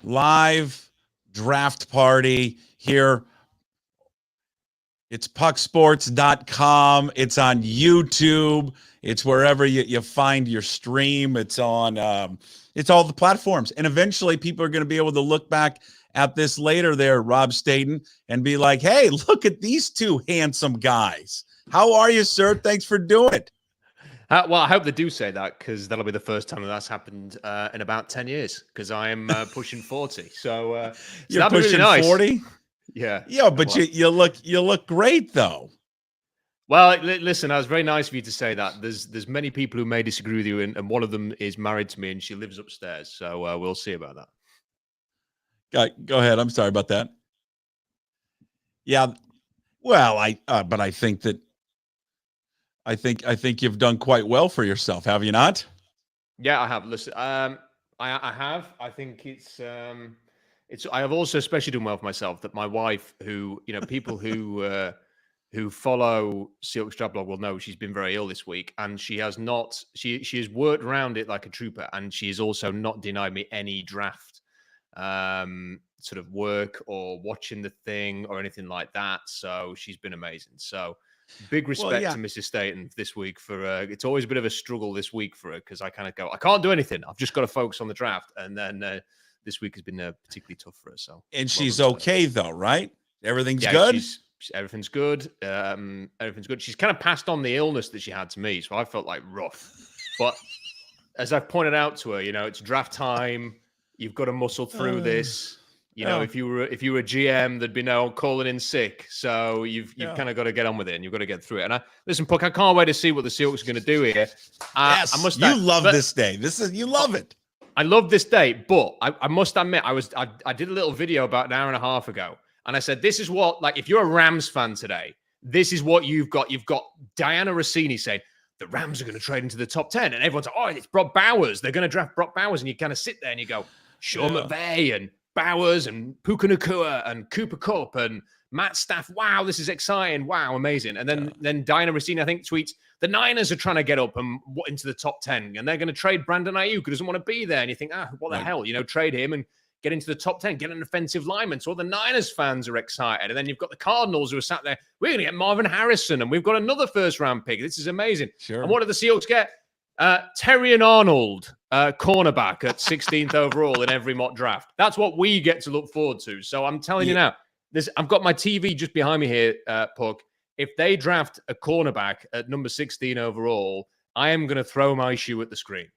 live draft party here. It's pucksports.com. It's on YouTube. It's wherever you find your stream. It's on it's all the platforms. And eventually people are going to be able to look back at this later there, Rob Staton, and be like, hey, look at these two handsome guys. How are you, sir? Thanks for doing it. Well, I hope they do say that, because that'll be the first time that's happened in about 10 years, because I am pushing 40. So you're pushing really nice. 40? Yeah. Yeah, but you look great, though. Well, listen, it was very nice of you to say that. There's many people who may disagree with you, and one of them is married to me, and she lives upstairs. So we'll see about that. Go ahead. I'm sorry about that. Yeah. Well, but I think that I think you've done quite well for yourself, have you not? Yeah, I have. Listen, I have. I think it's. I have also especially done well for myself that my wife, who people who follow Seahawks Draft Blog will know she's been very ill this week, and she has not. She has worked around it like a trooper, and she has also not denied me any draft sort of work or watching the thing or anything like that. So she's been amazing. So big respect to Mrs. Staton this week for it's always a bit of a struggle this week for her, because I kind of go, I can't do anything. I've just got to focus on the draft. And then this week has been particularly tough for her. So, and she's okay though, right? Everything's good. Everything's good. Everything's good. She's kind of passed on the illness that she had to me, so I felt like rough. But as I've pointed out to her, it's draft time. You've got to muscle through this. If you were a GM, there'd be no calling in sick. So you've kind of got to get on with it, and you've got to get through it. And listen, Puck, I can't wait to see what the Seahawks are going to do here. Yes, you love this day. You love it. I love this day, but I must admit, I did a little video about an hour and a half ago, and I said, this is what, like, if you're a Rams fan today, this is what you've got. You've got Diana Rossini saying, the Rams are going to trade into the top 10. And everyone's like, oh, it's Brock Bowers. They're going to draft Brock Bowers. And you kind of sit there and you go, Sean McVay and Bowers and Puka Nacua and Cooper Kupp and Matt Staff. Wow, this is exciting. Wow, amazing. And then Diana Rossini, I think, tweets, the Niners are trying to get up and into the top 10. And they're going to trade Brandon Ayuk, who doesn't want to be there. And you think, what the hell? Trade him and get into the top 10, get an offensive lineman. So all the Niners fans are excited. And then you've got the Cardinals who are sat there, we're going to get Marvin Harrison, and we've got another first-round pick. This is amazing. Sure. And what did the Seahawks get? Terrion Arnold, cornerback at 16th overall in every mock draft. That's what we get to look forward to. So I'm telling you now, I've got my TV just behind me here, Puck. If they draft a cornerback at number 16 overall, I am going to throw my shoe at the screen.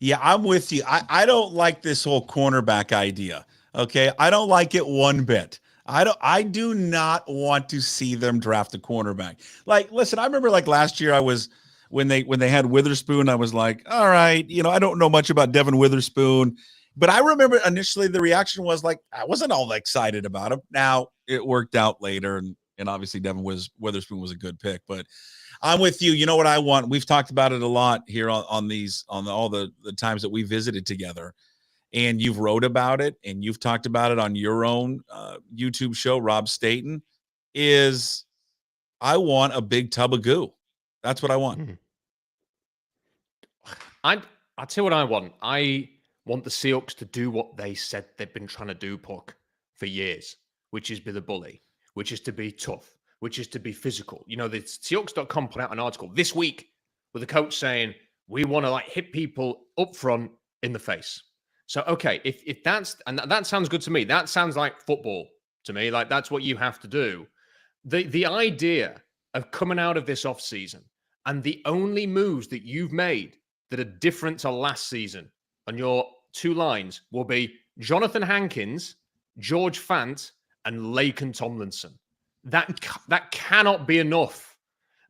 Yeah, I'm with you. I don't like this whole cornerback idea. Okay, I don't like it one bit. I do not want to see them draft a cornerback. Like, listen, I remember like last year when they had Witherspoon, I was like, all right, I don't know much about Devin Witherspoon, but I remember initially the reaction was like, I wasn't all that excited about him. Now it worked out later, and obviously Devin Witherspoon was a good pick, but I'm with you. You know what I want? We've talked about it a lot here on all the times that we visited together, and you've wrote about it and you've talked about it on your own YouTube show, Rob Staton, is I want a big tub of goo. That's what I want. I'll tell you what I want. I want the Seahawks to do what they said they've been trying to do, Puck, for years, which is be the bully, which is to be tough, which is to be physical. The Seahawks.com put out an article this week with a coach saying, we want to hit people up front in the face. So, okay, if that's, and that sounds good to me. That sounds like football to me. Like, that's what you have to do. The idea of coming out of this offseason and the only moves that you've made that are different to last season on your two lines will be Jonathan Hankins, George Fant, and Laken Tomlinson. That cannot be enough.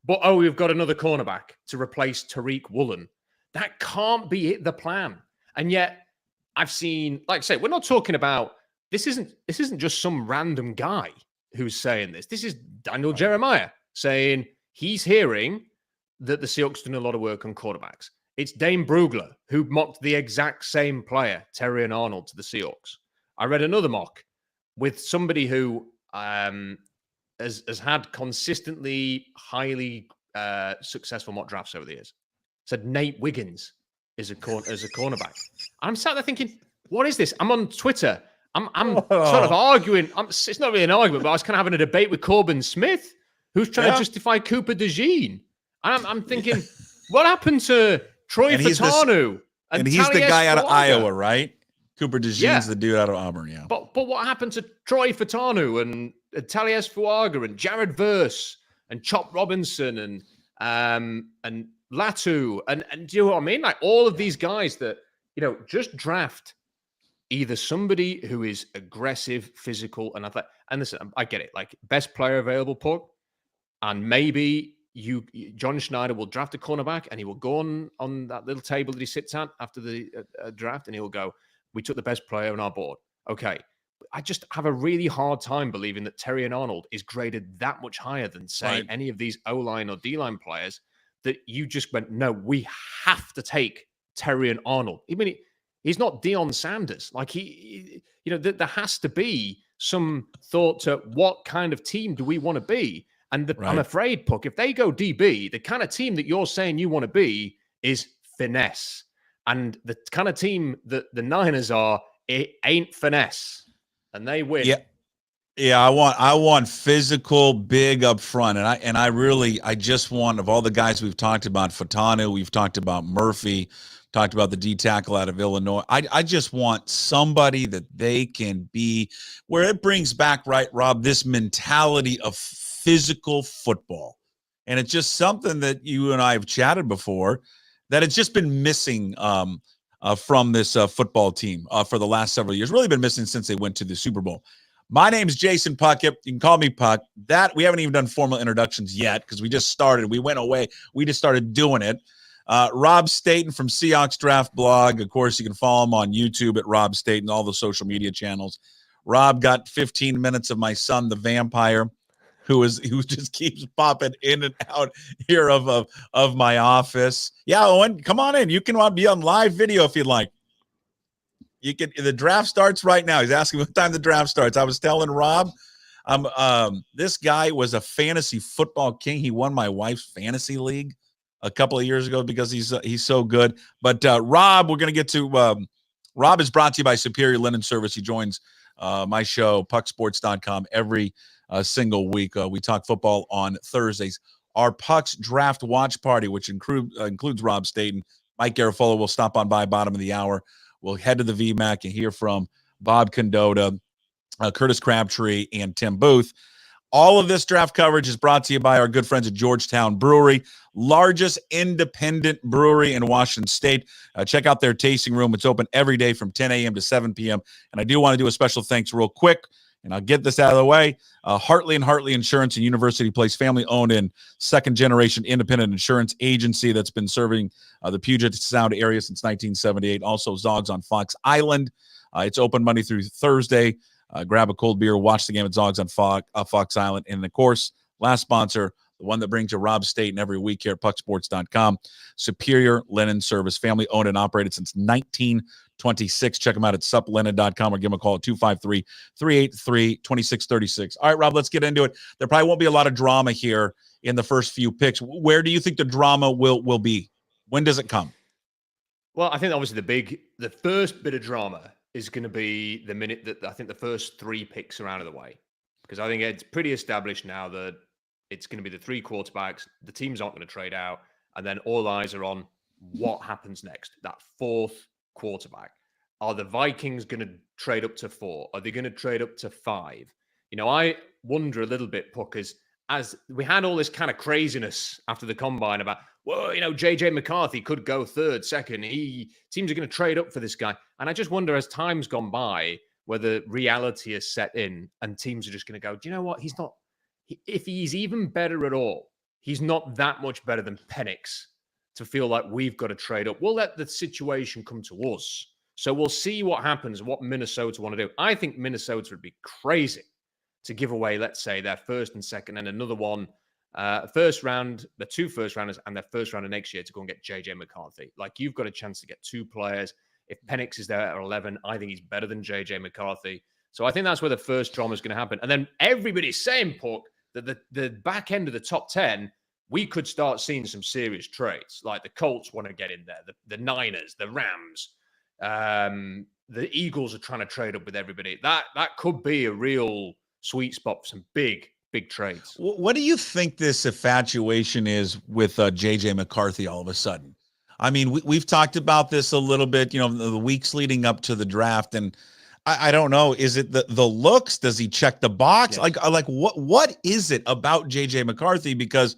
But, we've got another cornerback to replace Tariq Woolen. That can't be the plan. And yet, I've seen, like I say, we're not talking about, this isn't just some random guy who's saying this. This is Daniel Jeremiah saying he's hearing that the Seahawks done a lot of work on quarterbacks. It's Dane Brugler who mocked the exact same player, Terrion Arnold, to the Seahawks. I read another mock with somebody who has had consistently highly successful mock drafts over the years. Said Nate Wiggins is a cornerback. I'm sat there thinking, what is this? I'm on Twitter. I'm sort of arguing. It's not really an argument, but I was kind of having a debate with Corbin Smith, who's trying to justify Cooper DeJean. And I'm thinking, what happened to Troy Fatanu? And he's the guy out of Iowa, right? Cooper DeJean's the dude out of Auburn, yeah. But what happened to Troy Fatanu and Talias Fuaga and Jared Verse and Chop Robinson and Latu and do you know what I mean? Like all of these guys that, just draft either somebody who is aggressive, physical, and athletic. And listen, I get it. Like best player available, Puck, and maybe John Schneider will draft a cornerback and he will go on that little table that he sits at after the draft and he'll go, we took the best player on our board. Okay. I just have a really hard time believing that Terrion Arnold is graded that much higher than, say, any of these O-line or D-line players that you just went, no, we have to take Terrion Arnold. I mean, he's not Deion Sanders. Like there has to be some thought to what kind of team do we want to be? And I'm afraid, Puck, if they go DB, the kind of team that you're saying you want to be is finesse. And the kind of team that the Niners are, it ain't finesse. And they win. Yeah. I want physical, big up front. And I just want, of all the guys we've talked about, Fatanu, we've talked about Murphy, talked about the D tackle out of Illinois. I just want somebody that they can be, where it brings back, right, Rob, this mentality of physical football. And it's just something that you and I have chatted before, that it's just been missing from this football team for the last several years. Really been missing since they went to the Super Bowl. My name's Jason Puckett. You can call me Puck. That we haven't even done formal introductions yet because we just started. We went away. We just started doing it. Rob Staton from Seahawks Draft Blog. Of course, you can follow him on YouTube at Rob Staton, all the social media channels. Rob got 15 minutes of my son, the vampire, who just keeps popping in and out here of my office. Yeah, Owen, come on in. You can be on live video if you'd like. You can. The draft starts right now. He's asking what time the draft starts. I was telling Rob, this guy was a fantasy football king. He won my wife's fantasy league a couple of years ago because he's so good. But Rob, we're gonna get to. Rob is brought to you by Superior Linen Service. He joins my show, pucksports.com, every single week. We talk football on Thursdays. Our Pucks draft watch party, which includes Rob Staton, Mike Garafolo, will stop on by bottom of the hour. We'll head to the VMAC and hear from Bob Condotta, Curtis Crabtree, and Tim Booth. All of this draft coverage is brought to you by our good friends at Georgetown Brewery, largest independent brewery in Washington State. Check out their tasting room. It's open every day from 10 a.m. to 7 p.m. And I do want to do a special thanks real quick, and I'll get this out of the way. Hartley and Hartley Insurance and University Place, family-owned and second-generation independent insurance agency that's been serving the Puget Sound area since 1978. Also, Zogs on Fox Island. It's open Monday through Thursday. Grab a cold beer, watch the game at Zogs on Fox Island. And, of course, last sponsor, the one that brings you Rob Staton every week here at pucksports.com, Superior Linen Service, family-owned and operated since 1926. Check them out at suplinen.com or give them a call at 253-383-2636. All right, Rob, let's get into it. There probably won't be a lot of drama here in the first few picks. Where do you think the drama will be? When does it come? Well, I think obviously the first bit of drama is going to be the minute that I think the first three picks are out of the way. Because I think it's pretty established now that it's going to be the three quarterbacks. The teams aren't going to trade out. And then all eyes are on what happens next. That fourth quarterback. Are the Vikings going to trade up to 4? Are they going to trade up to 5? I wonder a little bit, Puck, as we had all this kind of craziness after the combine about, well, JJ McCarthy could go 3rd, 2nd. Teams are going to trade up for this guy. And I just wonder, as time's gone by, whether reality is set in and teams are just going to go, do you know what? He's not, if he's even better at all, he's not that much better than Penix to feel like we've got to trade up. We'll let the situation come to us. So we'll see what happens, what Minnesota want to do. I think Minnesota would be crazy to give away, let's say, their 1st and 2nd and another one, first round, the 2 first rounders and their first rounder next year to go and get JJ McCarthy. Like, you've got a chance to get 2 players. If Penix is there at 11, I think he's better than JJ McCarthy. So I think that's where the first drama is going to happen. And then everybody's saying, Puck, that the back end of the top 10, we could start seeing some serious trades. Like the Colts want to get in there, the Niners, the Rams, the Eagles are trying to trade up with everybody. That could be a real sweet spot for some big trades. What do you think this infatuation is with JJ McCarthy all of a sudden? I mean, we've talked about this a little bit, the weeks leading up to the draft, and I don't know. Is it the looks? Does he check the box? Yes. Like what is it about JJ McCarthy? Because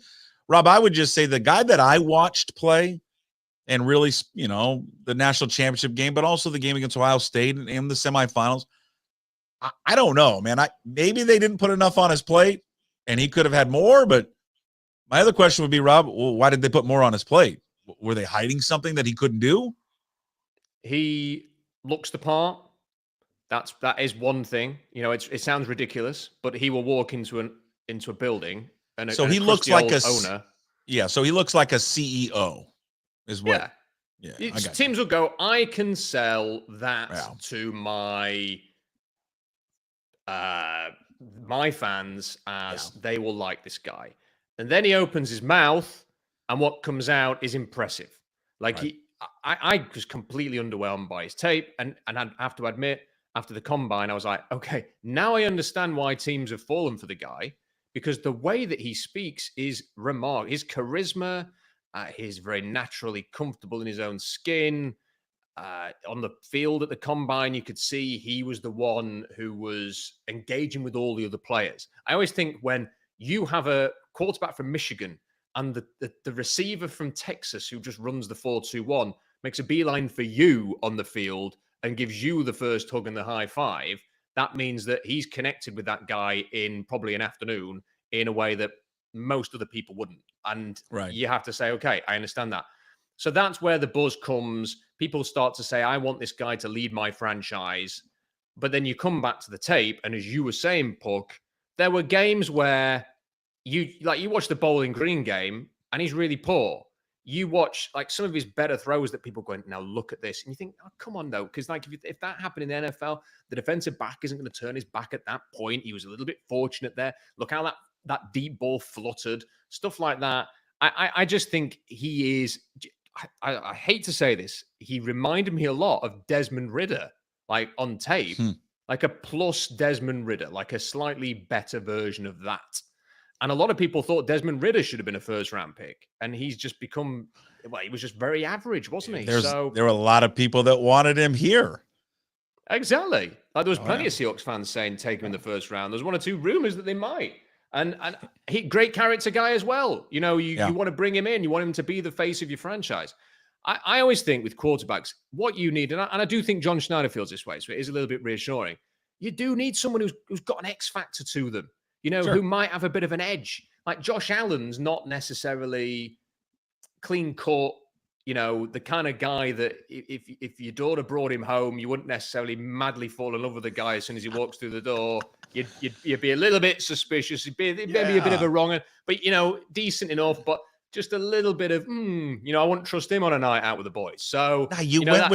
Rob, I would just say the guy that I watched play and really, the national championship game, but also the game against Ohio State and the semifinals. I don't know, man. Maybe they didn't put enough on his plate and he could have had more, but my other question would be, Rob, well, why did they put more on his plate? Were they hiding something that he couldn't do? He looks the part. That is one thing. It sounds ridiculous, but he will walk into a building and so he looks like a owner. Yeah, so he looks like a CEO. Is what? Yeah. Teams will go, I can sell that to my my fans as they will like this guy. And then he opens his mouth and what comes out is impressive. I was completely underwhelmed by his tape. And I have to admit, after the combine, I was like, okay, now I understand why teams have fallen for the guy, because the way that he speaks is remarkable. His charisma, he's very naturally comfortable in his own skin. On the field at the combine, you could see he was the one who was engaging with all the other players. I always think when you have a quarterback from Michigan and the receiver from Texas who just runs the 4-2-1 makes a beeline for you on the field and gives you the first hug and the high five, that means that he's connected with that guy in probably an afternoon in a way that most other people wouldn't. And you have to say, okay, I understand that. So that's where the buzz comes. People start to say, I want this guy to lead my franchise. But then you come back to the tape, and as you were saying, Puck, there were games where you watch the Bowling Green game, and he's really poor. You watch some of his better throws that people go, now look at this. And you think, oh, come on, though. Because if that happened in the NFL, the defensive back isn't going to turn his back at that point. He was a little bit fortunate there. Look how that deep ball fluttered. Stuff like that. I just think he is... I hate to say this. He reminded me a lot of Desmond Ridder, on tape, like a plus Desmond Ridder, like a slightly better version of that. And a lot of people thought Desmond Ridder should have been a first-round pick, and he's just become, he was just very average, wasn't he? There were a lot of people that wanted him here. Exactly. There was plenty of Seahawks fans saying take him in the first round. There's one or two rumors that they might. And he great character guy as well. You want to bring him in. You want him to be the face of your franchise. I always think with quarterbacks, what you need, and I do think John Schneider feels this way, so it is a little bit reassuring. You do need someone who's got an X factor to them, who might have a bit of an edge. Like Josh Allen's not necessarily clean cut, the kind of guy that if your daughter brought him home, you wouldn't necessarily madly fall in love with the guy as soon as he walks through the door. You'd be a little bit suspicious. Maybe a bit of a wrong, but decent enough. But just a little bit of, I wouldn't trust him on a night out with the boys. So now you're going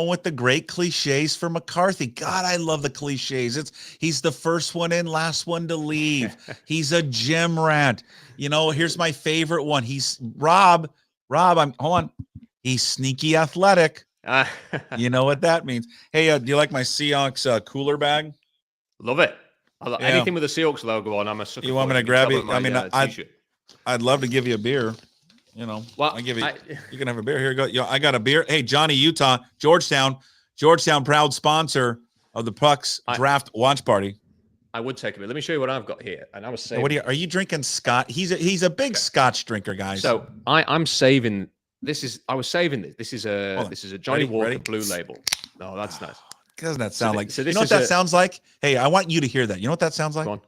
with the great cliches for McCarthy. God, I love the cliches. He's the first one in, last one to leave. He's a gym rat. Here's my favorite one. He's Rob. Hold on. He's sneaky athletic. You know what that means. Hey, do you like my Seahawks cooler bag? Love it. Anything with a Seahawks logo on, I'm a sucker. You want me to grab it? I'd love to give you a beer. Well, I give you. You can have a beer. Here you go. I got a beer. Hey, Johnny, Utah, Georgetown, proud sponsor of the Pucks draft watch party. I would take a beer. Let me show you what I've got here. And I was saying, are you drinking Scotch? He's a big Scotch drinker, guys. So I'm saving. I was saving this. This is a Johnny Walker Blue Label. Oh, that's nice. Doesn't that sound like? You know what that sounds like? Hey, I want you to hear that. You know what that sounds like? Go on.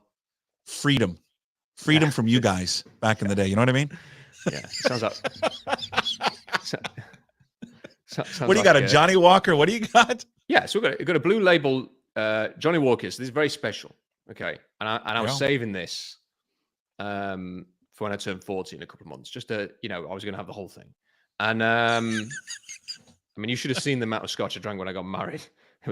Freedom from you guys back in the day. You know what I mean? Yeah, sounds like. What do you got? A Johnny Walker? What do you got? Yeah, so we've got a Blue Label Johnny Walker. So this is very special. Okay, and I was saving this for when I turned 40 in a couple of months. Just I was going to have the whole thing. And you should have seen the amount of scotch I drank when I got married. That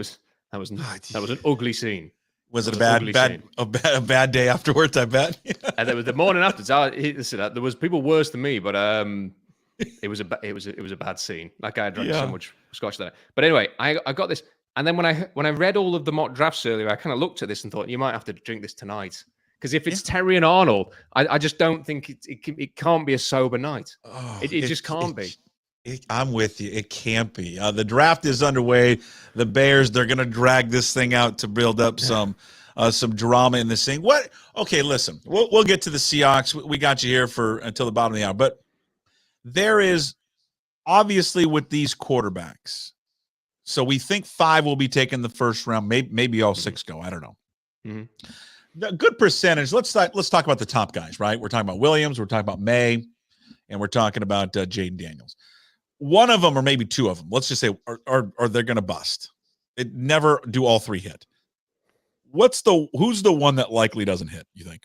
was an ugly scene. Was it a bad day afterwards? I bet. And there was the morning after. Listen, there was people worse than me, but It was a bad scene. That guy drank so Yeah. much scotch there. But anyway, I got this, and then when I read all of the mock drafts earlier, I kind of looked at this and thought, you might have to drink this tonight, because if it's Terry and Arnold, I just don't think it can't be a sober night. Oh, It just can't be. I'm with you. It can't be. The draft is underway. The Bears, they're going to drag this thing out to build up some drama in this thing. What? Okay, listen. We'll get to the Seahawks. We got you here until the bottom of the hour. But there is obviously with these quarterbacks. So we think 5 will be taken the first round. Maybe all 6 go. I don't know. Mm-hmm. The good percentage. Let's talk about the top guys, right? We're talking about Williams. We're talking about May, and we're talking about Jaden Daniels. One of them, or maybe 2 of them, let's just say, are they're going to bust. It never do all 3 hit. Who's the one that likely doesn't hit? You think?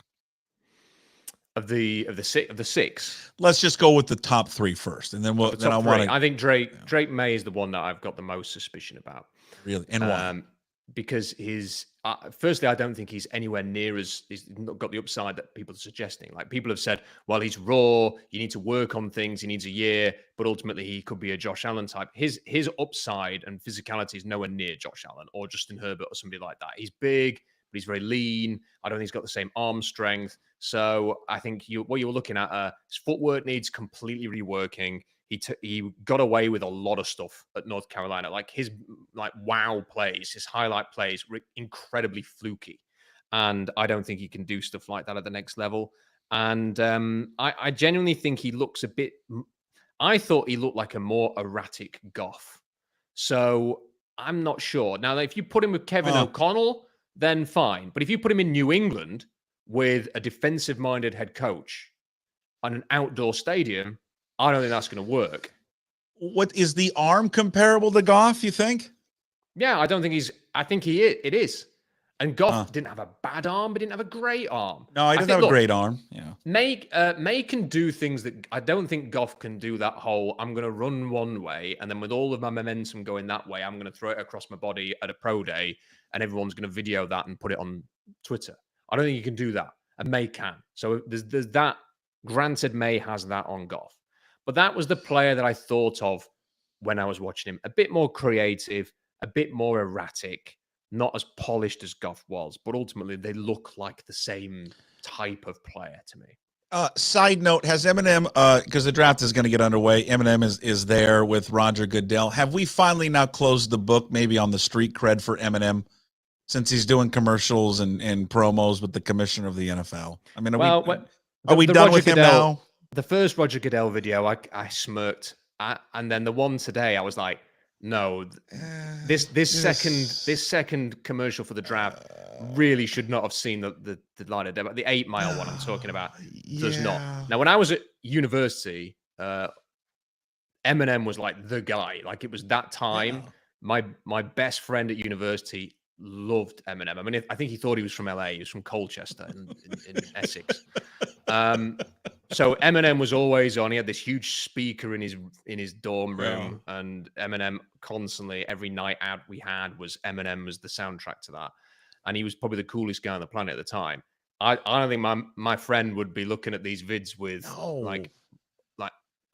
Of the 6. Let's just go with the top 3 first, and then I think Drake May is the one that I've got the most suspicion about. Really, and why? Because firstly, I don't think he's anywhere near he's not got the upside that people are suggesting. Like, people have said, well, he's raw, you need to work on things, he needs a year, but ultimately he could be a Josh Allen type. His upside and physicality is nowhere near Josh Allen or Justin Herbert or somebody like that. He's big, but he's very lean. I don't think he's got the same arm strength. So I think what you're looking at, his footwork needs completely reworking. He got away with a lot of stuff at North Carolina. Like, his wow plays, his highlight plays were incredibly fluky. And I don't think he can do stuff like that at the next level. And I genuinely think he looks I thought he looked like a more erratic Goff. So I'm not sure. Now, if you put him with Kevin O'Connell, then fine. But if you put him in New England with a defensive-minded head coach on an outdoor stadium, I don't think that's going to work. What is the arm comparable to Goff, you think? Yeah, I think it is. And Goff didn't have a bad arm, but didn't have a great arm. No, he doesn't have a great arm. Yeah. May can do things that I don't think Goff can do. That whole, I'm going to run one way, and then with all of my momentum going that way, I'm going to throw it across my body at a pro day, and everyone's going to video that and put it on Twitter. I don't think he can do that. And May can. So there's that. Granted, May has that on Goff. But that was the player that I thought of when I was watching him. A bit more creative, a bit more erratic, not as polished as Goff was. But ultimately, they look like the same type of player to me. Side note, has Eminem, because the draft is going to get underway, Eminem is there with Roger Goodell. Have we finally now closed the book maybe on the street cred for Eminem, since he's doing commercials and promos with the commissioner of the NFL? I mean, are we done with him now? The first Roger Goodell video, I smirked, and then the one today, I was like, no, this second commercial for the draft really should not have seen the line of day. The 8 Mile one I'm talking about does not. Now, when I was at university, Eminem was like the guy. Like, it was that time. Yeah. My best friend at university loved Eminem. I mean, I think he thought he was from LA. He was from Colchester in Essex. So Eminem was always on. He had this huge speaker in his dorm room, and Eminem constantly, every night out we had, was Eminem was the soundtrack to that. And he was probably the coolest guy on the planet at the time. I don't think my friend would be looking at these vids with like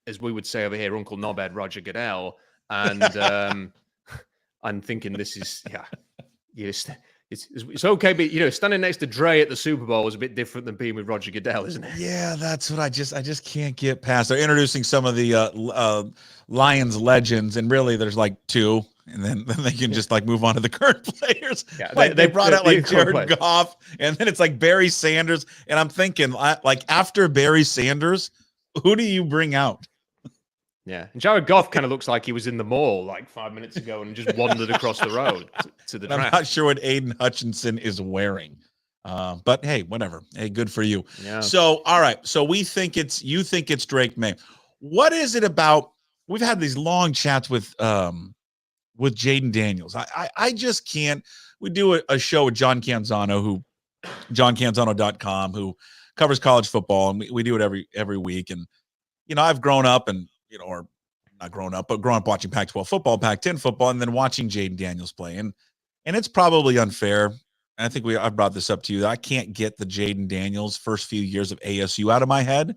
as we would say over here, Uncle Knobhead Roger Goodell, and and thinking this is It's okay, but standing next to Dre at the Super Bowl is a bit different than being with Roger Goodell, isn't it? Yeah, that's what I just can't get past. They're introducing some of the Lions legends, and really there's like 2, and then they can just like move on to the current players. Yeah, they brought out like Jared Goff, and then it's like Barry Sanders, and I'm thinking like after Barry Sanders, who do you bring out? Yeah, and Jared Goff kind of looks like he was in the mall like 5 minutes ago and just wandered across the road to the draft. I'm not sure what Aiden Hutchinson is wearing, but hey, whatever. Hey, good for you. Yeah. So, all right. So you think it's Drake May. What is it about? We've had these long chats with Jaden Daniels. I just can't. We do a show with John Canzano, johncanzano.com, who covers college football, and we do it every week. And I've grown up and. Or not grown up, but grown up watching Pac-12 football, Pac-10 football, and then watching Jaden Daniels play. And it's probably unfair. And I think I brought this up to you. That I can't get the Jaden Daniels first few years of ASU out of my head.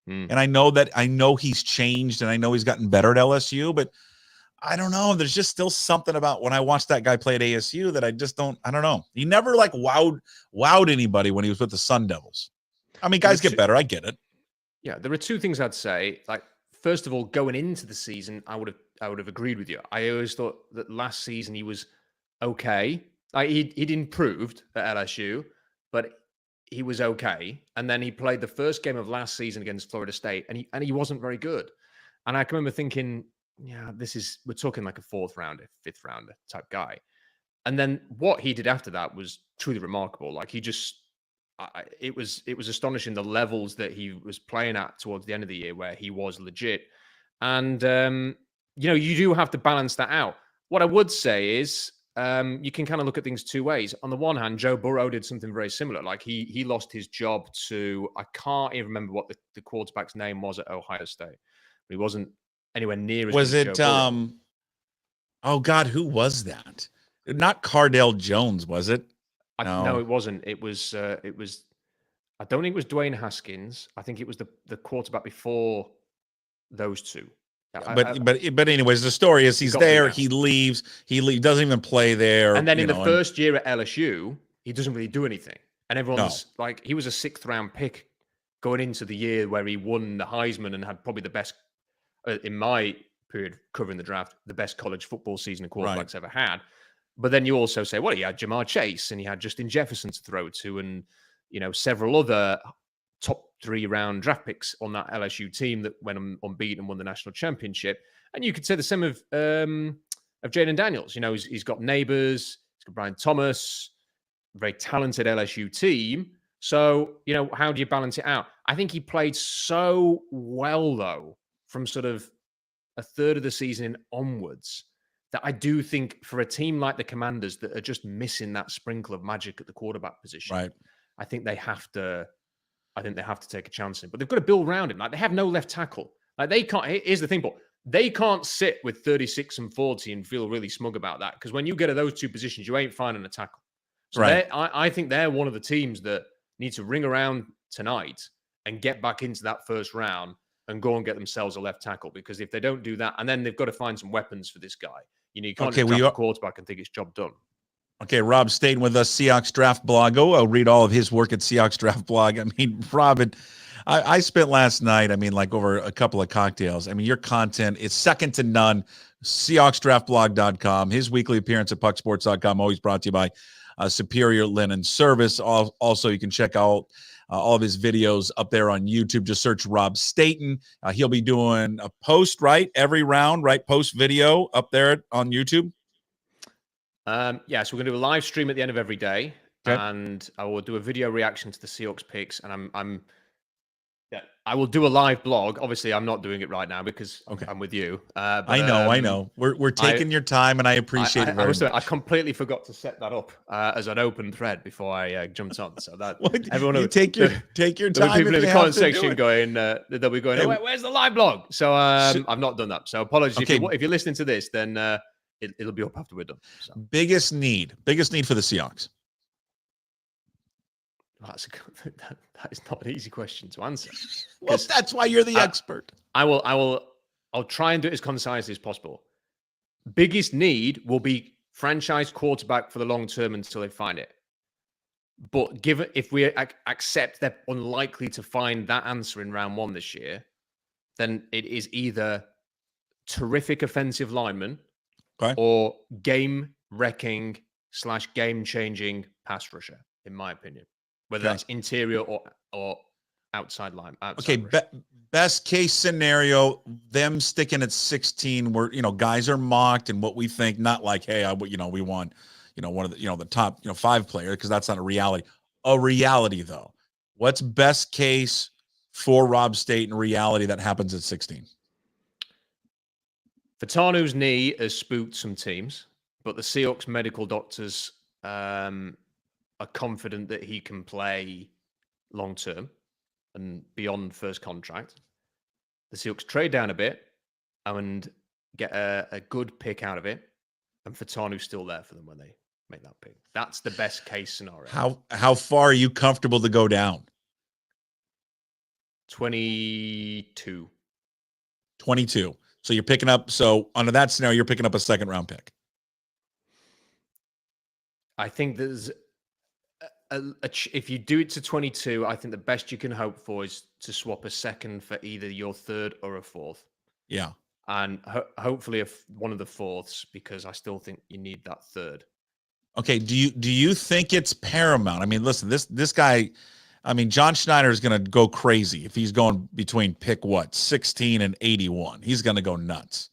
And I know he's changed and I know he's gotten better at LSU, but I don't know. There's just still something about when I watched that guy play at ASU that I don't know. He never like wowed anybody when he was with the Sun Devils. I mean, guys get better. I get it. Yeah, there are two things I'd say. Like, first of all, going into the season, I would have agreed with you. I always thought that last season he was okay. Like, he'd improved at LSU, but he was okay. And then he played the first game of last season against Florida State, and he wasn't very good. And I can remember thinking, yeah, we're talking like a fourth rounder, fifth rounder type guy. And then what he did after that was truly remarkable. Like, he just, it was astonishing the levels that he was playing at towards the end of the year where he was legit. And, you do have to balance that out. What I would say is you can kind of look at things two ways. On the one hand, Joe Burrow did something very similar. Like, he lost his job to, I can't even remember what the quarterback's name was at Ohio State. But he wasn't anywhere near as was good it as Joe Burrow. Oh God, who was that? Not Cardale Jones, was it? No, it wasn't. It was I don't think it was Dwayne Haskins. I think it was the quarterback before those two. But anyways, the story is he's there, he leaves, doesn't even play there. And then in the first year at LSU, he doesn't really do anything. And everyone's like, he was a 6th round pick going into the year where he won the Heisman and had probably the best, in my period covering the draft, the best college football season a quarterback's ever had. But then you also say, well, he had Jamar Chase and he had Justin Jefferson to throw to, and several other top 3 round draft picks on that LSU team that went unbeaten and won the national championship. And you could say the same of Jaden Daniels. He's got neighbors, he's got Brian Thomas, very talented LSU team. So, how do you balance it out? I think he played so well, though, from sort of a third of the season onwards, that I do think for a team like the Commanders that are just missing that sprinkle of magic at the quarterback position, I think they have to take a chance in it. But they've got to build around him. Like, they have no left tackle. Like, they can't. Here's the thing, but they can't sit with 36 and 40 and feel really smug about that, because when you get to those two positions, you ain't finding a tackle. So I think they're one of the teams that need to ring around tonight and get back into that first round and go and get themselves a left tackle, because if they don't do that, and then they've got to find some weapons for this guy. You can't just draft a quarterback and think it's job done. Okay, Rob Staton with us, Seahawks Draft Blog. I'll read all of his work at Seahawks Draft Blog. I mean, Rob, I spent last night, like over a couple of cocktails. I mean, your content is second to none. SeahawksDraftBlog.com. His weekly appearance at PuckSports.com, always brought to you by Superior Linen Service. Also, you can check out all of his videos up there on YouTube. Just search Rob Staton. He'll be doing a post, every round, post video up there on YouTube. So we're going to do a live stream at the end of every day, and I will do a video reaction to the Seahawks picks. And I will do a live blog. Obviously, I'm not doing it right now because I'm with you. But, I know. We're taking your time, and I appreciate it very much. I completely forgot to set that up as an open thread before I jumped on. So that everyone will take your time. People in the comment section going, they'll be going, "Where's the live blog?" So I've not done that. So apologies if you're listening to this. Then it'll be up after we're done. So. Biggest need for the Seahawks. That is not an easy question to answer. Well, that's why you're the expert. I'll try and do it as concise as possible. Biggest need will be franchise quarterback for the long term until they find it. But if we accept they're unlikely to find that answer in round 1 this year, then it is either terrific offensive lineman or game-wrecking / game-changing pass rusher, in my opinion. Whether that's interior or outside line. Best case scenario, them sticking at 16, where guys are mocked, and what we think, not like, hey, we want one of the top 5 players, because that's not a reality. A reality though. What's best case for Rob Staton reality that happens at 16? Fatanu's knee has spooked some teams, but the Seahawks medical doctors are confident that he can play long term and beyond first contract. The Seahawks trade down a bit and get a good pick out of it, and Fatanu's still there for them when they make that pick. That's the best case scenario. How far are you comfortable to go down? 22. 22. So you're picking up. So under that scenario, you're picking up a second round pick. I think there's if you do it to 22, I think the best you can hope for is to swap a second for either your third or a fourth. Yeah. And hopefully one of the fourths, because I still think you need that third. Okay. Do you think it's paramount? I mean, listen, this guy, I mean, John Schneider is going to go crazy if he's going between pick 16 and 81. He's going to go nuts.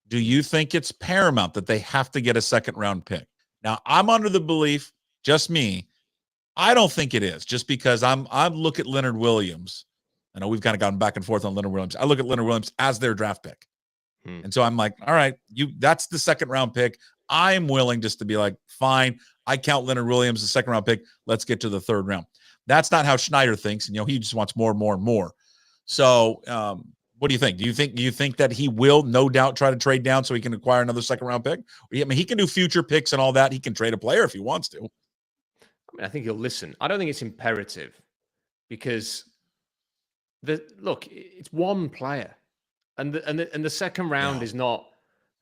Do you think it's paramount that they have to get a second round pick? Now, I'm under the belief, just me, I don't think it is, just because I look at Leonard Williams. I know we've kind of gotten back and forth on Leonard Williams. I look at Leonard Williams as their draft pick. And so I'm like, all right, that's the second round pick. I'm willing just to be like, fine, I count Leonard Williams the second round pick. Let's get to the third round. That's not how Schneider thinks. And, he just wants more and more and more. So what do you think? Do you think that he will no doubt try to trade down so he can acquire another second round pick? I mean, he can do future picks and all that. He can trade a player if he wants to. I mean, I think he'll listen. I don't think it's imperative because it's one player. And the second round is not,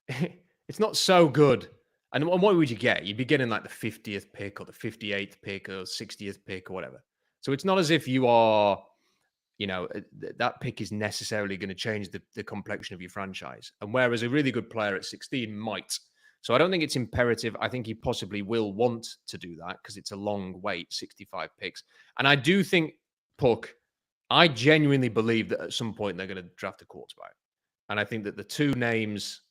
it's not so good. And what would you get? You'd be getting like the 50th pick or the 58th pick or 60th pick or whatever. So it's not as if you are, that pick is necessarily going to change the complexion of your franchise. And whereas a really good player at 16 might. So I don't think it's imperative. I think he possibly will want to do that because it's a long wait, 65 picks. And I do think, Puck, I genuinely believe that at some point they're going to draft a quarterback. And I think that the two names,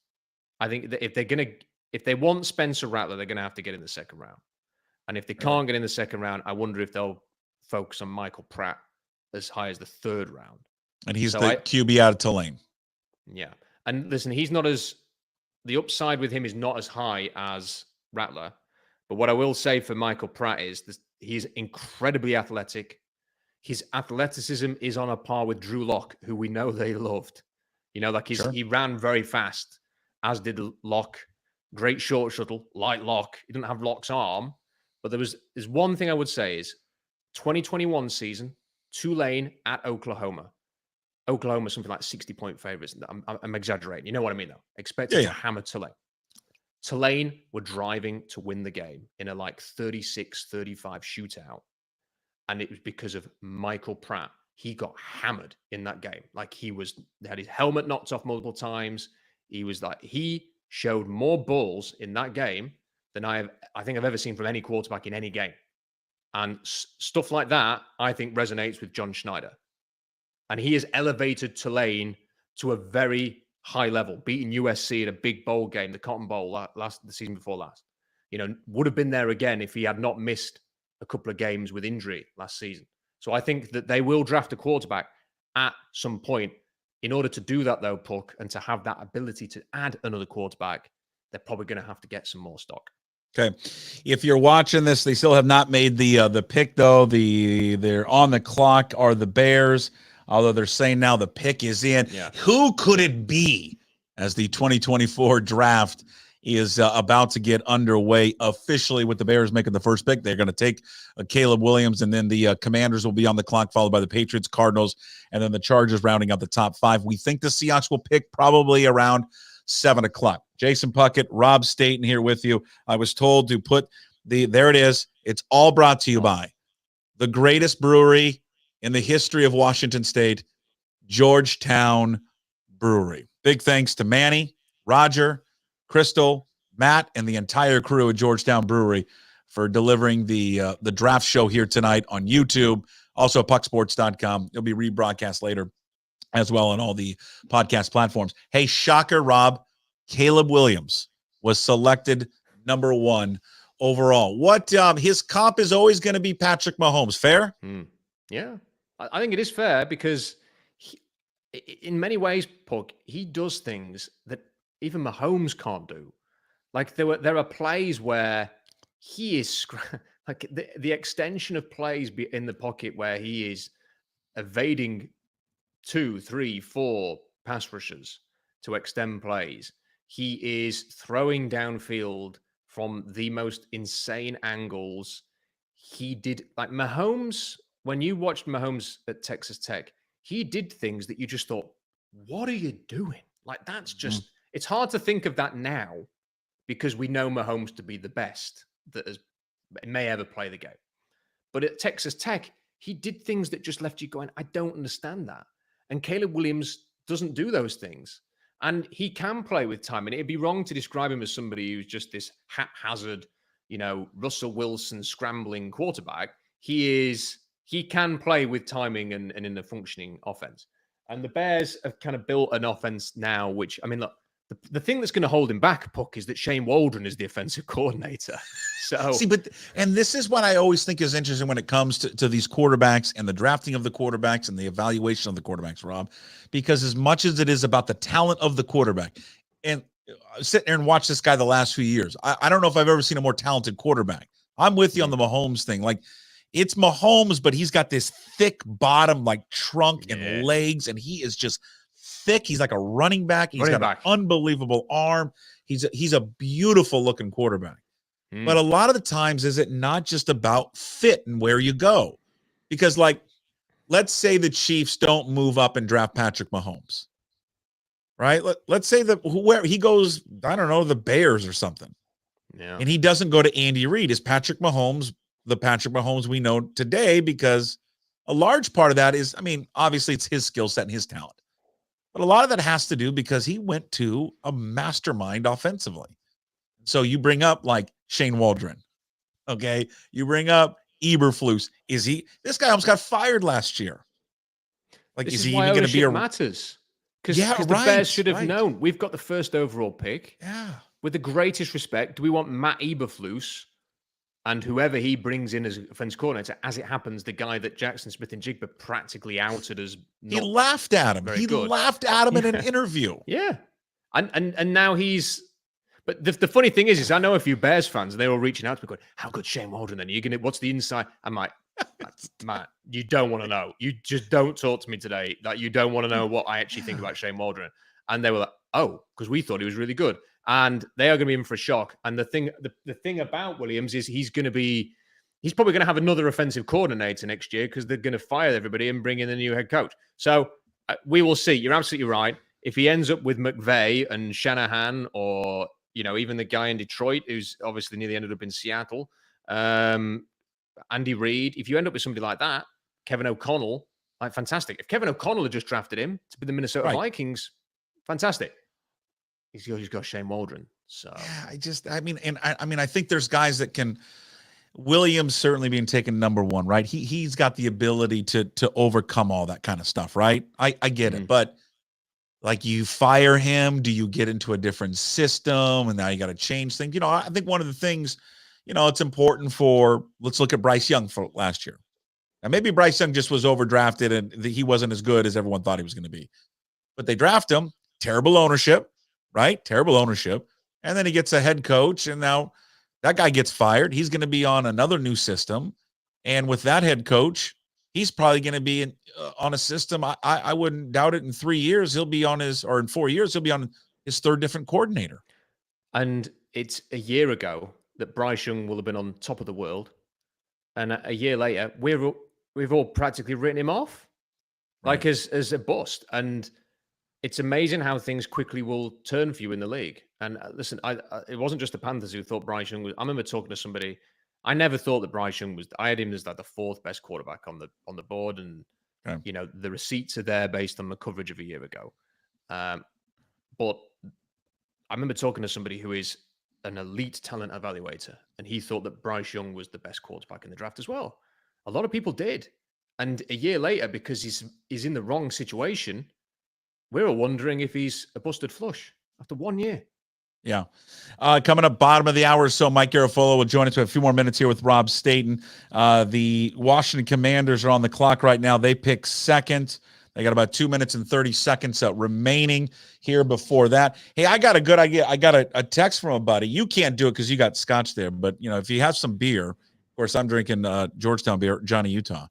I think that if they want Spencer Rattler, they're going to have to get in the second round. And if they can't get in the second round, I wonder if they'll focus on Michael Pratt as high as the third round. And he's the QB out of Tulane. Yeah. And listen, the upside with him is not as high as Rattler. But what I will say for Michael Pratt is he's incredibly athletic. His athleticism is on a par with Drew Lock, who we know they loved. He ran very fast, as did Lock. Great short shuttle, like Lock. He didn't have Lock's arm. But there's one thing I would say is 2021 season, Tulane at Oklahoma. Oklahoma, something like 60-point favorites. I'm exaggerating. You know what I mean, though. Expected to hammer Tulane. Tulane were driving to win the game in a 36-35 shootout. And it was because of Michael Pratt. He got hammered in that game. They had his helmet knocked off multiple times. He showed more balls in that game than I think I've ever seen from any quarterback in any game. And stuff like that, I think, resonates with John Schneider. And he has elevated Tulane to a very high level, beating USC in a big bowl game, the Cotton Bowl the season before last. Would have been there again if he had not missed a couple of games with injury last season. So I think that they will draft a quarterback at some point. In order to do that, though, Puck, and to have that ability to add another quarterback, they're probably going to have to get some more stock. Okay. If you're watching this, they still have not made the pick, though. They're on the clock are the Bears, although they're saying now the pick is in. Yeah. Who could it be as the 2024 draft is about to get underway officially with the Bears making the first pick? They're going to take Caleb Williams, and then the Commanders will be on the clock, followed by the Patriots, Cardinals, and then the Chargers rounding out the top five. We think the Seahawks will pick probably around 7 o'clock. Jason Puckett, Rob Staton here with you. I was told to put there it is. It's all brought to you by the greatest brewery in the history of Washington State, Georgetown Brewery. Big thanks to Manny, Roger, Crystal, Matt, and the entire crew at Georgetown Brewery for delivering the draft show here tonight on YouTube. Also, pucksports.com. It'll be rebroadcast later as well on all the podcast platforms. Hey, shocker, Rob. Caleb Williams was selected number 1 overall. What his comp is always going to be Patrick Mahomes. Fair? Yeah, I think it is fair because in many ways, Puck, he does things that even Mahomes can't do. There are plays where he is the extension of plays in the pocket where he is evading 2, 3, 4 pass rushers to extend plays. He is throwing downfield from the most insane angles. He did Mahomes, when you watched Mahomes at Texas Tech, he did things that you just thought, what are you doing? Like, that's just, it's hard to think of that now because we know Mahomes to be the best that may ever play the game. But at Texas Tech, he did things that just left you going, I don't understand that. And Caleb Williams doesn't do those things. And he can play with time. And it'd be wrong to describe him as somebody who's just this haphazard, Russell Wilson scrambling quarterback. He can play with timing and in a functioning offense. And the Bears have kind of built an offense now, which, I mean, look, the thing that's going to hold him back, Puck, is that Shane Waldron is the offensive coordinator. So see, and this is what I always think is interesting when it comes to these quarterbacks and the drafting of the quarterbacks and the evaluation of the quarterbacks, Rob, because as much as it is about the talent of the quarterback, and sit there and watch this guy the last few years, I don't know if I've ever seen a more talented quarterback. I'm with you on the Mahomes thing. Like, it's Mahomes, but he's got this thick bottom, like trunk and legs, and he is just thick. He's like a running back. He's got an unbelievable arm. He's a beautiful looking quarterback. But a lot of the times, is it not just about fit and where you go? Because, like, let's say the Chiefs don't move up and draft Patrick Mahomes, right? Let's say that where he goes, I don't know, the Bears or something. Yeah. And he doesn't go to Andy Reid. Is Patrick Mahomes the Patrick Mahomes we know today? Because a large part of that is, I mean, obviously it's his skill set and his talent. But a lot of that has to do because he went to a mastermind offensively. So you bring up like Shane Waldron, okay? You bring up Eberflus. This guy almost got fired last year. Like, is he even going to be matters? Because the Bears should have known. We've got the first overall pick. Yeah. With the greatest respect, do we want Matt Eberflus and whoever he brings in as offense coordinator? As it happens, the guy that Jackson Smith and Jigba practically outed as he laughed at him. He laughed at him in an interview. Yeah, and now he's. But the funny thing is I know a few Bears fans, and they're all reaching out to me going, "How good Shane Waldron? Then what's the inside?" I'm like, Matt, you don't want to know. You just don't talk to me today. Like, you don't want to know what I actually think about Shane Waldron. And they were like, "Oh, because we thought he was really good." And they are going to be in for a shock. And the thing about Williams is he's probably going to have another offensive coordinator next year because they're going to fire everybody and bring in a new head coach. So we will see. You're absolutely right. If he ends up with McVay and Shanahan, or even the guy in Detroit who's obviously nearly ended up in Seattle, Andy Reid. If you end up with somebody like that, Kevin O'Connell, like, fantastic. If Kevin O'Connell had just drafted him to be the Minnesota Vikings, fantastic. He's got Shane Waldron. So yeah, I think there's guys that can. Williams certainly being taken number one, right? He's got the ability to overcome all that kind of stuff, right? I get it, but like, you fire him, do you get into a different system, and now you got to change things? I think one of the things, it's important for. Let's look at Bryce Young for last year. Now, maybe Bryce Young just was overdrafted and he wasn't as good as everyone thought he was going to be, but they draft him. Terrible ownership. Right? Terrible ownership. And then he gets a head coach, and now that guy gets fired. He's going to be on another new system. And with that head coach, he's probably going to be on a system. I wouldn't doubt it. In 3 years, he'll be on or in 4 years, he'll be on his third different coordinator. And it's a year ago that Bryce Young will have been on top of the world. And a year later, we've all practically written him off, like as a bust. And it's amazing how things quickly will turn for you in the league. And listen, it wasn't just the Panthers who thought Bryce Young was. I remember talking to somebody. I never thought that Bryce Young was. I had him as like the fourth best quarterback on the board, and the receipts are there based on the coverage of a year ago. But I remember talking to somebody who is an elite talent evaluator, and he thought that Bryce Young was the best quarterback in the draft as well. A lot of people did, and a year later, because he's in the wrong situation, we're all wondering if he's a busted flush after 1 year. Yeah. Coming up bottom of the hour or so, Mike Garafolo will join us. We have a few more minutes here with Rob Staton. The Washington Commanders are on the clock right now. They pick second. They got about 2 minutes and 30 seconds remaining here before that. Hey, I got a good idea. I got a text from a buddy. You can't do it because you got scotch there. But, if you have some beer, of course, I'm drinking Georgetown beer, Johnny Utah.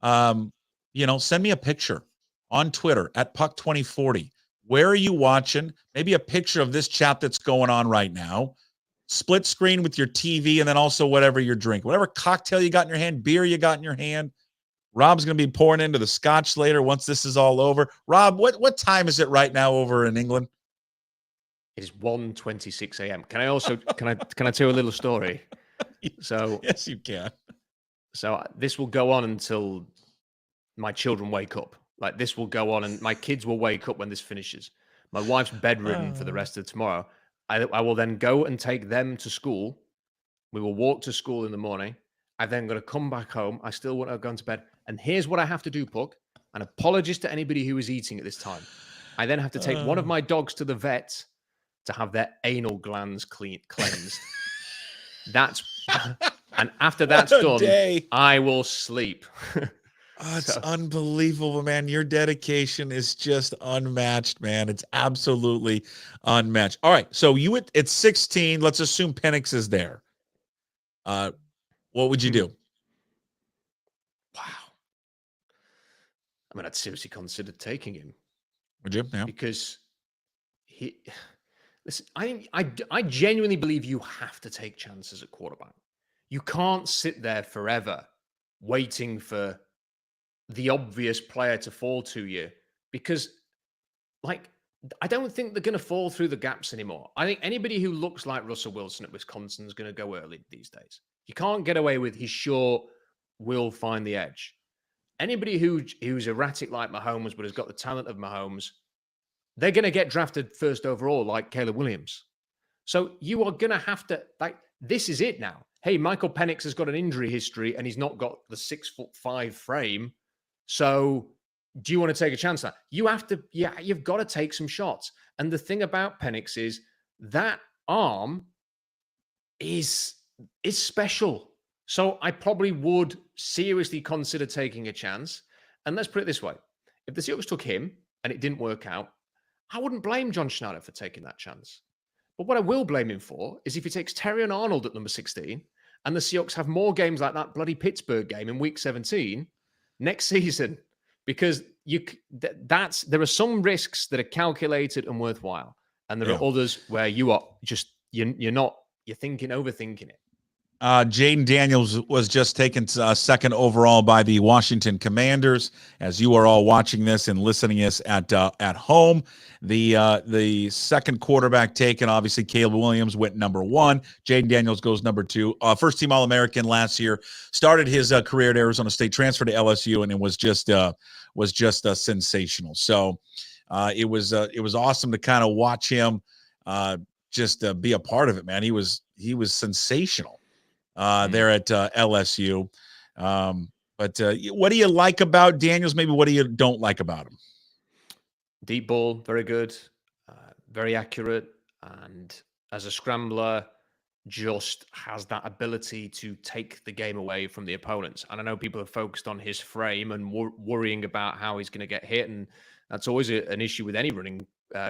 Send me a picture on Twitter at Puck2040. Where are you watching? Maybe a picture of this chat that's going on right now. Split screen with your TV, and then also whatever you're drinking. Whatever cocktail you got in your hand, beer you got in your hand. Rob's going to be pouring into the scotch later once this is all over. Rob, what time is it right now over in England? It is 1:26 a.m. Can I tell you a little story? So yes, you can. So this will go on until my children wake up. Like this will go on, and my kids will wake up when this finishes. My wife's bedridden for the rest of tomorrow. I will then go and take them to school. We will walk to school in the morning. I then got to come back home. I still want to go to bed. And here's what I have to do, Puck. And apologies to anybody who is eating at this time. I then have to take one of my dogs to the vet to have their anal glands cleansed. And after that's done, I will sleep. It's unbelievable, man. Your dedication is just unmatched, man. It's absolutely unmatched. All right, so it's 16. Let's assume Penix is there. What would you do? Wow. I mean, I'd seriously consider taking him. Would you? Yeah. Because listen, I genuinely believe you have to take chances at quarterback. You can't sit there forever waiting for the obvious player to fall to you because, like, I don't think they're going to fall through the gaps anymore. I think anybody who looks like Russell Wilson at Wisconsin is going to go early these days. You can't get away with he's sure will find the edge. Anybody who's erratic like Mahomes but has got the talent of Mahomes, they're going to get drafted first overall like Caleb Williams. So you are going to have to, like, this is it now. Hey, Michael Penix has got an injury history and he's not got the 6'5" frame. So do you want to take a chance on that? You have to, you've got to take some shots. And the thing about Penix is that arm is special. So I probably would seriously consider taking a chance. And let's put it this way. If the Seahawks took him and it didn't work out, I wouldn't blame John Schneider for taking that chance. But what I will blame him for is if he takes Terrion Arnold at number 16 and the Seahawks have more games like that bloody Pittsburgh game in week 17 next season, because there are some risks that are calculated and worthwhile. And there are others where you are just, you're overthinking it. Jaden Daniels was just taken second overall by the Washington Commanders. As you are all watching this and listening to this at home, the second quarterback taken, obviously Caleb Williams went number 1. Jaden Daniels goes number 2. First team All-American last year. Started his career at Arizona State, transferred to LSU, and it was just sensational. So it was awesome to kind of watch him just be a part of it, man. He was sensational. There at LSU. But what do you like about Daniels? Maybe what do you don't like about him? Deep ball, very good, very accurate. And as a scrambler, just has that ability to take the game away from the opponents. And I know people are focused on his frame and worrying about how he's going to get hit. And that's always an issue with any running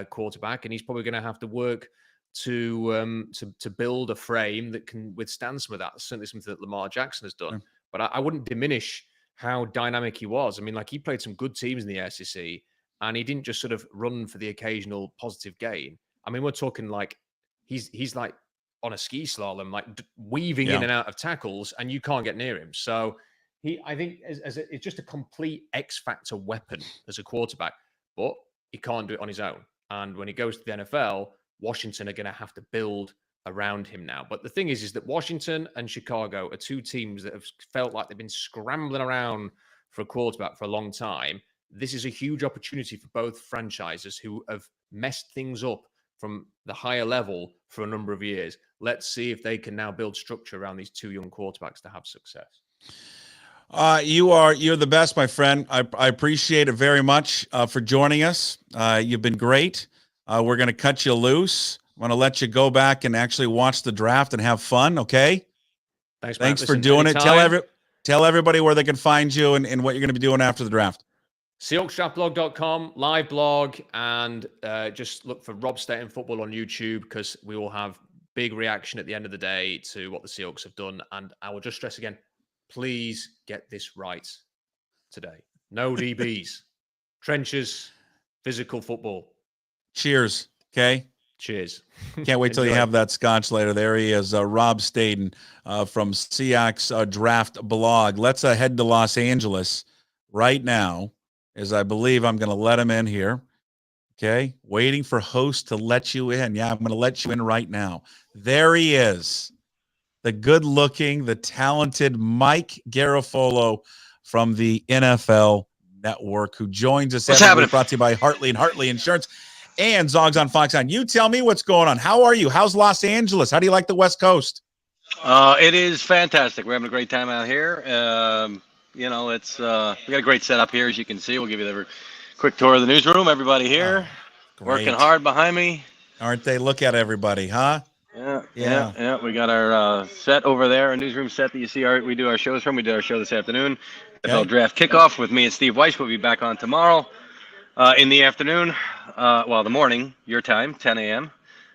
quarterback. And he's probably going to have to work to build a frame that can withstand some of that. Certainly something that Lamar Jackson has done. But I wouldn't diminish how dynamic he was. I mean, like, he played some good teams in the SEC, and he didn't just sort of run for the occasional positive gain. I mean, we're talking like he's like on a ski slalom, like weaving in and out of tackles, and you can't get near him. So I think it's just a complete X factor weapon as a quarterback, but he can't do it on his own. And when he goes to the NFL, Washington are going to have to build around him now. But the thing is that Washington and Chicago are two teams that have felt like they've been scrambling around for a quarterback for a long time. This is a huge opportunity for both franchises who have messed things up from the higher level for a number of years. Let's see if they can now build structure around these two young quarterbacks to have success. You're the best, my friend. I appreciate it very much for joining us. You've been great. We're going to cut you loose. I'm going to let you go back and actually watch the draft and have fun, okay? Thanks for doing it. Tell everybody where they can find you and what you're going to be doing after the draft. SeahawksDraftBlog.com, live blog, and just look for Rob Staton Football on YouTube, because we will have big reaction at the end of the day to what the Seahawks have done. And I will just stress again, please get this right today. No DBs. Trenches, physical football. Cheers. Okay. Cheers. Can't wait till you have that scotch later. There he is, Rob Staton from Seahawks Draft Blog. Let's head to Los Angeles. right now, as I believe I'm going to let him in here. Okay, waiting for host to let you in. Yeah, I'm going to let you in right now. There he is, the good-looking, the talented Mike Garafolo from the NFL Network, who joins us What's every happening? week, brought to you by Hartley and Hartley Insurance and Zogs on Fox on. You tell me what's going on. How are you? How's Los Angeles? How do you like the West Coast? It is fantastic. We're having a great time out here. It's we got a great setup here, as you can see. We'll give you the quick tour of the newsroom. Everybody here, working hard behind me. Aren't they? Look at everybody, huh? Yeah. We got our set over there, a newsroom set that you see. We do our shows from. We did our show this afternoon. NFL Draft Kickoff with me and Steve Weiss. We'll be back on tomorrow in the afternoon. The morning, your time, 10 a.m.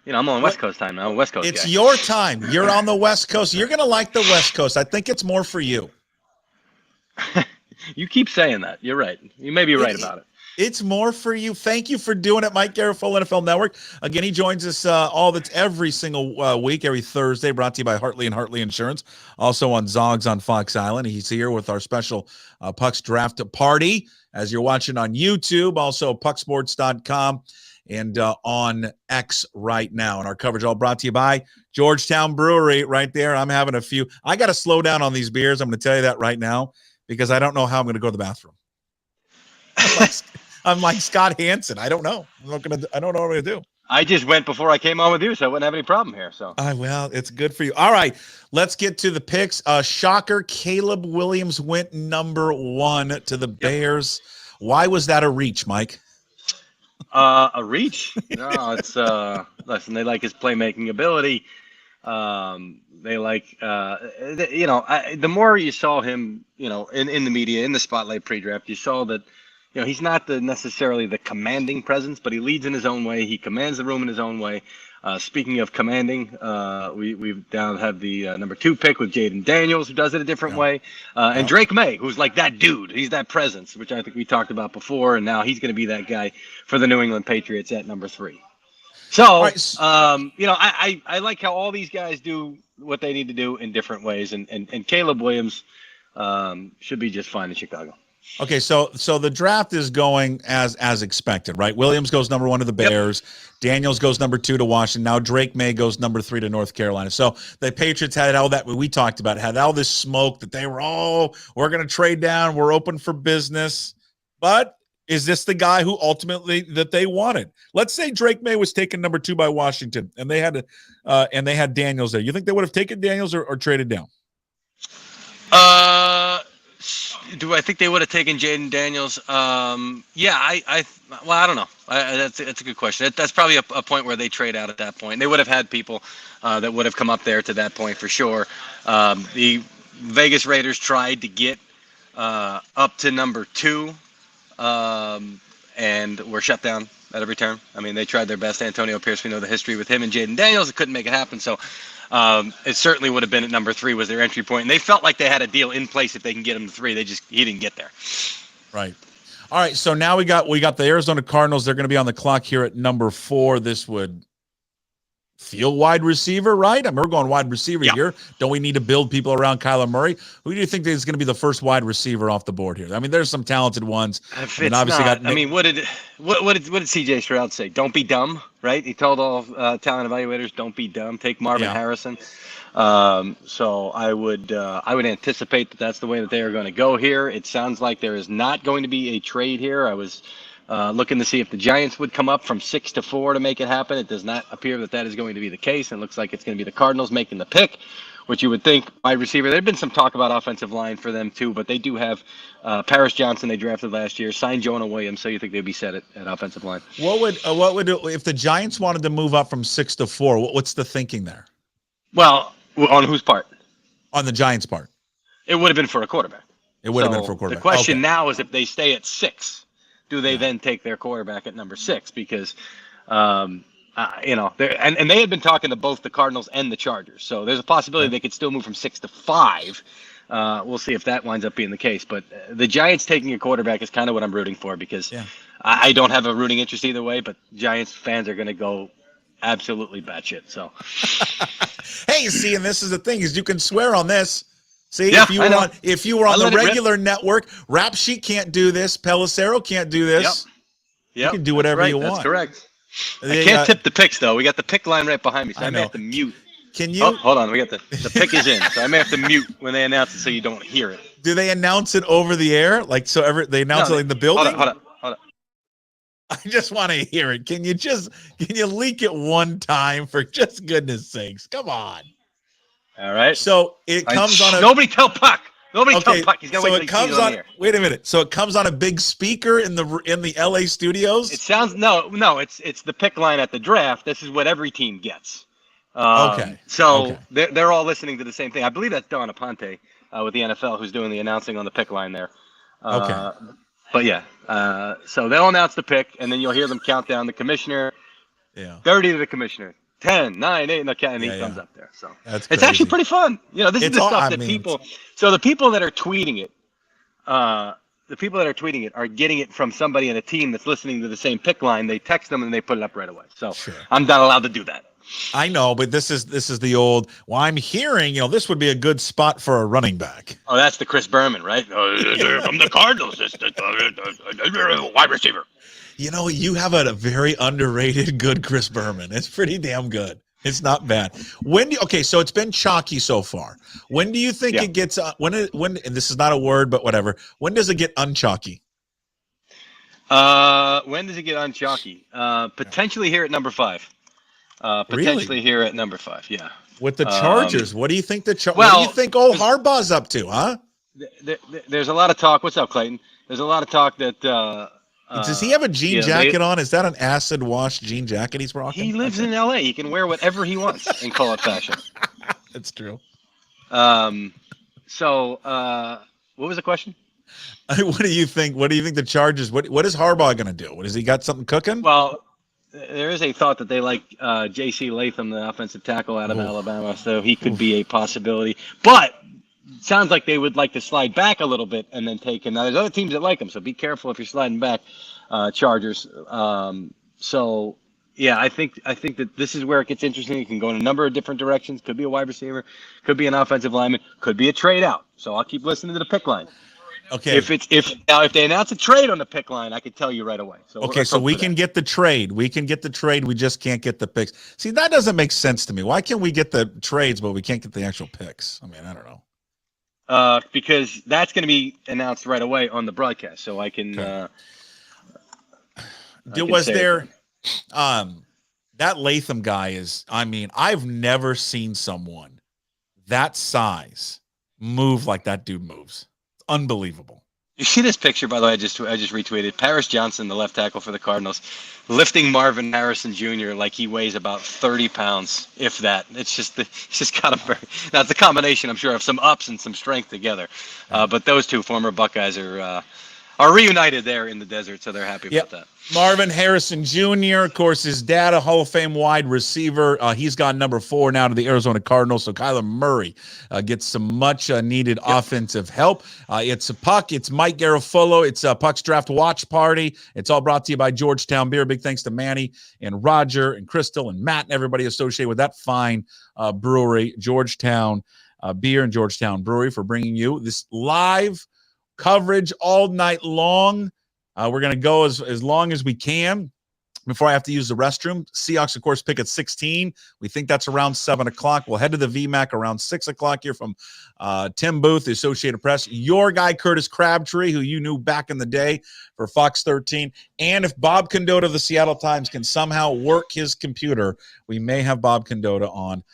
I'm on West Coast time now. I'm a West Coast It's guy. your time. You're on the West Coast. You're going to like the West Coast. I think it's more for you. You keep saying that. You're right. You may be right about it. It's more for you. Thank you for doing it, Mike Garafolo, NFL Network. Again, he joins us every single week, every Thursday, brought to you by Hartley and Hartley Insurance. Also on Zogs on Fox Island. He's here with our special Pucks Draft Party, as you're watching on YouTube, also pucksports.com, and on X right now. And our coverage all brought to you by Georgetown Brewery right there. I'm having a few. I got to slow down on these beers. I'm going to tell you that right now, because I don't know how I'm going to go to the bathroom. I'm like Scott Hansen. I don't know. I don't know what I'm gonna do. I just went before I came on with you, so I wouldn't have any problem here. So well, it's good for you. All right, let's get to the picks. Shocker: Caleb Williams went number 1 to the Bears. Why was that a reach, Mike? A reach? No, it's listen. They like his playmaking ability. They like the more you saw him, in the media, in the spotlight pre-draft, you saw that. He's not necessarily the commanding presence, but he leads in his own way. He commands the room in his own way. Speaking of commanding, we've down have the number 2 pick with Jaden Daniels, who does it a different way, and Drake May, who's like that dude. He's that presence, which I think we talked about before, and now he's going to be that guy for the New England Patriots at number 3. So, I like how all these guys do what they need to do in different ways, and Caleb Williams should be just fine in Chicago. Okay, so the draft is going as expected, right? Williams goes number 1 to the Bears. Yep. Daniels goes number 2 to Washington. Now Drake May goes number 3 to North Carolina. So the Patriots had all that we talked about, had all this smoke that they were, we're going to trade down. We're open for business. But is this the guy who ultimately that they wanted? Let's say Drake May was taken number 2 by Washington, and they had Daniels there. You think they would have taken Daniels or traded down? Do I think they would have taken Jaden Daniels? I don't know. That's a good question. That's probably a point where they trade out at that point. They would have had people that would have come up there to that point for sure. The Vegas Raiders tried to get up to number 2 and were shut down at every turn. I mean, they tried their best. Antonio Pierce, we know the history with him and Jaden Daniels. It couldn't make it happen. So it certainly would have been at number 3 was their entry point. And they felt like they had a deal in place if they can get him to 3. He didn't get there. Right. All right. So now we got the Arizona Cardinals. They're going to be on the clock here at number 4. This would feel wide receiver, right? I mean, we're going wide receiver here. Don't we need to build people around Kyler Murray? Who do you think is going to be the first wide receiver off the board here? I mean, there's some talented ones. What did CJ Stroud say? Don't be dumb, right? He told all talent evaluators, don't be dumb. Take Marvin Harrison. So I would anticipate that that's the way that they are going to go here. It sounds like there is not going to be a trade here. I was looking to see if the Giants would come up from 6 to 4 to make it happen. It does not appear that is going to be the case. It looks like it's going to be the Cardinals making the pick, which you would think wide receiver. There's been some talk about offensive line for them too, but they do have Paris Johnson they drafted last year, signed Jonah Williams, so you think they'd be set at offensive line. What would if the Giants wanted to move up from 6 to 4? What's the thinking there? Well, on whose part? On the Giants' part. It would have been for a quarterback. It would have been for a quarterback. The question now is if they stay at 6, do they then take their quarterback at number 6? Because, and they had been talking to both the Cardinals and the Chargers. So there's a possibility they could still move from 6 to 5. We'll see if that winds up being the case. But the Giants taking a quarterback is kind of what I'm rooting for because I don't have a rooting interest either way, but Giants fans are going to go absolutely batshit. So, hey, see, and this is the thing is you can swear on this. See, Yeah, if you were on the let it rip. regular network, Rap Sheet can't do this. Pelissero can't do this. Yep. You can do whatever you want. That's correct. I can't tip the picks though. We got the pick line right behind me, so I may have to mute. Can you? Oh, hold on. We got the pick is in, so I may have to mute when they announce it, so you don't hear it. Do they announce it over the air? Like so, they announce it in the building. Hold on. I just want to hear it. Can you leak it one time for just goodness sakes? Come on. All right. So it comes on a. Nobody tell Puck. Tell Puck. He's gonna wait. So it comes on. Wait a minute. So it comes on a big speaker in the LA studios. It sounds no. It's the pick line at the draft. This is what every team gets. So they're all listening to the same thing. I believe that's Don Aponte with the NFL who's doing the announcing on the pick line there. But yeah. So they'll announce the pick, and then you'll hear them count down the commissioner. Yeah. 30 to the commissioner. 10, 9, 8, and he comes up there. So it's actually pretty fun. You know, this is the stuff that people. So the people that are tweeting it, are getting it from somebody in a team that's listening to the same pick line. They text them and they put it up right away. So I'm not allowed to do that. I know, but this is the old. Well, I'm hearing, this would be a good spot for a running back. Oh, that's the Chris Berman, right? From the Cardinals, it's the wide receiver. You have a very underrated good Chris Berman. It's pretty damn good. It's not bad. So it's been chalky so far. When do you think it gets when and this is not a word, but whatever. When does it get unchalky? When does it get unchalky? Potentially here at number 5. Potentially here at number 5. Yeah. With the Chargers, what do you think what do you think old Harbaugh's up to, huh? There's a lot of talk. What's up, Clayton? There's a lot of talk that does he have a jean jacket on? Is that an acid wash jean jacket he's rocking? He lives in LA. He can wear whatever he wants and call it fashion. That's true. So what was the question? What do you think? What do you think the Chargers? What is Harbaugh going to do? Has he got something cooking? Well, there is a thought that they like J.C. Latham, the offensive tackle out of Alabama, so he could be a possibility. But sounds like they would like to slide back a little bit and then take him. Now, there's other teams that like him, so be careful if you're sliding back, Chargers. So, yeah, I think that this is where it gets interesting. It can go in a number of different directions. Could be a wide receiver, could be an offensive lineman, could be a trade out. So I'll keep listening to the pick line. Okay. If they announce a trade on the pick line, I could tell you right away. So so we can get the trade. We can get the trade. We just can't get the picks. See, that doesn't make sense to me. Why can't we get the trades, but we can't get the actual picks? I mean, I don't know. Because that's going to be announced right away on the broadcast, so I can. That Latham guy is? I mean, I've never seen someone that size move like that dude moves. It's unbelievable. You see this picture, by the way? I just retweeted. Paris Johnson, the left tackle for the Cardinals, lifting Marvin Harrison Jr. like he weighs about 30 pounds, if that. It's just got a very. Now it's a combination, I'm sure, of some ups and some strength together. But those two former Buckeyes are reunited there in the desert, so they're happy about that. Marvin Harrison Jr., of course, his dad, a Hall of Fame wide receiver. He's gone number 4 now to the Arizona Cardinals. So Kyler Murray gets some much needed offensive help. It's a Puck. It's Mike Garafolo. It's a Puck's Draft Watch Party. It's all brought to you by Georgetown Beer. Big thanks to Manny and Roger and Crystal and Matt and everybody associated with that fine brewery, Georgetown Beer and Georgetown Brewery, for bringing you this live coverage all night long. We're going to go as long as we can before I have to use the restroom. Seahawks, of course, pick at 16. We think that's around 7 o'clock. We'll head to the VMAC around 6 o'clock here from Tim Booth, the Associated Press. Your guy, Curtis Crabtree, who you knew back in the day for Fox 13. And if Bob Condotta of the Seattle Times can somehow work his computer, we may have Bob Condotta on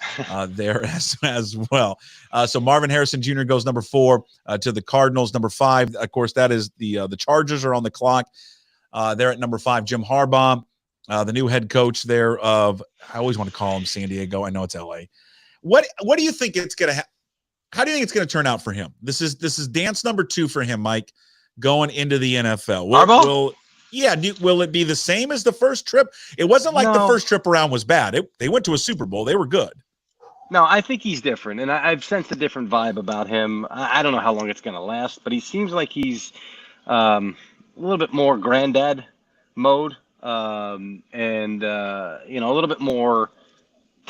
there as well. So Marvin Harrison Jr. goes number 4 to the Cardinals. Number 5, of course, that is the Chargers are on the clock. They're at number 5, Jim Harbaugh. The new head coach there of, I always want to call him San Diego. I know it's LA. What do you think it's going to how do you think it's going to turn out for him? This is dance number 2 for him, Mike, going into the NFL. Will it be the same as the first trip? It wasn't like the first trip around was bad. They went to a Super Bowl. They were good. No, I think he's different, and I've sensed a different vibe about him. I don't know how long it's going to last, but he seems like he's a little bit more granddad mode. A little bit more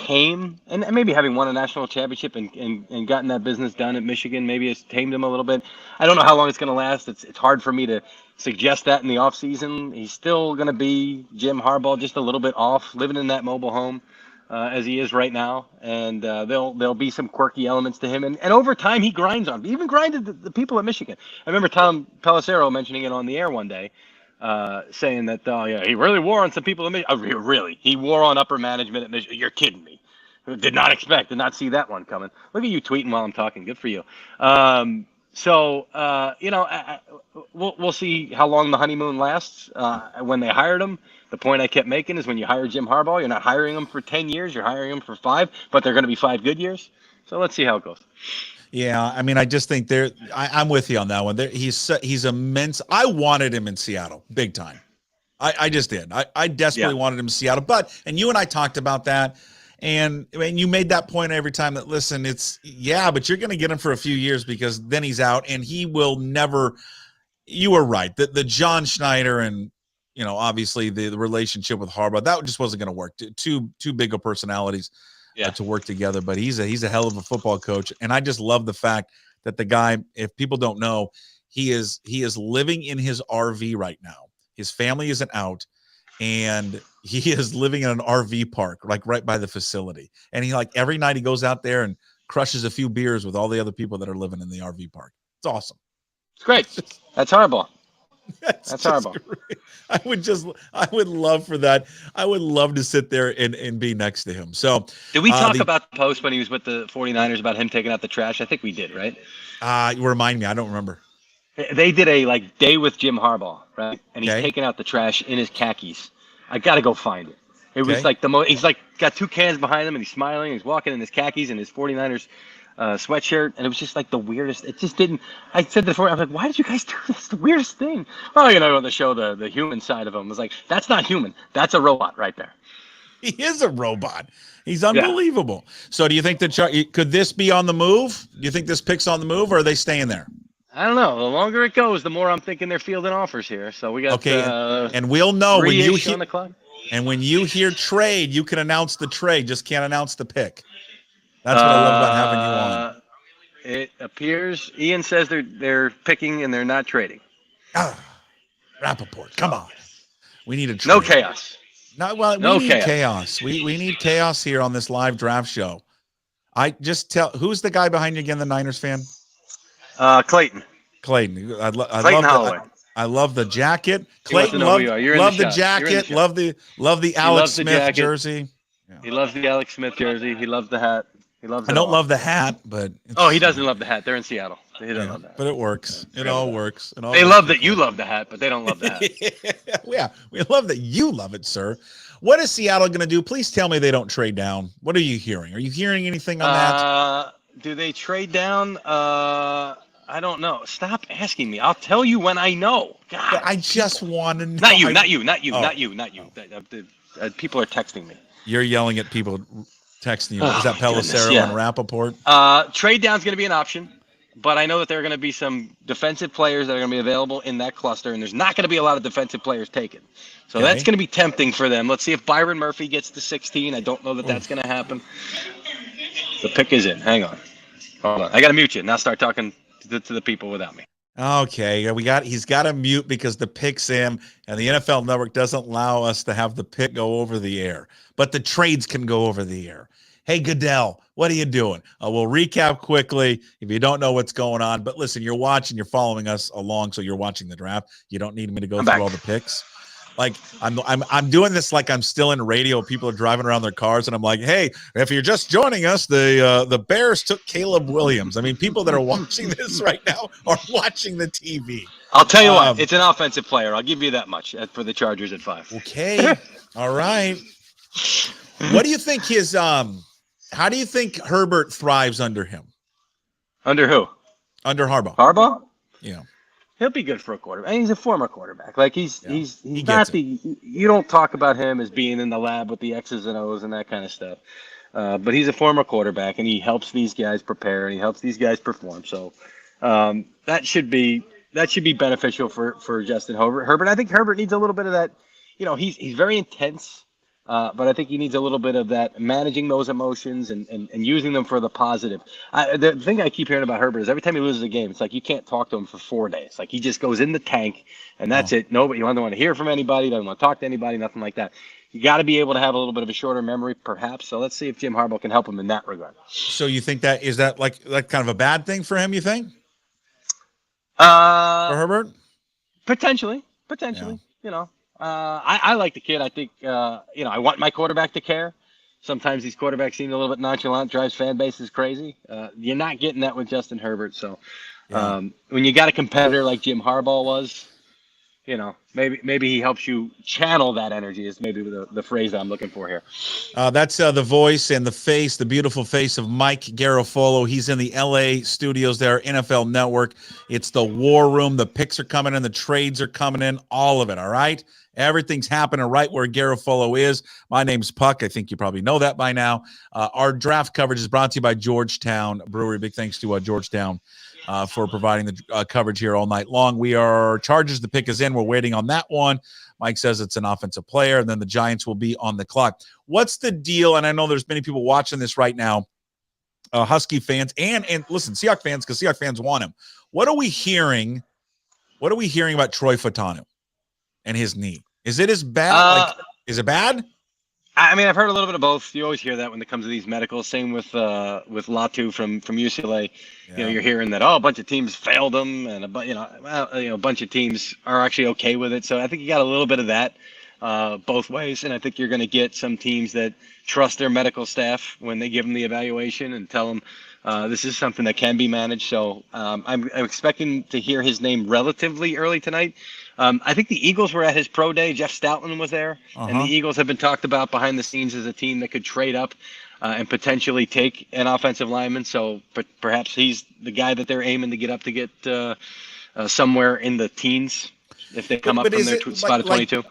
tame, and maybe having won a national championship and gotten that business done at Michigan maybe has tamed him a little bit. I don't know how long it's going to last. It's hard for me to suggest that in the offseason. He's still going to be Jim Harbaugh, just a little bit off, living in that mobile home as he is right now. And there'll be some quirky elements to him. And over time, he grinds on. He even grinded the people at Michigan. I remember Tom Pelissero mentioning it on the air one day, saying that, he really wore on some people at Michigan. Oh, really? He wore on upper management at Michigan. You're kidding me. Did not see that one coming. Look at you tweeting while I'm talking. Good for you. We'll see how long the honeymoon lasts. When they hired him, the point I kept making is when you hire Jim Harbaugh, you're not hiring him for 10 years. You're hiring him for 5, but they're going to be 5 good years. So let's see how it goes. Yeah, I mean, I just think I'm with you on that one. He's immense. I wanted him in Seattle, big time. I just did. I desperately wanted him in Seattle. And you and I talked about that. And I mean, you made that point every time that, listen, but you're going to get him for a few years because then he's out and he will never. You were right. The John Schneider and, obviously the relationship with Harbaugh, that just wasn't going to work. Too big of personalities to work together. But he's a hell of a football coach. And I just love the fact that the guy, if people don't know, he is living in his RV right now. His family isn't out. And he is living in an RV park, like right by the facility. And he every night he goes out there and crushes a few beers with all the other people that are living in the RV park. It's awesome. It's great. That's Harbaugh. That's horrible. Great. I would love for that. I would love to sit there and be next to him. So did we talk about the post when he was with the 49ers about him taking out the trash? I think we did, right? You remind me. I don't remember. They did a day with Jim Harbaugh, right? And he's taking out the trash in his khakis. I got to go find it. It was like he's got 2 cans behind him and he's smiling. He's walking in his khakis and his 49ers sweatshirt. And it was just like the weirdest. It just didn't. I said before, I was like, why did you guys do this? It's the weirdest thing. Well, on the show, the human side of him. I was like, that's not human. That's a robot right there. He is a robot. He's unbelievable. Yeah. So do you think could this be on the move? Do you think this pick's on the move or are they staying there? I don't know. The longer it goes, the more I'm thinking they're fielding offers here. So we got and we'll know when you hear on the clock. And when you hear trade, you can announce the trade. Just can't announce the pick. That's what I love about having you on. It appears Ian says they're picking and they're not trading. Rappaport, come on. We need a trade. No chaos. We need chaos. We need chaos here on this live draft show. Who's the guy behind you again? The Niners fan. Clayton. Clayton Holloway. I love the jacket. Clayton, love the jacket. Love the Alex Smith jersey. Yeah. He loves the Alex Smith jersey. He loves the hat. He loves. I don't love the hat, but he doesn't love the hat. They're in Seattle. He doesn't love that. But it works. It all works. They love that you love the hat, but they don't love the hat. Yeah, we love that you love it, sir. What is Seattle going to do? Please tell me they don't trade down. What are you hearing? Are you hearing anything on that? Do they trade down? I don't know. Stop asking me. I'll tell you when I know. God, I just want to know. Not you. People are texting me. You're yelling at people texting you. Is that Pelissero and Rappaport? Trade down's going to be an option, but I know that there are going to be some defensive players that are going to be available in that cluster, and there's not going to be a lot of defensive players taken. So that's going to be tempting for them. Let's see if Byron Murphy gets to 16. I don't know that that's going to happen. The pick is in. Hang on. Hold on. I got to mute you. Now start talking to the people without me. Okay, he's got to mute because the pick's in, and the NFL Network doesn't allow us to have the pick go over the air, but the trades can go over the air. Hey, Goodell, what are you doing? We'll recap quickly if you don't know what's going on. But listen, you're watching, you're following us along, so you're watching the draft. You don't need me to go through all the picks. Like I'm doing this like I'm still in radio. People are driving around their cars, and I'm like, hey, if you're just joining us, the Bears took Caleb Williams. I mean, people that are watching this right now are watching the TV. I'll tell you what, it's an offensive player. I'll give you that much for the Chargers at 5. Okay, all right. What do you think how do you think Herbert thrives under him? Under who? Under Harbaugh. Harbaugh? Yeah. He'll be good for a quarterback. And he's a former quarterback. Like he's not you don't talk about him as being in the lab with the X's and O's and that kind of stuff. But he's a former quarterback and he helps these guys prepare and he helps these guys perform. So that should be beneficial for Justin Herbert. I think Herbert needs a little bit of that. He's very intense. But I think he needs a little bit of that, managing those emotions and using them for the positive. The thing I keep hearing about Herbert is every time he loses a game, it's like you can't talk to him for 4 days. Like he just goes in the tank, and that's it. Nobody, you don't want to hear from anybody, doesn't want to talk to anybody, nothing like that. You got to be able to have a little bit of a shorter memory, perhaps. So let's see if Jim Harbaugh can help him in that regard. So you think that is that like kind of a bad thing for him? You think? For Herbert? Potentially. Yeah. You know, I like the kid. I think I want my quarterback to care. Sometimes these quarterbacks seem a little bit nonchalant, drives fan bases crazy. You're not getting that with Justin Herbert. So when you got a competitor like Jim Harbaugh was, maybe he helps you channel that energy is maybe the phrase that I'm looking for here. That's the voice and the face, the beautiful face of Mike Garafolo. He's in the LA studios there, NFL Network. It's the war room. The picks are coming in. The trades are coming in. All of it, all right? Everything's happening right where Garafolo is. My name's Puck. I think you probably know that by now. Our draft coverage is brought to you by Georgetown Brewery. Big thanks to Georgetown for providing the coverage here all night long. We are Chargers. The pick is in. We're waiting on that one. Mike says it's an offensive player, and then the Giants will be on the clock. What's the deal? And I know there's many people watching this right now, Husky fans, and listen, Seahawks fans, because Seahawks fans want him. What are we hearing? What are we hearing about Troy Fautanu and his knee? Is it as bad? Is it bad? I mean, I've heard a little bit of both. You always hear that when it comes to these medicals. Same with Latu from UCLA. Yeah. You're hearing that a bunch of teams failed them, and a bunch of teams are actually okay with it. So I think you got a little bit of that both ways, and I think you're going to get some teams that trust their medical staff when they give them the evaluation and tell them this is something that can be managed. So I'm expecting to hear his name relatively early tonight. I think the Eagles were at his pro day. Jeff Stoutland was there, and the Eagles have been talked about behind the scenes as a team that could trade up and potentially take an offensive lineman. So perhaps he's the guy that they're aiming to get up to get somewhere in the teens if they come up from their spot of 22.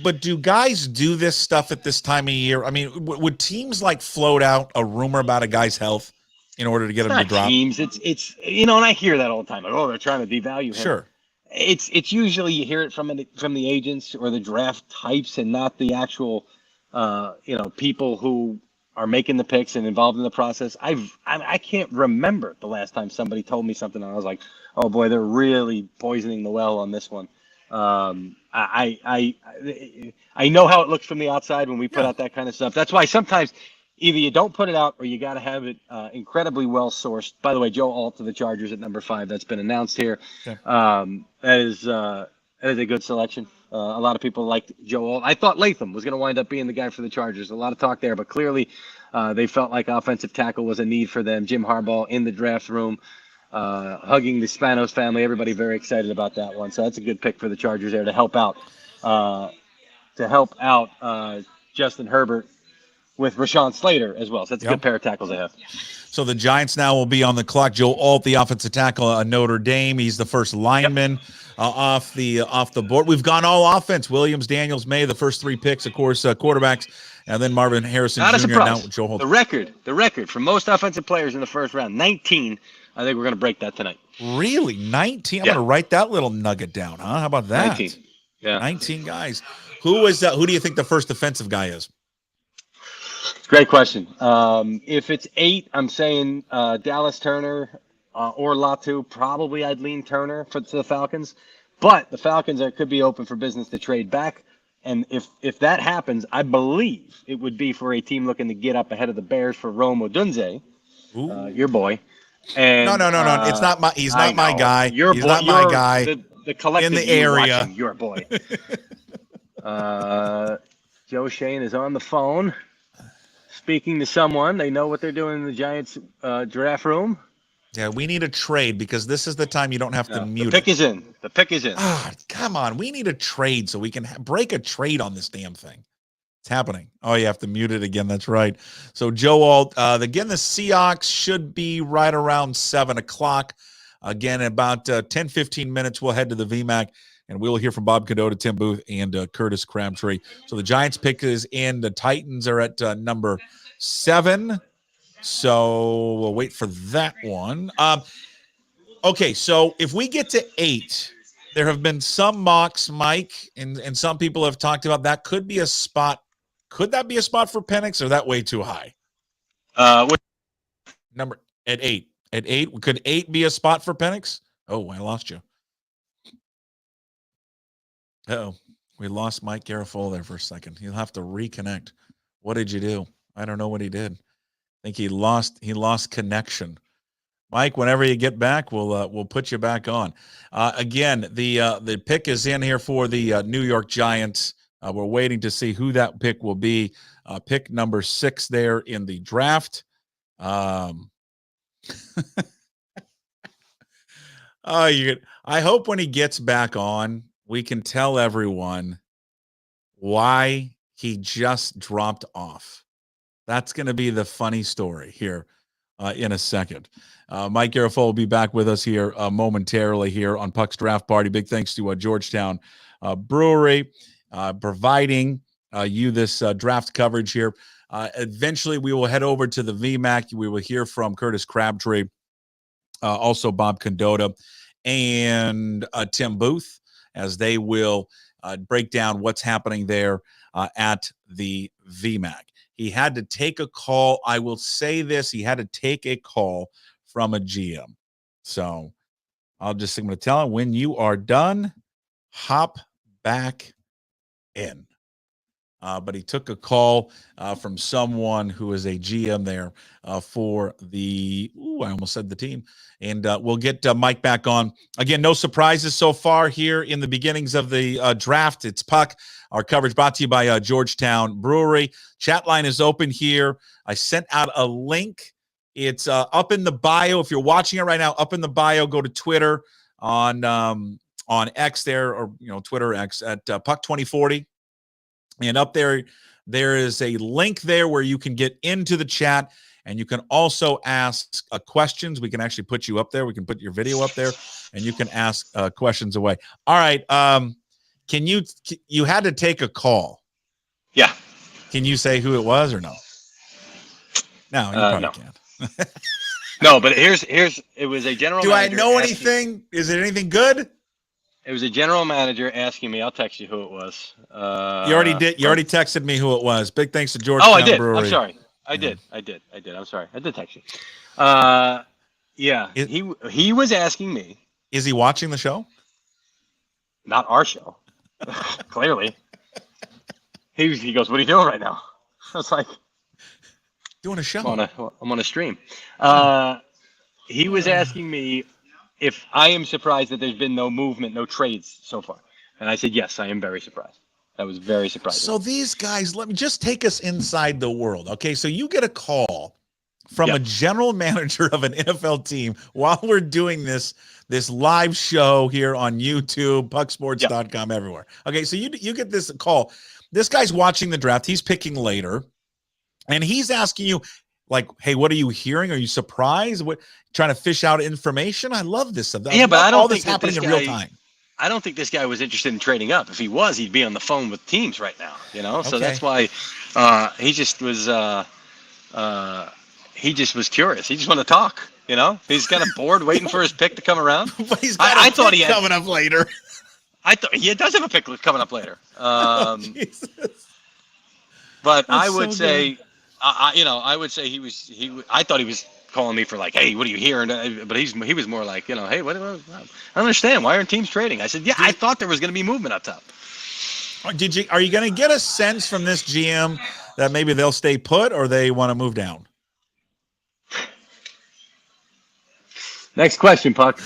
But do guys do this stuff at this time of year? I mean, would teams like float out a rumor about a guy's health in order to get him to drop? Teams, it's and I hear that all the time. Like, they're trying to devalue him. Sure. It's usually you hear it from the agents or the draft types and not the actual people who are making the picks and involved in the process. I can't remember the last time somebody told me something and I was like, oh boy, they're really poisoning the well on this one. I know how it looks from the outside when we put out that kind of stuff. That's why sometimes either you don't put it out or you got to have it incredibly well sourced. By the way, Joe Alt to the Chargers at number 5. That's been announced here. Okay. That is a good selection. A lot of people liked Joe Alt. I thought Latham was going to wind up being the guy for the Chargers. A lot of talk there, but clearly they felt like offensive tackle was a need for them. Jim Harbaugh in the draft room, hugging the Spanos family. Everybody very excited about that one. So that's a good pick for the Chargers there to help out Justin Herbert with Rashawn Slater as well. So that's a good pair of tackles they have. So the Giants now will be on the clock. Joe Alt, the offensive tackle, Notre Dame. He's the first lineman off the board. We've gone all offense. Williams, Daniels, May, the first 3 picks, of course, quarterbacks, and then Marvin Harrison Not Jr. Now Joe Alt. The record for most offensive players in the first round, 19. I think we're going to break that tonight. Really? 19? I'm going to write that little nugget down, huh? How about that? 19. Yeah. 19 guys. Who do you think the first defensive guy is? Great question. If it's 8, I'm saying Dallas Turner or Latu. Probably I'd lean Turner to the Falcons. But the Falcons could be open for business to trade back. And if that happens, I believe it would be for a team looking to get up ahead of the Bears for Rome Odunze, your boy. And, no. It's not my. He's not my guy. He's not my guy. The collective in the area. Watching, your boy. Joe Shane is on the phone, speaking to someone. They know what they're doing in the Giants draft room. Yeah, we need a trade because this is the time you don't have to mute. The pick is in. The pick is in. Come on. We need a trade so we can break a trade on this damn thing. It's happening. Oh, you have to mute it again. That's right. So Joe Alt, again, the Seahawks should be right around 7 o'clock. Again, in about 10, 15 minutes, we'll head to the VMAC, and we'll hear from Bob Condotta, Tim Booth, and Curtis Crabtree. So the Giants pick is in. The Titans are at number 7. So we'll wait for that one. Okay, so if we get to 8, there have been some mocks, Mike, and some people have talked about that could be a spot Could that be a spot for Penix, or that way too high? What Number at 8. At 8, could 8 be a spot for Penix? Oh, I lost you. Uh-oh. We lost Mike Garafolo there for a second. He'll have to reconnect. What did you do? I don't know what he did. I think he lost connection. Mike, whenever you get back, we'll put you back on. Again, the pick is in here for the New York Giants. We're waiting to see who that pick will be. Pick number 6 there in the draft. I hope when he gets back on, we can tell everyone why he just dropped off. That's going to be the funny story here in a second. Mike Garafolo will be back with us here momentarily here on Puck's Draft Party. Big thanks to Georgetown Brewery providing you this draft coverage here. Eventually, we will head over to the VMAC. We will hear from Curtis Crabtree, also Bob Condotta, and Tim Booth, as they will break down what's happening there at the VMAC. He had to take a call. I will say this. He had to take a call from a GM. So I'm going to tell him, when you are done, hop back in. But he took a call from someone who is a GM there for the, I almost said the team. And we'll get Mike back on. Again, no surprises so far here in the beginnings of the draft. It's Puck. Our coverage brought to you by Georgetown Brewery. Chat line is open here. I sent out a link. It's up in the bio. If you're watching it right now, up in the bio, go to Twitter on X there, or Twitter X at Puck 2040. And up there is a link there where you can get into the chat, and you can also ask questions. We can actually put you up there. We can put your video up there, and you can ask questions away. All right. You had to take a call. Yeah. Can you say who it was or no? No, you probably can't. No, but it was a general manager. Do I know anything? Is it anything good? It was a general manager asking me. I'll text you who it was. You already did. You already texted me who it was. Big thanks to Georgetown Brewery. I'm sorry. I did. I'm sorry. I did text you. Yeah. He was asking me. Is he watching the show? Not our show. Clearly. He goes, "What are you doing right now?" I was like, "Doing a show. I'm on a stream." He was asking me if I am surprised that there's been no movement, no trades so far. And I said, yes, I am very surprised. I was very surprised. So these guys, let me just take us inside the world. Okay, so you get a call from a general manager of an NFL team while we're doing this live show here on YouTube, pucksports.com, everywhere. Okay, so you get this call. This guy's watching the draft. He's picking later, and he's asking you, like, hey, what are you hearing? Are you surprised? What, trying to fish out information? I love this stuff. Yeah, but I don't all think this happening in real time. I don't think this guy was interested in trading up. If he was, he'd be on the phone with teams right now. So that's why he just was curious. He just wanted to talk. He's kind of bored waiting for his pick to come around. But he's got I thought he had coming up later. I thought he does have a pick coming up later. Jesus. But I would say. I would say I thought he was calling me for like, hey, what are you hearing? But he was more like, hey, what? I don't understand. Why aren't teams trading? I said, I thought there was going to be movement up top. Are you going to get a sense from this GM that maybe they'll stay put or they want to move down? Next question, Puck.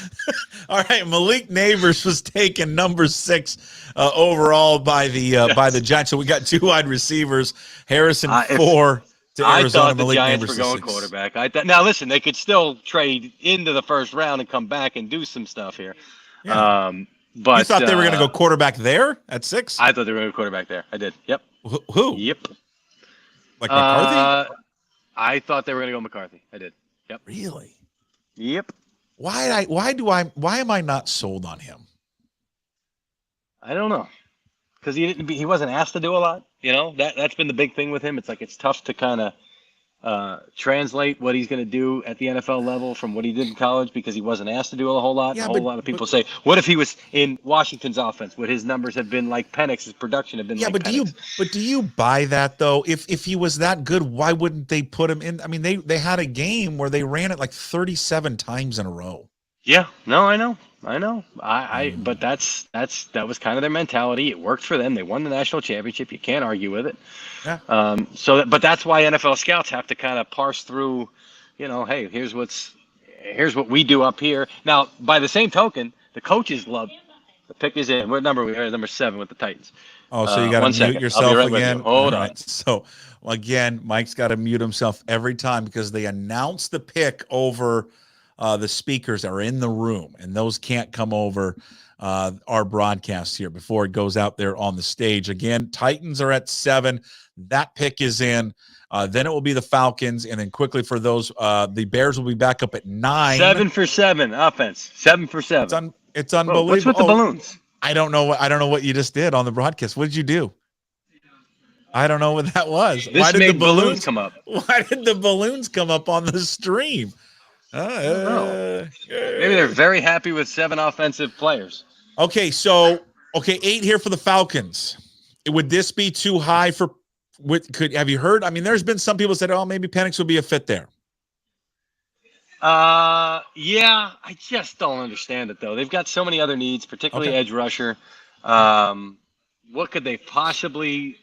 All right, Malik Neighbors was taken number 6 overall by the Giants. So we got 2 wide receivers, Harrison 4. I thought the Giants were going quarterback. Now listen, they could still trade into the first round and come back and do some stuff here. Yeah. But you thought they were going to go quarterback there at 6? I thought they were going to go quarterback there. I did. Yep. Who? Yep. Like McCarthy? I thought they were going to go McCarthy. I did. Yep. Really? Yep. Why am I not sold on him? I don't know. Because he wasn't asked to do a lot. That's been the big thing with him. It's like it's tough to kind of translate what he's going to do at the NFL level from what he did in college because he wasn't asked to do a whole lot. Yeah, a whole lot of people say, what if he was in Washington's offense? Would his numbers have been like Penix's production have been like Penix? Do you buy that though? If he was that good, why wouldn't they put him in? I mean, they had a game where they ran it like 37 times in a row. Yeah, no, I know. But that was kind of their mentality. It worked for them. They won the national championship. You can't argue with it. Yeah. But that's why NFL scouts have to kind of parse through, hey, here's what we do up here. Now, by the same token, the coaches love the pick is in. What number are we are? Number 7 with the Titans. Oh, so you got to mute yourself again. Hold on. Right. So again, Mike's got to mute himself every time because they announce the pick over the speakers are in the room, and those can't come over our broadcast here before it goes out there on the stage. Again, Titans are at 7. That pick is in. Then it will be the Falcons, and then quickly for those, the Bears will be back up at 9. 7 for 7 offense. 7 for 7. It's unbelievable. What's with the balloons? I don't know what you just did on the broadcast. What did you do? I don't know what that was. Why did the balloons come up? Why did the balloons come up on the stream? Maybe they're very happy with 7 offensive players. Okay, 8 here for the Falcons. Would this be too high for? Have you heard? I mean, there's been some people said, "Oh, maybe Penix would be a fit there." Yeah, I just don't understand it though. They've got so many other needs, particularly edge rusher. What could they possibly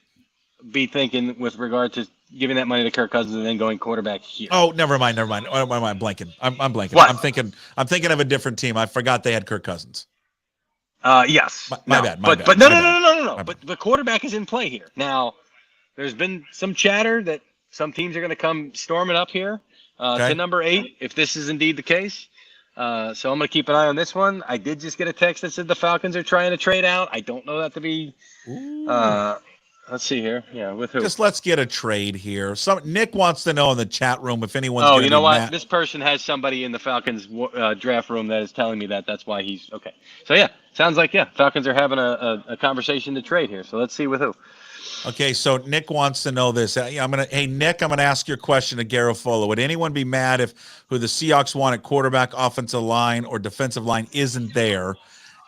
be thinking with regard to giving that money to Kirk Cousins and then going quarterback here? Oh, never mind. I'm blanking. I'm blanking. What? I'm thinking of a different team. I forgot they had Kirk Cousins. Yes. My bad. But no. But the quarterback is in play here. Now, there's been some chatter that some teams are going to come storming up here to number 8 if this is indeed the case. So I'm going to keep an eye on this one. I did just get a text that said the Falcons are trying to trade out. I don't know that to be. Let's see here. Yeah, with who? Just let's get a trade here. Nick wants to know in the chat room if anyone's. Oh, you know what? This person has somebody in the Falcons draft room that is telling me that. That's why he's okay. So yeah, sounds like Falcons are having a conversation to trade here. So let's see with who. Okay, so Nick wants to know this. Hey Nick, I'm gonna ask your question to Garafolo. Would anyone be mad if who the Seahawks want at quarterback, offensive line, or defensive line isn't there,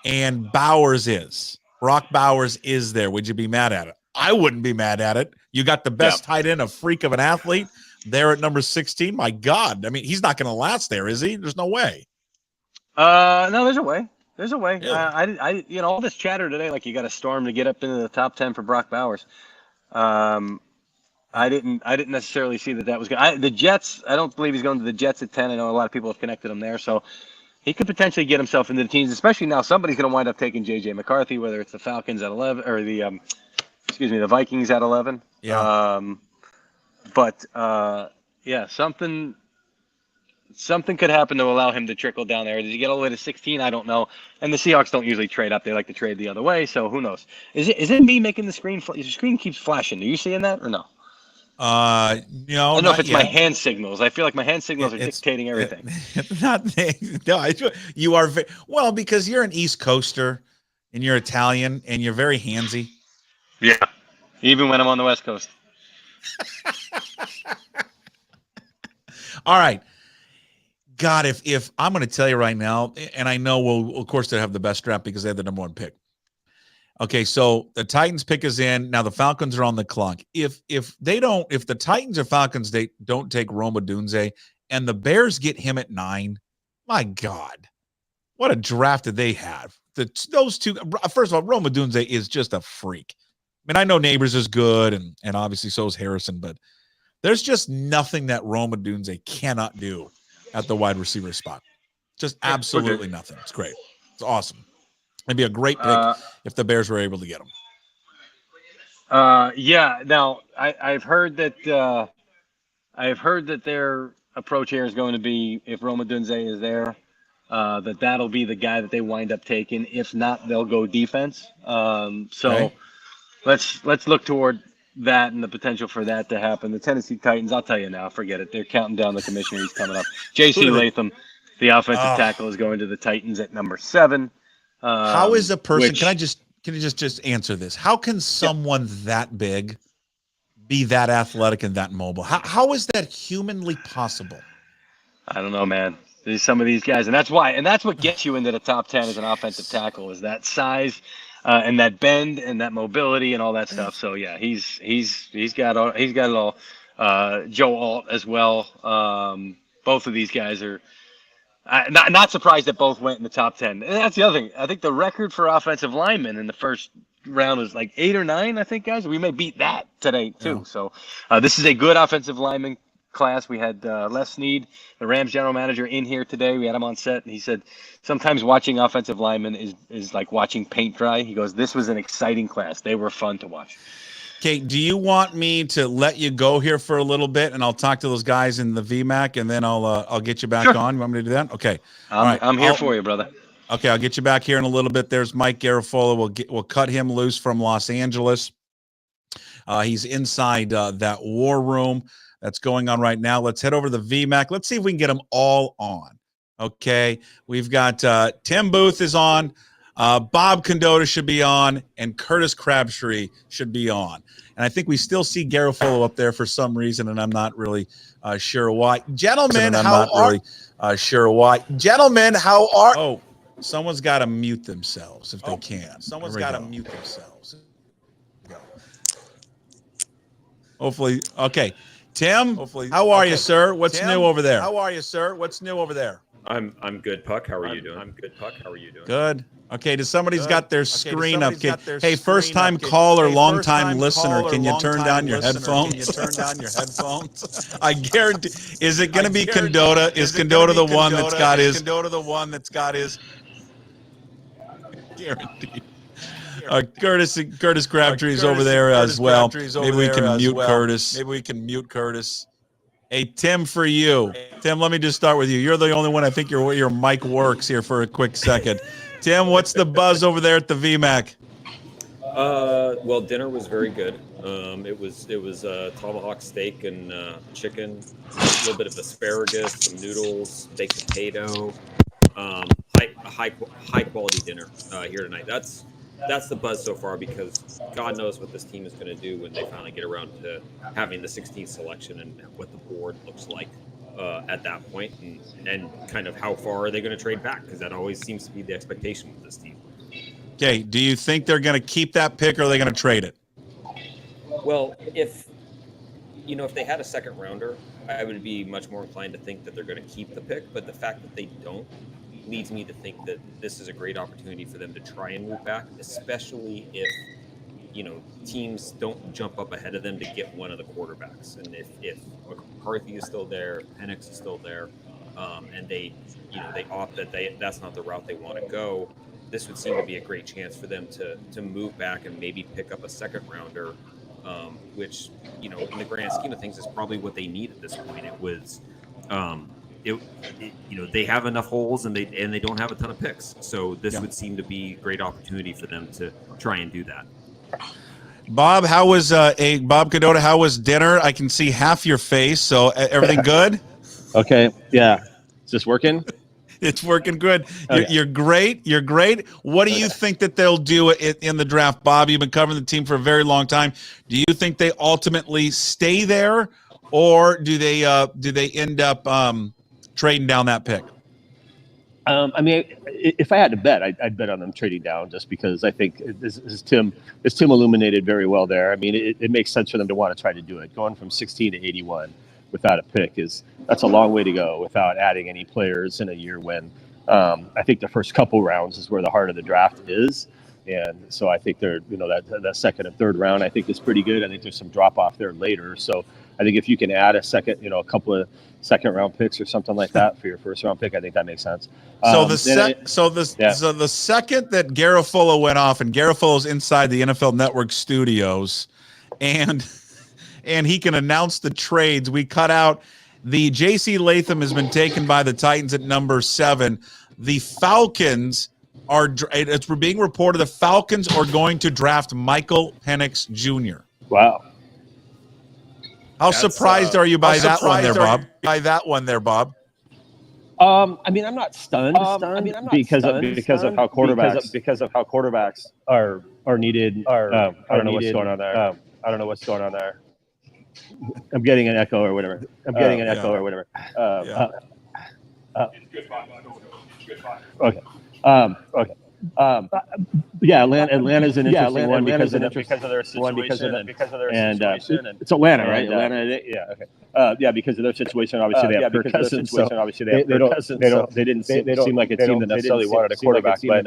and Bowers is? Brock Bowers is there. Would you be mad at it? I wouldn't be mad at it. You got the best tight end, a freak of an athlete, there at number 16. My God, I mean, he's not going to last there, is he? There's no way. No, there's a way. Yeah. All this chatter today, like you got a storm to get up into the top 10 for Brock Bowers. I didn't necessarily see that was good. The Jets, I don't believe he's going to the Jets at 10. I know a lot of people have connected him there, so he could potentially get himself into the teams, especially now somebody's going to wind up taking JJ McCarthy, whether it's the Falcons at 11 or the Vikings at 11. Yeah. Something could happen to allow him to trickle down there. Does he get all the way to 16? I don't know. And the Seahawks don't usually trade up. They like to trade the other way, so who knows? Is it me making the screen? The screen keeps flashing. Are you seeing that or no? No. I don't know if it's my hand signals. I feel like my hand signals are dictating everything. You are well because you're an East Coaster and you're Italian and you're very handsy. Yeah, even when I'm on the West Coast. All right. God, if I'm going to tell you right now, and I know we'll, of course, they have the best draft because they have the number 1 pick. Okay, so the Titans pick is in. Now the Falcons are on the clock. If the Titans or Falcons, they don't take Roma Dunze and the Bears get him at 9, my God, what a draft did they have? Those two, first of all, Roma Dunze is just a freak. I mean, I know Neighbors is good, and obviously so is Harrison, but there's just nothing that Roma Dunze cannot do at the wide receiver spot. Just absolutely nothing. It's great. It's awesome. It'd be a great pick if the Bears were able to get him. Yeah. Now I've heard that their approach here is going to be if Roma Dunze is there, that'll be the guy that they wind up taking. If not, they'll go defense. Let's look toward that and the potential for that to happen. The Tennessee Titans, I'll tell you now, forget it. They're counting down the commissioner. He's coming up. J.C. Latham, the offensive tackle, is going to the Titans at number 7. How is a person? Can you just answer this? How can someone that big be that athletic and that mobile? How is that humanly possible? I don't know, man. There's some of these guys, and that's what gets you into the top 10 as an offensive tackle is that size, and that bend and that mobility and all that stuff. So yeah, he's got it all. Joe Alt as well. Both of these guys are not surprised that both went in the top 10. And that's the other thing. I think the record for offensive linemen in the first round is like 8 or 9. I think, guys, we may beat that today too. Yeah. So this is a good offensive lineman class. We had Les Snead, the Rams general manager, in here today. We had him on set, and he said sometimes watching offensive linemen is like watching paint dry. He goes, this was an exciting class. They were fun to watch. Okay, do you want me to let you go here for a little bit, and I'll talk to those guys in the VMAC, and then I'll get you back on? You want me to do that? Okay. I'm here for you, brother. Okay, I'll get you back here in a little bit. There's Mike Garafolo. We'll cut him loose from Los Angeles. He's inside that war room that's going on right now. Let's head over to the VMAC. Let's see if we can get them all on. Okay, we've got Tim Booth is on. Bob Condotta should be on, and Curtis Crabtree should be on. And I think we still see Garafolo up there for some reason, and I'm not really sure why. Gentlemen, Gentlemen, how are? Oh, someone's got to mute themselves if they can. Someone's got to mute themselves. Go. Hopefully, okay. Tim, how are you, sir? What's new over there? How are you, sir? What's new over there? I'm good, Puck. How are you doing? I'm good, Puck. How are you doing? Good. Okay, does somebody's got their screen up? Hey, first-time caller, long-time listener, can you turn down your headphones? I guarantee. Is it going to be Condotta? Is Condotta the one that's got his? Condotta the one that's got his? Guaranteed. Curtis Crabtree's over there as well. Maybe we can mute Curtis. Hey, Tim, for you. Tim, let me just start with you. You're the only one I think your mic works here for a quick second. Tim, what's the buzz over there at the VMAC? Well, dinner was very good. It was tomahawk steak and chicken, a little bit of asparagus, some noodles, baked potato. High quality dinner here tonight. That's the buzz so far, because God knows what this team is going to do when they finally get around to having the 16th selection and what the board looks like at that point, and kind of how far are they going to trade back, because that always seems to be the expectation with this team. Okay, do you think they're going to keep that pick, or are they going to trade it? Well, if they had a second rounder, I would be much more inclined to think that they're going to keep the pick, but the fact that they don't leads me to think that this is a great opportunity for them to try and move back, especially if teams don't jump up ahead of them to get one of the quarterbacks. And if McCarthy is still there, Penix is still there, and they opt that that's not the route they want to go, this would seem to be a great chance for them to move back and maybe pick up a second rounder, which in the grand scheme of things is probably what they need at this point. It was they have enough holes and they don't have a ton of picks. So this would seem to be a great opportunity for them to try and do that. Bob, how was Bob Condotta? How was dinner? I can see half your face. So everything good? Okay. Yeah. Is this working? It's working good. Okay. You're great. You're great. What do you think that they'll do in the draft, Bob? You've been covering the team for a very long time. Do you think they ultimately stay there, or do they end up trading down that pick? I mean, if I had to bet, I'd bet on them trading down, just because I think as Tim illuminated very well there. I mean, it makes sense for them to want to try to do it. Going from 16 to 81 without a pick that's a long way to go without adding any players in a year when I think the first couple rounds is where the heart of the draft is. And so I think they're, that second and third round, I think is pretty good. I think there's some drop off there later. So I think if you can add a second, a couple of second round picks or something like that for your first round pick, I think that makes sense. So the second that Garafolo went off, and Garafolo's inside the NFL Network studios, and he can announce the trades. We cut out the J.C. Latham has been taken by the Titans at number 7. The Falcons it's being reported the Falcons are going to draft Michael Penix Jr. Wow. How surprised are you by that one there, Bob? I mean, I'm not stunned. Because of how quarterbacks are needed. I don't know what's going on there. I'm getting an echo or whatever. Okay. Okay. Atlanta's an interesting one because of their situation and it's Atlanta, right? Atlanta, yeah. Okay. Because of their situation, obviously they have Kirk Cousins, so they didn't seem like a team that necessarily wanted a quarterback, but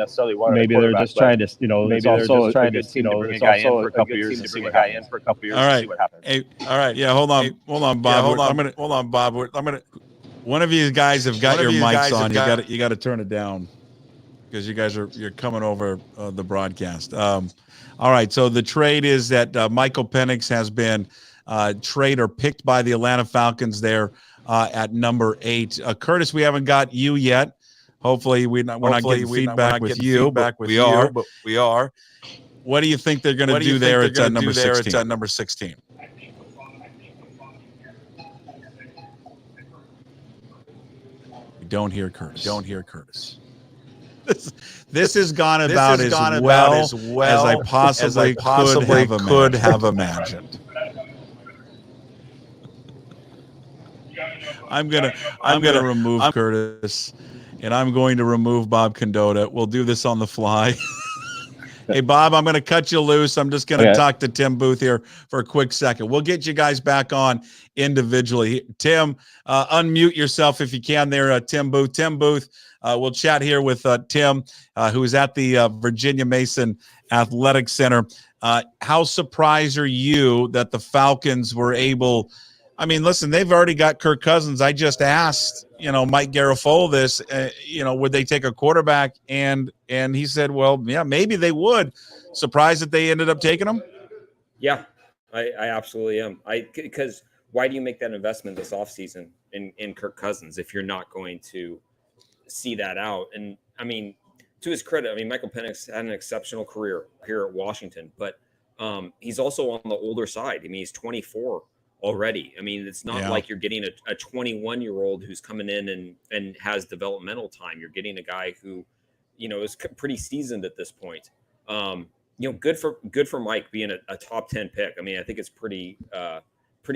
maybe they're just trying to, it's also a good team to bring a guy in for a couple years and see what happens. All right. Hey, all right. Yeah. Hold on, Bob. I'm gonna. One of you guys have got your mics on. You got to turn it down, because you're coming over the broadcast. All right, so the trade is that Michael Penix has been traded or picked by the Atlanta Falcons there at number 8. Curtis, we haven't got you yet. Hopefully, we're not getting feedback with you, but we are. What do you think they're going to do there at number 16? We don't hear Curtis. This has gone about as well as I possibly could have imagined. I'm gonna remove Curtis, and I'm going to remove Bob Condotta. We'll do this on the fly. Hey, Bob, I'm going to cut you loose. I'm just going to talk to Tim Booth here for a quick second. We'll get you guys back on individually. Tim, unmute yourself if you can there, Tim Booth. Tim Booth, we'll chat here with Tim, who is at the Virginia Mason Athletic Center. How surprised are you that the Falcons were able – I mean, listen, they've already got Kirk Cousins. I just asked, Mike Garafolo this, would they take a quarterback? And he said, well, yeah, maybe they would. Surprised that they ended up taking him? Yeah, I absolutely am. Because why do you make that investment this offseason in Kirk Cousins if you're not going to see that out? And, I mean, to his credit, Michael Penix had an exceptional career here at Washington, but he's also on the older side. He's 24 already. It's not like you're getting a 21-year-old who's coming in and has developmental time. You're getting a guy who, is pretty seasoned at this point. Good for Mike being a top 10 pick. I think it's pretty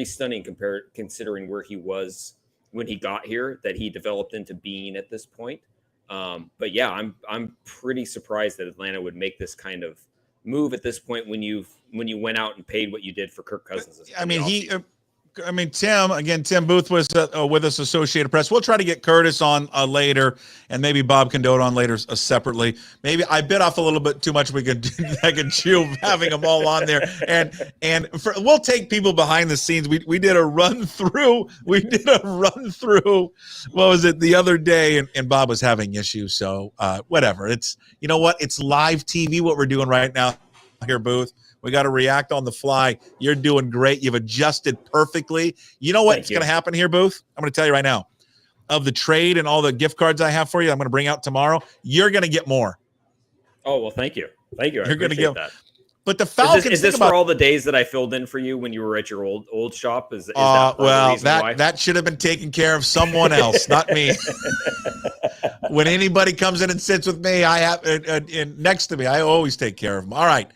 stunning considering where he was when he got here, that he developed into being at this point. But yeah, I'm pretty surprised that Atlanta would make this kind of move at this point when you went out and paid what you did for Kirk Cousins. Tim Booth was with us, Associated Press. We'll try to get Curtis on later, and maybe Bob Condotta on later separately. Maybe I bit off a little bit too much. I can chew having them all on there, and we'll take people behind the scenes. We did a run through. What was it the other day? And Bob was having issues. So whatever. It's it's live TV. What we're doing right now here, Booth. We got to react on the fly. You're doing great. You've adjusted perfectly. You know what's going to happen here, Booth? I'm going to tell you right now. Of the trade and all the gift cards I have for you, I'm going to bring out tomorrow. You're going to get more. Oh, well, thank you. You're going to get that. But the Falcons. Is this for all the days that I filled in for you when you were at your old shop? Is that well, that should have been taken care of someone else, not me. When anybody comes in and sits with me, I have next to me. I always take care of them. All right.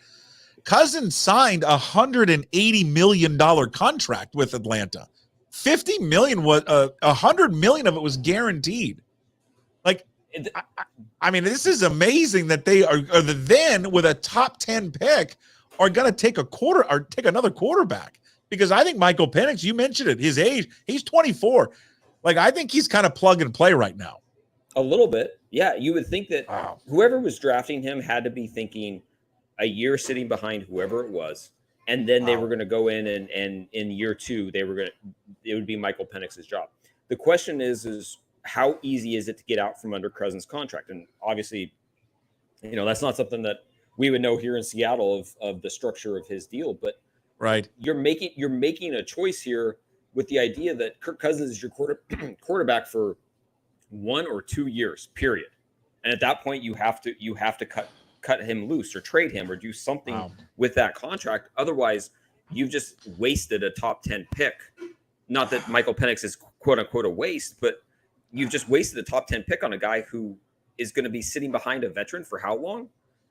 Cousins signed a $180 million contract with Atlanta. $50 million was $100 million of it was guaranteed. This is amazing that they are then with a top 10 pick are going to take another quarterback, because I think Michael Penix, you mentioned it, his age, he's 24. I think he's kind of plug and play right now. A little bit, yeah. You would think that whoever was drafting him had to be thinking a year sitting behind whoever it was, and then they were going to go in and in year 2 it would be Michael Penix's job. The question is how easy is it to get out from under Cousins' contract? And obviously, that's not something that we would know here in Seattle of the structure of his deal. But right, you're making a choice here with the idea that Kirk Cousins is your quarterback for 1 or 2 years, period. And at that point, you have to cut him loose or trade him or do something with that contract. Otherwise, you've just wasted a top 10 pick. Not that Michael Penix is quote unquote a waste, but you've just wasted a top 10 pick on a guy who is going to be sitting behind a veteran for how long?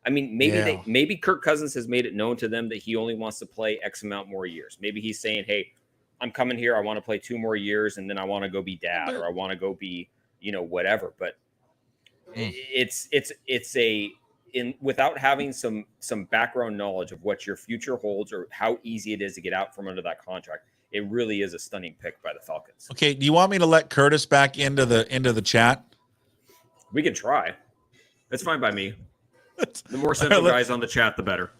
Maybe Kirk Cousins has made it known to them that he only wants to play X amount more years. Maybe he's saying, hey, I'm coming here. I want to play 2 more years, and then I want to go be dad, or I want to go be, whatever. But it's without having some background knowledge of what your future holds or how easy it is to get out from under that contract, it really is a stunning pick by the Falcons. Okay, do you want me to let Curtis back into the chat? We can try. That's fine by me. The more central guys on the chat, the better.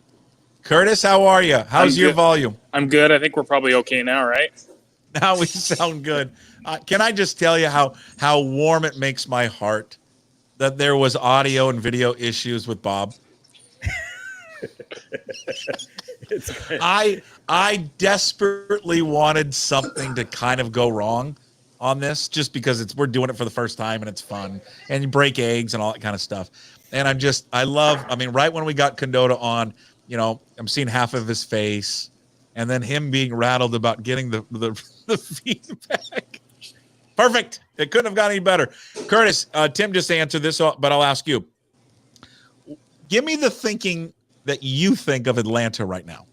Curtis, how are you? How's your volume? I'm good. I think we're probably okay now, right? Now we sound good. Can I just tell you how warm it makes my heart that there was audio and video issues with Bob? I desperately wanted something to kind of go wrong on this, just because we're doing it for the first time and it's fun and you break eggs and all that kind of stuff. And right when we got Condotta on, I'm seeing half of his face, and then him being rattled about getting the feedback. Perfect. It couldn't have gone any better. Curtis, Tim just answered this, but I'll ask you. Give me the thinking that you think of Atlanta right now.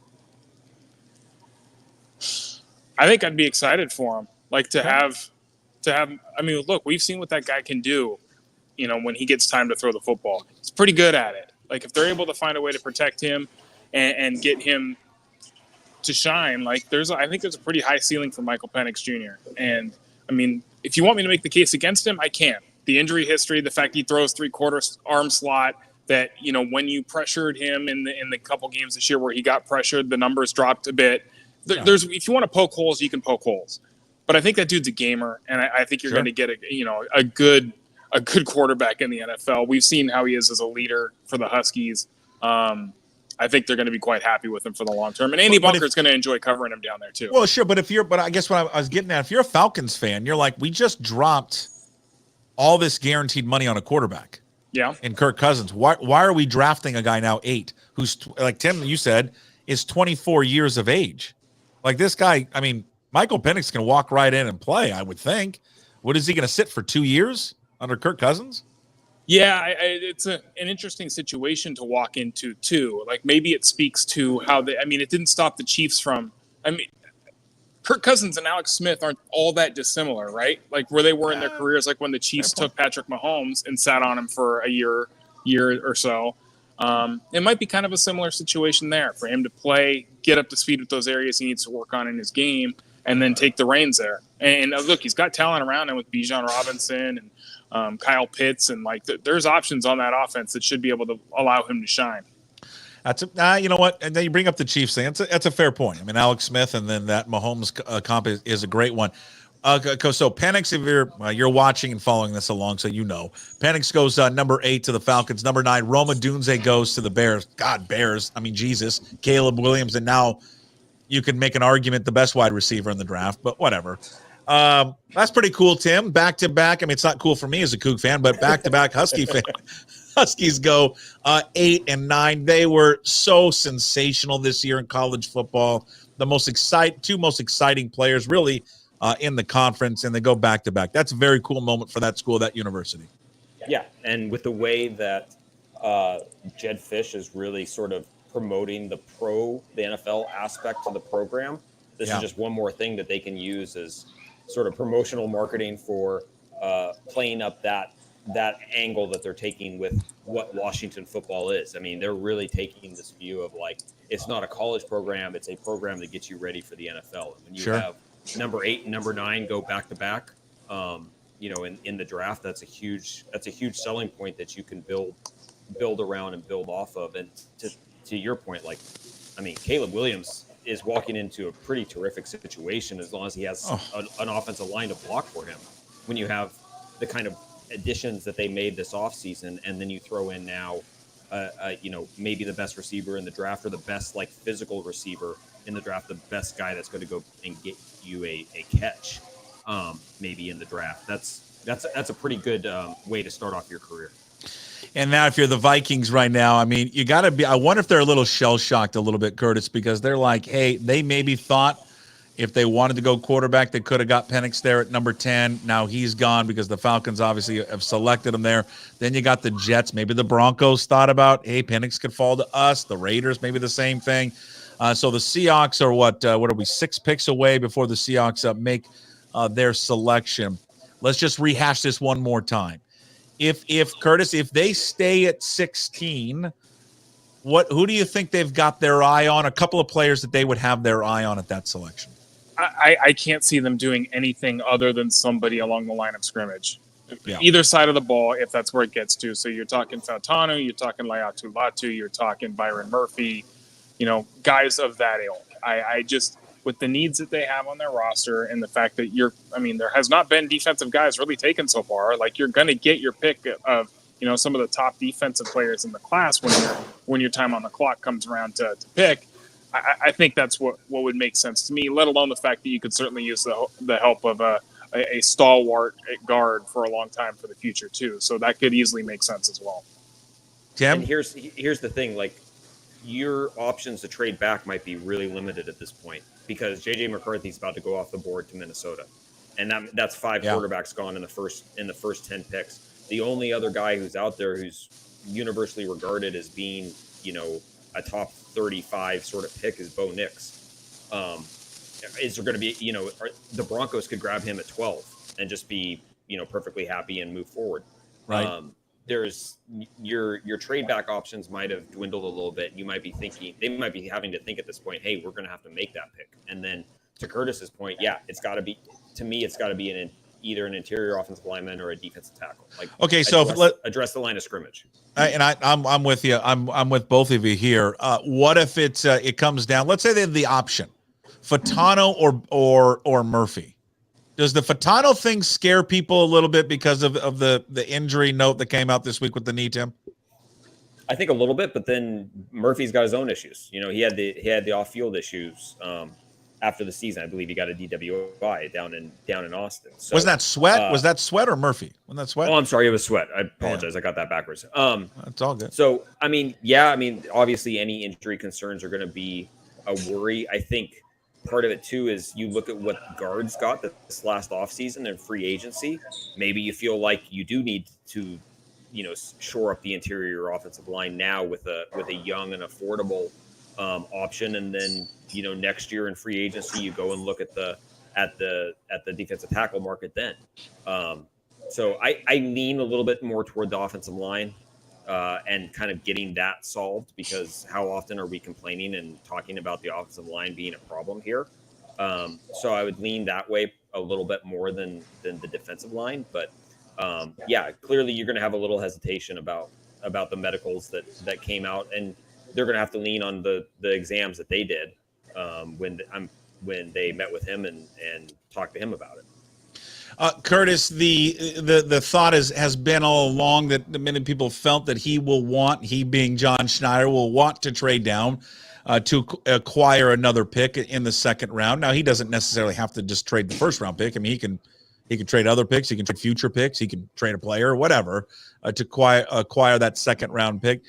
I think I'd be excited for him. Like to have. I mean, look, we've seen what that guy can do. When he gets time to throw the football, he's pretty good at it. Like if they're able to find a way to protect him and get him to shine, I think there's a pretty high ceiling for Michael Penix Jr. And I mean, if you want me to make the case against him, I can. The injury history, the fact he throws 3/4 arm slot, that when you pressured him in the couple games this year where he got pressured, the numbers dropped a bit. There's if you want to poke holes, you can poke holes. But I think that dude's a gamer, and I think you're going to get a good quarterback in the NFL. We've seen how he is as a leader for the Huskies. I think they're going to be quite happy with him for the long term. And Andy Bunker's going to enjoy covering him down there too. Well, sure, but I guess what I was getting at, if you're a Falcons fan, you're like, we just dropped all this guaranteed money on a quarterback. Yeah. And Kirk Cousins. Why are we drafting a guy now 8 who's, like Tim, you said, is 24 years of age? Like this guy, I mean, Michael Penix can walk right in and play, I would think. What is he going to sit for 2 years under Kirk Cousins? Yeah, it's an interesting situation to walk into too. Like maybe it speaks to how it didn't stop the Chiefs from. Kirk Cousins and Alex Smith aren't all that dissimilar, right? Like where they were in their careers, like when the Chiefs took Patrick Mahomes and sat on him for a year or so. It might be kind of a similar situation there for him to play, get up to speed with those areas he needs to work on in his game, and then take the reins there. And look, he's got talent around him with Bijan Robinson and Kyle Pitts, and there's options on that offense that should be able to allow him to shine. That's you know what? And then you bring up the Chiefs thing. That's a fair point. I mean, Alex Smith and then that Mahomes comp is a great one. So Penix, if you're watching and following this along, so Penix goes number 8 to the Falcons. Number 9, Roma Dunze goes to the Bears. God, Bears. I mean, Jesus. Caleb Williams, and now you can make an argument the best wide receiver in the draft, but whatever. That's pretty cool, Tim. Back to back. I mean, it's not cool for me as a Coug fan, but back to back Husky fan. Huskies go 8 and 9. They were so sensational this year in college football. The two most exciting players really in the conference, and they go back to back. That's a very cool moment for that school, that university. Yeah, and with the way that Jed Fish is really sort of promoting the NFL aspect of the program, this is just one more thing that they can use as sort of promotional marketing for playing up that angle that they're taking with what Washington football is. I mean, they're really taking this view of it's not a college program, it's a program that gets you ready for the NFL. And when you have number 8 and number 9 go back to back, in the draft, that's a huge selling point that you can build around and build off of. And to your point, Caleb Williams is walking into a pretty terrific situation as long as he has an offensive line to block for him. When you have the kind of additions that they made this offseason, and then you throw in now, maybe the best receiver in the draft or the best physical receiver in the draft, the best guy that's going to go and get you a catch, maybe in the draft. That's a pretty good way to start off your career. And now if you're the Vikings right now, I mean, you got to be – I wonder if they're a little shell-shocked a little bit, Curtis, because they're like, hey, they maybe thought if they wanted to go quarterback, they could have got Penix there at number 10. Now he's gone because the Falcons obviously have selected him there. Then you got the Jets. Maybe the Broncos thought about, hey, Penix could fall to us. The Raiders, maybe the same thing. So the Seahawks are what are we, 6 picks away before the Seahawks make their selection. Let's just rehash this one more time. If Curtis, if they stay at 16, who do you think they've got their eye on? A couple of players that they would have their eye on at that selection. I can't see them doing anything other than somebody along the line of scrimmage. Yeah. Either side of the ball, if that's where it gets to. So you're talking Fautanu, you're talking Laiatu Latu, you're talking Byron Murphy, guys of that ilk. I just, with the needs that they have on their roster and the fact that there has not been defensive guys really taken so far. Like, you're going to get your pick of, some of the top defensive players in the class when your time on the clock comes around to pick. I think that's what would make sense to me, let alone the fact that you could certainly use the help of a stalwart guard for a long time for the future too. So that could easily make sense as well. Tim? And here's the thing, like, your options to trade back might be really limited at this point because JJ McCarthy's about to go off the board to Minnesota. And that's 5 quarterbacks gone in the first 10 picks. The only other guy who's out there who's universally regarded as being, a top 35 sort of pick is Bo Nix. Is there going to be, the Broncos could grab him at 12 and just be, perfectly happy and move forward. Right. There's your trade back options might have dwindled a little bit. You might be thinking, they might be having to think at this point, hey, we're going to have to make that pick. And then to Curtis's point, it's got to be, to me, it's got to be either an interior offensive lineman or a defensive tackle. Like, okay, so address the line of scrimmage. I'm with you. I'm with both of you here. What if it comes down? Let's say they have the option, Fautanu or Murphy. Does the Fautanu thing scare people a little bit because of the injury note that came out this week with the knee, Tim? I think a little bit, but then Murphy's got his own issues. He had the off-field issues after the season. I believe he got a DWI down in Austin. So, was that Sweat? Was that Sweat or Murphy? Wasn't that Sweat? Oh, I'm sorry, it was Sweat. I apologize. I got that backwards. That's all good. So, obviously any injury concerns are going to be a worry. I think part of it too is you look at what guards got this last offseason and free agency. Maybe you feel like you do need to, shore up the interior offensive line now with a young and affordable option, and then next year in free agency you go and look at the defensive tackle market then. So I lean a little bit more toward the offensive line and kind of getting that solved, because how often are we complaining and talking about the offensive line being a problem here? So I would lean that way a little bit more than the defensive line, but clearly you're going to have a little hesitation about the medicals that came out, and they're going to have to lean on the exams that they did when they met with him and talked to him about it. Curtis, the thought has been all along that many people felt that he being John Schneider, will want to trade down to acquire another pick in the second round. Now, he doesn't necessarily have to just trade the first round pick. I mean, he can trade other picks. He can trade future picks. He can trade a player, whatever, to acquire that second round pick.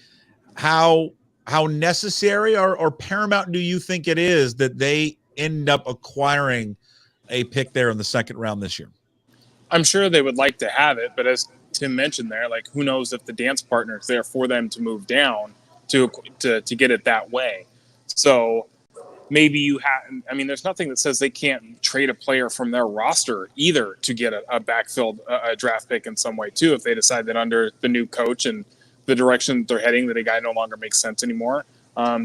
How necessary or paramount do you think it is that they end up acquiring a pick there in the second round this year? I'm sure they would like to have it, but as Tim mentioned there, like, who knows if the dance partner is there for them to move down to get it that way. So maybe there's nothing that says they can't trade a player from their roster either to get a backfilled a draft pick in some way too, if they decide that under the new coach and the direction they're heading that a guy no longer makes sense anymore.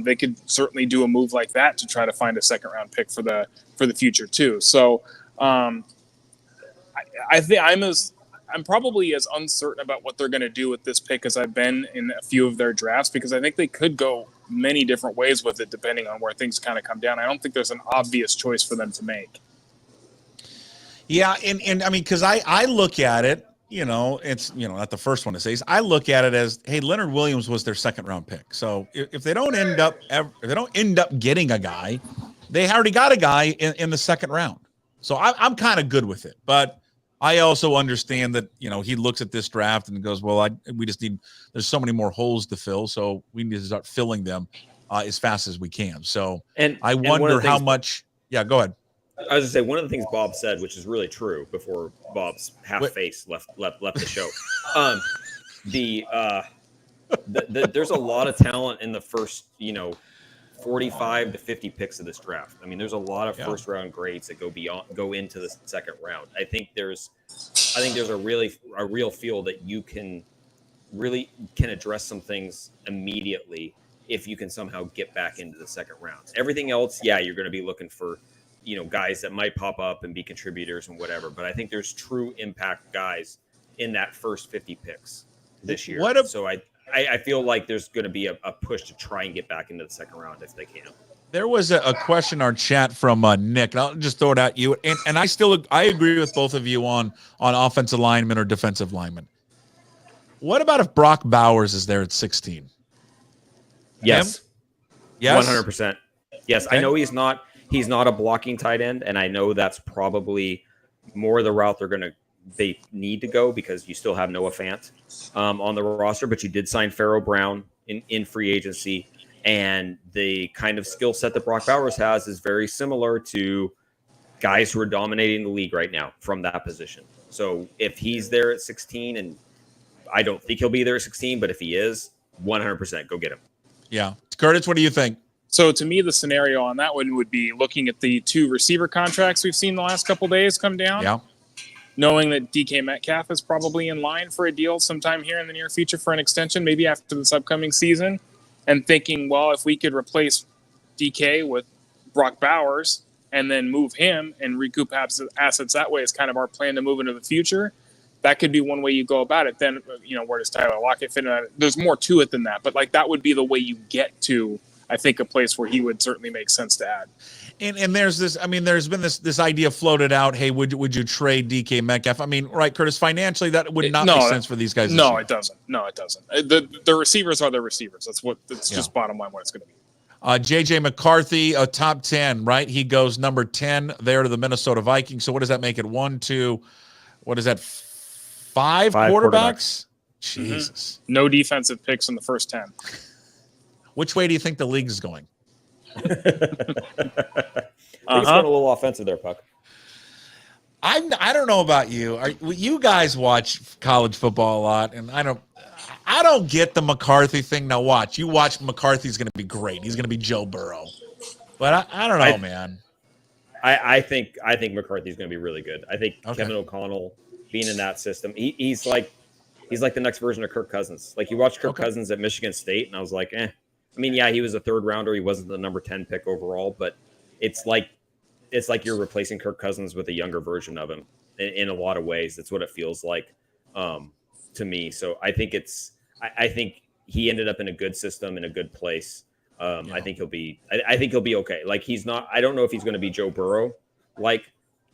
They could certainly do a move like that to try to find a second round pick for the future too. So I think I'm probably as uncertain about what they're going to do with this pick as I've been in a few of their drafts, because I think they could go many different ways with it depending on where things kind of come down. I don't think there's an obvious choice for them to make. Yeah, and I mean, because I look at it, it's not the first one to say. I look at it as, hey, Leonard Williams was their second round pick. So if they don't end up getting a guy, they already got a guy in the second round. So I'm kind of good with it, but I also understand that, he looks at this draft and goes, well, there's so many more holes to fill, so we need to start filling them as fast as we can. So I wonder how much. Yeah, go ahead. I was going to say, one of the things Bob said, which is really true, before Bob's half face left the show. There's a lot of talent in the first, 45 to 50 picks of this draft. I mean, there's a lot of Yeah. first round grades that go into the second round. I think there's a real feel that you can address some things immediately if you can somehow get back into the second round. Everything else, yeah, you're going to be looking for, guys that might pop up and be contributors and whatever. But I think there's true impact guys in that first 50 picks this year. So I feel like there's going to be a push to try and get back into the second round if they can. There was a question in our chat from Nick, and I'll just throw it at you. And I agree with both of you on offensive lineman or defensive lineman. What about if Brock Bowers is there at 16? Yes. Yes. 100%. Yes. Okay. I know he's not a blocking tight end, and I know that's probably more the route they need to go because you still have Noah Fant on the roster, but you did sign Pharaoh Brown in free agency, and the kind of skill set that Brock Bowers has is very similar to guys who are dominating the league right now from that position. So if he's there at 16, and I don't think he'll be there at 16, but if he is, 100% go get him. Yeah. Curtis, what do you think? So to me, the scenario on that one would be looking at the 2 receiver contracts we've seen the last couple of days come down. Yeah. Knowing that DK Metcalf is probably in line for a deal sometime here in the near future for an extension, maybe after this upcoming season, and thinking, well, if we could replace DK with Brock Bowers and then move him and recoup assets that way is kind of our plan to move into the future. That could be one way you go about it. Then, where does Tyler Lockett fit in that? There's more to it than that, but that would be the way you get to, I think, a place where he would certainly make sense to add. And there's this, there's been this idea floated out. Hey, would you trade DK Metcalf? Right, Curtis, financially, that would not make sense for these guys. No, it doesn't. No, it doesn't. The receivers are the receivers. That's just bottom line what it's going to be. JJ McCarthy, a top 10, right? He goes number 10 there to the Minnesota Vikings. So what does that make it? 1, 2, what is that? 5 quarterbacks? Jesus. No defensive picks in the first 10. Which way do you think the league is going? He's going a little offensive there, Puck. I don't know about you. You guys watch college football a lot, and I don't get the McCarthy thing. Now watch. You watch McCarthy's going to be great. He's going to be Joe Burrow. But I don't know, man. I think McCarthy's going to be really good. I think Kevin O'Connell being in that system, he's like the next version of Kirk Cousins. Like you watch Kirk Cousins at Michigan State, and I was like, he was a third rounder. He wasn't the number 10 pick overall, but it's like you're replacing Kirk Cousins with a younger version of him in a lot of ways. That's what it feels like to me. So I think I think he ended up in a good system, in a good place. I think he'll be okay. Like I don't know if he's going to be Joe Burrow,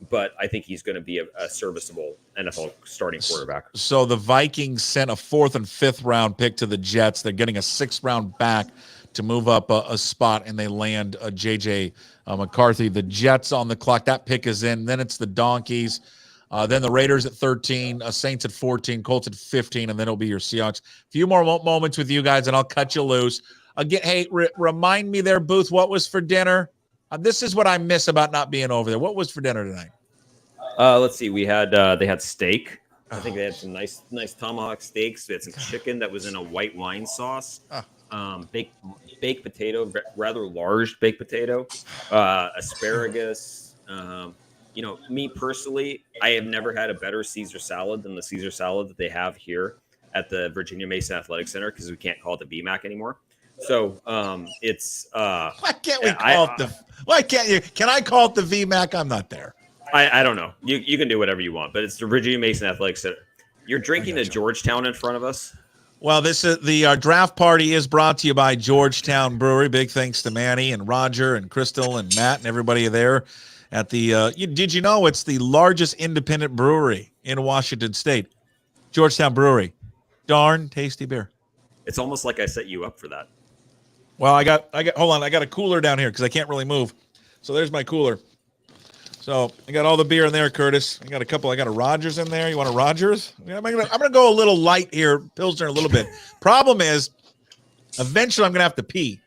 but I think he's going to be a serviceable NFL starting quarterback. So the Vikings sent a 4th and 5th round pick to the Jets. They're getting a 6th round back to move up a spot, and they land JJ McCarthy. The Jets on the clock. That pick is in. Then it's the Donkeys. Then the Raiders at 13, Saints at 14, Colts at 15, and then it'll be your Seahawks. A few more moments with you guys, and I'll cut you loose. Again, hey, remind me there, Booth, what was for dinner? This is what I miss about not being over there. What was for dinner tonight? Let's see. We had they had steak. I think they had some nice tomahawk steaks. They had some chicken that was in a white wine sauce. Baked potato, rather large baked potato, asparagus. Me personally, I have never had a better Caesar salad than the Caesar salad that they have here at the Virginia Mason Athletic Center because we can't call it the VMAC anymore. So it's why can't we call it why can't you? Can I call it the VMAC? I'm not there. I don't know. You can do whatever you want, but it's the Virginia Mason Athletic Center. You're drinking a Georgetown in front of us. Well, this is the draft party is brought to you by Georgetown Brewery. Big thanks to Manny and Roger and Crystal and Matt and everybody there at the. Did you know it's the largest independent brewery in Washington State? Georgetown Brewery, darn tasty beer. It's almost like I set you up for that. Well, I got. Hold on, I got a cooler down here because I can't really move. So there's my cooler. So I got all the beer in there, Curtis. I got a Rogers in there. You want a Rogers? Yeah, I'm gonna go a little light here, Pilsner a little bit. Problem is, eventually I'm gonna have to pee.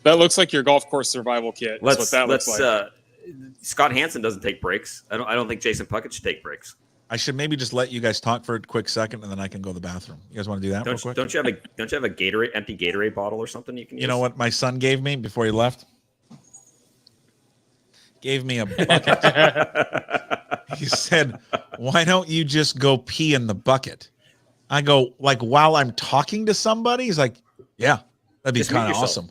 That looks like your golf course survival kit. That's what that looks like. Scott Hansen doesn't take breaks. I don't think Jason Puckett should take breaks. I should maybe just let you guys talk for a quick second, and then I can go to the bathroom. You guys want to do that real quick? Don't you have a Gatorade, empty Gatorade bottle or something you can use? You know what my son gave me before he left? Gave me a bucket. He said, "Why don't you just go pee in the bucket?" I go, like, while I'm talking to somebody? He's like, "Yeah, that'd be kind of awesome."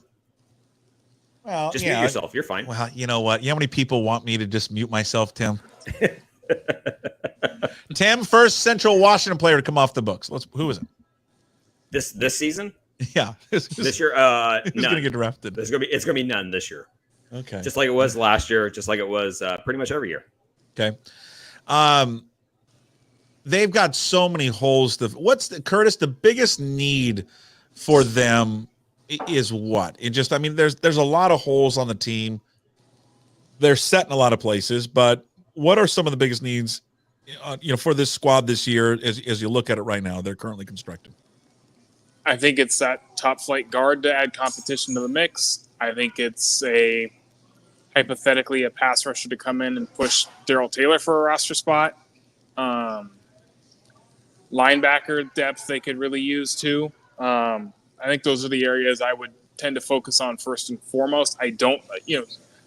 Well, just mute yourself. You're fine. Well, you know what? You know how many people want me to just mute myself, Tim? Tim, first Central Washington player to come off the books. Who is it? This season? Yeah. This year, who's gonna get drafted? It's gonna be none this year. Okay. Just like it was last year, just like it was pretty much every year. Okay. They've got so many holes. Curtis, the biggest need for them is what? There's a lot of holes on the team. They're set in a lot of places, but what are some of the biggest needs, for this squad this year as you look at it right now? They're currently constructed. I think it's that top flight guard to add competition to the mix. I think it's hypothetically a pass rusher to come in and push Darrell Taylor for a roster spot. Linebacker depth they could really use too. I think those are the areas I would tend to focus on first and foremost. I don't,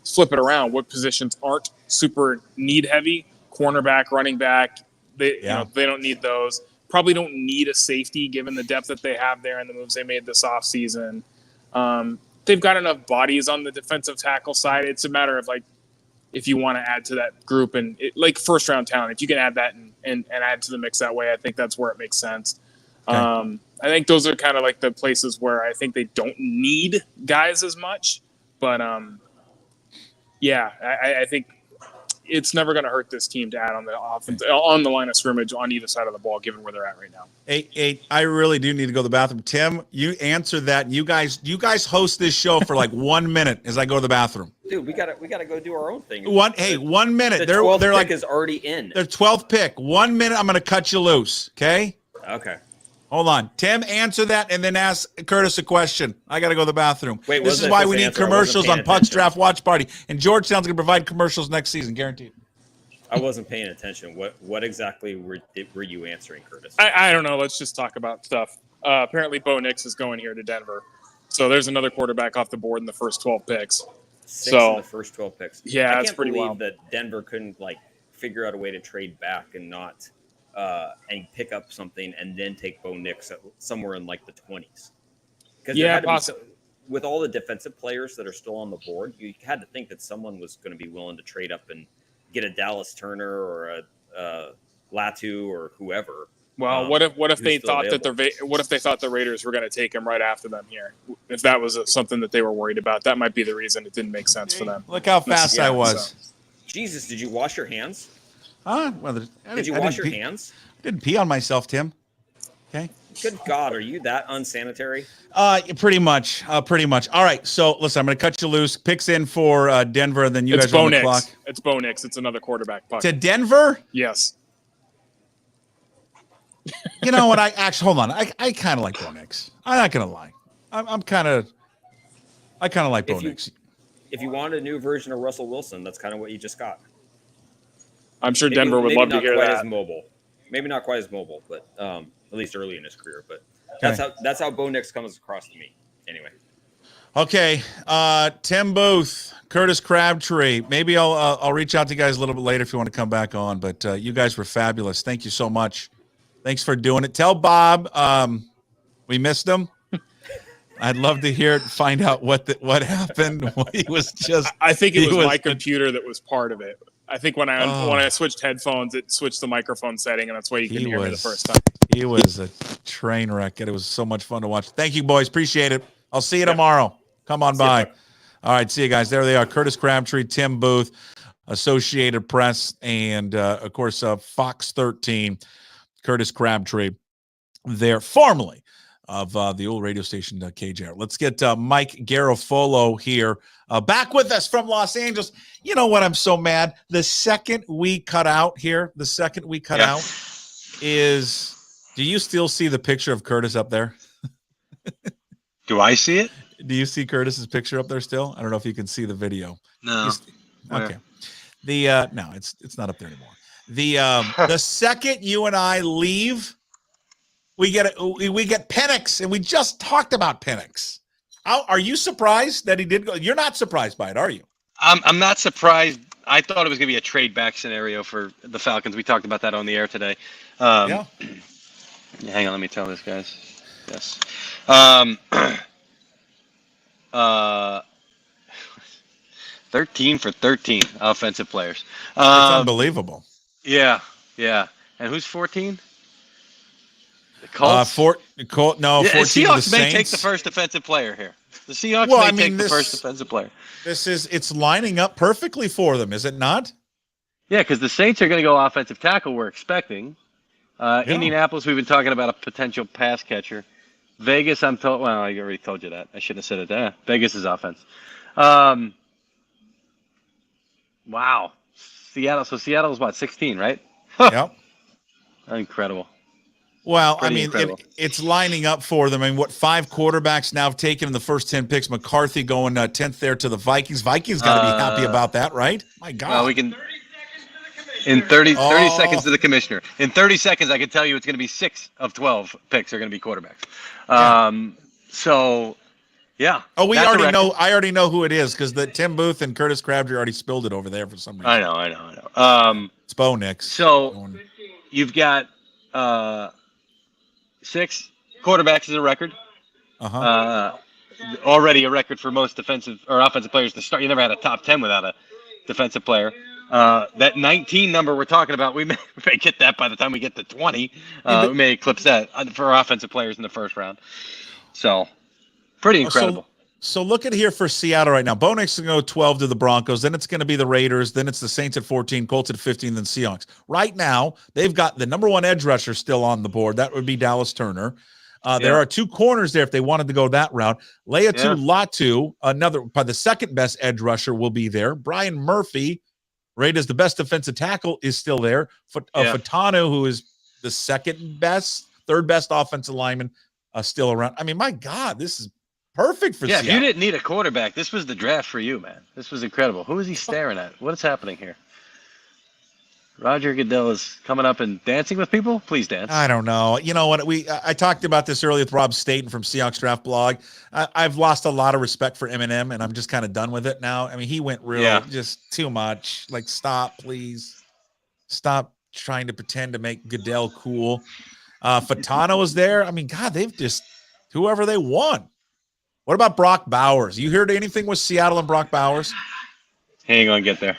flip it around. What positions aren't super need heavy? Cornerback, running back. They don't need those. Probably don't need a safety given the depth that they have there and the moves they made this offseason. They've got enough bodies on the defensive tackle side. It's a matter of if you want to add to that group and first round talent, if you can add that and add to the mix that way, I think that's where it makes sense. Okay. I think those are kind of the places where I think they don't need guys as much, but I think it's never going to hurt this team to add on the offense, on the line of scrimmage on either side of the ball, given where they're at right now. Hey, I really do need to go to the bathroom. Tim, you answer that. You guys host this show for 1 minute as I go to the bathroom. Dude, we gotta go do our own thing. 1 minute. The 12th pick is already in. Their 12th pick. 1 minute. I'm going to cut you loose. Okay. Okay. Hold on. Tim, answer that and then ask Curtis a question. I got to go to the bathroom. Wait, this is why we need commercials on Puck's Draft Watch Party. And Georgetown's going to provide commercials next season, guaranteed. I wasn't paying attention. What exactly were you answering, Curtis? I don't know. Let's just talk about stuff. Apparently, Bo Nix is going here to Denver. So there's another quarterback off the board in the first 12 picks. Six in the first 12 picks. Yeah, that's pretty wild. That Denver couldn't figure out a way to trade back and not and pick up something and then take Bo Nix somewhere in the 20s. Because with all the defensive players that are still on the board, you had to think that someone was going to be willing to trade up and get a Dallas Turner or a Latu or whoever. Well, what if they thought that the Raiders were going to take him right after them here? If that was something that they were worried about, that might be the reason it didn't make sense for them. Look how fast I was. So. Jesus, did you wash your hands? Did you wash your hands? I didn't pee on myself, Tim. Okay. Good God, are you that unsanitary? Pretty much. All right. So listen, I'm going to cut you loose. Picks in for Denver, and then you guys are on the clock. It's Bo Nix. It's another quarterback. Puck. To Denver? Yes. You know what? Hold on. I kind of like Bo Nix. I'm not going to lie. I kind of like Bo Nix. If you want a new version of Russell Wilson, that's kind of what you just got. I'm sure Denver would love to hear that. Maybe not quite as mobile, but at least early in his career. But that's how Bo Nix comes across to me. Anyway. Okay, Tim Booth, Curtis Crabtree. Maybe I'll reach out to you guys a little bit later if you want to come back on. But you guys were fabulous. Thank you so much. Thanks for doing it. Tell Bob we missed him. I'd love to hear it. Find out what happened. He was just. I think it was my computer that was part of it. I think when I switched headphones, it switched the microphone setting, and that's why you couldn't hear me the first time. He was a train wreck, and it was so much fun to watch. Thank you, boys. Appreciate it. I'll see you tomorrow. Come on by. All right, see you guys. There they are. Curtis Crabtree, Tim Booth, Associated Press, and, of course, Fox 13, Curtis Crabtree there, formerly of the old radio station KJR. Let's get Mike Garafolo here back with us from Los Angeles. You know what? I'm so mad. The second we cut out here, is, do you still see the picture of Curtis up there? Do I see it? Do you see Curtis's picture up there still? I don't know if you can see the video. No. Okay. No, it's not up there anymore. The second you and I leave, we get Penix, and we just talked about Penix. Are you surprised that he did go? You're not surprised by it, are you? I'm not surprised. I thought it was going to be a trade back scenario for the Falcons. We talked about that on the air today. Yeah. Hang on, let me tell this, guys. Yes. 13 for 13 offensive players. It's unbelievable. Yeah. And who's 14? The Colts? No, Yeah, 14 Seahawks of the may take Saints. the first defensive player here. The Seahawks take the first defensive player. It's lining up perfectly for them, is it not? Yeah, because the Saints are going to go offensive tackle, we're expecting. Indianapolis, we've been talking about a potential pass catcher. Vegas, I'm told. Well, I already told you that. I shouldn't have said it there. Vegas is offense. Wow. Seattle. So Seattle is what, 16, right? Yep. Incredible. Well, Pretty I mean, incredible. it's lining up for them. I mean, 5 quarterbacks now have taken in the first 10 picks. McCarthy going 10th there to the Vikings. Vikings got to be happy about that, right? My God. Well, we can. In 30 seconds to the commissioner. In 30 seconds, I can tell you it's going to be 6 of 12 picks are going to be quarterbacks. So, yeah. Oh, we already know. I already know who it is because the Tim Booth and Curtis Crabtree already spilled it over there for some reason. I know. It's Bo Nix. So you've got 6 quarterbacks as a record. Already a record for most defensive or offensive players to start. You never had a top 10 without a defensive player. That 19 number we're talking about, we may get that by the time we get to 20. We may eclipse that for offensive players in the first round. So, pretty incredible. So look at here for Seattle right now. Bo Nix is going to go 12 to the Broncos. Then it's going to be the Raiders. Then it's the Saints at 14, Colts at 15, then Seahawks. Right now, they've got the number 1 edge rusher still on the board. That would be Dallas Turner. There are 2 corners there if they wanted to go that route. Leatu Latu, probably the second best edge rusher, will be there. Byron Murphy, rated as the best defensive tackle, is still there. Fatanu, who is the third best offensive lineman, still around. I mean, my God, this is perfect for Seattle. If you didn't need a quarterback, this was the draft for you, man. This was incredible. Who is he staring at? What is happening here? Roger Goodell is coming up and dancing with people? Please dance. I don't know. You know what? I talked about this earlier with Rob Staton from Seahawks Draft Blog. I've lost a lot of respect for Eminem, and I'm just kind of done with it now. I mean, he went just too much. Like, stop, please. Stop trying to pretend to make Goodell cool. Fatano is there. I mean, God, they've just whoever they want. What about Brock Bowers? You heard anything with Seattle and Brock Bowers? He ain't gonna get there.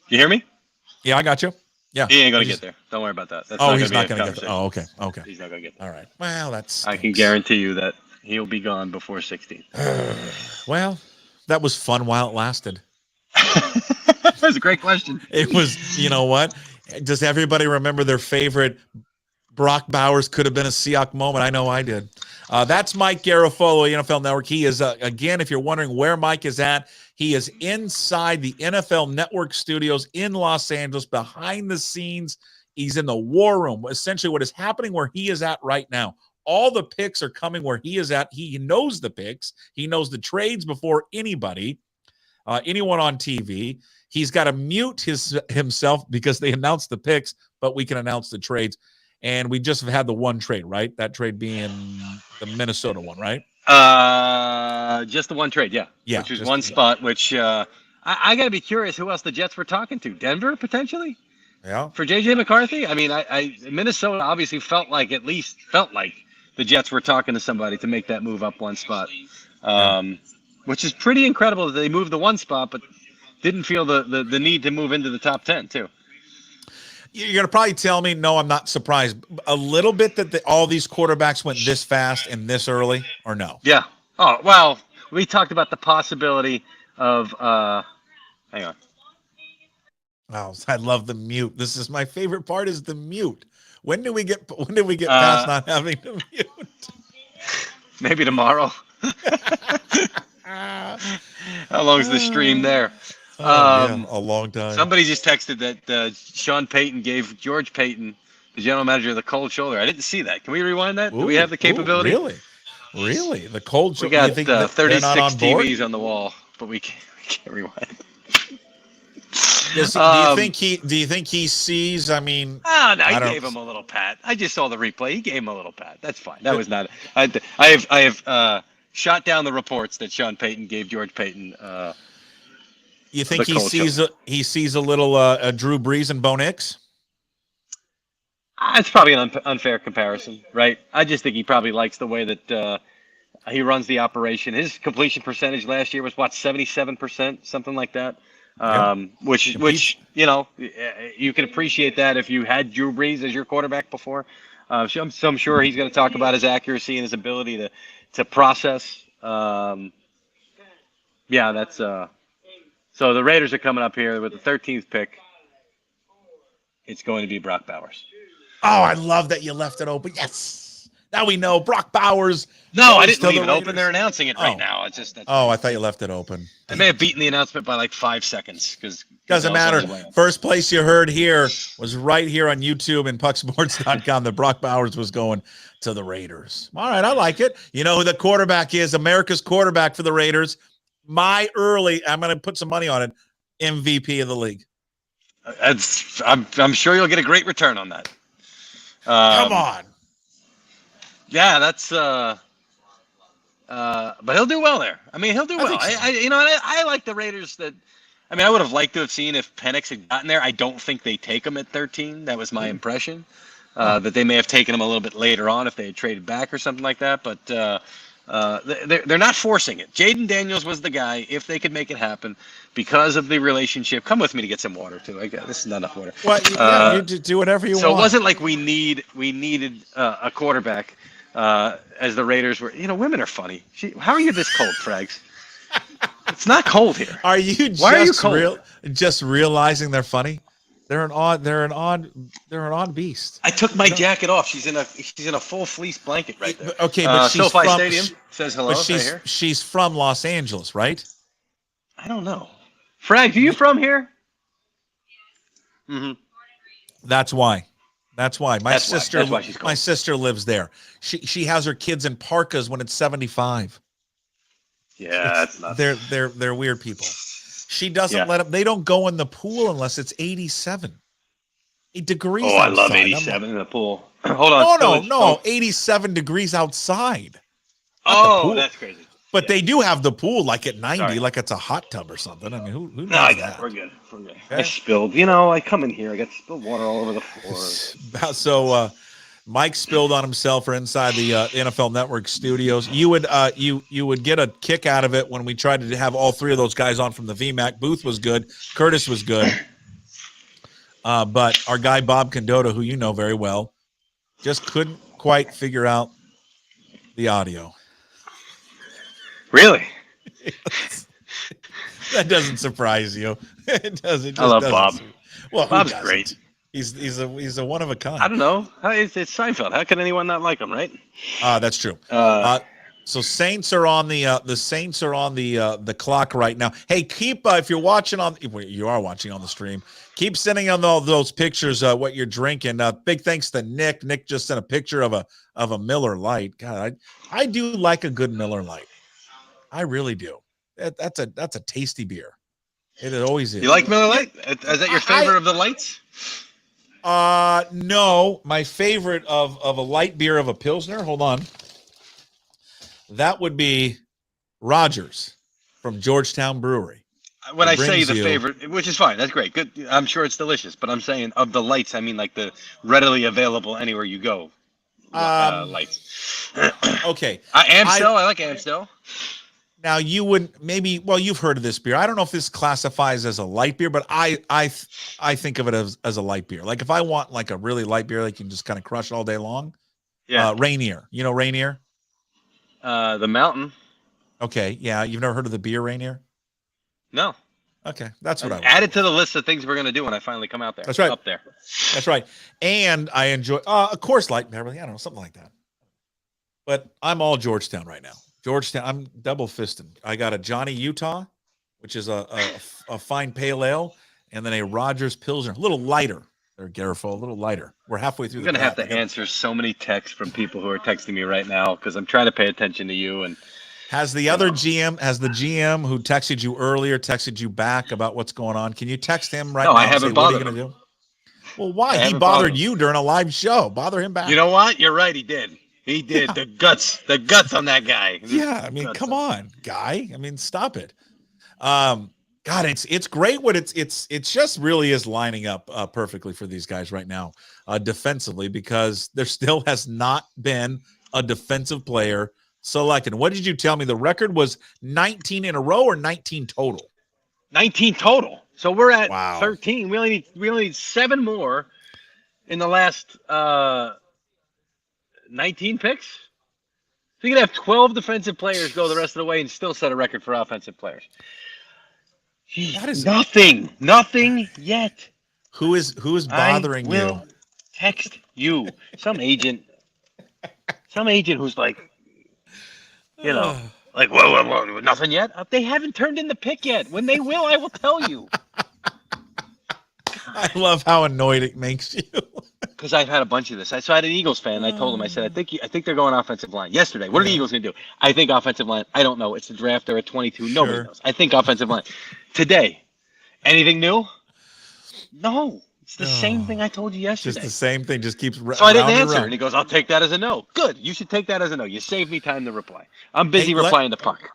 You hear me? Yeah, I got you. Yeah, he ain't gonna get there. Don't worry about that. That's he's not gonna get there. Oh, okay. He's not gonna get there. All right. Well, I can guarantee you that he'll be gone before 16. Well, that was fun while it lasted. That was a great question. It was. You know what? Does everybody remember their favorite Brock Bowers could have been a Seahawk moment? I know I did. That's Mike Garafolo, NFL Network. He is, again, if you're wondering where Mike is at, he is inside the NFL Network studios in Los Angeles, behind the scenes. He's in the war room. Essentially, what is happening where he is at right now. All the picks are coming where he is at. He knows the picks. He knows the trades before anybody, anyone on TV. He's got to mute himself because they announced the picks, but we can announce the trades. And we just have had the one trade, right? That trade being the Minnesota one, right? Just the one trade, yeah. Which was one spot, which I got to be curious who else the Jets were talking to. Denver, potentially? Yeah. For JJ McCarthy? I mean, Minnesota obviously felt like the Jets were talking to somebody to make that move up one spot. Which is pretty incredible that they moved the one spot, but didn't feel the need to move into the top 10, too. You're going to probably tell me, no, I'm not surprised. A little bit that all these quarterbacks went this fast and this early, or no? Yeah. Oh, well, we talked about the possibility of hang on. Oh, I love the mute. This is my favorite part is the mute. When did we get past not having the mute? Maybe tomorrow. How long's the stream there? A long time. Somebody just texted that Sean Payton gave George Payton, the general manager, the cold shoulder. I didn't see that. Can we rewind that? Do we have the capability? Really? The cold shoulder? We got 36 TVs on the wall, but we can't rewind. Do you think he sees? I mean, oh no, I he gave him a little pat. I just saw the replay. He gave him a little pat. That's fine. That was not. I have shot down the reports that Sean Payton gave George Payton. You think he sees a little Drew Brees and Bo Nix? It's probably an unfair comparison, right? I just think he probably likes the way that he runs the operation. His completion percentage last year was 77%, something like that. Which you know, you can appreciate that if you had Drew Brees as your quarterback before. So I'm sure he's going to talk about his accuracy and his ability to process. Yeah, that's so the Raiders are coming up here with the 13th pick. It's going to be Brock Bowers. Oh, I love that you left it open. Yes. Now we know Brock Bowers. No, I didn't leave it open. They're announcing it right now. It's just I thought you left it open. I may have beaten the announcement by like 5 seconds because doesn't matter. First place you heard here was right here on YouTube and pucksports.com that Brock Bowers was going to the Raiders. All right, I like it. You know who the quarterback is? America's quarterback for the Raiders. I'm going to put some money on it. MVP of the league. I'm sure you'll get a great return on that. Come on. Yeah, that's but he'll do well there. I mean, he'll do well. I like the Raiders I would have liked to have seen if Penix had gotten there. I don't think they take him at 13. That was my impression. That they may have taken him a little bit later on if they had traded back or something like that, but they're not forcing it. Jaden Daniels was the guy if they could make it happen because of the relationship. Come with me to get some water too. This is not enough water. Well, you do whatever you want. So it wasn't like we needed a quarterback as the Raiders were. You know, women are funny. How are you this cold, Frags? It's not cold here. Are you just realizing they're funny? They're an odd beast. I took my jacket off. She's in a full fleece blanket right there. Okay, but she's SoFi from Stadium says hello. But she's from Los Angeles, right? I don't know. Frank, are you from here? Mm-hmm. That's why. My sister lives there. She has her kids in parkas when it's 75. Yeah, that's nuts. They're weird people. She doesn't let them. They don't go in the pool unless it's 87 degrees. Oh, outside. I love 87 in the pool. Hold on. No, 87 degrees outside. That's crazy. But they do have the pool like at 90, like it's a hot tub or something. I mean, who knows that? We're good. Okay. I spilled. You know, I come in here, I got spilled water all over the floor. So, Mike spilled on himself or inside the NFL Network studios. You would get a kick out of it when we tried to have all three of those guys on from the VMAC. Booth was good. Curtis was good. But our guy Bob Condotta, who you know very well, just couldn't quite figure out the audio. Really? That doesn't surprise you. It doesn't. I love Bob. Well, Bob's great. He's a one of a kind. I don't know. It's Seinfeld. How can anyone not like him, right? That's true. So Saints are on the clock right now. Hey, keep if you are watching on the stream, keep sending on all those pictures what you're drinking. Big thanks to Nick. Nick just sent a picture of a Miller Lite. God, I do like a good Miller Lite. I really do. That's a tasty beer. It always is. You like Miller Lite? Is that your favorite of the lights? No. My favorite of a light beer of a Pilsner. Hold on. That would be Rogers from Georgetown Brewery. When I say the favorite, which is fine, that's great. Good. I'm sure it's delicious, but I'm saying of the lights, I mean like the readily available anywhere you go. Lights. Okay. Amstel. I like Amstel. Now you would you've heard of this beer. I don't know if this classifies as a light beer, but I think of it as a light beer. Like if I want like a really light beer, like you can just kind of crush all day long. Yeah. Rainier. You know Rainier? The Mountain. Okay. Yeah. You've never heard of the beer Rainier? No. Okay. That's what I add it to the list of things we're gonna do when I finally come out there. That's right. Up there. That's right. And I enjoy of course Light Beverly. I don't know, something like that. But I'm all Georgetown right now. Georgetown, I'm double fisting. I got a Johnny Utah, which is a fine pale ale, and then a Rogers Pilsner, a little lighter. Or Garafolo, a little lighter. We're halfway through. I'm gonna have to answer so many texts from people who are texting me right now because I'm trying to pay attention to you and Has the GM who texted you earlier texted you back about what's going on? Can you text him right now? No, I and haven't say, what are you bothered going to him. do? Well, why? I He haven't bothered bothered you during a live show. Bother him back. You know what? You're right. He did. He did. Yeah. The guts on that guy. Yeah, I mean, come on, guy. I mean, stop it. God, it's great what it's just really is lining up perfectly for these guys right now defensively, because there still has not been a defensive player selected. What did you tell me? The record was 19 in a row or 19 total? 19 total. So we're at Wow. 13. We only need 7 more in the last 19 picks. So you could have 12 defensive players go the rest of the way and still set a record for offensive players. Jeez, That is nothing yet. Who is bothering I will you? text you. Some agent who's like, you know, like, whoa, nothing yet. They haven't turned in the pick yet. When they will, I will tell you. I love how annoyed it makes you. Because I've had a bunch of this. So I had an Eagles fan, and I told him, I said, I think they're going offensive line. Yesterday, what are the Eagles going to do? I think offensive line. I don't know. It's the draft. They're at 22. Nobody knows. I think offensive line. Today, anything new? No. It's the same thing I told you yesterday. Just the same thing. Just keeps So I didn't round and answer. round. And he goes, I'll take that as a no. Good. You should take that as a no. You saved me time to reply. I'm busy replying to Puck.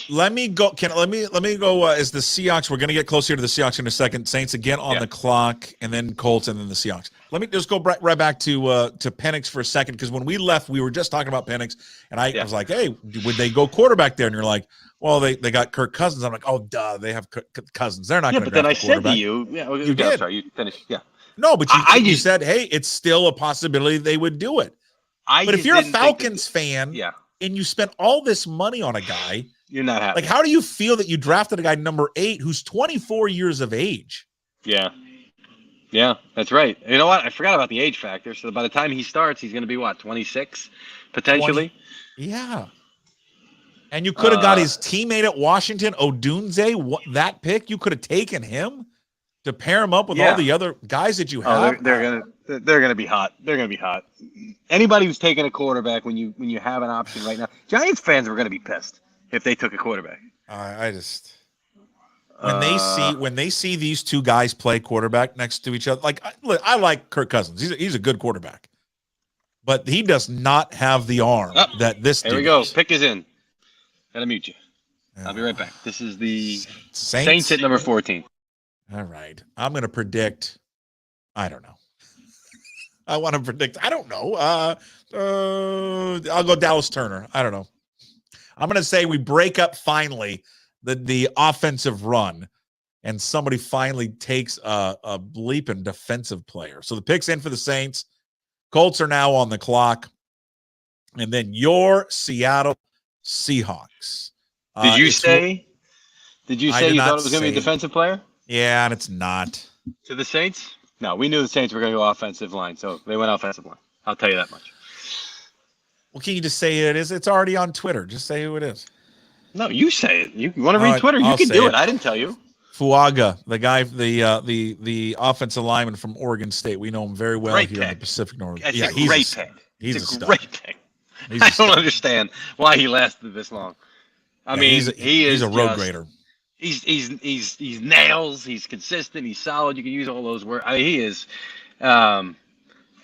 Let me go. Let me go. As the Seahawks, we're going to get closer to the Seahawks in a second. Saints again on the clock, and then Colts, and then the Seahawks. Let me just go right back to Penix for a second, because when we left, we were just talking about Penix, and I was like, "Hey, would they go quarterback there?" And you're like, "Well, they got Kirk Cousins." I'm like, "Oh, duh, they have Cousins. They're not going to." But then I said to you, you did. Sorry, you finished. Yeah. No, but you said, "Hey, it's still a possibility they would do it." But if you're a Falcons fan, and you spent all this money on a guy. You're not happy. Like, how do you feel that you drafted a guy number 8 who's 24 years of age? Yeah, that's right. You know what? I forgot about the age factor. So by the time he starts, he's going to be, 26, potentially? 20? Yeah. And you could have got his teammate at Washington, Odunze, that pick. You could have taken him to pair him up with all the other guys that you have. They're gonna be hot. They're gonna be hot. Anybody who's taking a quarterback when you have an option right now, Giants fans were gonna be pissed if they took a quarterback. I just when they see these two guys play quarterback next to each other, like I like Kirk Cousins. He's a good quarterback, but he does not have the arm that this. There we go. Pick is in. Gotta mute you. I'll be right back. This is the Saints at number 14. All right. I'm going to predict. I don't know. I want to predict. I don't know. I'll go Dallas Turner. I don't know. I'm going to say we break up finally the offensive run, and somebody finally takes a bleeping defensive player. So the pick's in for the Saints. Colts are now on the clock. And then your Seattle Seahawks. Did you say you thought it was going to be a defensive player? Yeah, and it's not. To the Saints? No, we knew the Saints were going to go offensive line, so they went offensive line. I'll tell you that much. Well, can you just say it is? It's already on Twitter. Just say who it is. No, you say it. You want to read Twitter? You can do it. I didn't tell you. Fuaga, the guy, the offensive lineman from Oregon State. We know him very well here in the Pacific Northwest. Yeah, he's a great pick. He's a great pick. I don't understand why he lasted this long. I mean, he's a road grader. He's nails. He's consistent. He's solid. You can use all those words. I mean, he is. And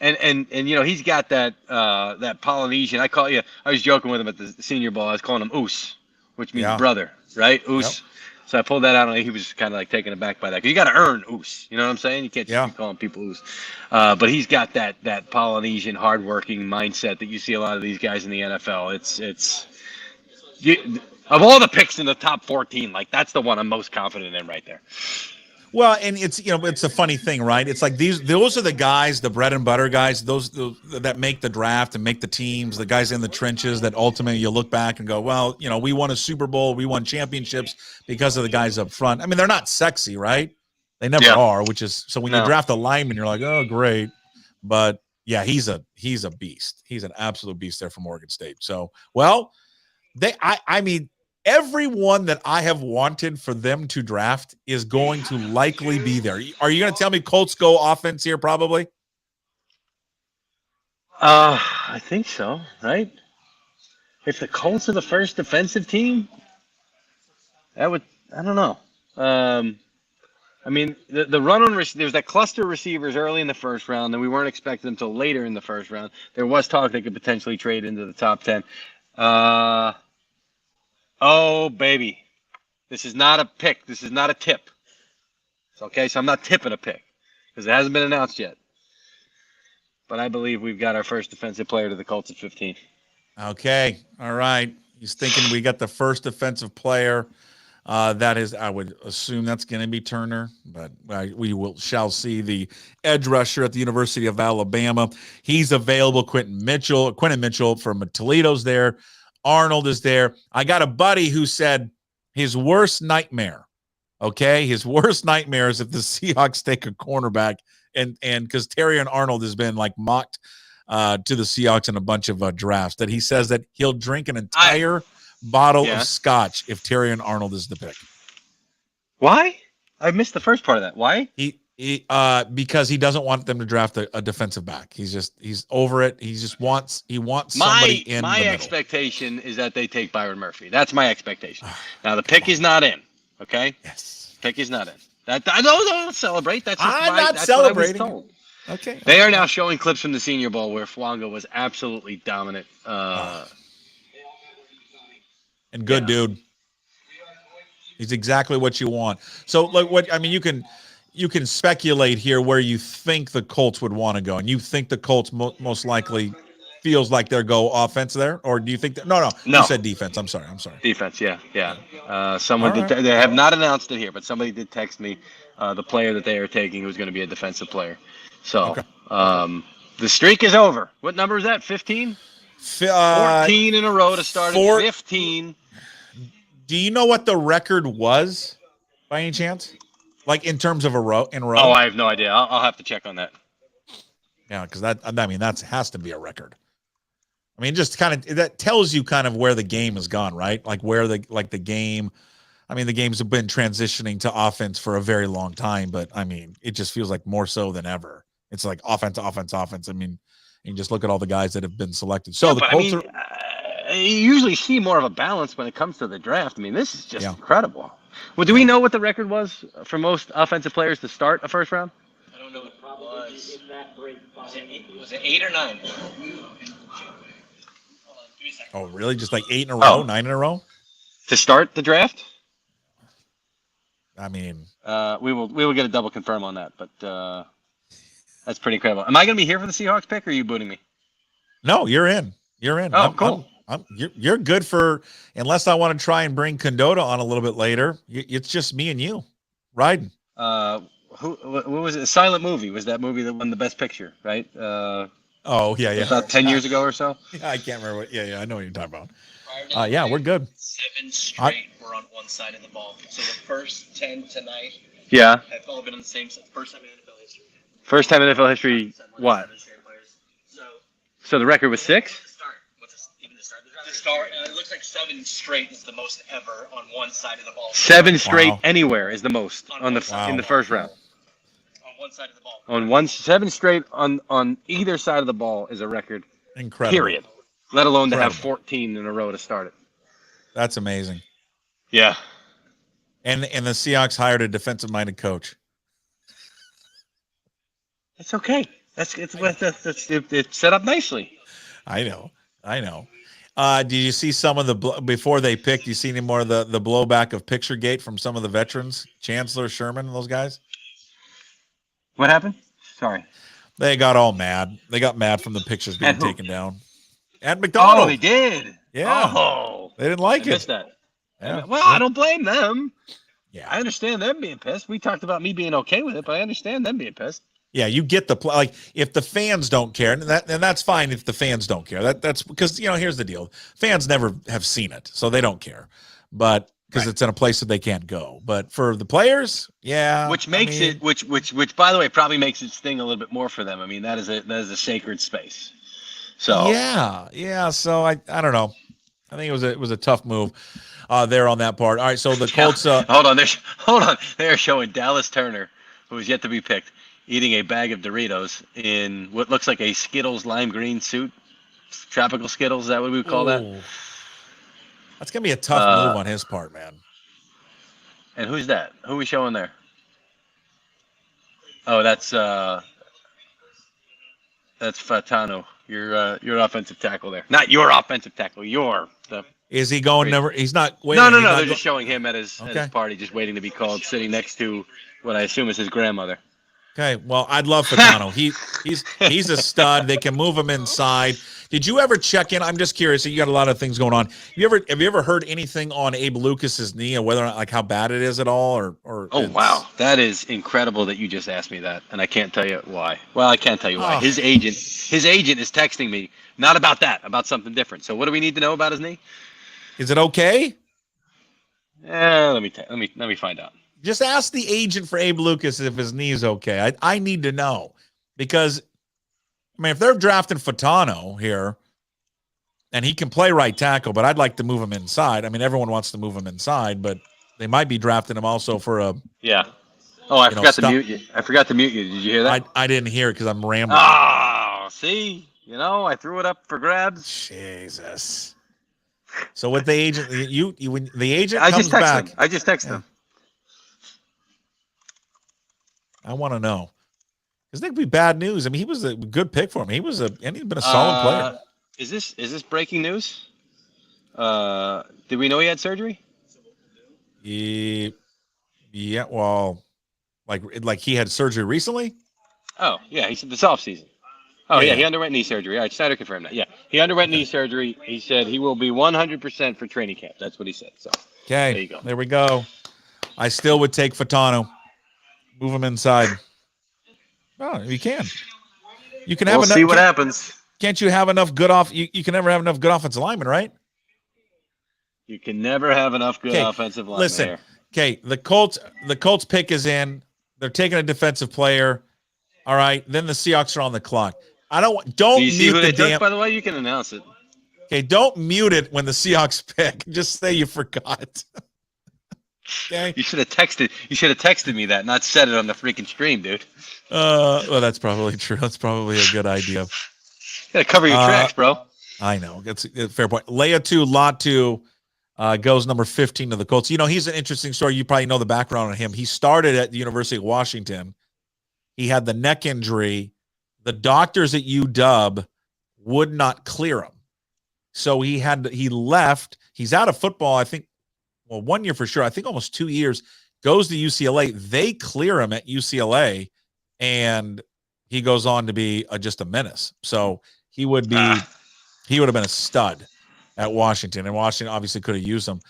he's got that Polynesian. I was joking with him at the Senior Bowl. I was calling him Oos, which means brother, right? Oos. Yep. So I pulled that out, and he was kind of like taken aback by that. Because you got to earn Oos. You know what I'm saying? You can't just keep calling people Oos. But he's got that Polynesian, hardworking mindset that you see a lot of these guys in the NFL. Of all the picks in the top 14, like that's the one I'm most confident in right there. Well, and it's a funny thing, right? It's like those are the guys, the bread and butter guys, those that make the draft and make the teams, the guys in the trenches that ultimately you look back and go, well, we won a Super Bowl, we won championships because of the guys up front. I mean, they're not sexy, right? They never are, which is so when you draft a lineman, you're like, oh, great. But yeah, he's a beast. He's an absolute beast there from Oregon State. So, well, I mean, everyone that I have wanted for them to draft is going to likely be there. Are you going to tell me Colts go offense here probably? I think so, right? If the Colts are the first defensive team, I don't know. I mean, the run on there's that cluster of receivers early in the first round, and we weren't expecting them until later in the first round. There was talk they could potentially trade into the top 10. Oh, baby. This is not a pick. This is not a tip. Okay, so I'm not tipping a pick because it hasn't been announced yet. But I believe we've got our first defensive player to the Colts at 15. Okay. All right. He's thinking we got the first defensive player. That is, I would assume that's going to be Turner, but shall see. The edge rusher at the University of Alabama. He's available. Quentin Mitchell from Toledo's there. Arnold is there. I got a buddy who said his worst nightmare. Okay, his worst nightmare is if the Seahawks take a cornerback, and because Terry and Arnold has been like mocked to the Seahawks in a bunch of drafts, that he says that he'll drink an entire bottle of scotch if Terry and Arnold is the pick. Why? I missed the first part of that. Why? He because he doesn't want them to draft a defensive back. He's over it. He wants somebody in the middle. My expectation is that they take Byron Murphy. That's my expectation. Now the pick is not in. Okay. Yes. Pick is not in. Don't celebrate. That's not celebrating. What I was told. Okay. They are now showing clips from the Senior Bowl where Fwanga was absolutely dominant. And good dude. He's exactly what you want. So, like, you can speculate here where you think the Colts would want to go, and you think the Colts most likely feels like they'll go offense there, or do you think that? No. You said defense. I'm sorry. Defense. Yeah. Someone did. They have not announced it here, but somebody did text me the player that they are taking who's going to be a defensive player. So, the streak is over. What number is that? 15. 14 in a row to start at 15. Do you know what the record was, by any chance? Like in terms of a row? Oh, I have no idea. I'll have to check on that. Yeah, because that has to be a record. I mean, just that tells you kind of where the game has gone, right? Like where the game. I mean, the games have been transitioning to offense for a very long time, but I mean, it just feels like more so than ever. It's like offense. I mean, you just look at all the guys that have been selected. So the Colts you usually see more of a balance when it comes to the draft. I mean, this is just incredible. Well, do we know what the record was for most offensive players to start a first round? I don't know what it was. Was it 8 or 9? Oh, really? Just like 8 in a row, 9 in a row to start the draft? I mean, we will get a double confirm on that, but that's pretty incredible. Am I going to be here for the Seahawks pick, or are you booting me? No, you're in. Oh, cool. You're good for, unless I want to try and bring Condotta on a little bit later. It's just me and you riding. What was it? A silent movie was that movie that won the best picture, right? Oh yeah. About 10 years ago or so. Yeah, I can't remember. Yeah, I know what you're talking about. Yeah, we're good. 7 straight were on one side of the ball. So the first 10 tonight. Yeah. Have all been on the same side. First time in NFL history. First time in NFL history. What? So the record was 6. The start. It looks like 7 straight is the most ever on one side of the ball. 7 straight anywhere is the most in the first round. On one side of the ball. 7 straight on either side of the ball is a record. Incredible. Period. Let alone to have 14 in a row to start it. That's amazing. Yeah. And the Seahawks hired a defensive-minded coach. It's okay. It's set up nicely. I know. Did you see some of the before they picked? You see any more of the blowback of Picturegate from some of the veterans, Chancellor Sherman and those guys? What happened? Sorry. They got all mad. They got mad from the pictures being taken down. At McDonald's. Oh, they did. Yeah. Oh, they didn't like I missed that. Yeah. Well, I don't blame them. Yeah. I understand them being pissed. We talked about me being okay with it, but I understand them being pissed. Yeah, you get the like if the fans don't care, and that's fine if the fans don't care. That's because here's the deal: fans never have seen it, so they don't care. But because it's in a place that they can't go. But for the players, which makes it which by the way probably makes it sting a little bit more for them. I mean that is a sacred space. So yeah. So I don't know. I think it was a tough move there on that part. All right, so the Colts. Hold on. They're showing Dallas Turner, who is yet to be picked, eating a bag of Doritos in what looks like a Skittles lime green suit. Tropical Skittles, is that what we would call that? That's gonna be a tough move on his part, man. And who's that? Who are we showing there? Oh, that's Fatano. Your offensive tackle there. Not your offensive tackle. Is he going never? He's not. Wait, no. he's not They're just showing him at his party, just waiting to be called, sitting next to what I assume is his grandmother. Okay, well, I'd love Fatano. He's a stud. They can move him inside. Did you ever check in? I'm just curious. You got a lot of things going on. Have you ever heard anything on Abe Lucas's knee, or whether or not, like, how bad it is at all, or? Oh wow, that is incredible that you just asked me that, and I can't tell you why. Well, I can't tell you why. His agent is texting me, not about that, about something different. So what do we need to know about his knee? Is it okay? Let me find out. Just ask the agent for Abe Lucas if his knee is okay. I need to know, because, I mean, if they're drafting Fatano here, and he can play right tackle, but I'd like to move him inside. I mean, everyone wants to move him inside, but they might be drafting him also for a. Yeah. Oh, I forgot to mute you. I forgot to mute you. Did you hear that? I didn't hear it because I'm rambling. Oh, see, I threw it up for grabs. Jesus. So with the agent, when the agent I comes back, I just texted him. I want to know, because that could be bad news. I mean, he was a good pick for him. He's been a solid player. Is this breaking news? Did we know he had surgery? Yeah. Well, like he had surgery recently. Oh yeah, he said this offseason. Oh yeah, he underwent knee surgery. All right, Snyder confirmed that. Yeah, he underwent knee surgery. He said he will be 100% for training camp. That's what he said. So okay, there you go. There we go. I still would take Fatano. Move him inside. Oh, you can. You can have We'll see what happens. Can't you have enough good off? You can never have enough good offensive linemen, right? You can never have enough good offensive linemen. Listen, there. Okay, the Colts pick is in. They're taking a defensive player. All right, then the Seahawks are on the clock. Don't Do you see mute who the they took, damn. by the way? You can announce it. Okay, don't mute it when the Seahawks pick. Just say you forgot. Okay. You should have texted me that, not said it on the freaking stream, dude. Well, that's probably true. That's probably a good idea. You gotta cover your tracks, bro. I know. That's a fair point. Leia Latu goes number 15 to the Colts. He's an interesting story. You probably know the background on him. He started at the University of Washington. He had the neck injury. The doctors at UW would not clear him. So he left. He's out of football, I think, 1 year for sure. I think almost 2 years. Goes to UCLA. They clear him at UCLA, and he goes on to be just a menace. So he would have been a stud at Washington, and Washington obviously could have used him.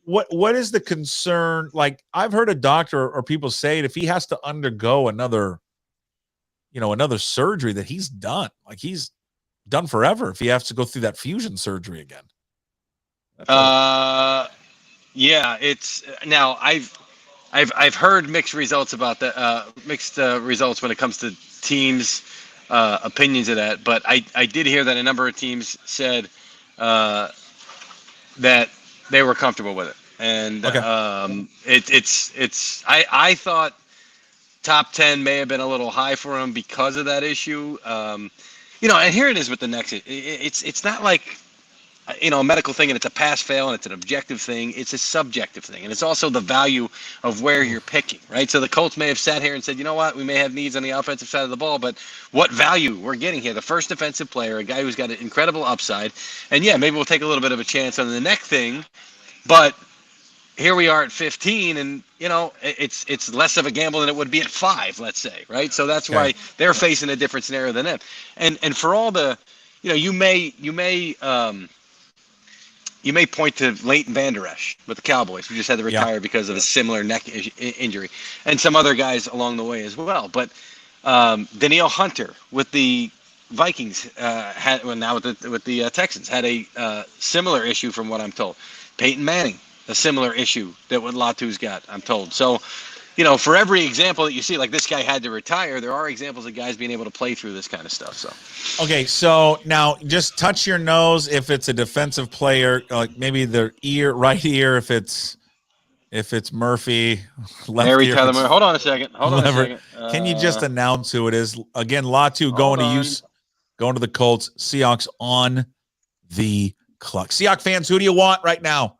What is the concern? Like, I've heard a doctor or people say if he has to undergo another surgery, that he's done. Like, he's done forever if he has to go through that fusion surgery again. Yeah, it's now I've heard mixed results about that. Mixed results when it comes to teams' opinions of that. But I did hear that a number of teams said that they were comfortable with it, and I thought top 10 may have been a little high for him because of that issue. And here it is with the next. It's not like a medical thing and it's a pass fail and it's an objective thing. It's a subjective thing, and it's also the value of where you're picking, right? So the Colts may have sat here and said, you know what, we may have needs on the offensive side of the ball, but what value we're getting here? The first defensive player, a guy who's got an incredible upside, and yeah, maybe we'll take a little bit of a chance on the neck thing, but here we are at 15, and it's less of a gamble than it would be at 5, let's say, right? So that's why they're facing a different scenario than them. And for all the, you may point to Leighton Vander Esch with the Cowboys, who just had to retire because of a similar neck injury, and some other guys along the way as well. But Danielle Hunter with the Vikings now with the Texans had a similar issue, from what I'm told. Peyton Manning, a similar issue that what Latu's got, I'm told. So, for every example that you see, like this guy had to retire, there are examples of guys being able to play through this kind of stuff. So, okay, so now just touch your nose if it's a defensive player, like maybe their right ear if it's Murphy, left Harry ear. Tyler Murray. Hold on a second. Can you just announce who it is again? Latu going to the Colts. Seahawks on the Cluck. Seahawks fans, who do you want right now?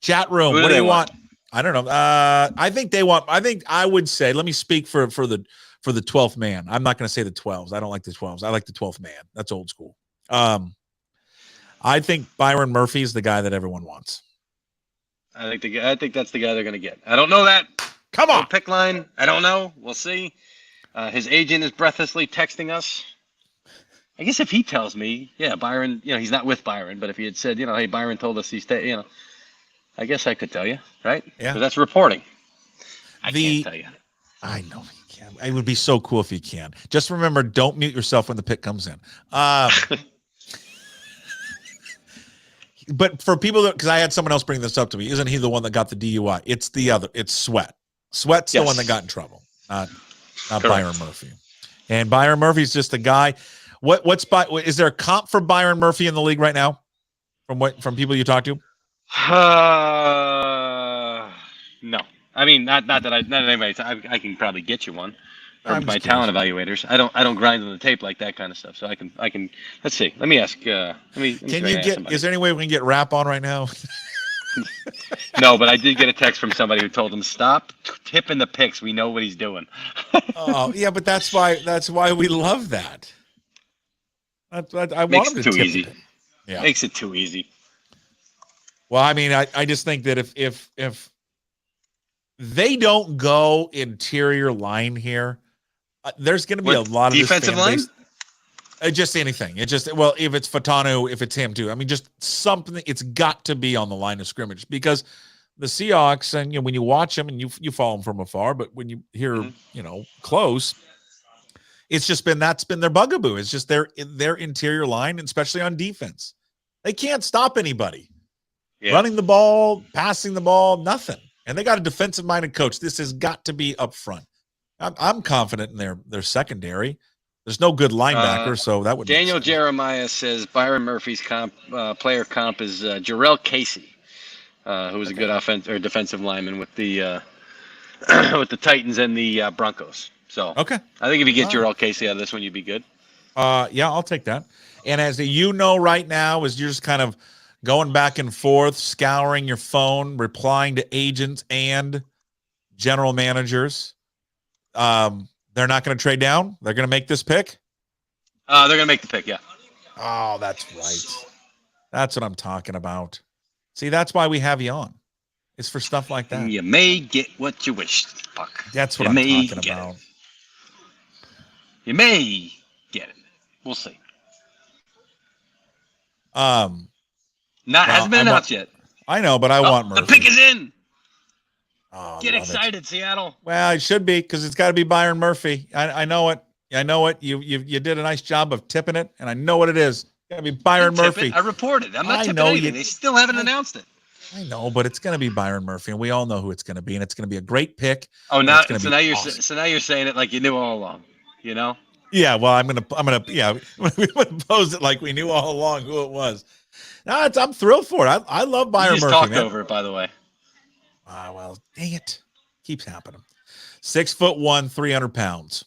Chat room, Who do what do they you want? I don't know. I think I would say, let me speak for the 12th man. I'm not going to say the 12s. I don't like the 12s. I like the 12th man. That's old school. I think Byron Murphy is the guy that everyone wants. I think that's the guy they're going to get. I don't know that. Come No on. pick line. I don't know. We'll see. His agent is breathlessly texting us. I guess if he tells me, yeah, Byron, he's not with Byron, but if he had said, hey, Byron told us he's, I guess I could tell you, right? Yeah. Because that's reporting. I can't tell you. I know he can. It would be so cool if he can. Just remember, don't mute yourself when the pick comes in. But for people because I had someone else bring this up to me, isn't he the one that got the DUI? It's the other. It's Sweat. Sweat's the one that got in trouble, not Byron Murphy. And Byron Murphy's just a guy. Is there a comp for Byron Murphy in the league right now? From people you talk to? No. I mean, not that anybody. I can probably get you one from my talent evaluators. I don't grind on the tape like that kind of stuff. So I can. Let's see. Let me ask. Let me Can you get? Is there any way we can get Rap on right now? No, but I did get a text from somebody who told him stop tipping the picks. We know what he's doing. Oh yeah, but that's why we love that. I want him to tip easy. Yeah, makes it too easy. Well, I mean, I just think that if they don't go interior line here, there's going to be a lot of defensive line. Just anything. If it's Fatanu, if it's him too. I mean, just something. It's got to be on the line of scrimmage because the Seahawks, and when you watch them and you follow them from afar, but when you hear close, that's been their bugaboo. It's just their interior line, especially on defense. They can't stop anybody. Yeah. Running the ball, passing the ball, nothing. And they got a defensive-minded coach. This has got to be up front. I'm confident in their secondary. There's no good linebacker, so that would. Daniel Jeremiah says Byron Murphy's player comp is Jarrell Casey, who was a good defensive lineman with the with the Titans and the Broncos. So okay, I think if you get Jarrell Casey out of this one, you'd be good. Yeah, I'll take that. And as right now, is you're just kind of going back and forth, scouring your phone, replying to agents and general managers. They're not going to trade down. They're going to make this pick. They're going to make the pick. Yeah. Oh, that's right. That's what I'm talking about. See, that's why we have you on. It's for stuff like that. You may get what you wish, Puck. That's what I'm talking about. You may get it. We'll see. Hasn't been announced yet. I know, but I want Murphy. The pick is in. Oh, get excited, Seattle. Well, it should be because it's got to be Byron Murphy. I know it. I know it. You did a nice job of tipping it, and I know what it is. It's got to be Byron Murphy. I reported. I'm not tipping anything. They still haven't announced it. I know, but it's going to be Byron Murphy, and we all know who it's going to be, and it's going to be a great pick. Oh, now you're saying it like you knew all along. Yeah. Well, I'm gonna we would pose it like we knew all along who it was. No, I'm thrilled for it. I love Byron Murphy. Talked over it, by the way. Well, dang it. Keeps happening. 6'1", 300 pounds.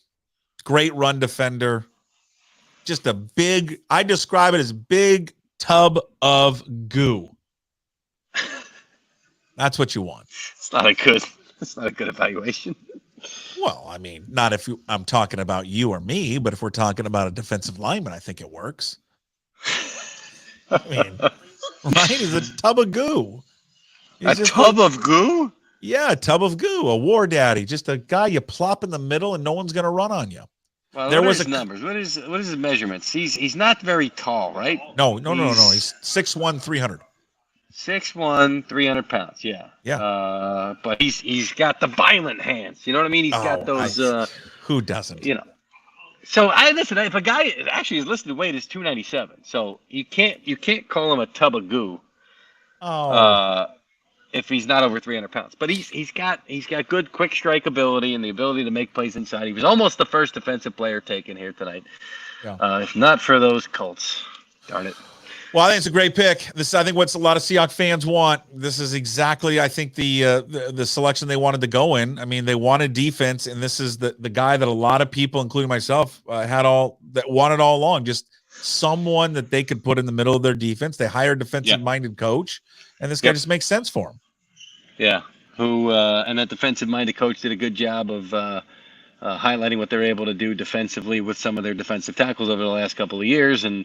Great run defender. Just I describe it as big tub of goo. That's what you want. It's not a good evaluation. Well, I mean, not if I'm talking about you or me, but if we're talking about a defensive lineman, I think it works. I mean, right? He's a tub of goo. A tub of goo? Yeah, a tub of goo. A war daddy. Just a guy you plop in the middle and no one's going to run on you. Well, what are his numbers? What is his measurements? He's not very tall, right? No. He's 6'1", 300. 6'1", 300 pounds. Yeah. Yeah. But he's got the violent hands. You know what I mean? He's got those. Who doesn't? So listen. If a guy actually his listed weight is 297, so you can't call him a tub of goo. If he's not over 300 pounds, but he's got good quick strike ability and the ability to make plays inside. He was almost the first defensive player taken here tonight. Yeah. If not for those Colts, darn it. Well, I think it's a great pick. This, I think, what a lot of Seahawks fans want. This is exactly, I think, the selection they wanted to go in. I mean, they wanted defense, and this is the guy that a lot of people, including myself, wanted all along. Just someone that they could put in the middle of their defense. They hire a defensive-minded coach, and this guy just makes sense for them. Yeah, and that defensive-minded coach did a good job of highlighting what they're able to do defensively with some of their defensive tackles over the last couple of years. And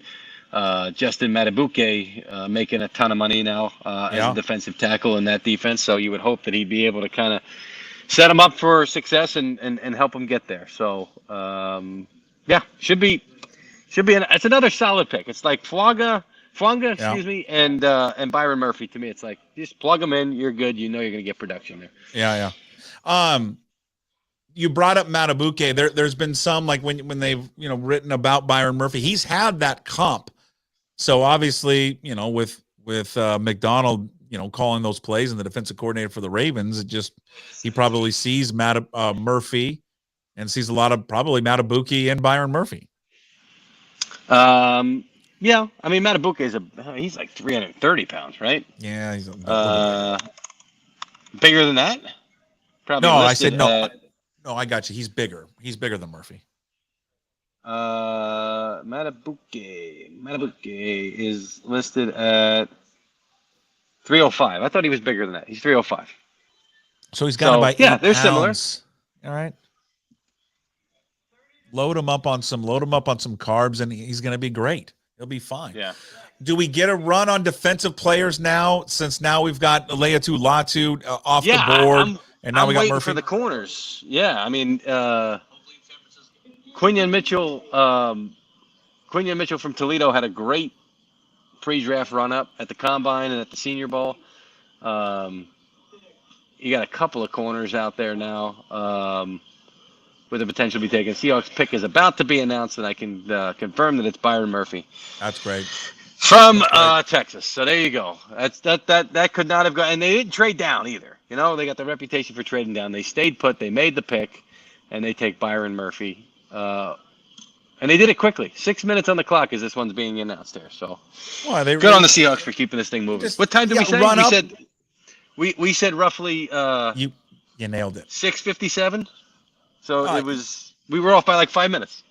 Justin Matabuke making a ton of money now as a defensive tackle in that defense. So you would hope that he'd be able to kind of set him up for success and help him get there. So, should be. It's another solid pick. It's like Fuanga, excuse me, and Byron Murphy. To me, it's like just plug them in. You're good. You know you're going to get production there. Yeah. You brought up Matabuke. There's been some like when they've written about Byron Murphy. He's had that comp. So obviously, with McDonald, calling those plays and the defensive coordinator for the Ravens, he probably sees Murphy and sees a lot of probably Matabuke and Byron Murphy. Yeah, I mean Matabuke he's like 330 pounds, right? Yeah, he's bigger than that. Probably. No, I said no. No, I got you. He's bigger. He's bigger than Murphy. Matabuke is listed at 305. I thought he was bigger than that. He's 305. So he's got about 8 they're pounds. similar. All right. Load him up on some carbs, and he's going to be great. He'll be fine. Yeah. Do we get a run on defensive players now? Since now we've got Leatu Latu off the board, and now we got Murphy for the corners. Yeah, I mean, Quinion Mitchell from Toledo had a great pre-draft run-up at the Combine and at the Senior Bowl. You got a couple of corners out there now with the potential to be taken. Seahawks pick is about to be announced, and I can confirm that it's Byron Murphy. That's great. From Texas. So there you go. That could not have gone. And they didn't trade down either. They got the reputation for trading down. They stayed put. They made the pick, and they take Byron Murphy. And they did it quickly. 6 minutes on the clock as this one's being announced there. So good on the Seahawks for keeping this thing moving. What time did we say? We said roughly. You nailed it. 6:57. So we were off by like 5 minutes.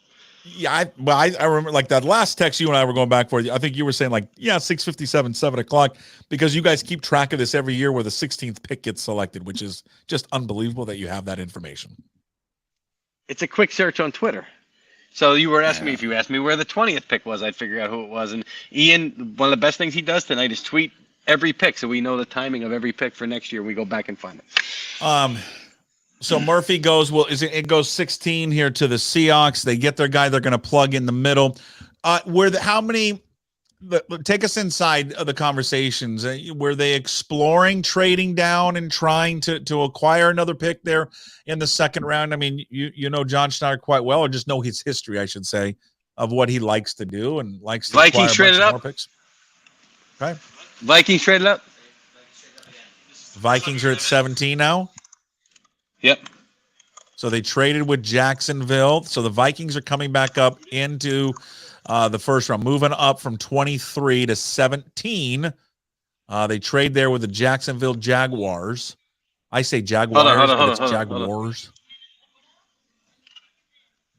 Yeah, I remember like that last text you and I were going back for. I think you were saying 6:57, 7 o'clock, because you guys keep track of this every year where the 16th pick gets selected, which is just unbelievable that you have that information. It's a quick search on Twitter. So you were asking me, if you asked me where the 20th pick was, I'd figure out who it was. And Ian, one of the best things he does tonight is tweet every pick, so we know the timing of every pick for next year. We go back and find it. So Murphy goes, it goes 16 here to the Seahawks. They get their guy they're going to plug in the middle. Take us inside the conversations. Were they exploring trading down and trying to acquire another pick there in the second round? I mean, you know John Schneider quite well, or just know his history, I should say, of what he likes to do and likes to Vikings acquire a bunch traded of up. more picks. Okay. Vikings traded up. Vikings are at 17 now. Yep. So they traded with Jacksonville. So the Vikings are coming back up into the first round, moving up from 23 to 17. They trade there with the Jacksonville Jaguars. I say Jaguars, but it's Jaguars.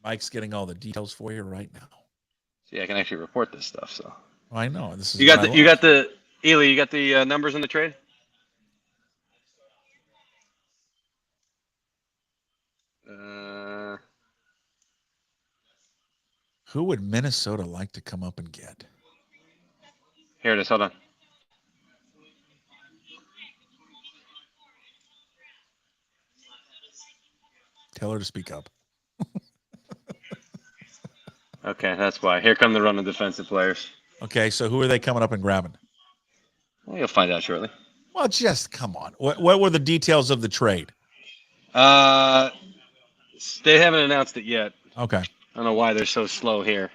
Mike's getting all the details for you right now. See, I can actually report this stuff. So I know this is. You got the Ely. You got the numbers in the trade. Who would Minnesota like to come up and get? Here it is. Hold on. Tell her to speak up. Okay, that's why. Here come the run of defensive players. Okay, so who are they coming up and grabbing? Well, you'll find out shortly. Well, just come on. What were the details of the trade? They haven't announced it yet. Okay. I don't know why they're so slow here.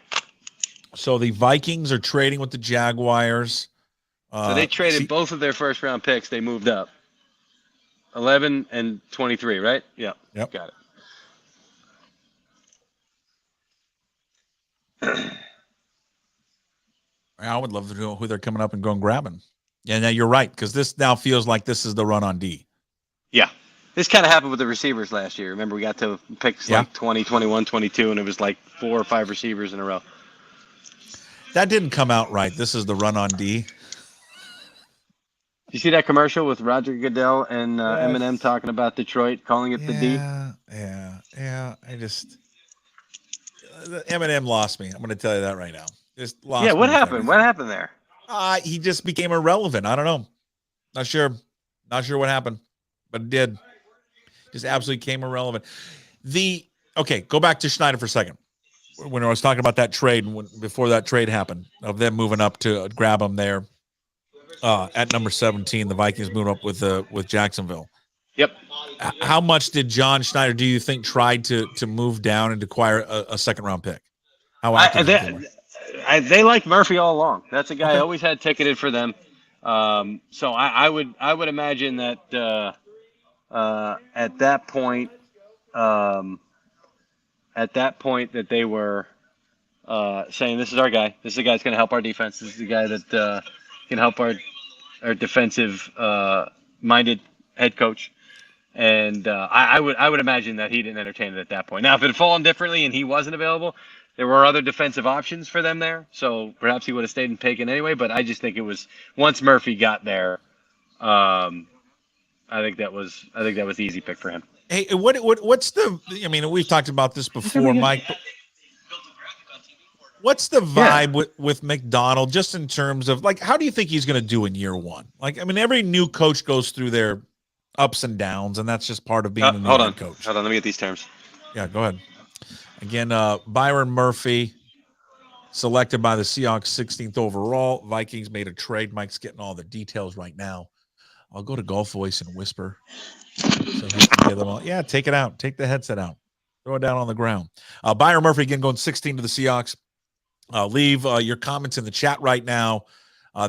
So the Vikings are trading with the Jaguars. So they traded both of their first-round picks. They moved up. 11 and 23, right? Yeah. Yep. Got it. I would love to know who they're coming up and going grabbing. Yeah, now you're right, because this now feels like this is the run on D. Yeah. This kind of happened with the receivers last year. Remember, we got to picks like 20, 21, 22, and it was like 4 or 5 receivers in a row. That didn't come out right. This is the run on D. You see that commercial with Roger Goodell and Eminem talking about Detroit, calling it the D? Yeah. Eminem lost me. I'm going to tell you that right now. Just lost. Yeah, what me happened? What happened there? He just became irrelevant. I don't know. Not sure what happened, but it did. Just absolutely became irrelevant. Okay, go back to Schneider for a second. When I was talking about that trade, before that trade happened, of them moving up to grab him there at number 17, the Vikings moved up with Jacksonville. Yep. How much did John Schneider, do you think, tried to move down and acquire a second-round pick? How active they liked Murphy all along. That's a guy I always had ticketed for them. So I would imagine that at that point that they were saying, this is our guy. This is the guy that's going to help our defense. This is the guy that can help our defensive minded head coach. And I would imagine that he didn't entertain it at that point. Now, if it had fallen differently and he wasn't available, there were other defensive options for them there. So perhaps he would have stayed and taken anyway. But I just think it was once Murphy got there, I think that was the easy pick for him. Hey, what's the? I mean, we've talked about this before, Mike. What's the vibe with McDonald, just in terms of, like, how do you think he's going to do in year one? Like, I mean, every new coach goes through their ups and downs, and that's just part of being a new head coach. Hold on, let me get these terms. Yeah, go ahead. Again, Byron Murphy, selected by the Seahawks, 16th overall. Vikings made a trade. Mike's getting all the details right now. I'll go to Golf Voice and whisper. So he can get them all. Yeah, take it out. Take the headset out. Throw it down on the ground. Byron Murphy, again, going 16 to the Seahawks. Leave your comments in the chat right now.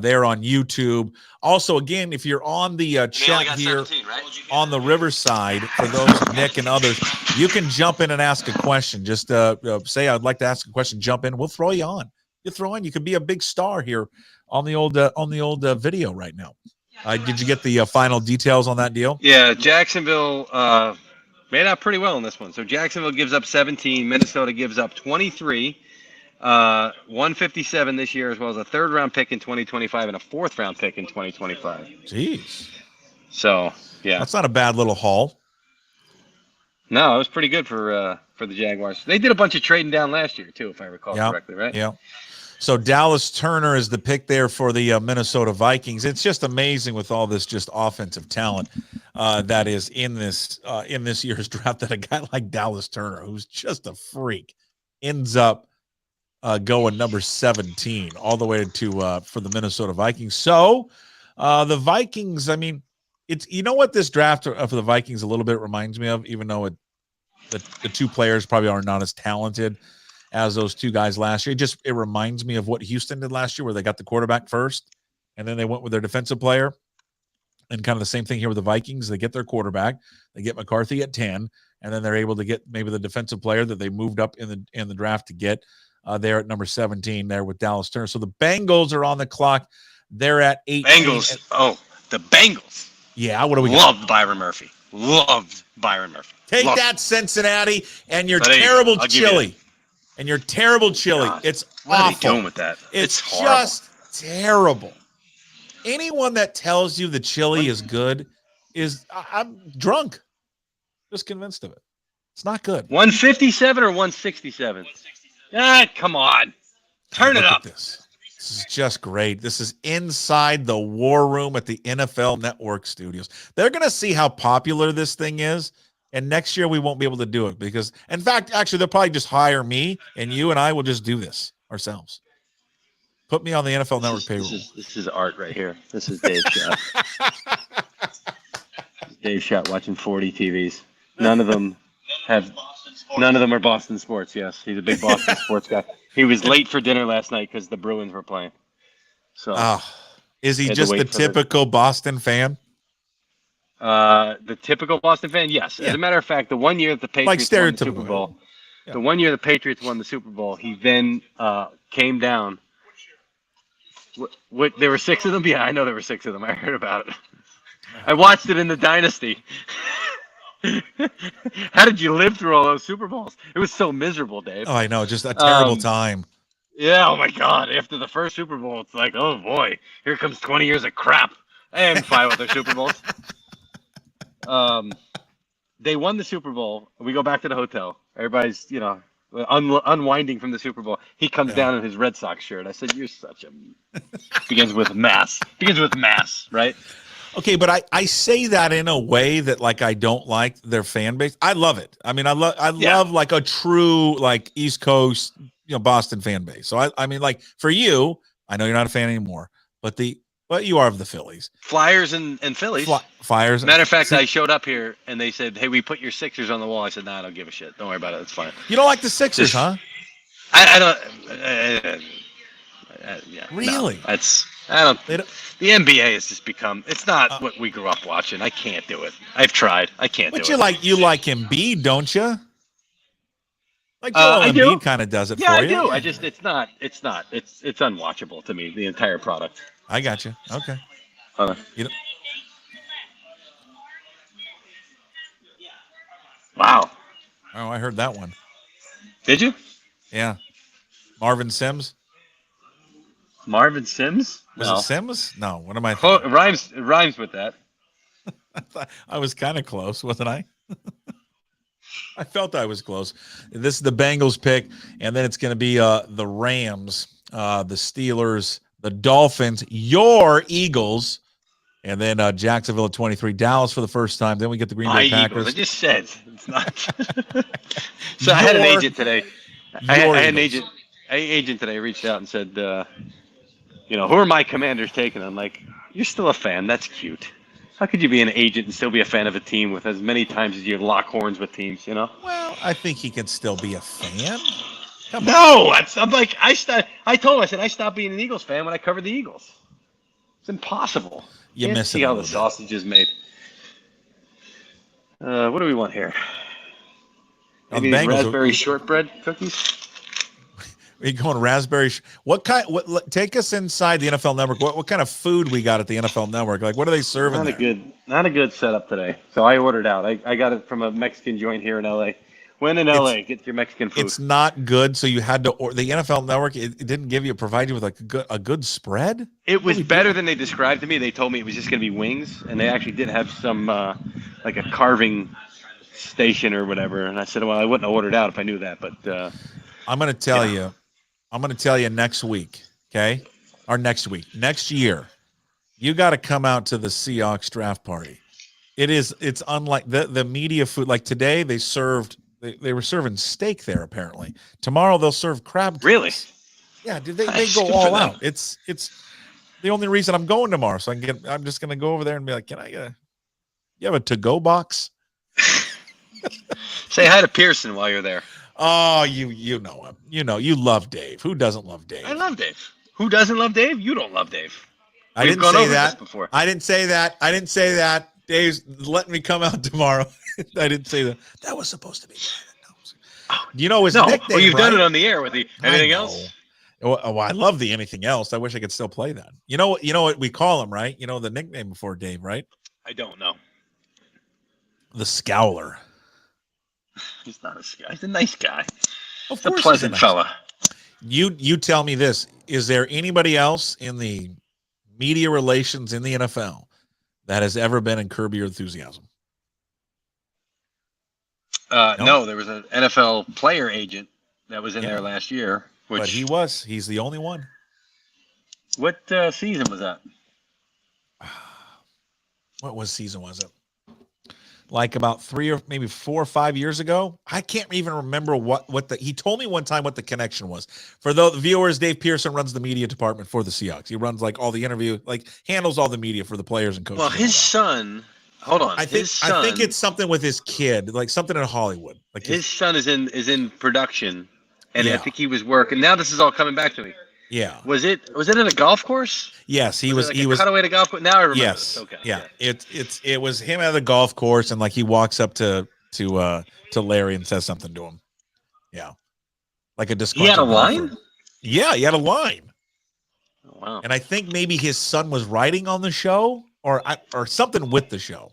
There on YouTube. Also, again, if you're on the chat here on the Riverside, for those, Nick and others, you can jump in and ask a question. Just say, I'd like to ask a question. Jump in. We'll throw you on. You could be a big star here on the old video right now. Did you get the final details on that deal? Yeah, Jacksonville made out pretty well in this one. So Jacksonville gives up 17. Minnesota gives up 23. 157 this year, as well as a third-round pick in 2025 and a fourth-round pick in 2025. Jeez. So, yeah. That's not a bad little haul. No, it was pretty good for the Jaguars. They did a bunch of trading down last year, too, if I recall correctly, right? Yeah. So Dallas Turner is the pick there for the Minnesota Vikings. It's just amazing with all this just offensive talent that is in this year's draft, that a guy like Dallas Turner, who's just a freak, ends up going number 17 all the way to for the Minnesota Vikings. So the Vikings, I mean, it's, you know what this draft for the Vikings a little bit reminds me of, even though the two players probably are not as talented as those two guys last year. It reminds me of what Houston did last year, where they got the quarterback first and then they went with their defensive player. And kind of the same thing here with the Vikings. They get their quarterback, they get McCarthy at 10, and then they're able to get maybe the defensive player that they moved up in the draft to get there at number 17 there with Dallas Turner. So the Bengals are on the clock. They're at 18. Bengals. The Bengals. Yeah, what do we got? Byron Murphy. Loved Byron Murphy. Take that, Cincinnati, and your terrible chili. And your terrible chili. God, it's what awful. What are they doing with that? It's just terrible. Anyone that tells you the chili is good I'm drunk. Just convinced of it. It's not good. 157 or 167? Come on. Turn it up. This is just great. This is inside the war room at the NFL Network studios. They're going to see how popular this thing is. And next year we won't be able to do it because, in fact, actually, they'll probably just hire me and you and I will just do this ourselves. Put me on the NFL Network payroll. This is art right here. This is Dave Schott. Dave Schott watching 40 TVs. None of them are Boston sports. Yes, he's a big Boston sports guy. He was late for dinner last night because the Bruins were playing. So, is he just the typical Boston fan? The typical Boston fan, yes. Yeah. As a matter of fact, the one year that the Patriots won the Super Bowl, the one year the Patriots won the Super Bowl, he then came down. What? There were 6 of them? Yeah, I know there were 6 of them. I heard about it. I watched it in the Dynasty. How did you live through all those Super Bowls? It was so miserable, Dave. Oh, I know. Just a terrible time. Yeah, oh my God. After the first Super Bowl, it's like, oh boy, here comes 20 years of crap. And fine with their Super Bowls. They won the Super Bowl. We go back to the hotel. Everybody's, unwinding from the Super Bowl. He comes down in his Red Sox shirt. I said, "You're such a." Begins with mass. Right? Okay, but I say that in a way that like I don't like their fan base. I love it. I mean, I love like a true like East Coast, Boston fan base. So I mean, like for you, I know you're not a fan anymore, but you are of the Phillies. Flyers and Phillies. Flyers. Matter of fact, I showed up here and they said, "Hey, we put your Sixers on the wall." I said, "Nah, I don't give a shit. Don't worry about it. It's fine." You don't like the Sixers, huh? I don't. Yeah. Really? No, I don't. The NBA has just become. It's not what we grew up watching. I can't do it. I've tried. I can't do it. But you like Embiid, don't you? Like Embiid kind of does it for you. Yeah, I do. I just it's not. It's unwatchable to me. The entire product. I got you. Okay. Wow. Oh, I heard that one. Did you? Yeah. Marvin Sims. Marvin Sims? Was it Sims? No. What am I thinking? It rhymes with that. I was kind of close, wasn't I? I felt I was close. This is the Bengals pick, and then it's going to be the Rams, the Steelers, the Dolphins, your Eagles, and then Jacksonville at 23, Dallas for the first time. Then we get the Green Bay Packers. Eagles. I just said it's not. So I had an agent today. I had an agent today reached out and said, who are my Commanders taking? I'm like, you're still a fan. That's cute. How could you be an agent and still be a fan of a team with as many times as you lock horns with teams, Well, I think he can still be a fan. I'm like, I told him, I said, I stopped being an Eagles fan when I covered the Eagils. It's impossible. You can't miss see it how the sausage is made. What do we want here? Maybe raspberry shortbread cookies? Are you going raspberry? Take us inside the NFL Network. What kind of food we got at the NFL Network? Like, what are they serving? Not a good setup today. So I ordered out. I got it from a Mexican joint here in LA. When in LA, get your Mexican food. It's not good, so you had to order the NFL Network. It didn't provide you with like a good spread. It was better than they described to me. They told me it was just going to be wings, and they actually did have some like a carving station or whatever. And I said, well, I wouldn't have ordered out if I knew that. But I'm going to tell you. I'm going to tell you next week, okay? Or next year, you got to come out to the Seahawks draft party. It's unlike the media food. Like today, they were serving steak there. Apparently, tomorrow they'll serve crab. Really? Yeah. They go all out. It's the only reason I'm going tomorrow. So I'm just going to go over there and be like, can I you have a to-go box? Say hi to Pearson while you're there. Oh, you know him. You love Dave. Who doesn't love Dave? I love Dave. Who doesn't love Dave? You don't love Dave. I didn't say that before. I didn't say that. Dave's letting me come out tomorrow. I didn't say that. That was supposed to be. His nickname. Well, you've done it on the air with anything else. Well, I love the anything else. I wish I could still play that. You know what we call him, right? You know the nickname before Dave, right? I don't know. The Scowler. He's not a guy. He's a nice guy. Of course, a pleasant fella. You tell me this: is there anybody else in the media relations in the NFL that has ever been in Curb Your Enthusiasm? No, there was an NFL player agent that was in there last year. But he's the only one. What season was that? What season was it? Like about 3 or maybe 4 or 5 years ago. I can't even remember he told me one time what the connection was. For the viewers, Dave Pearson runs the media department for the Seahawks. He runs like all the interview, like handles all the media for the players and coaches. Well, his son, hold on. I think it's something with his kid, like something in Hollywood. Like his son is in production, and I think he was working. Now this is all coming back to me. Yeah. Was it at a golf course? Yes, he was. He was cutaway to golf course. Now I remember. Yes. This. Okay. Yeah. It was him at the golf course, and like he walks up to Larry and says something to him. Yeah. Like a disgruntled. He had a line? Yeah, he had a line. Oh, wow. And I think maybe his son was writing on the show or something with the show.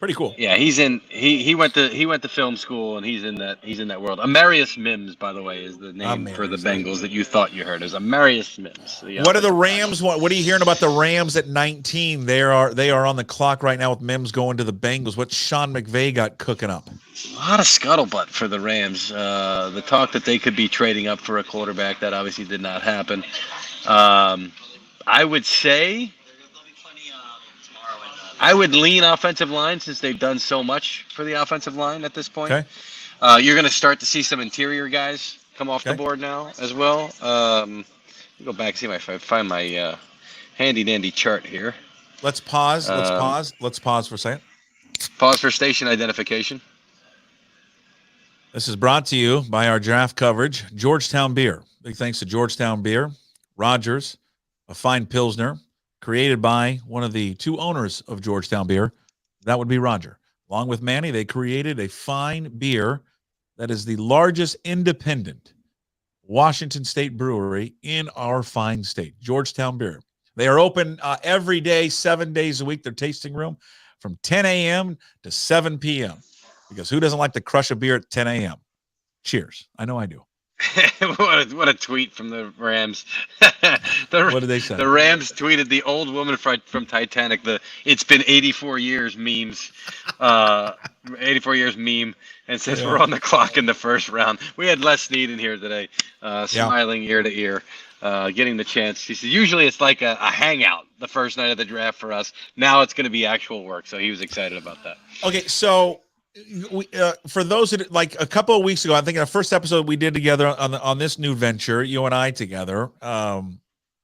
Pretty cool. Yeah, he went to film school and he's in that world. Amarius Mims, by the way, is the name for the Bengals that you thought you heard. Is Amarius Mims. What are the Rams? What are you hearing about the Rams at 19? They are on the clock right now with Mims going to the Bengals. What's Sean McVay got cooking up? A lot of scuttlebutt for the Rams. The talk that they could be trading up for a quarterback, that obviously did not happen. I would say I would lean offensive line since they've done so much for the offensive line at this point. Okay. You're going to start to see some interior guys come off the board now as well. Let me go back and see if I find my handy-dandy chart here. Let's pause. Let's pause for a second. Pause for station identification. This is brought to you by our draft coverage, Georgetown Beer. Big thanks to Georgetown Beer, Rogers, a fine Pilsner, created by one of the two owners of Georgetown Beer. That would be Roger. Along with Manny, they created a fine beer that is the largest independent Washington State brewery in our fine state, Georgetown Beer. They are open every day, 7 days a week, their tasting room from 10 a.m. to 7 p.m. Because who doesn't like to crush a beer at 10 a.m.? Cheers. I know I do. What a tweet from the Rams. What did they say? The Rams tweeted the old woman from Titanic, "It's been 84 years" memes, 84 years meme, and says we're on the clock in the first round. We had Les Snead in here today, smiling ear to ear, getting the chance. He said usually it's like a hangout the first night of the draft for us. Now it's going to be actual work, so he was excited about that. Okay, so for those that, like a couple of weeks ago, I think in the first episode we did together on this new venture, you and I together,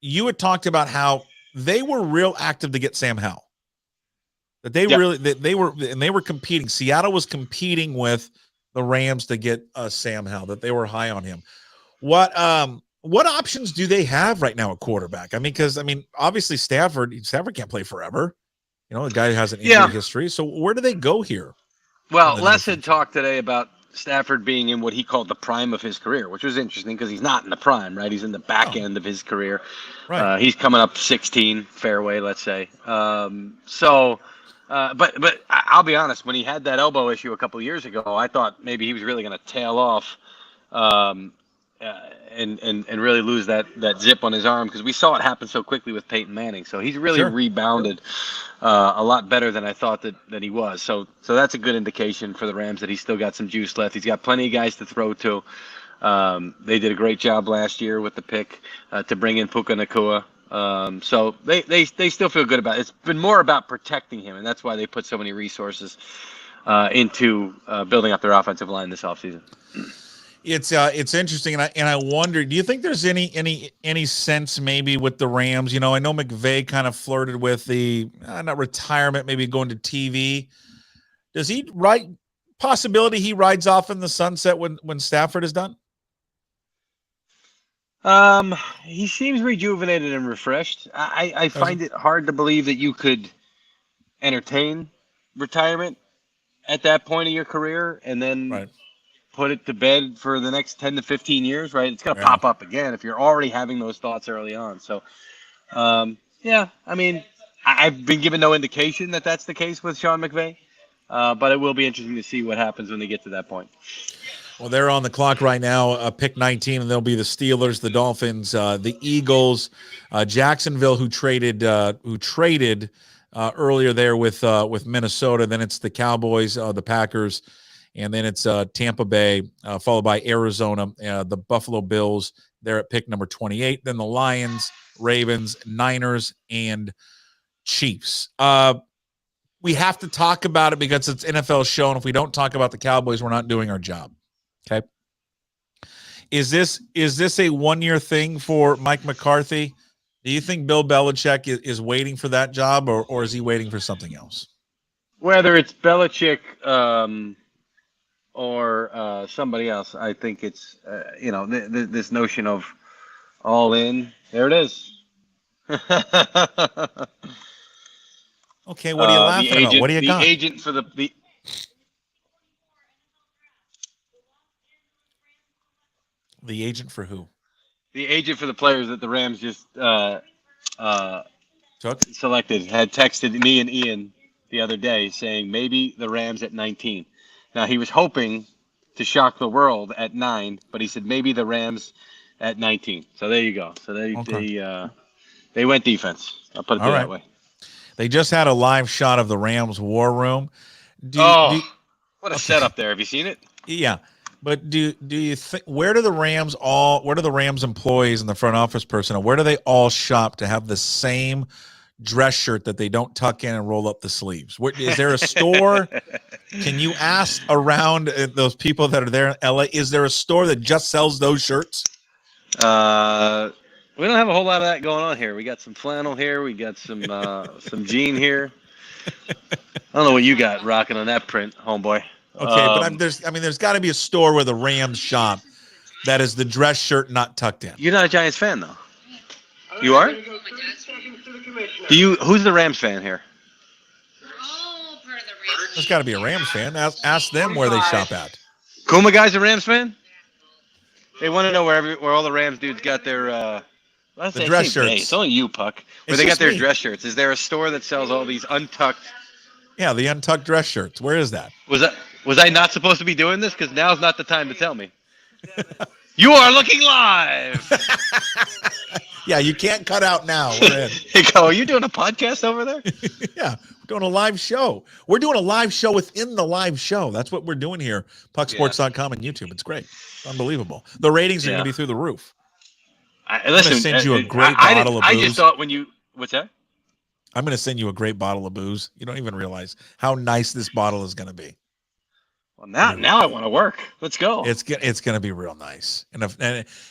you had talked about how they were real active to get Sam Howell. That they were competing. Seattle was competing with the Rams to get Sam Howell. That they were high on him. What options do they have right now at quarterback? I mean, because obviously Stafford can't play forever. You know, the guy has an injury history. So where do they go here? Well, Les had talked today about Stafford being in what he called the prime of his career, which was interesting because he's not in the prime, right? He's in the back end of his career. Right. He's coming up 16 fairway, let's say. But I'll be honest, when he had that elbow issue a couple of years ago, I thought maybe he was really going to tail off and really lose that zip on his arm because we saw it happen so quickly with Peyton Manning. So he's really rebounded a lot better than I thought that he was. So that's a good indication for the Rams that he's still got some juice left. He's got plenty of guys to throw to. They did a great job last year with the pick to bring in Puka Nacua. So they still feel good about it. It's been more about protecting him, and that's why they put so many resources into building up their offensive line this offseason. It's interesting, and I wonder, do you think there's any sense maybe with the Rams? You know, I know McVay kind of flirted with the not retirement, maybe going to TV. Does he possibility he rides off in the sunset when Stafford is done? He seems rejuvenated and refreshed. I find it hard to believe that you could entertain retirement at that point of your career and then put it to bed for the next 10 to 15 years, right? It's going to pop up again if you're already having those thoughts early on. So, I've been given no indication that that's the case with Sean McVay, but it will be interesting to see what happens when they get to that point. Well, they're on the clock right now, pick 19, and they'll be the Steelers, the Dolphins, the Eagles, Jacksonville, who traded earlier there with Minnesota. Then it's the Cowboys, the Packers, and then it's Tampa Bay, followed by Arizona, the Buffalo Bills. They're at pick number 28. Then the Lions, Ravens, Niners, and Chiefs. We have to talk about it because it's NFL show, and if we don't talk about the Cowboys, we're not doing our job. Okay. Is this a one-year thing for Mike McCarthy? Do you think Bill Belichick is waiting for that job, or is he waiting for something else? Whether it's Belichick or somebody else, I think it's this notion of all in. There it is. Okay, what are you laughing about? What do you got? The agent for the agent for who? The agent for the players that the Rams just took? Selected had texted me and Ian the other day saying maybe the Rams at 19. Now, he was hoping to shock the world at 9, but he said maybe the Rams at 19. So there you go. So they went defense. I'll put it that way. They just had a live shot of the Rams war room. What a setup there. Have you seen it? Yeah. But do you think where do the Rams employees and the front office personnel, where do they all shop to have the same dress shirt that they don't tuck in and roll up the sleeves? Is there a store? Can you ask around those people that are there in LA? Is there a store that just sells those shirts? We don't have a whole lot of that going on here. We got some flannel here. We got some jean here. I don't know what you got rocking on that print, homeboy. Okay, but there's got to be a store where the Rams shop that is the dress shirt not tucked in. You're not a Giants fan, though. You are? Who's the Rams fan here? There's got to be a Rams fan. Ask them where they shop at. Kuma guy's a Rams fan? They want to know where all the Rams dudes got their the dress shirts. It's only you, Puck. Where they got their dress shirts. Is there a store that sells all these untucked? Yeah, the untucked dress shirts. Where is that? Was I not supposed to be doing this? Because now's not the time to tell me. You are looking live. Yeah, you can't cut out now. We're in. Hey, are you doing a podcast over there? Yeah, we're doing a live show. We're doing a live show within the live show. That's what we're doing here. Pucksports.com and YouTube. It's great. It's unbelievable. The ratings are going to be through the roof. Listen, I'm going to send you a great bottle of booze. I just thought what's that? I'm going to send you a great bottle of booze. You don't even realize how nice this bottle is going to be. Well, now I want to work. Let's go. It's going to be real nice, and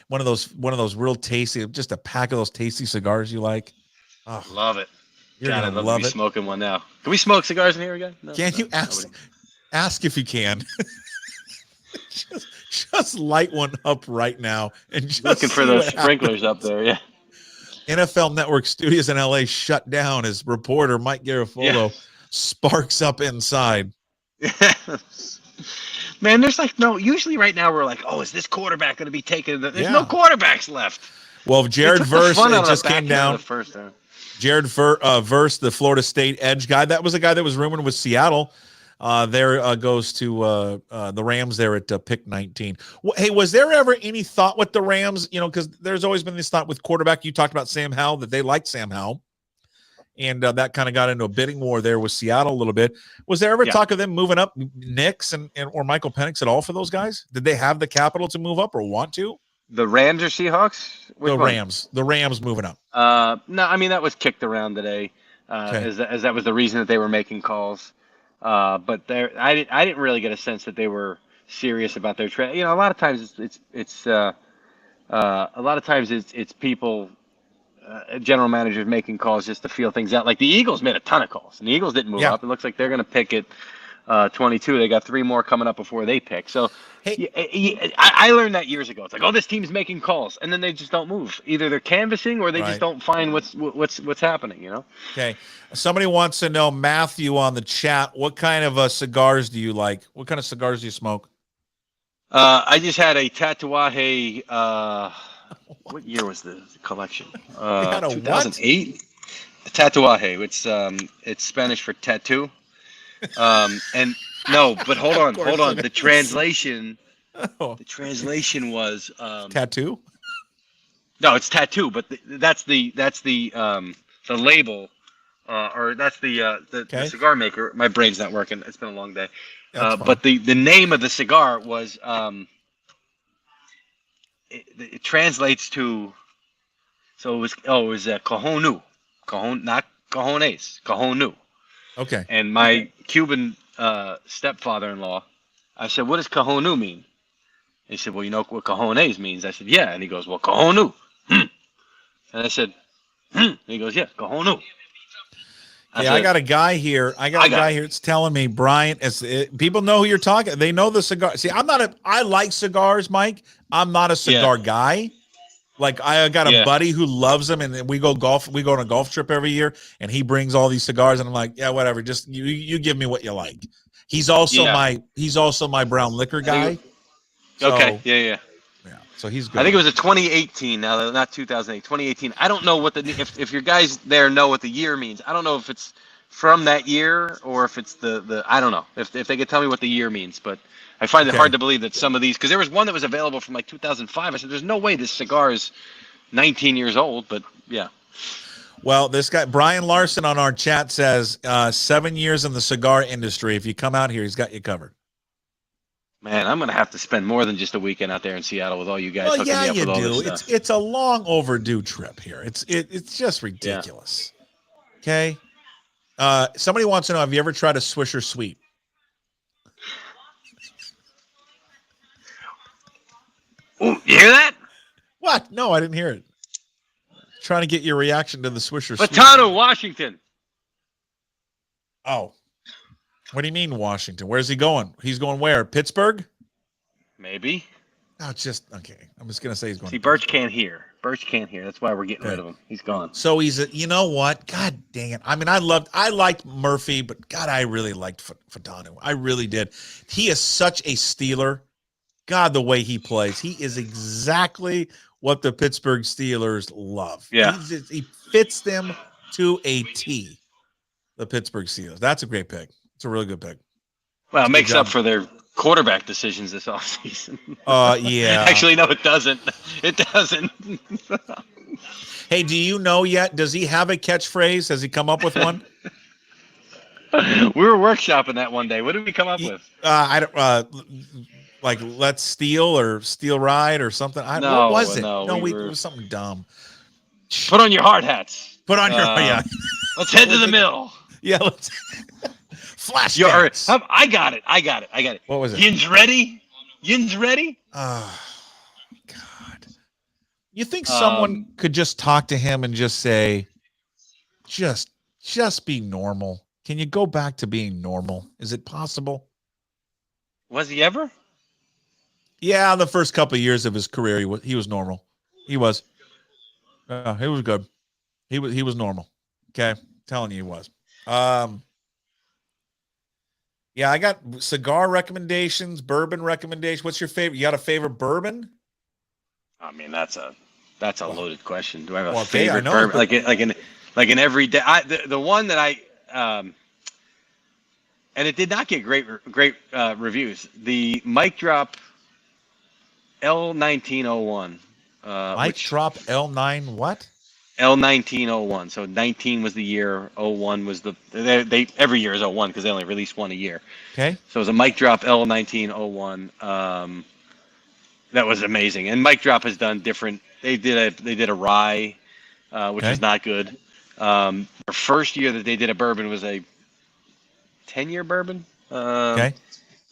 one of those real tasty, just a pack of those tasty cigars you like. Oh, love it. You're God, I'd gonna love to be smoking one now. Can we smoke cigars in here again? No, Can you ask if you can? just light one up right now and just looking for those sprinklers up there. Yeah. NFL Network studios in LA shut down as reporter Mike Garafolo sparks up inside. Man, there's usually right now we're like, oh, is this quarterback going to be taken? There's no quarterbacks left. Well, Jared Verse just came down. Jared Verse, the Florida State edge guy. That was a guy that was rumored with Seattle. There goes to the Rams there at pick 19. Hey, was there ever any thought with the Rams, because there's always been this thought with quarterback. You talked about Sam Howell, that they liked Sam Howell. And that kind of got into a bidding war there with Seattle a little bit. Was there ever talk of them moving up Nix or Michael Penix at all for those guys? Did they have the capital to move up or want to? The Rams or Seahawks? The Rams moving up. No, I mean, that was kicked around today as that was the reason that they were making calls. But I didn't really get a sense that they were serious about their trade. A lot of times it's people. General managers making calls just to feel things out. Like the Eagles made a ton of calls, and the Eagles didn't move up. It looks like they're going to pick at 22. They got 3 more coming up before they pick. So I learned that years ago. It's like, oh, this team's making calls, and then they just don't move. Either they're canvassing or they just don't find what's happening. Okay. Somebody wants to know, Matthew on the chat, what kind of cigars do you like? What kind of cigars do you smoke? I just had a Tatuaje. What year was the collection? 2008. Tatuaje. It's Spanish for tattoo. And no, but hold on. The translation. The translation was tattoo. No, it's tattoo, but that's the label, or that's the cigar maker. My brain's not working. It's been a long day. But the name of the cigar was. It translates to, so it was Cajonu, not Cajones, Cajonu. Okay. And my Cuban stepfather-in-law, I said, what does Cajonu mean? He said, well, you know what Cajones means? I said, yeah. And he goes, well, Cajonu. And I said, And he goes, yeah, Cajonu. I got a guy here. I got a guy here that's telling me, Brian, people know who you're talking. They know the cigar. See, I like cigars, Mike. I'm not a cigar guy. Like, I got a buddy who loves them, and we go golf. We go on a golf trip every year, and he brings all these cigars, and I'm like, yeah, whatever. Just you give me what you like. He's also my brown liquor guy. Okay. Yeah. So he's good. I think it was a 2018 now, not 2008, 2018. I don't know what if your guys there know what the year means. I don't know if it's from that year, or if it's the I don't know if they could tell me what the year means, but I find it Okay. hard to believe that some of these, because there was one that was available from like 2005. I said, there's no way this cigar is 19 years old, but yeah. Well, this guy, Brian Larson on our chat says 7 years in the cigar industry. If you come out here, he's got you covered. Man, I'm going to have to spend more than just a weekend out there in Seattle with all you guys Well, hooking yeah, me up you with all do. this stuff. It's a long overdue trip here. It's just ridiculous. Okay. Somebody wants to know, have you ever tried a Swisher Sweet? Ooh, you hear that? What? No, I didn't hear it. Trying to get your reaction to the Swisher Sweet. Patano, Washington. Oh. What do you mean Washington? Where's he going? He's going where? Pittsburgh? Maybe. No, it's just okay. I'm just gonna say he's going. See, Birch can't hear. Birch can't hear. That's why we're getting rid of him. He's gone. So you know what? God dang it. I mean, I liked Murphy, but God, I really liked Fatanu. I really did. He is such a Steeler. God, the way he plays, he is exactly what the Pittsburgh Steelers love. Yeah. He fits them to a T. The Pittsburgh Steelers. That's a great pick. It's a really good pick. Well, it makes job. up for their quarterback decisions this offseason. Yeah. Actually, no, it doesn't. It doesn't. Hey, do you know yet? Does he have a catchphrase? Has he come up with one? We were workshopping that one day. What did we come up with? I don't. Like let's steal or steal ride or something. No, what was it? no, No, it was something dumb. Put on your hard hats. Put on your yeah. Let's head to the mill. Yeah, let's flash. I got it. What was it? Yin's ready. Yin's ready. Oh, God. You think someone could just talk to him and just say, just be normal? Can you go back to being normal? Is it possible? Was he ever? Yeah, the first couple of years of his career, he was normal. He was. He was good. He was normal. Okay, I'm telling you, he was. Yeah, I got cigar recommendations, bourbon recommendations. What's your favorite? You got a favorite bourbon? I mean, that's a loaded question. Do I have a Well, favorite I know, bourbon? but- Like an everyday. The one that I and it did not get great reviews. The Mic Drop L1901. Mic Drop L9 what? L1901. So 19 was the year, 01 was they every year is 01 because they only release one a year. Okay. So it was a Mic Drop L1901. That was amazing. And Mic Drop has done different. They did a rye, which Okay. was not good. Their first year that they did a bourbon was a 10-year bourbon. Okay.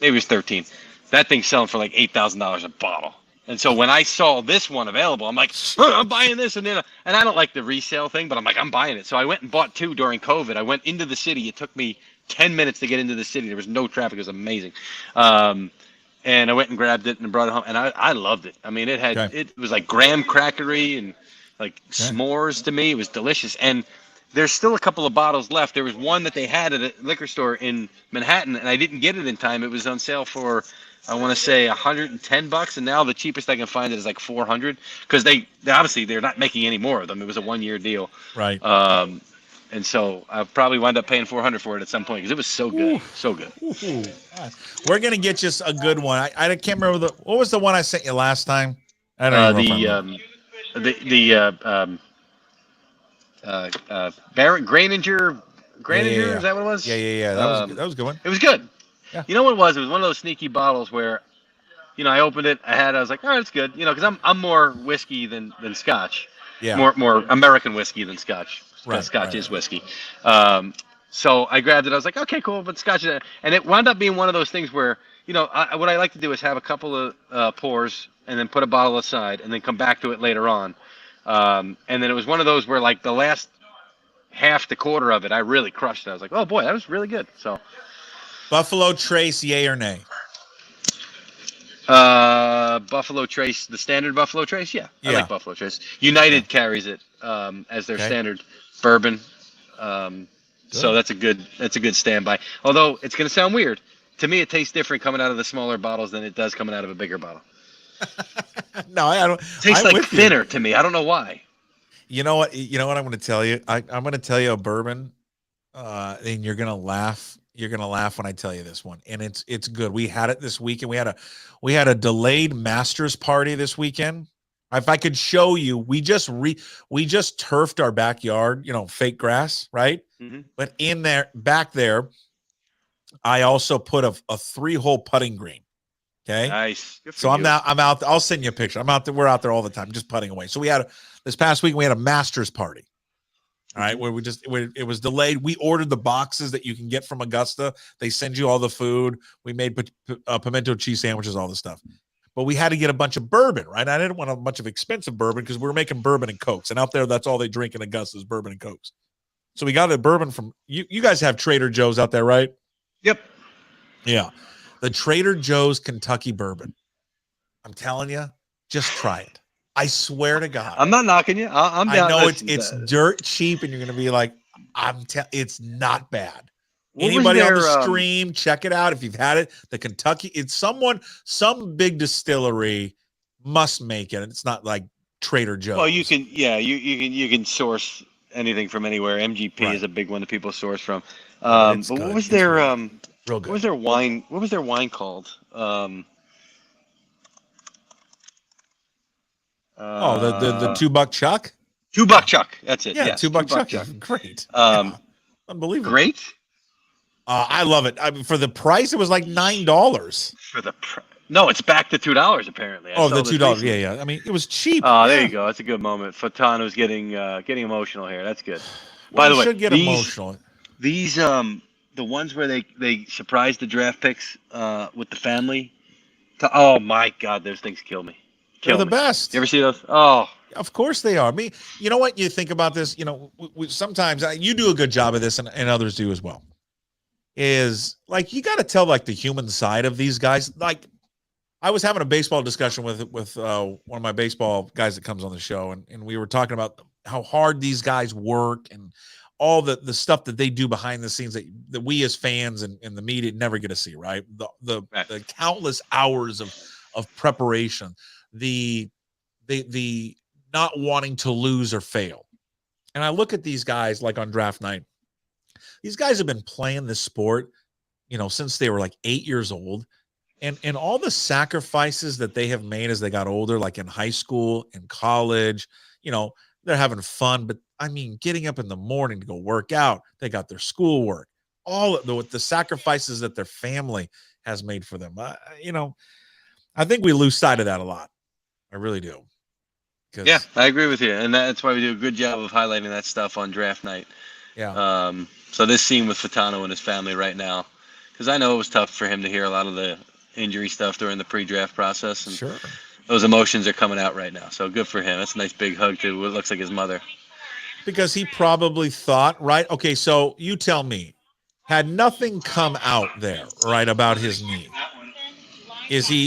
Maybe it was 13. That thing's selling for like $8,000 a bottle. And so when I saw this one available, I'm like, I'm buying this. And I don't like the resale thing, but I'm like, I'm buying it. So I went and bought two during COVID. I went into the city. It took me 10 minutes to get into the city. There was no traffic. It was amazing. And I went and grabbed it and brought it home. And I loved it. I mean, it was like graham crackery and like s'mores to me. It was delicious. And there's still a couple of bottles left. There was one that they had at a liquor store in Manhattan, and I didn't get it in time. It was on sale for, I want to say, $110, and now the cheapest I can find it is like $400 because they obviously they're not making any more of them. It was a 1-year deal, Right. and so I'll probably wind up paying $400 for it at some point because it was so good, so good. Ooh. We're gonna get you a good one. I can't remember what was the one I sent you last time. I don't know. Barrett Graninger. Yeah. Is that what it was? Yeah. That was a good one. It was good. Yeah. You know what it was? It was one of those sneaky bottles where, I opened it. I was like, all right, it's good. Because I'm more whiskey than Scotch. Yeah. More American whiskey than Scotch. Right, Scotch is whiskey. So I grabbed it. I was like, okay, cool. But Scotch is, and it wound up being one of those things where, what I like to do is have a couple of pours and then put a bottle aside and then come back to it later on. And then it was one of those where like the last half to quarter of it, I really crushed it. I was like, oh boy, that was really good. So Buffalo Trace, yay or nay? Buffalo Trace, the standard Buffalo Trace. Yeah. I like Buffalo Trace. United carries it, as their standard bourbon. So that's a good standby. Although it's going to sound weird. To me, it tastes different coming out of the smaller bottles than it does coming out of a bigger bottle. No, I don't. It tastes like thinner to me. I don't know why. You know what? I'm going to tell you. I'm going to tell you a bourbon And you're gonna laugh. You're gonna laugh when I tell you this one, and it's good. We had it this weekend. We had a delayed Masters party this weekend. If I could show you, we just turfed our backyard, fake grass, right? Mm-hmm. But back there, I also put a 3-hole putting green. Okay. Nice. Good for So I'm you. out. I'll send you a picture. We're out there all the time, just putting away. So this past week, we had a Masters party. All right, where it was delayed. We ordered the boxes that you can get from Augusta. They send you all the food. We made pimento cheese sandwiches, all the stuff. But we had to get a bunch of bourbon, right? I didn't want a bunch of expensive bourbon because we were making bourbon and Cokes. And out there, that's all they drink in Augusta is bourbon and Cokes. So we got a bourbon from you guys have Trader Joe's out there, right? Yep. Yeah. The Trader Joe's Kentucky bourbon. I'm telling you, just try it. I swear to God. I'm not knocking you. I'm down. I know it's dirt cheap, and you're gonna be like, it's not bad. Anybody on the stream, check it out if you've had it. The Kentucky, it's some big distillery must make it. It's not like Trader Joe's. Well, you can source anything from anywhere. MGP is a big one that people source from. But what was their real good. What was their wine? What was their wine called? The $2 Chuck? $2 Chuck. That's it. Yeah, yes, $2 Chuck. Great. Unbelievable. Great. I love it. For the price, it was like $9. No, it's back to $2 apparently. The $2. Yeah. I mean, it was cheap. Oh, there you go. That's a good moment. Fatano's getting emotional here. That's good. By the way, should get emotional. These the ones where they surprise the draft picks with the family. Oh my God, those things kill me. They're the best. You ever see those? Oh, of course they are. I mean, you know what? You think about this. Sometimes you do a good job of this, and others do as well. Is like you got to tell like the human side of these guys. Like I was having a baseball discussion with one of my baseball guys that comes on the show, and we were talking about how hard these guys work and all the stuff that they do behind the scenes that we as fans and the media never get to see. Right, the countless hours of preparation. The not wanting to lose or fail. And I look at these guys like on draft night. These guys have been playing this sport, since they were like 8 years old. And all the sacrifices that they have made as they got older, like in high school and college, they're having fun. But I mean, getting up in the morning to go work out, they got their schoolwork, all of the sacrifices that their family has made for them. I think we lose sight of that a lot. I really do. Yeah, I agree with you. And that's why we do a good job of highlighting that stuff on draft night. Yeah. So this scene with Fatano and his family right now, because I know it was tough for him to hear a lot of the injury stuff during the pre-draft process. And sure. Those emotions are coming out right now. So good for him. That's a nice big hug to what looks like his mother. Because he probably thought, right? Okay, so you tell me, had nothing come out there, right, about his knee?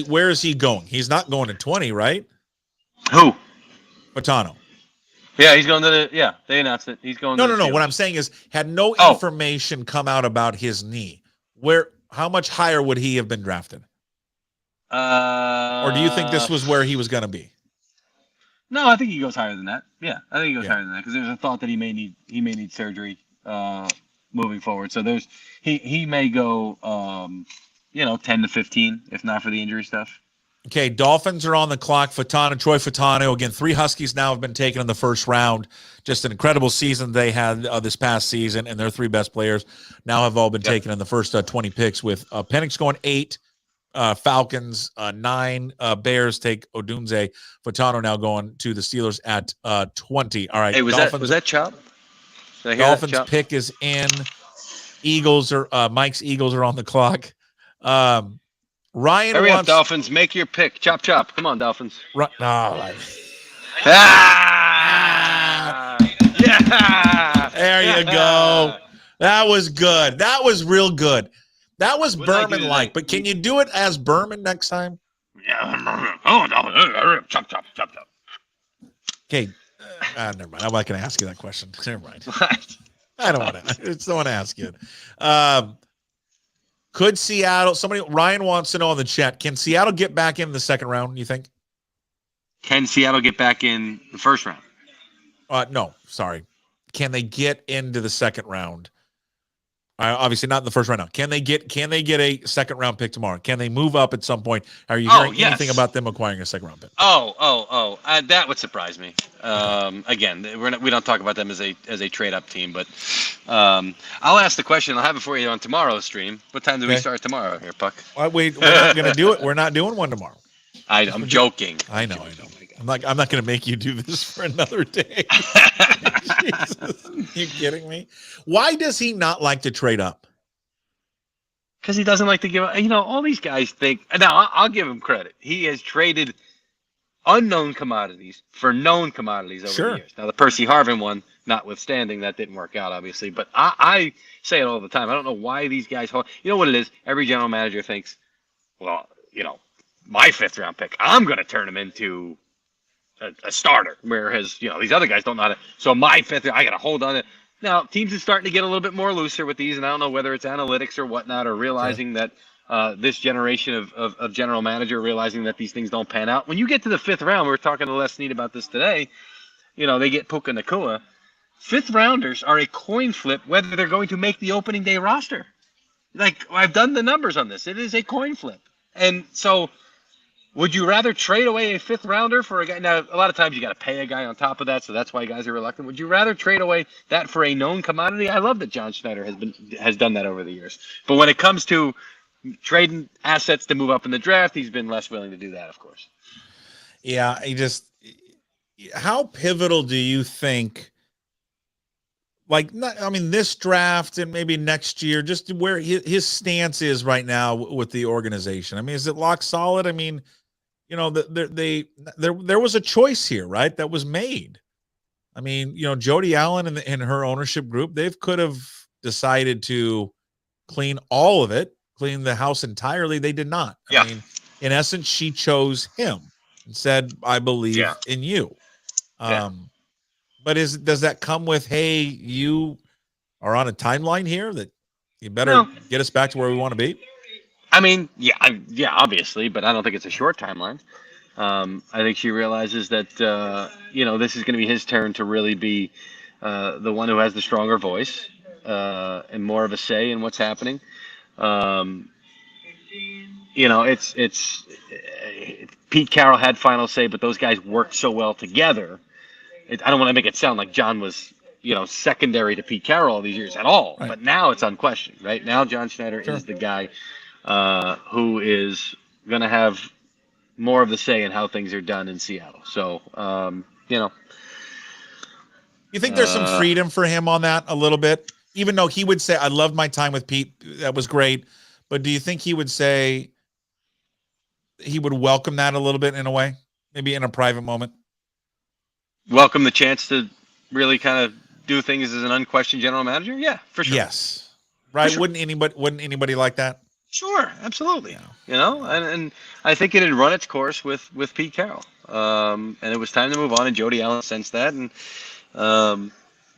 Where is he going? He's not going to 20, right? Who? Fatano. Yeah, he's going to they announced it. He's going No. Field. What I'm saying is, had no information come out about his knee, how much higher would he have been drafted? Or do you think this was where he was going to be? No, I think he goes higher than that. Yeah, I think he goes higher than that because there's a thought that he may need surgery moving forward. So he may go 10 to 15 if not for the injury stuff. Okay, Dolphins are on the clock. Troy Fatano. Again, 3 Huskies now have been taken in the first round. Just an incredible season they had this past season, and their 3 best players now have all been taken in the first 20 picks, with Penix going 8, Falcons 9, Bears take Odunze. Fatano now going to the Steelers at 20. All right. Hey, was that Chop? Dolphins pick is in. Mike's Eagles are on the clock. Ryan Hurry up, Dolphins. Make your pick. Chop. Come on, Dolphins. Yeah. There you go. That was good. That was real good. That was Berman-like. But can you do it as Berman next time? Yeah. Oh, no. Chop. Okay. Never mind. I'm not going to ask you that question. Never mind. I don't want to ask you. Could Seattle, Ryan wants to know in the chat, can Seattle get back in the second round, you think? Can Seattle get back in the first round? No, sorry. Can they get into the second round Obviously not in the first round now. Can they get a second round pick tomorrow? Can they move up at some point? Are you hearing anything about them acquiring a second round pick? That would surprise me. Again, we don't talk about them as a trade up team, but I'll ask the question. I'll have it for you on tomorrow's stream. What time do we start tomorrow here, Puck? We're not going to do it. We're not doing one tomorrow. I'm joking. I know. I'm not going to make you do this for another day. Jesus, you kidding me? Why does he not like to trade up? Because he doesn't like to give up. All these guys think. Now, I'll give him credit. He has traded unknown commodities for known commodities over the years. Now, the Percy Harvin one, notwithstanding, that didn't work out, obviously. But I say it all the time. I don't know why these guys hold. You know what it is? Every general manager thinks, well, my 5th round pick, I'm going to turn him into a starter, whereas these other guys don't know how to. So my 5th, I got to hold on to. Now teams are starting to get a little bit more looser with these, and I don't know whether it's analytics or whatnot, or realizing that this generation of general manager realizing that these things don't pan out. When you get to the 5th round, we were talking to Les Snead about this today. They get Puka Nacua. 5th rounders are a coin flip whether they're going to make the opening day roster. Like, I've done the numbers on this. It is a coin flip, and so. Would you rather trade away a 5th rounder for a guy? Now, a lot of times you got to pay a guy on top of that, so that's why guys are reluctant. Would you rather trade away that for a known commodity? I love that John Schneider has done that over the years. But when it comes to trading assets to move up in the draft, he's been less willing to do that, of course. Yeah, how pivotal do you think? This draft and maybe next year, just where his stance is right now with the organization. Is it lock solid? There was a choice here, right? That was made. Jody Allen and her ownership group, they could have decided to clean all of it, clean the house entirely. They did not. Yeah. In essence, she chose him and said, I believe in you. But does that come with, hey, you are on a timeline here that you better get us back to where we want to be? Obviously, but I don't think it's a short timeline. I think she realizes that, this is going to be his turn to really be the one who has the stronger voice and more of a say in what's happening. It's Pete Carroll had final say, but those guys worked so well together. I don't want to make it sound like John was, secondary to Pete Carroll all these years at all. Right. But now it's unquestioned, right? Now John Schneider is the guy who is going to have more of the say in how things are done in Seattle. So, You think there's some freedom for him on that a little bit? Even though he would say, I loved my time with Pete. That was great. But do you think he would say he would welcome that a little bit in a way? Maybe in a private moment? Welcome the chance to really kind of do things as an unquestioned general manager? Yeah, for sure. Yes. Right. Sure. Wouldn't anybody like that? Sure, absolutely. And I think it had run its course with Pete Carroll. And it was time to move on, and Jody Allen sensed that. And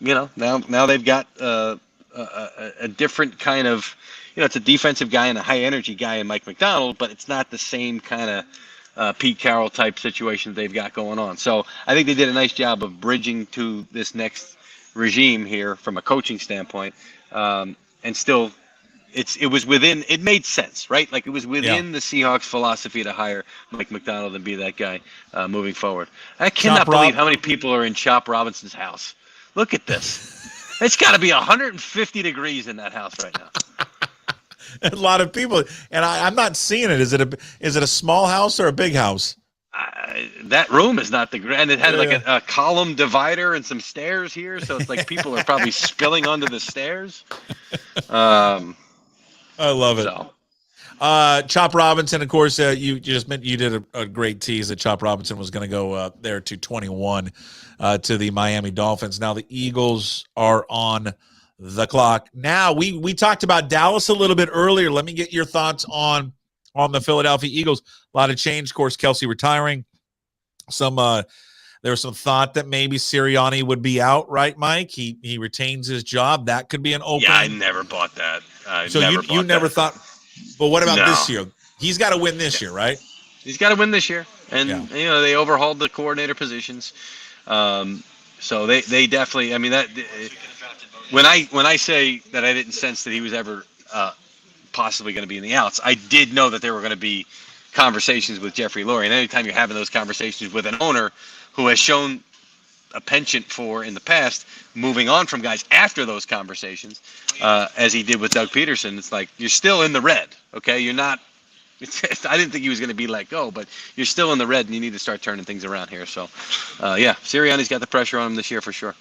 now they've got a different kind of, it's a defensive guy and a high energy guy in Mike McDonald, but it's not the same kind of Pete Carroll type situation they've got going on. So I think they did a nice job of bridging to this next regime here from a coaching standpoint, and still it made sense, right? Like, it was within the Seahawks philosophy to hire Mike McDonald and be that guy moving forward. I cannot believe how many people are in Chop Robinson's house. Look at this. It's got to be 150 degrees in that house right now. A lot of people, and I'm not seeing it. Is it a small house or a big house? That room is not the grand. It had a column divider and some stairs here, so it's like people are probably spilling onto the stairs. I love it. So. Chop Robinson, of course, you did a great tease that Chop Robinson was going to go there to 21 to the Miami Dolphins. Now the Eagles are on the clock. Now we talked about Dallas a little bit earlier. Let me get your thoughts on the Philadelphia Eagles. A lot of change. Of course, Kelsey retiring. There was some thought that maybe Sirianni would be out, right, Mike? He retains his job. That could be an opening. Yeah, I never bought that. You never thought. But what about this year? He's got to win this year, right? He's got to win this year. And they overhauled the coordinator positions. So they definitely. I mean that. when I say that I didn't sense that he was ever possibly going to be in the outs, I did know that there were going to be conversations with Jeffrey Lurie. And anytime you're having those conversations with an owner who has shown a penchant for in the past moving on from guys after those conversations, as he did with Doug Peterson, it's like you're still in the red. Okay, you're not. I didn't think he was going to be let go, but you're still in the red, and you need to start turning things around here. So, yeah, Sirianni's got the pressure on him this year for sure.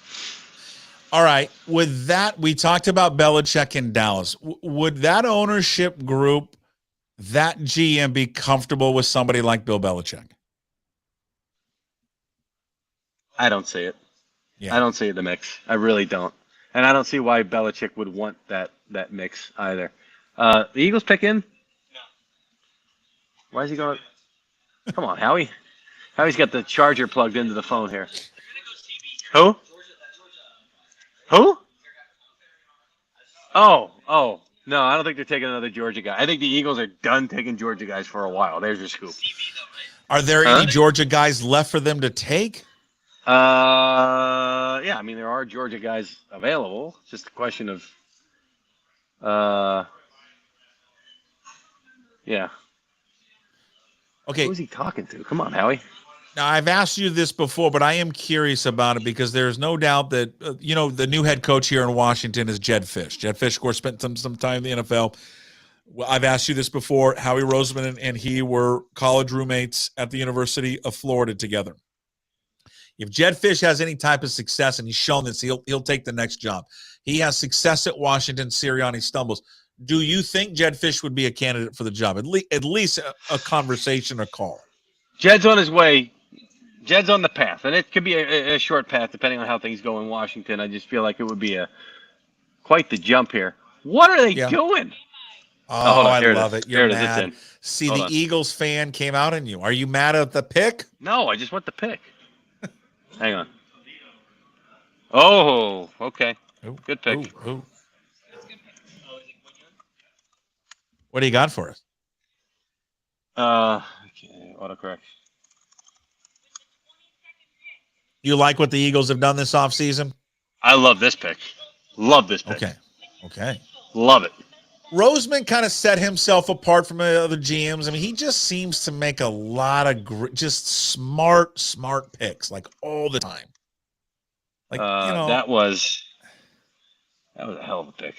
All right. With that, we talked about Belichick in Dallas. Would that ownership group, that GM, be comfortable with somebody like Bill Belichick? I don't see it. Yeah. I don't see it in the mix. I really don't. And I don't see why Belichick would want that mix either. The Eagles pick in? No. Why is he going? Come on, Howie. Howie's got the charger plugged into the phone here. Who? Who? Oh. No, I don't think they're taking another Georgia guy. I think the Eagles are done taking Georgia guys for a while. There's your scoop. Are there any Georgia guys left for them to take? Yeah, I mean, there are Georgia guys available. It's just a question of, yeah. Okay. Who's he talking to? Come on, Howie. Now, I've asked you this before, but I am curious about it because there's no doubt that, the new head coach here in Washington is Jed Fish. Jed Fish, of course, spent some time in the NFL. Well, I've asked you this before. Howie Roseman and he were college roommates at the University of Florida together. If Jed Fish has any type of success, and he's shown this, he'll take the next job. He has success at Washington. Sirianni stumbles. Do you think Jed Fish would be a candidate for the job? At least a conversation, a call. Jed's on his way. Jed's on the path, and it could be a short path depending on how things go in Washington. I just feel like it would be quite the jump here. What are they doing? Oh, I love it. You're there mad. It is. See, the Eagles fan came out on you. Are you mad at the pick? No, I just want the pick. Hang on. Oh, okay. Good pick. Ooh. What do you got for us? Okay, autocorrect. You like what the Eagles have done this offseason? I love this pick. Okay. Love it. Roseman kind of set himself apart from other GMs. I mean, he just seems to make a lot of just smart picks, like all the time. Like that was a hell of a pick.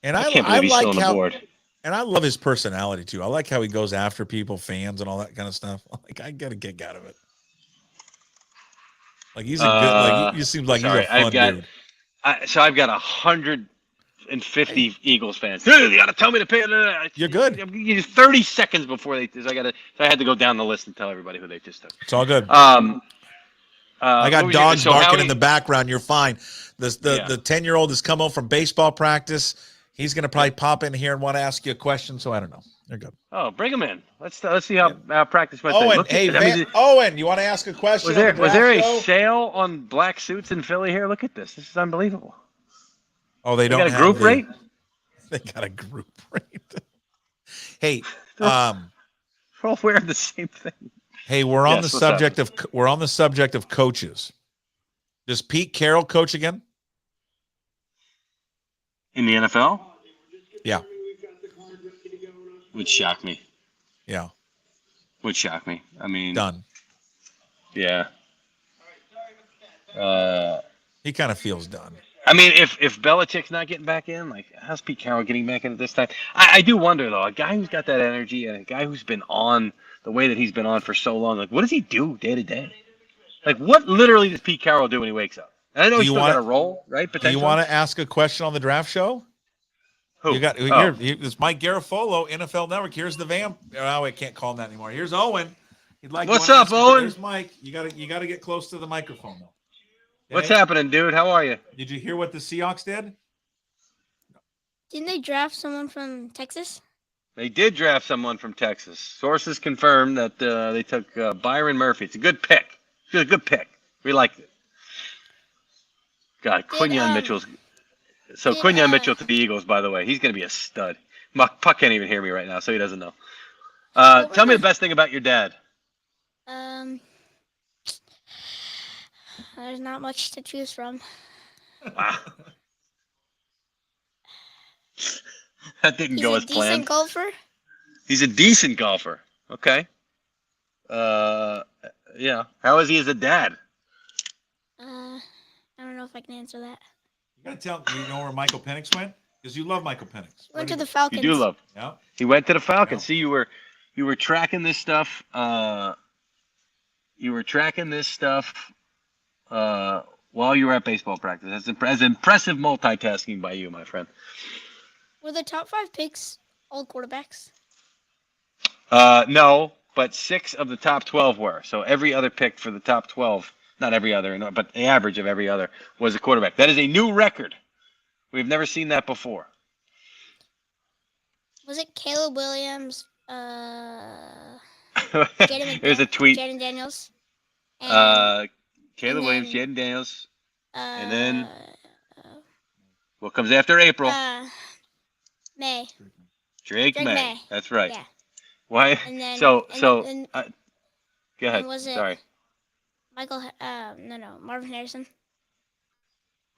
And I can't believe he's still on the board. And I love his personality too. I like how he goes after people, fans, and all that kind of stuff. Like I get a kick out of it. Like he's a good. Like he seems like he's a fun dude. So I've got 150 Eagles fans. Dude, you got to tell me to pay. You're good. 30 seconds before they. So I had to go down the list and tell everybody who they just took. It's all good. I got dogs barking in the background. You're fine. The 10-year-old has come home from baseball practice. He's going to probably pop in here and want to ask you a question. So I don't know. You're good. Oh, bring him in. Let's see how practice went. Owen, Owen, you want to ask a question? Was there a sale on black suits in Philly here? Look at this. This is unbelievable. Oh, they got a group rate? They got a group rate. Hey, we're all wearing the same thing. Hey, we're on the subject of coaches. Does Pete Carroll coach again? In the NFL? Yeah. Would shock me. Yeah. Would shock me. I mean, done. Yeah. He kind of feels done. I mean, if Belichick's not getting back in, like, how's Pete Carroll getting back in at this time? I do wonder, though, a guy who's got that energy and a guy who's been on the way that he's been on for so long, like, what does he do day to day? Like, what literally does Pete Carroll do when he wakes up? And I know he's still got a role, right? Do you want to ask a question on the draft show? Who? It's Mike Garafolo, NFL Network. Here's the vamp. Oh, I can't call him that anymore. Here's Owen. What's up, Owen? Here's Mike. You got to get close to the microphone, though. Okay? What's happening, dude? How are you? Did you hear what the Seahawks did? Didn't they draft someone from Texas? They did draft someone from Texas. Sources confirm that they took Byron Murphy. It's a good pick. It's a good pick. We liked it. God, Quinyon Mitchell's. So Quinyon Mitchell to the Eagles, by the way. He's going to be a stud. Puck can't even hear me right now, so he doesn't know. Tell me the best thing about your dad. There's not much to choose from. Wow. That didn't He's go a as decent planned. golfer. He's a decent golfer. Okay. Yeah. How is he as a dad? I don't know if I can answer that. You gotta tell. Do you know where Michael Penix went? Because you love Michael Penix. Went to the You Falcons. do love. Yeah. He went to the Falcons. Yeah. See, you were tracking this stuff. You were tracking this stuff while you were at baseball practice. That's impressive multitasking by you, my friend. Were the top 5 picks all quarterbacks? No, but 6 of the top 12 were. So every other pick for the top 12, not every other, but the average of every other was a quarterback. That is a new record. We've never seen that before. Was it Caleb Williams? Here's a tweet. Jaden Daniels. And, Caleb and Williams, then, Jaden Daniels, uh, and then what comes after April? May. Drake May. That's right. Yeah. Why? And then, go and ahead. was it Sorry. Michael? Marvin Harrison.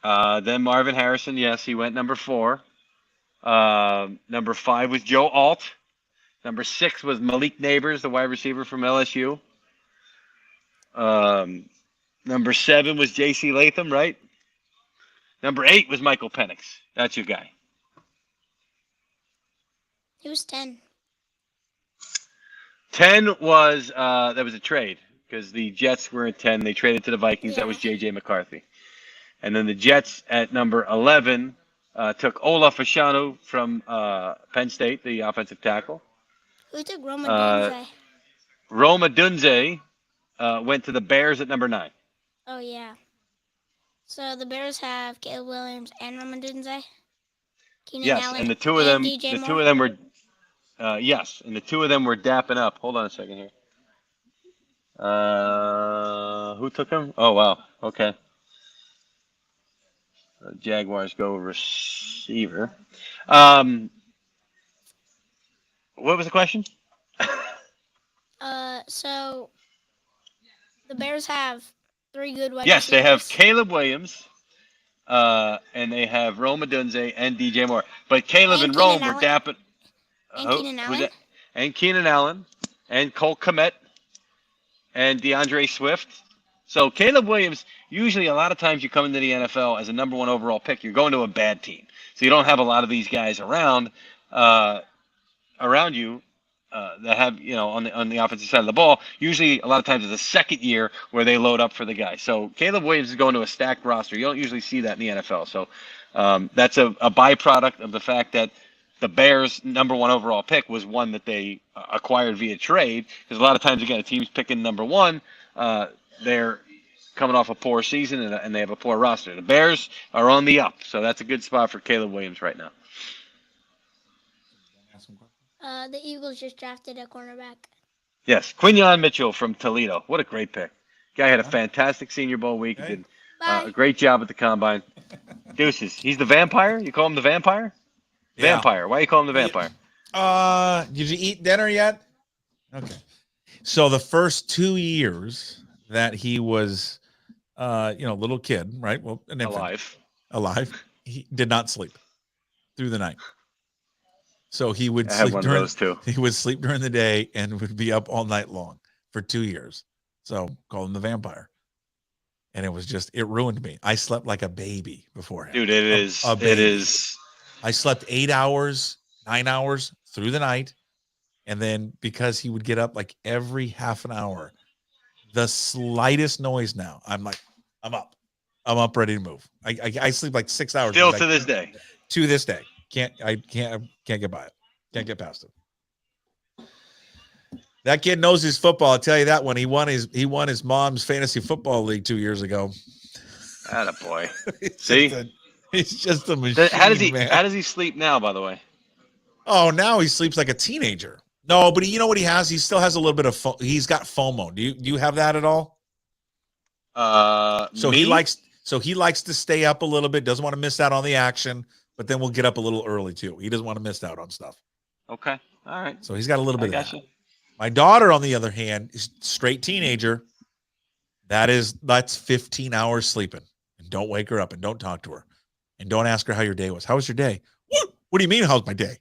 Then Marvin Harrison. Yes, he went number 4. Number 5 was Joe Alt. Number 6 was Malik Neighbors, the wide receiver from LSU. Number 7 was J.C. Latham, right? Number 8 was Michael Penix. That's your guy. He was 10. 10 was that was a trade because the Jets were at 10. They traded to the Vikings. Yeah. That was JJ McCarthy. And then the Jets at number 11 took Olaf Ashanu from Penn State, the offensive tackle. Who took Roma Dunze? Roma Dunze went to the Bears at number 9. Oh, yeah. So the Bears have Caleb Williams and Roma Dunze? Yes, Allen, and the two of them were yes, and the two of them were dapping up. Hold on a second here. Who took him? Oh, wow. Okay. Jaguars go receiver. What was the question? So the Bears have 3 good wide Yes, they have receivers. Caleb Williams, and they have Roma Dunze and DJ Moore. But Caleb and Rome were dapping. And Keenan Allen. And Keenan Allen, and Cole Kmet, and DeAndre Swift. So Caleb Williams, usually a lot of times you come into the NFL as a number 1 overall pick, you're going to a bad team. So you don't have a lot of these guys around you that have, on the offensive side of the ball. Usually a lot of times it's a second year where they load up for the guy. So Caleb Williams is going to a stacked roster. You don't usually see that in the NFL. So that's a byproduct of the fact that the Bears' number 1 overall pick was one that they acquired via trade. Because a lot of times, again, a team's picking number 1. They're coming off a poor season and they have a poor roster. The Bears are on the up, so that's a good spot for Caleb Williams right now. The Eagles just drafted a cornerback. Yes, Quinyon Mitchell from Toledo. What a great pick. Guy had a fantastic Senior Bowl week. He did a great job at the Combine. Deuces. He's the vampire? You call him the vampire? Yeah. Vampire. Why do you call him the vampire? Did you eat dinner yet? Okay. So the first 2 years that he was, little kid, right? Well, an infant, alive. He did not sleep through the night. So he would sleep he would sleep during the day and would be up all night long for 2 years. So call him the vampire. And it ruined me. I slept like a baby beforehand. Dude, it is. I slept 8 hours, 9 hours through the night. And then because he would get up like every half an hour, the slightest noise now, I'm like, I'm up, ready to move. I sleep like 6 hours. Still to this day. To this day. Can't get by it. Can't get past it. That kid knows his football. I'll tell you that when he won his mom's fantasy football league 2 years ago. Attaboy. See? He's just a machine. How does he sleep now, by the way? Oh, now he sleeps like a teenager. No, but you know what he has? He still has a little bit of he's got FOMO. Do you have that at all? He likes to stay up a little bit, doesn't want to miss out on the action, but then we'll get up a little early too. He doesn't want to miss out on stuff. Okay. All right. So he's got a little bit of that. You. My daughter, on the other hand, is straight teenager. That's 15 hours sleeping. And don't wake her up and don't talk to her. And don't ask her how your day was. How was your day? What do you mean, how's my day?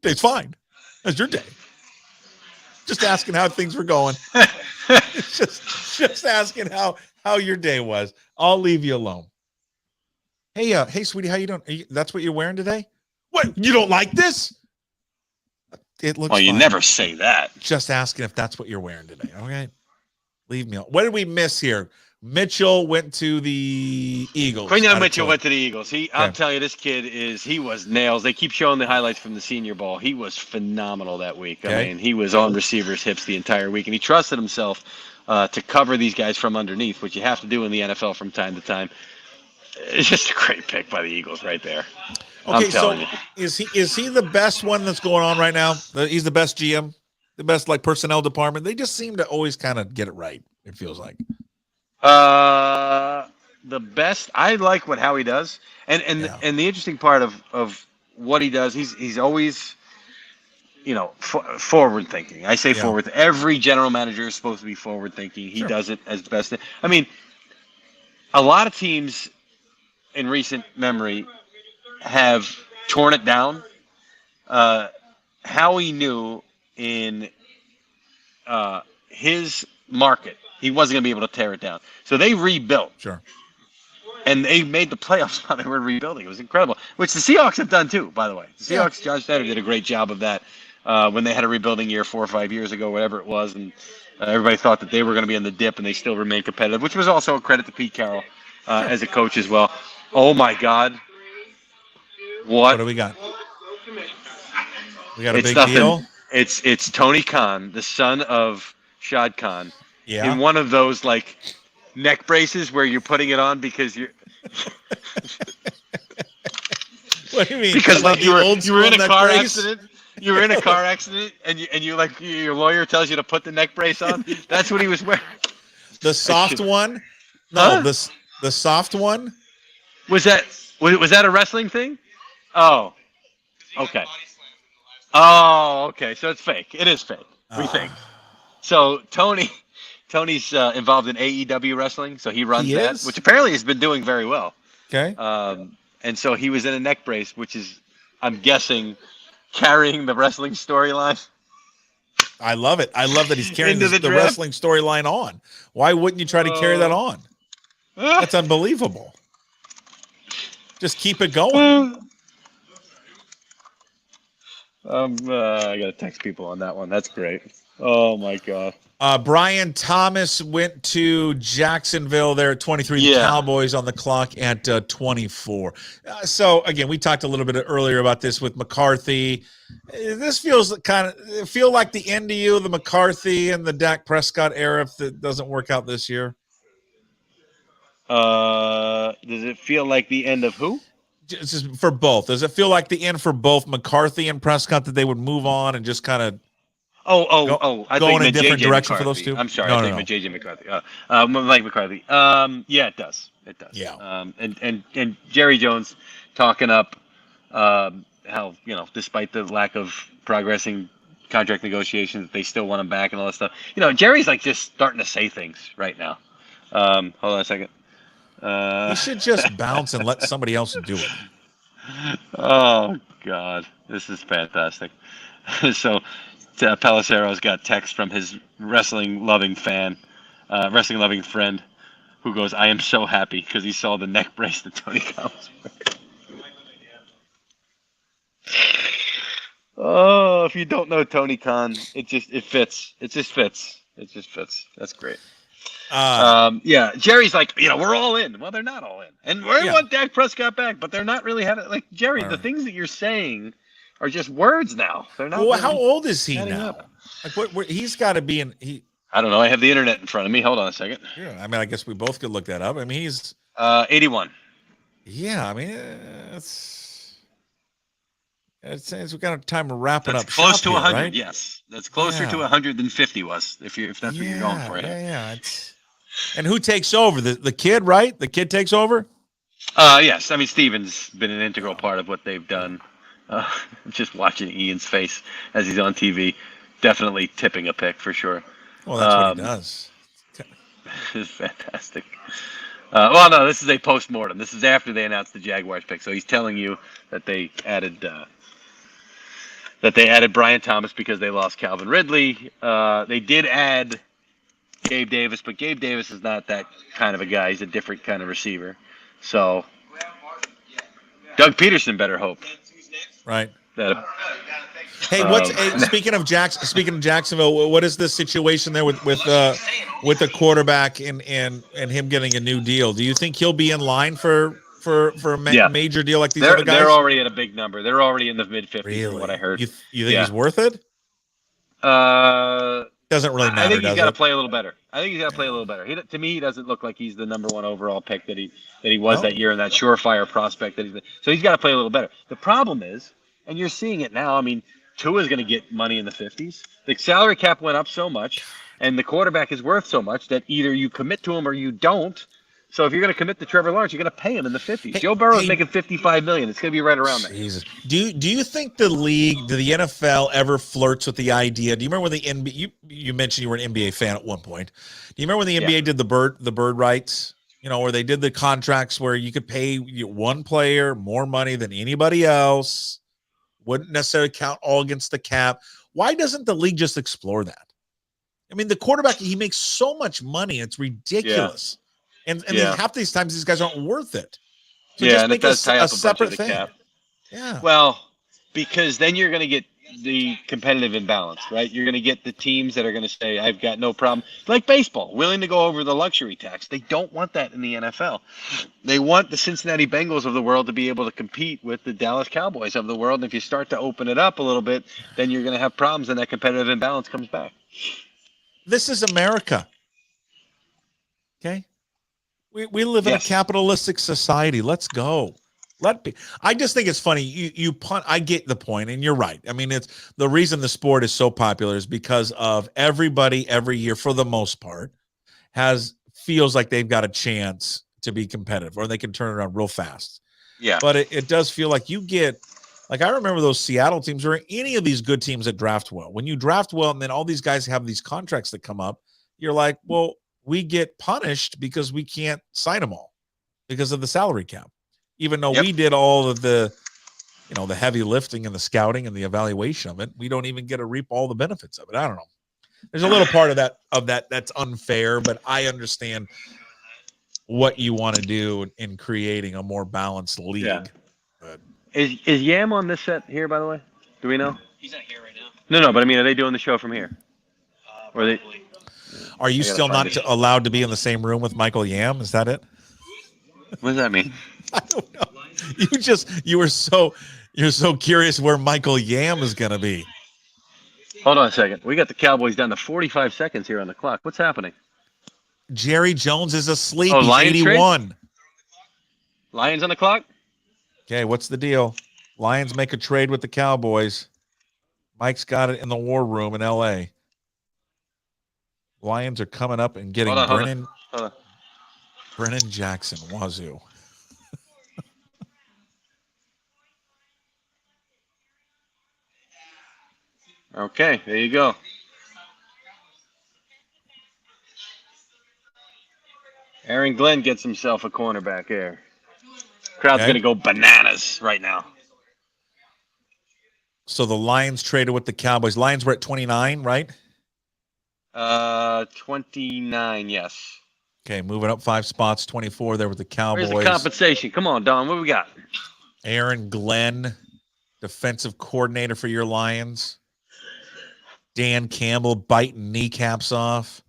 Day's fine. That's your day. Just asking how things were going. just asking how your day was. I'll leave you alone. Hey, sweetie, how you doing? That's what you're wearing today? What? You don't like this? It looks. Well, you fine. never say that. Just asking if that's what you're wearing today. Okay, leave me alone. What did we miss here? Mitchell went to the Eagles. Quinion Mitchell went to the Eagles. I'm telling you, this kid he was nails. They keep showing the highlights from the Senior Bowl. He was phenomenal that week. Okay. I mean, he was on receivers' hips the entire week, and he trusted himself to cover these guys from underneath, which you have to do in the NFL from time to time. It's just a great pick by the Eagles right there. Okay, I'm telling you. Is he the best one that's going on right now? He's the best GM, the best personnel department. They just seem to always kind of get it right. It feels like. The best. I like what Howie does, and the interesting part of what he does, he's always, forward thinking. I say forward. Every general manager is supposed to be forward thinking. He does it as best. I mean, a lot of teams in recent memory have torn it down. Howie knew in his market he wasn't going to be able to tear it down. So they rebuilt. Sure. And they made the playoffs while they were rebuilding. It was incredible, which the Seahawks have done too, by the way. The Seahawks, Josh Staton did a great job of that when they had a rebuilding year 4 or 5 years ago, whatever it was. And everybody thought that they were going to be in the dip, and they still remained competitive, which was also a credit to Pete Carroll as a coach as well. Oh, my God. What do we got? We got a it's big nothing. deal? It's Tony Khan, the son of Shad Khan. Yeah. In one of those, neck braces where you're putting it on because you're... What do you mean? Because you were in a car brace? accident. You were in a car accident, and your lawyer tells you to put the neck brace on. That's what he was wearing. The soft one? No, Huh? the soft one. Was that a wrestling thing? Oh, okay. Oh, okay. So it's fake. It is fake. We think. So Tony's involved in AEW wrestling, so he runs that, which apparently has been doing very well. Okay. And so he was in a neck brace, which is, I'm guessing, carrying the wrestling storyline. I love it. I love that he's carrying Into the the draft. wrestling storyline on. Why wouldn't you try to carry that on? That's unbelievable. Just keep it going. I gotta text people on that one. That's great. Oh my God. Brian Thomas went to Jacksonville. There at 23. The Cowboys on the clock at 24. So again, we talked a little bit earlier about this with McCarthy. This feel like the end of you, the McCarthy and the Dak Prescott era, if it doesn't work out this year. Does it feel like the end of who? Just for both. Does it feel like the end for both McCarthy and Prescott, that they would move on and just kind of I go think in a different JJ direction McCarthy. for those two? I'm sorry, No, I think with JJ McCarthy. Mike McCarthy. Yeah, it does. It does. Yeah. And Jerry Jones talking up how, despite the lack of progressing contract negotiations, they still want him back and all that stuff. Jerry's just starting to say things right now. Hold on a second. He should just bounce and let somebody else do it. Oh God, this is fantastic. So Pelicero's got text from his wrestling loving friend, who goes, "I am so happy," because he saw the neck brace that Tony Khan was wearing. Oh, if you don't know Tony Khan, it fits. It just fits. That's great. Jerry's we're all in. Well, they're not all in. And we want Dak Prescott back, but they're not really having Jerry, the things that you're saying are just words now. They're not. Well, really how old is he now? up. What he's got to be in I don't know. I have the internet in front of me. Hold on a second. Yeah, I mean, I guess we both could look that up. I mean, he's 81. Yeah, I mean, it's got a time of wrapping That's up. close to shop 100. here, right? Yes, that's closer to 100 than 50 was. If that's what you're going for. Yeah. And who takes over? The kid, right? The kid takes over. Yes. I mean, Steven's been an integral part of what they've done. Just watching Ian's face as he's on TV, definitely tipping a pick for sure. Well, that's what he does. It's fantastic. Well, no, this is a post-mortem. This is after they announced the Jaguars pick. So he's telling you that they added that they added Brian Thomas because they lost Calvin Ridley. They did add Gabe Davis, but Gabe Davis is not that kind of a guy. He's a different kind of receiver. So Doug Peterson better hope. Right. That, Hey, speaking of Jacksonville, what is the situation there with the quarterback and him getting a new deal? Do you think he'll be in line for a major deal like these other guys? They're already at a big number. They're already in the mid-50s really? from what I heard. You think he's worth it? Doesn't really matter. I think he's got to play a little better. To me, he doesn't look like he's the number one overall pick that he was that year, and that surefire prospect that so he's got to play a little better. The problem is, and you're seeing it now. I mean, Tua's going to get money in the 50s. The salary cap went up so much, and the quarterback is worth so much that either you commit to him or you don't. So if you're going to commit to Trevor Lawrence, you're going to pay him in the 50s. Joe Burrow's making $55 million. It's going to be right around there. Jesus. Do you think the NFL ever flirts with the idea? Do you remember when the NBA? You mentioned you were an NBA fan at one point. Do you remember when the NBA did the bird rights? Where they did the contracts where you could pay one player more money than anybody else. Wouldn't necessarily count all against the cap. Why doesn't the league just explore that? I mean, the quarterback, he makes so much money. It's ridiculous. Yeah. And half these times, these guys aren't worth it. So just make a separate thing. Cap. Yeah. Well, because then you're going to get the competitive imbalance, right? You're going to get the teams that are going to say, I've got no problem. Like baseball, willing to go over the luxury tax. They don't want that in the NFL. They want the Cincinnati Bengals of the world to be able to compete with the Dallas Cowboys of the world. And if you start to open it up a little bit, then you're going to have problems and that competitive imbalance comes back. This is America. Okay? We live in a capitalistic society. Let's go. I just think it's funny. You punt. I get the point, and you're right. I mean, it's the reason the sport is so popular is because of everybody every year, for the most part, feels like they've got a chance to be competitive, or they can turn it around real fast. Yeah. But it does feel like you get, like I remember those Seattle teams or any of these good teams that draft well. When you draft well, and then all these guys have these contracts that come up, you're like, well, we get punished because we can't sign them all because of the salary cap. Even though we did all of the heavy lifting and the scouting and the evaluation of it, we don't even get to reap all the benefits of it. I don't know. There's a little part of that that's unfair, but I understand what you want to do in creating a more balanced league. Yeah. Is Yam on this set here, by the way? Do we know? He's not here right now. No, but I mean, are they doing the show from here? Are you still not allowed to be in the same room with Michael Yam? Is that it? What does that mean? I don't know. You're so curious where Michael Yam is going to be. Hold on a second. We got the Cowboys down to 45 seconds here on the clock. What's happening? Jerry Jones is asleep. Oh, he's Lions 81. Trade? Lions on the clock? Okay, what's the deal? Lions make a trade with the Cowboys. Mike's got it in the war room in L.A. Lions are coming up and getting Brennan Jackson, Wazoo. Okay, there you go. Aaron Glenn gets himself a cornerback here. Crowd's going to go bananas right now. So the Lions traded with the Cowboys. Lions were at 29, right? 29, yes. Okay, moving up 5 spots, 24 there with the Cowboys. Where's the compensation? Come on, Don. What we got? Aaron Glenn, defensive coordinator for your Lions. Dan Campbell biting kneecaps off.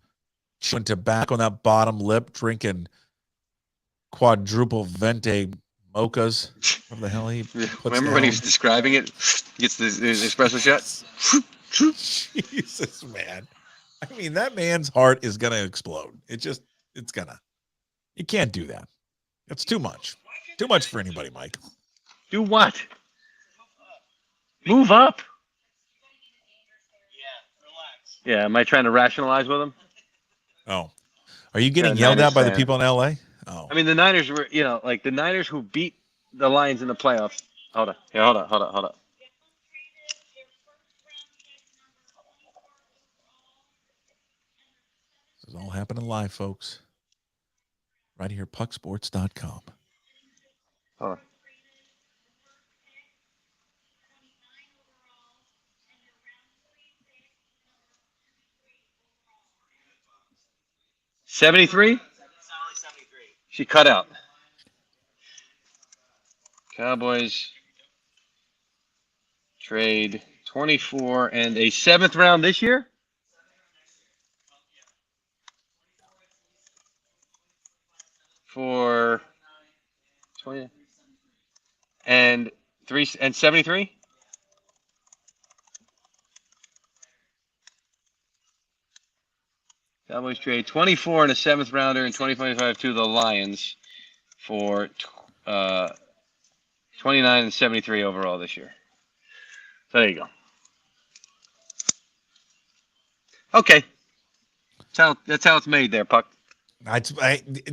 Chewing tobacco on that bottom lip, drinking quadruple venti mochas. What the hell he puts Remember down? when he was describing it? Gets his espresso shot? Jesus, man. I mean, that man's heart is going to explode. It's gonna. You can't do that. It's too much. Too much for anybody, Mike. Do what? Move up. Yeah, am I trying to rationalize with him? Oh. Are you getting yelled at by the people in L.A.? Oh. I mean, the Niners were, like the Niners who beat the Lions in the playoffs. Hold on. This is all happening live, folks. Right here, pucksports.com. Hold on. 73? She cut out. Cowboys trade 24 and a 7th round this year? For 20 and 73? Cowboys trade 24 and a 7th rounder in 2025 to the Lions for 29 and 73 overall this year. So there you go. Okay. That's how it's made there, Puck.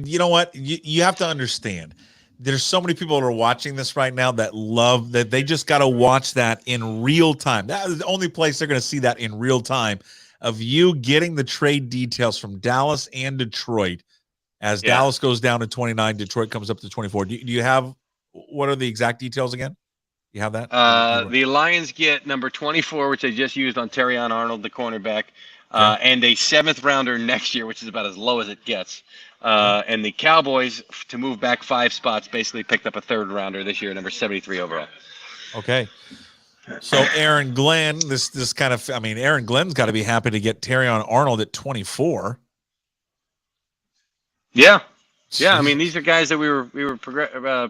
You know what? You have to understand. There's so many people that are watching this right now that love that they just got to watch that in real time. That is the only place they're going to see that in real time of you getting the trade details from Dallas and Detroit as Dallas goes down to 29, Detroit comes up to 24. Do you have, what are the exact details again? You have that? The Lions get number 24, which they just used on Terrion Arnold, the cornerback, and a 7th rounder next year, which is about as low as it gets. And the Cowboys, to move back 5 spots, basically picked up a 3rd rounder this year, number 73 overall. Okay. So Aaron Glenn, this kind of, I mean, Aaron Glenn's got to be happy to get Terrion Arnold at 24. Yeah. Yeah, I mean, these are guys that we were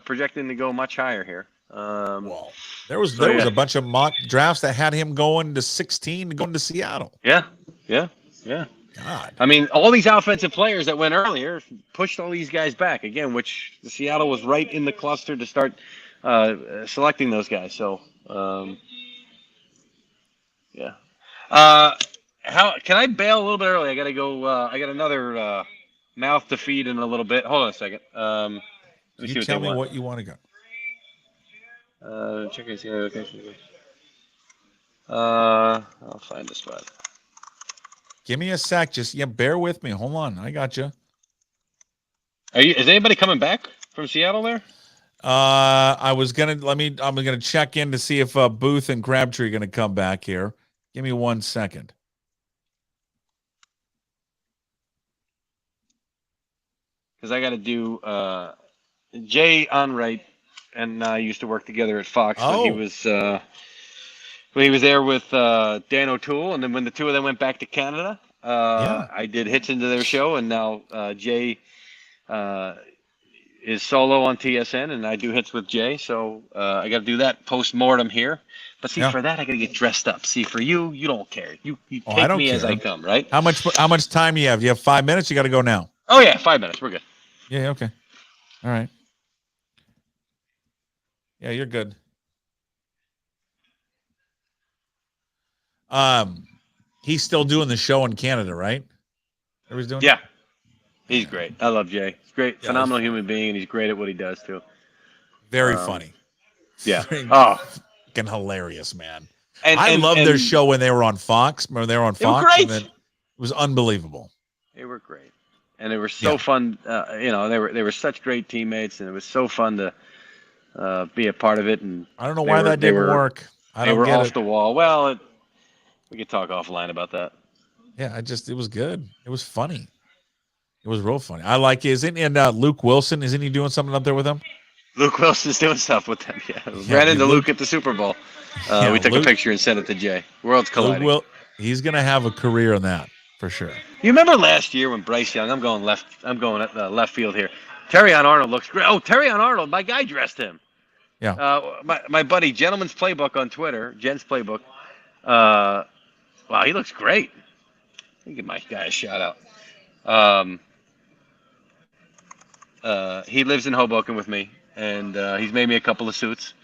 projecting to go much higher here. Well, there was a bunch of mock drafts that had him going to 16 and going to Seattle. Yeah. God. I mean, all these offensive players that went earlier pushed all these guys back again, which Seattle was right in the cluster to start selecting those guys. So, yeah. How can I bail a little bit early? I got to go. I got another mouth to feed in a little bit. Hold on a second. You tell me what you want to go. Check and see location. I'll find a spot. Give me a sec. Just bear with me. Hold on. I got you. Is anybody coming back from Seattle there? I'm gonna check in to see if Booth and Crabtree are gonna come back here. Give me 1 second. Because I got to do Jay Onright and I used to work together at Fox. Oh. When he was there with Dan O'Toole, and then when the two of them went back to Canada, I did hits into their show, and now Jay is solo on TSN, and I do hits with Jay. So I got to do that post-mortem here. But see, for that, I got to get dressed up. See, for you don't care. You take me as I come, right? How much time do you have? Do you have 5 minutes? You got to go now. Oh, yeah, 5 minutes. We're good. Yeah, okay. All right. Yeah, you're good. He's still doing the show in Canada, right? Everybody's doing it? He's great. I love Jay. He's great, phenomenal human being, and he's great at what he does too. Very funny. Yeah. Fucking hilarious, man. I loved their show when they were on Fox. Remember they were on Fox? Great. And then it was unbelievable. They were great. And they were so fun. They were such great teammates, and it was so fun to be a part of it. And I don't know why that didn't work. They were off the wall. Well, we could talk offline about that. Yeah, it was good. It was funny. It was real funny. I like it. And Luke Wilson, isn't he doing something up there with him? Luke Wilson's doing stuff with them. Yeah. Ran into Luke at the Super Bowl. We took a picture and sent it to Jay. Worlds colliding. He's gonna have a career in that for sure. You remember last year when Bryce Young? I'm going at the left field here. Terrion Arnold looks great. Oh, Terrion Arnold, my guy dressed him. Yeah. My buddy, Gentleman's Playbook on Twitter, Jen's Playbook. Wow, he looks great. Let me give my guy a shout out. He lives in Hoboken with me, and he's made me a couple of suits.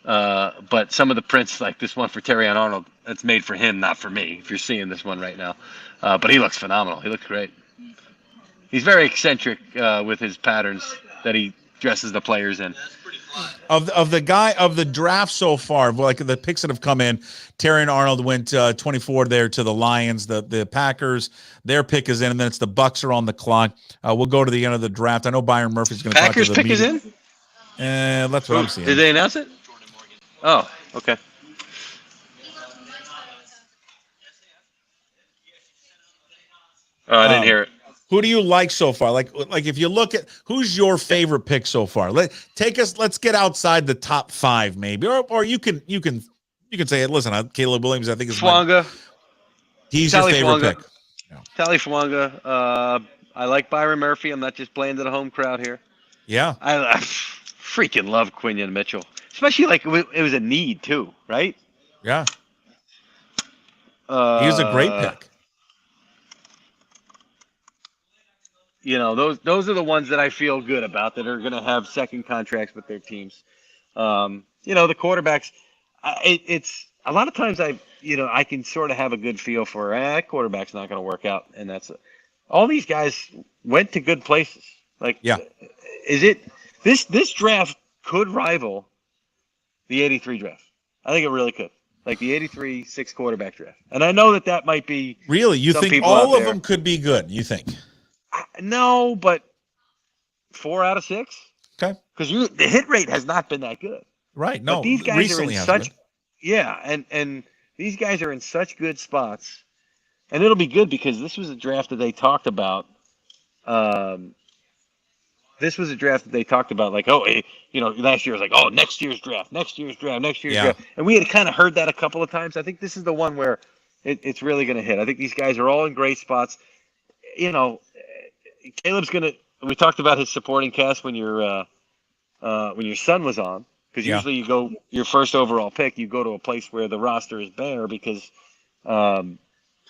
But some of the prints, like this one for Terrion Arnold, that's made for him, not for me, if you're seeing this one right now. But he looks phenomenal. He looks great. He's very eccentric with his patterns that he dresses the players in. Of the draft so far, like the picks that have come in, Terrion Arnold went 24 there to the Lions. The Packers, their pick is in, and then it's the Bucks are on the clock. We'll go to the end of the draft. I know Byron Murphy's going to talk to the Packers pick media. is in? That's what I'm seeing. Did they announce it? Oh, okay. Oh, I didn't hear it. Who do you like so far? Like if you look at who's your favorite pick so far? Let's get outside the top 5 maybe, or you can say, listen, Caleb Williams, I think is Swanga. He's your favorite pick. Yeah. Tally Swanga. I like Byron Murphy. I'm not just playing to the home crowd here. Yeah. I freaking love Quinion Mitchell, especially like it was a need too, right? Yeah. He was a great pick. You know, those are the ones that I feel good about that are going to have second contracts with their teams. You know, the quarterbacks. It's a lot of times I can sort of have a good feel for quarterback's not going to work out, and that's all these guys went to good places. Like, yeah, is it this draft could rival the '83 draft? I think it really could. Like the '83 6 quarterback draft, and I know that might be really. You think all of them could be good? You think? No, but 4 out of 6. Okay, because the hit rate has not been that good. Right. No, but these guys recently are in such. Yeah, and these guys are in such good spots, and it'll be good because this was a draft that they talked about. This was a draft that they talked about, like, last year was like, next year's draft, and we had kind of heard that a couple of times. I think this is the one where it's really going to hit. I think these guys are all in great spots. You know, Caleb's going to. We talked about his supporting cast when your son was on. Because usually you go your first overall pick, you go to a place where the roster is bare because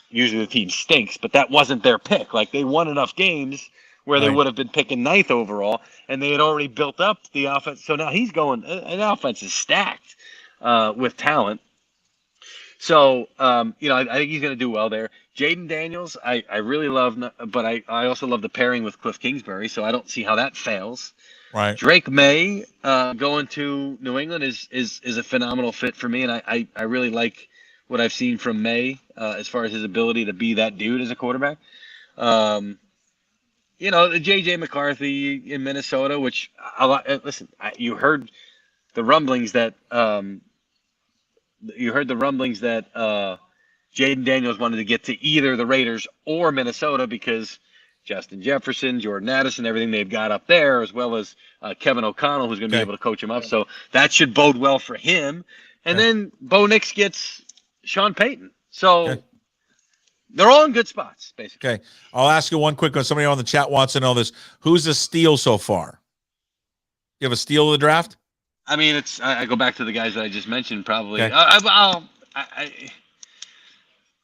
usually the team stinks. But that wasn't their pick. Like they won enough games where they would have been picking 9th overall, and they had already built up the offense. So now he's going. An offense is stacked with talent. So I think he's going to do well there. Jaden Daniels, I really love, but I also love the pairing with Cliff Kingsbury. So I don't see how that fails. Right. Drake May going to New England is a phenomenal fit for me, and I really like what I've seen from May as far as his ability to be that dude as a quarterback. The JJ McCarthy in Minnesota, which you heard the rumblings that Jaden Daniels wanted to get to either the Raiders or Minnesota because Justin Jefferson, Jordan Addison, everything they've got up there, as well as Kevin O'Connell, who's going to be able to coach him up. So that should bode well for him. And then Bo Nix gets Sean Payton. So they're all in good spots, basically. Okay. I'll ask you one quick one. Somebody on the chat wants to know this. Who's the steal so far? You have a steal of the draft? I mean, I go back to the guys that I just mentioned, probably. Okay. I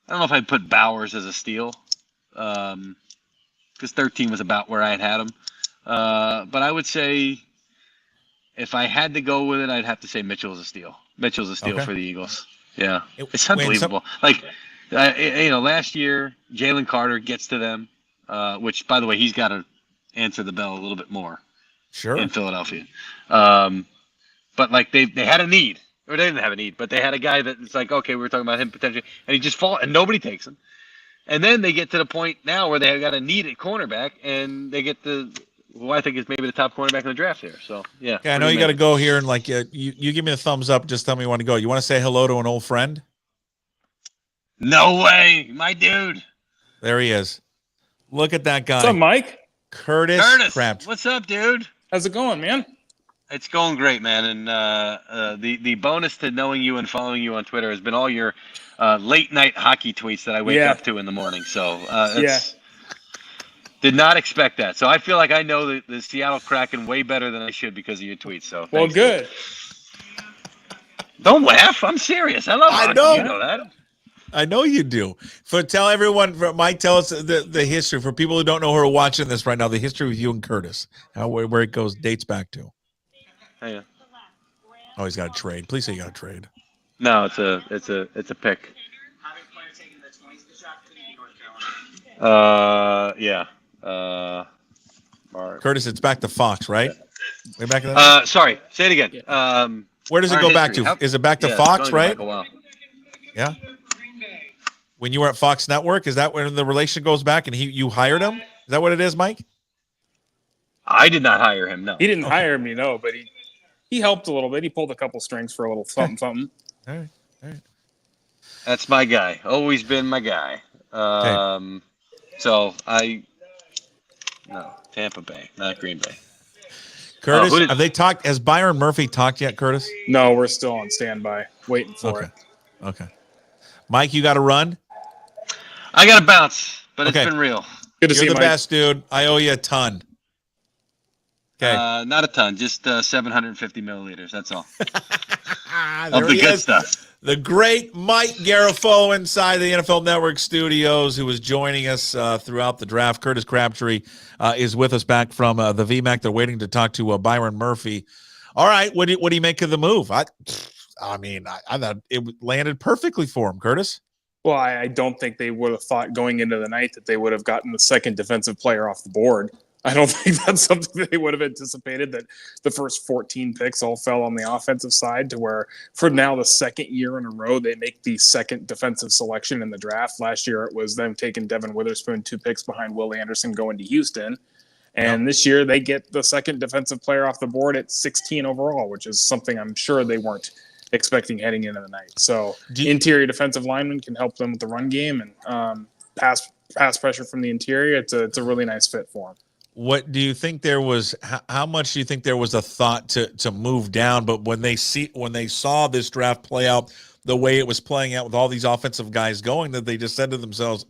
don't know if I'd put Bowers as a steal. Because 13 was about where I had him. But I would say if I had to go with it, I'd have to say Mitchell's a steal. Mitchell's a steal for the Eagles. Yeah. It's unbelievable. Last year, Jalen Carter gets to them, which, by the way, he's got to answer the bell a little bit more in Philadelphia. But, they had a need. Or they didn't have a need, but they had a guy that it's like, okay, we were talking about him potentially, and he just falls, and nobody takes him. And then they get to the point now where they got a need at cornerback, and they get who I think is maybe the top cornerback in the draft here. So, yeah. Okay, I know you got to go here, and you give me a thumbs up. Just tell me you want to go. You want to say hello to an old friend? No way, my dude. There he is. Look at that guy. What's up, Mike? Curtis. Crabtree. What's up, dude? How's it going, man? It's going great, man. And the bonus to knowing you and following you on Twitter has been all your late night hockey tweets that I wake up to in the morning. So did not expect that. So I feel like I know the Seattle Kraken way better than I should because of your tweets. So well, good. Don't laugh. I'm serious. I love hockey. Know. You know that. I know you do. Tell everyone, Mike, tell us the history for people who don't know who are watching this right now. The history with you and Curtis, where it dates back to. Yeah. Oh, he's got a trade. Please say you got a trade. No, it's a pick. Yeah. Curtis, it's back to Fox, right? Way back to that? Sorry, say it again. Where does it go back to? Is it back to Fox, right? Yeah. When you were at Fox Network, is that when the relation goes back and you hired him? Is that what it is, Mike? I did not hire him, no. He didn't hire me, no, but he helped a little bit. He pulled a couple strings for a little something. All right. That's my guy. Always been my guy. So No, Tampa Bay, not Green Bay. Curtis, have they talked? Has Byron Murphy talked yet, Curtis? No, we're still on standby, waiting for it. Okay. Mike, you got to run? I got to bounce, but it's been real. Good to see you, You're the Mike. best, dude. I owe you a ton. Okay. Not a ton, just 750 milliliters. That's all. There Of the he good is. stuff. The great Mike Garafolo inside the NFL Network studios, who was joining us throughout the draft. Curtis Crabtree is with us back from the VMAC. They're waiting to talk to Byron Murphy. All right, what do you make of the move? I thought it landed perfectly for him, Curtis. Well, I don't think they would have thought going into the night that they would have gotten the second defensive player off the board. I don't think that's something they would have anticipated, that the first 14 picks all fell on the offensive side, to where for now the second year in a row they make the second defensive selection in the draft. Last year it was them taking Devin Witherspoon 2 picks behind Will Anderson going to Houston. And This year they get the second defensive player off the board at 16 overall, which is something I'm sure they weren't expecting heading into the night. So interior defensive lineman can help them with the run game and pass pressure from the interior. It's a really nice fit for them. What do you think there was? How much do you think there was a thought to move down? But when they saw this draft play out the way it was playing out with all these offensive guys going, that they just said to themselves,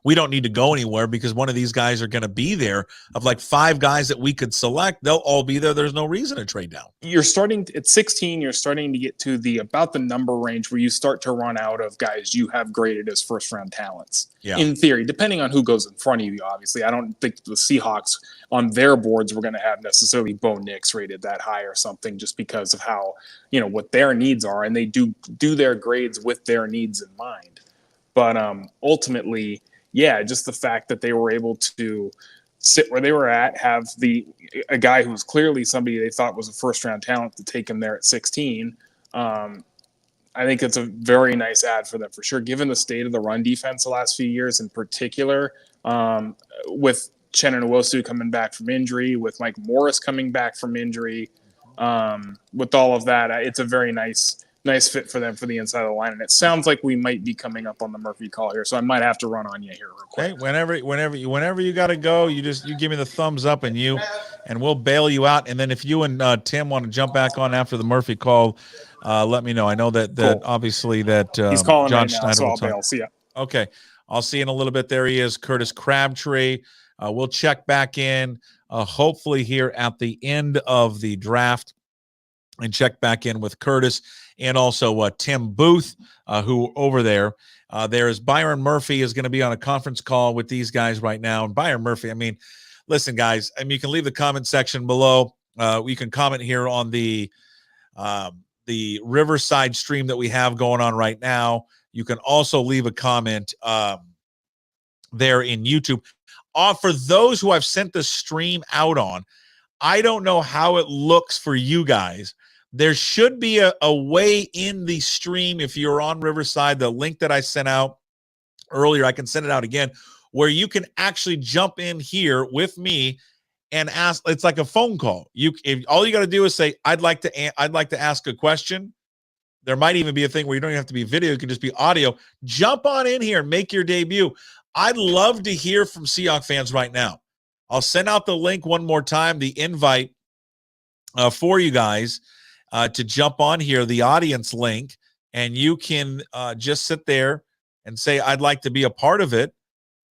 we don't need to go anywhere because one of these guys are going to be there. Of like 5 guys that we could select, they'll all be there. There's no reason to trade down. You're starting at 16. You're starting to get to about the number range where you start to run out of guys you have graded as first round talents. Yeah. In theory, depending on who goes in front of you, obviously, I don't think the Seahawks on their boards were going to have necessarily Bo Nix rated that high or something, just because of how, what their needs are, and they do their grades with their needs in mind. But ultimately, yeah, just the fact that they were able to sit where they were at, have a guy who was clearly somebody they thought was a first-round talent, to take him there at 16. I think it's a very nice ad for them for sure, given the state of the run defense the last few years, in particular, with Chenna Nwosu coming back from injury, with Mike Morris coming back from injury. With all of that, it's a very nice fit for them for the inside of the line. And it sounds like we might be coming up on the Murphy call here, so I might have to run on you here real quick. Hey, whenever you got to go, you give me the thumbs up and we'll bail you out. And then if you and Tim want to jump back on after the Murphy call, let me know. I know that Cool. Obviously that He's calling John right now, Schneider so will I'll talk. bail. See ya. Okay. I'll see you in a little bit. There he is, Curtis Crabtree. We'll check back in hopefully here at the end of the draft and check back in with Curtis and also Tim Booth, who over there. There's Byron Murphy is going to be on a conference call with these guys right now. And Byron Murphy, listen, guys, you can leave the comment section below. You can comment here on the Riverside stream that we have going on right now. You can also leave a comment there in YouTube. For those who I've sent the stream out on, I don't know how it looks for you guys. There should be a way in the stream, if you're on Riverside, the link that I sent out earlier, I can send it out again, where you can actually jump in here with me and ask. It's like a phone call. All you got to do is say, I'd like to ask a question. There might even be a thing where you don't even have to be video. It can just be audio. Jump on in here and make your debut. I'd love to hear from Seahawks fans right now. I'll send out the link one more time, the invite for you guys to jump on here, the audience link, and you can just sit there and say, I'd like to be a part of it.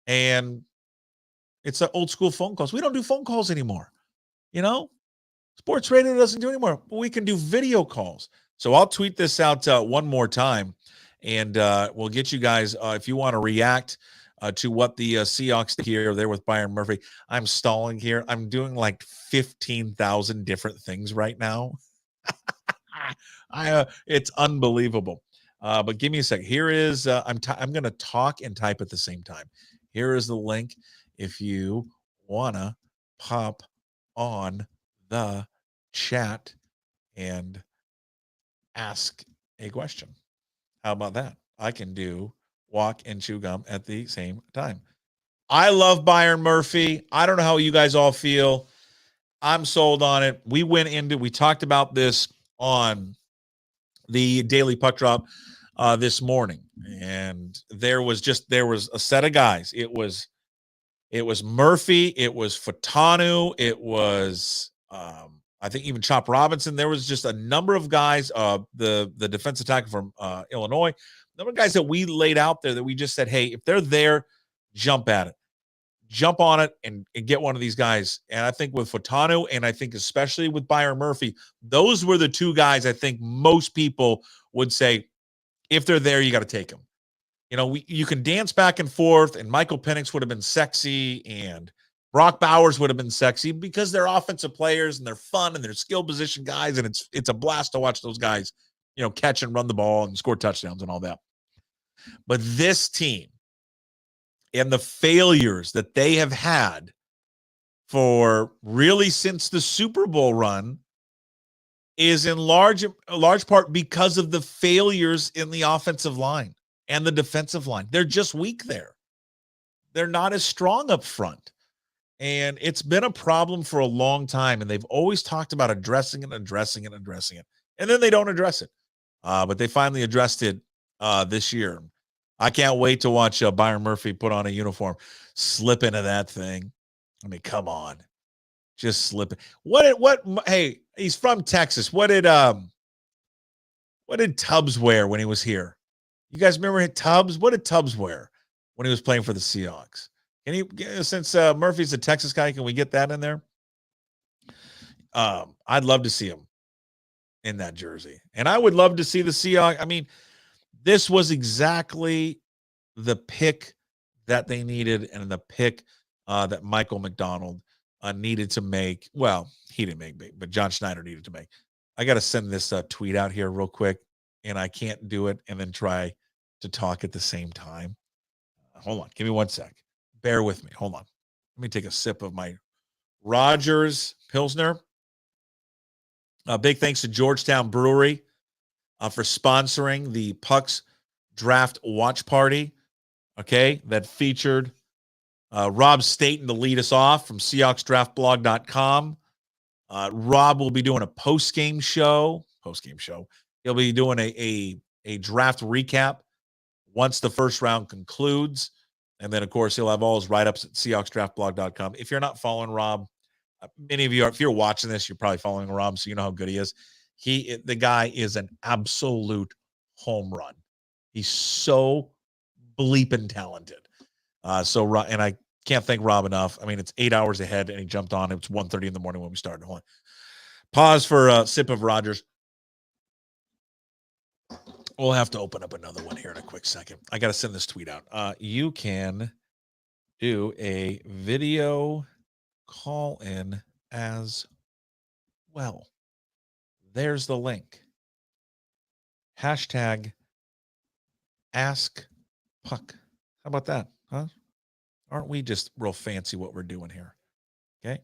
And it's an old school phone calls. We don't do phone calls anymore. Sports radio doesn't do anymore, but we can do video calls. So I'll tweet this out one more time, and we'll get you guys, if you want to react to what the Seahawks here there with Byron Murphy. I'm stalling here. I'm doing like 15,000 different things right now. It's unbelievable. But give me a second. Here is I'm going to talk and type at the same time. Here is the link if you want to pop on the chat and ask a question. How about that? I can do walk and chew gum at the same time. I love Byron Murphy. I don't know how you guys all feel. I'm sold on it. We talked about this on the Daily Puck Drop this morning, and there was a set of guys. It was It was Murphy. It was Fatanu. It was, I think, even Chop Robinson. There was just a number of guys, the defensive tackle from Illinois, a number of guys that we laid out there that we just said, hey, if they're there, jump at it. Jump on it and get one of these guys. And I think with Fatanu, and I think especially with Byron Murphy, those were the two guys I think most people would say, if they're there, you got to take them. You know, you can dance back and forth, and Michael Penix would have been sexy, and Brock Bowers would have been sexy because they're offensive players and they're fun and they're skill position guys, and it's a blast to watch those guys, you know, catch and run the ball and score touchdowns and all that. But this team and the failures that they have had for really since the Super Bowl run is in large part because of the failures in the offensive line and the defensive line. They're just weak there. They're not as strong up front. And it's been a problem for a long time. And they've always talked about addressing it. And then they don't address it. But they finally addressed it this year. I can't wait to watch Byron Murphy put on a uniform, slip into that thing. I mean, come on. Just slip it. Hey, he's from Texas. What did Tubbs wear when he was here? You guys remember Tubbs? What did Tubbs wear when he was playing for the Seahawks? Can you, since Murphy's a Texas guy, can we get that in there? I'd love to see him in that jersey. And I would love to see the Seahawks. I mean, this was exactly the pick that they needed and the pick that Michael McDonald needed to make. Well, he didn't make, but John Schneider needed to make. I got to send this tweet out here real quick, and I can't do it and then try to talk at the same time. Hold on. Give me 1 sec. Bear with me. Hold on. Let me take a sip of my Rogers Pilsner. Big thanks to Georgetown Brewery for sponsoring the Pucks draft watch party, okay, that featured Rob Staton to lead us off from SeahawksDraftBlog.com. Rob will be doing a post-game show. He'll be doing a draft recap once the first round concludes. And then, of course, he'll have all his write-ups at SeahawksDraftBlog.com. If you're not following Rob, many of you are, if you're watching this, you're probably following Rob, so you know how good he is. The guy is an absolute home run. He's so bleeping talented. And I can't thank Rob enough. I mean, it's 8 hours ahead, and he jumped on. It was 1:30 in the morning when we started. Hold on. Pause for a sip of Rogers. We'll have to open up another one here in a quick second. I got to send this tweet out. You can do a video call in as well. There's the link. Hashtag Ask Puck. How about that? Huh? Aren't we just real fancy what we're doing here? Okay.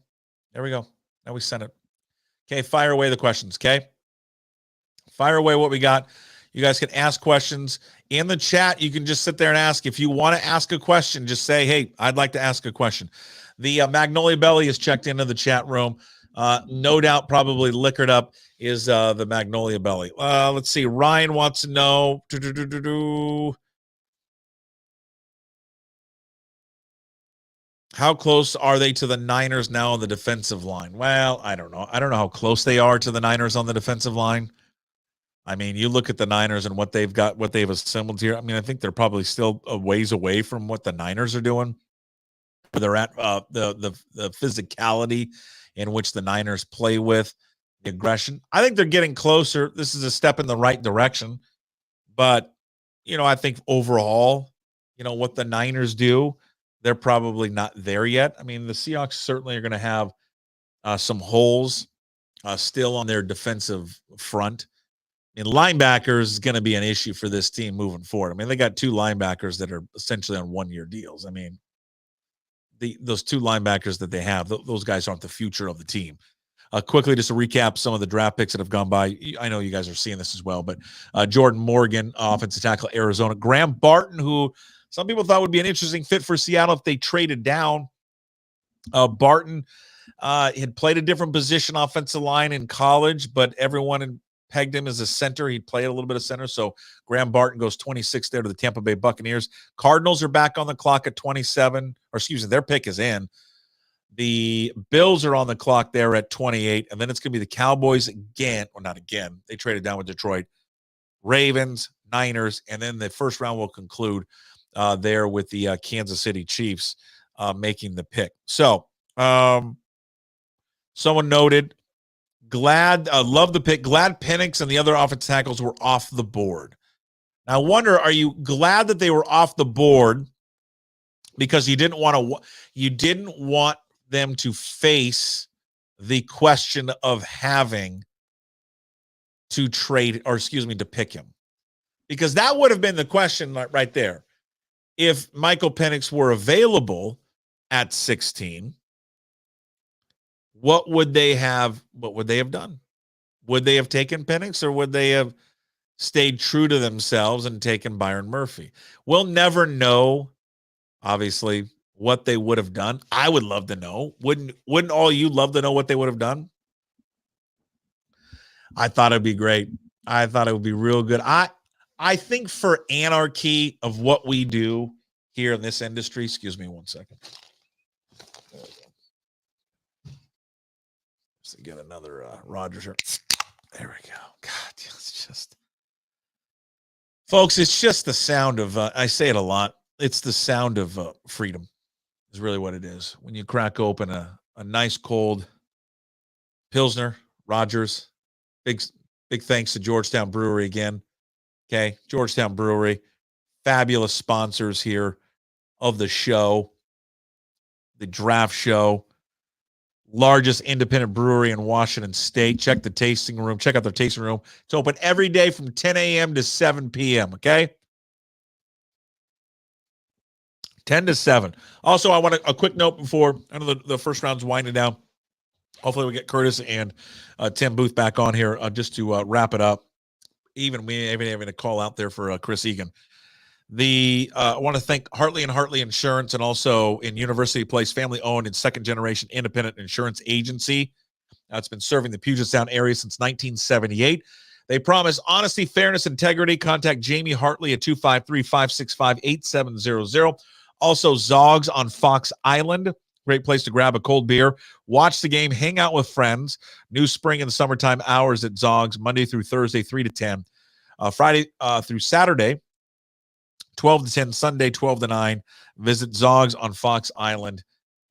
There we go. Now we sent it. Okay. Fire away the questions. Okay. Fire away what we got. You guys can ask questions in the chat. You can just sit there and ask. If you want to ask a question, just say, hey, I'd like to ask a question. The Magnolia Belly is checked into the chat room. No doubt, probably liquored up is the Magnolia Belly. Let's see. Ryan wants to know. How close are they to the Niners now on the defensive line? Well, I don't know. I don't know how close they are to the Niners on the defensive line. I mean, you look at the Niners and what they've got, what they've assembled here. I mean, I think they're probably still a ways away from what the Niners are doing. Where they're at, the physicality in which the Niners play with, the aggression. I think they're getting closer. This is a step in the right direction. But, you know, I think overall, you know, what the Niners do, they're probably not there yet. I mean, the Seahawks certainly are going to have some holes still on their defensive front. And linebackers is going to be an issue for this team moving forward. I mean, they got two linebackers that are essentially on one-year deals. I mean, those two linebackers that they have, those guys aren't the future of the team. Quickly, just to recap some of the draft picks that have gone by. I know you guys are seeing this as well, but Jordan Morgan, offensive tackle, Arizona. Graham Barton, who some people thought would be an interesting fit for Seattle if they traded down. Barton had played a different position, offensive line, in college, but everyone pegged him as a center. He played a little bit of center. So Graham Barton goes 26 there to the Tampa Bay Buccaneers. Cardinals are back on the clock at 27. Or excuse me, their pick is in. The Bills are on the clock there at 28. And then it's going to be the Cowboys again. Or not again. They traded down with Detroit. Ravens, Niners. And then the first round will conclude there with the Kansas City Chiefs making the pick. So someone noted, love the pick. Glad Penix and the other offensive tackles were off the board. Now, I wonder, are you glad that they were off the board because you didn't want them to face the question of having to to pick him? Because that would have been the question right there. If Michael Penix were available at 16, what would they have done? Would they have taken Penix, or would they have stayed true to themselves and taken Byron Murphy? We'll never know, obviously, what they would have done. I would love to know. Wouldn't all you love to know what they would have done? I thought it'd be great. I thought it would be real good. I think for anarchy of what we do here in this industry, excuse me one second. There we go. Let's get another Rogers here. There we go. God, it's just, folks, it's just the sound of, I say it a lot, it's the sound of freedom is really what it is. When you crack open a nice cold Pilsner, Rogers, big thanks to Georgetown Brewery again. Okay, Georgetown Brewery, fabulous sponsors here of the show, the draft show. Largest independent brewery in Washington State. Check the tasting room. Check out their tasting room. It's open every day from 10 a.m. to 7 p.m., okay? 10 to 7. Also, I want a quick note before I know the first round's winding down. Hopefully we get Curtis and Tim Booth back on here just to wrap it up. Even having a call out there for Chris Egan. I want to thank Hartley and Hartley Insurance, and also in University Place, family-owned and second-generation independent insurance agency. It's been serving the Puget Sound area since 1978. They promise honesty, fairness, integrity. Contact Jamie Hartley at 253-565-8700. Also, Zogs on Fox Island. Great place to grab a cold beer, watch the game, hang out with friends. New spring and summertime hours at Zogs, Monday through Thursday, 3 to 10. Friday through Saturday, 12 to 10, Sunday, 12 to 9. Visit Zogs on Fox Island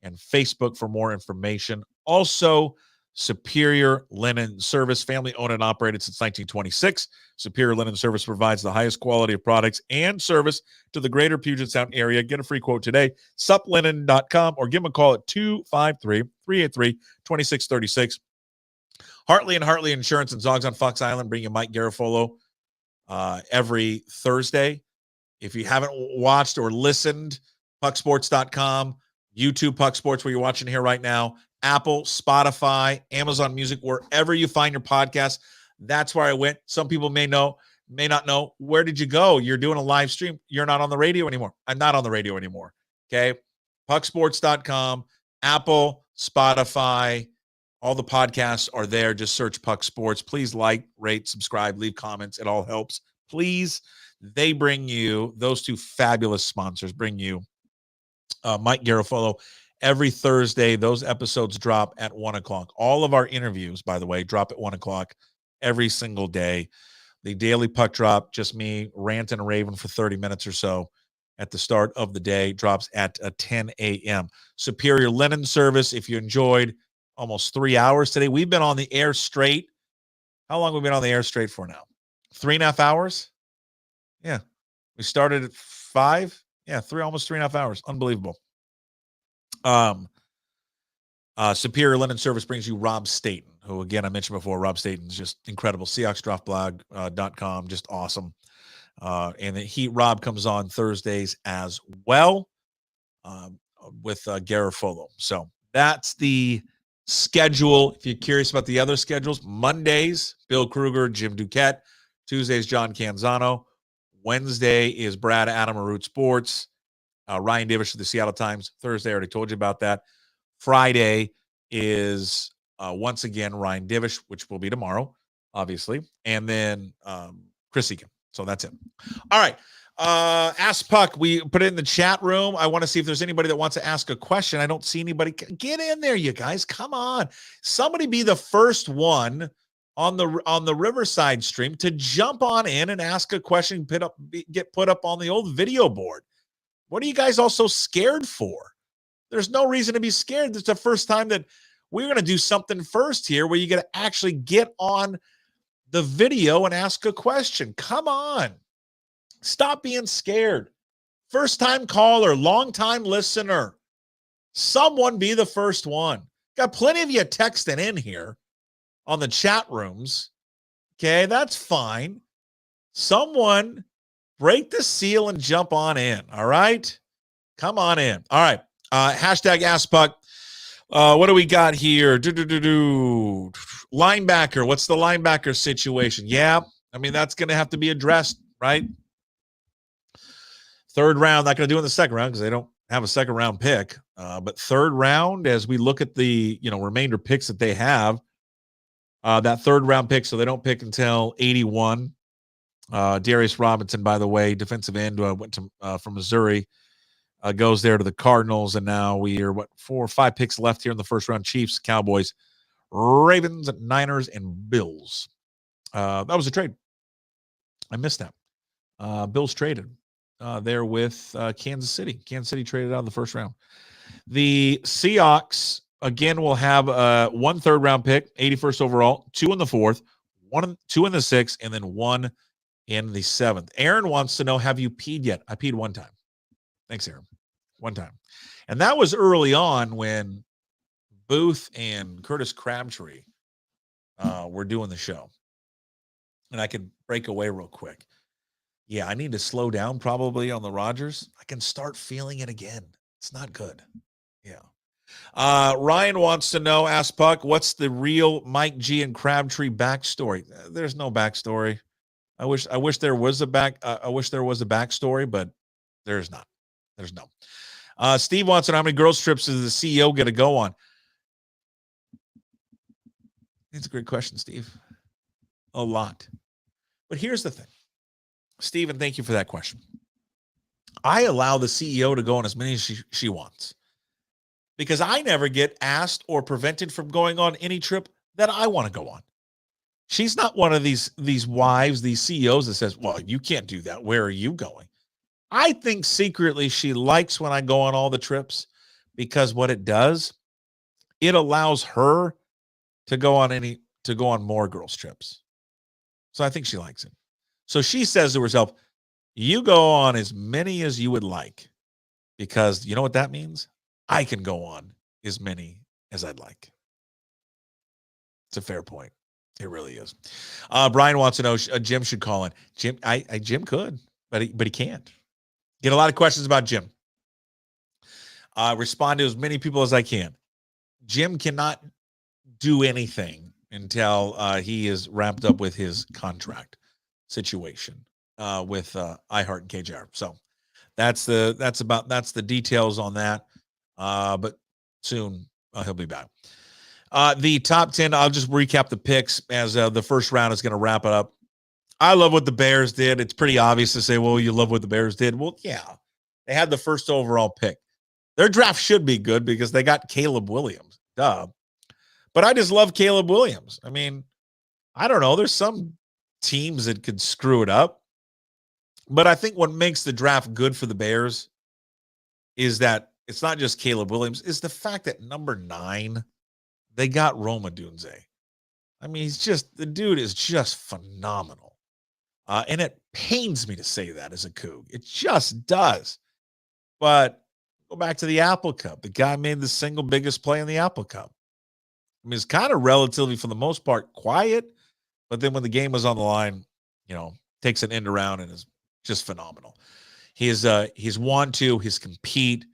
and Facebook for more information. Also, Superior Linen Service, family owned and operated since 1926. Superior Linen Service provides the highest quality of products and service to the greater Puget Sound area. Get a free quote today, suplinen.com, or give them a call at 253-383-2636. Hartley and Hartley Insurance and Zogs on Fox Island bring you Mike Garafolo every Thursday. If you haven't watched or listened, pucksports.com, YouTube Puck Sports, where you're watching here right now, Apple, Spotify, Amazon Music, wherever you find your podcast. That's where I went. Some people may not know. Where did you go? You're doing a live stream. You're not on the radio anymore. I'm not on the radio anymore. Okay. Pucksports.com, Apple, Spotify, all the podcasts are there. Just search Puck Sports. Please like, rate, subscribe, leave comments. It all helps. Please. They bring you, those two fabulous sponsors bring you Mike Garafolo every Thursday. Those episodes drop at 1 o'clock. All of our interviews, by the way, drop at 1 o'clock every single day. The daily puck drop, just me ranting and raving for 30 minutes or so at the start of the day, drops at 10 a.m. Superior Linen Service, if you enjoyed almost 3 hours today. We've been on the air straight. How long have we been on the air straight for now? 3.5 hours? Yeah. We started at 5. Yeah, almost 3.5 hours. Unbelievable. Superior Linen Service brings you Rob Staton, who, again, I mentioned before. Rob Staton's just incredible. SeahawksDraftBlog.com, just awesome. And Rob comes on Thursdays as well with Garafolo. So that's the schedule. If you're curious about the other schedules, Mondays, Bill Kruger, Jim Duquette. Tuesdays, John Canzano. Wednesday is Brad Adam of Root Sports. Ryan Divish of the Seattle Times. Thursday, I already told you about that. Friday is, once again, Ryan Divish, which will be tomorrow. obviously, and then Chris Egan. So that's it. All right. Ask Puck. We put it in the chat room. I want to see if there's anybody that wants to ask a question. I don't see anybody. Get in there, you guys. Come on. Somebody be the first one on the Riverside stream to jump on in and ask a question, get put up on the old video board. What are you guys all so scared for? There's no reason to be scared. It's the first time that we're going to do something first here where you got to actually get on the video and ask a question. Come on. Stop being scared. First time caller, long time listener. Someone be the first one. Got plenty of you texting in here on the chat rooms. Okay, that's fine. Someone break the seal and jump on in. All right? Come on in. All right. Hashtag AskPuck. What do we got here? Linebacker. What's the linebacker situation? Yeah, I mean, that's going to have to be addressed, right? Third round, not going to do it in the second round because they don't have a second round pick. But third round, as we look at the remainder picks that they have, that third round pick, so they don't pick until 81. Darius Robinson, by the way, defensive end, went to from Missouri, goes there to the Cardinals, and now we are 4 or 5 picks left here in the first round: Chiefs, Cowboys, Ravens, Niners, and Bills. That was a trade. I missed that. Bills traded there with Kansas City. Kansas City traded out of the first round. The Seahawks, again, will have 1 third round pick, 81st overall, 2 in the 4th, 2 in the 6th, and then 1 in the 7th. Aaron wants to know, have you peed yet? I peed 1 time. Thanks, Aaron. 1 time. And that was early on when Booth and Curtis Crabtree were doing the show. And I could break away real quick. Yeah, I need to slow down probably on the Rodgers. I can start feeling it again. It's not good. Yeah. Ryan wants to know, ask Puck, what's the real Mike G and Crabtree backstory? There's no backstory. I wish there was a backstory, but there's not. There's no. Steve wants to know, how many girls trips does the CEO get to go on? It's a great question, Steve. A lot. But here's the thing. Stephen, thank you for that question. I allow the CEO to go on as many as she wants because I never get asked or prevented from going on any trip that I want to go on. She's not one of these wives, these CEOs that says, well, you can't do that. Where are you going? I think secretly she likes when I go on all the trips because what it does, it allows her to go on more girls' trips. So I think she likes it. So she says to herself, you go on as many as you would like because you know what that means? I can go on as many as I'd like. It's a fair point. It really is. Brian wants to know, Jim should call in. Jim could, but he can't. Get a lot of questions about Jim. Respond to as many people as I can. Jim cannot do anything until he is wrapped up with his contract situation with iHeart and KJR. So that's the details on that. But soon he'll be back. The top 10, I'll just recap the picks as the first round is going to wrap it up. I love what the Bears did. It's pretty obvious to say, well, you love what the Bears did. Well, yeah, they had the first overall pick. Their draft should be good because they got Caleb Williams. Duh. But I just love Caleb Williams. I mean, I don't know. There's some teams that could screw it up. But I think what makes the draft good for the Bears is that it's not just Caleb Williams. It's the fact that number 9, they got Rome Odunze. I mean, the dude is just phenomenal. And it pains me to say that as a Coug. It just does. But go back to the Apple Cup. The guy made the single biggest play in the Apple Cup. I mean, it's kind of relatively, for the most part, quiet. But then when the game was on the line, takes an end around and is just phenomenal. He's won to his compete.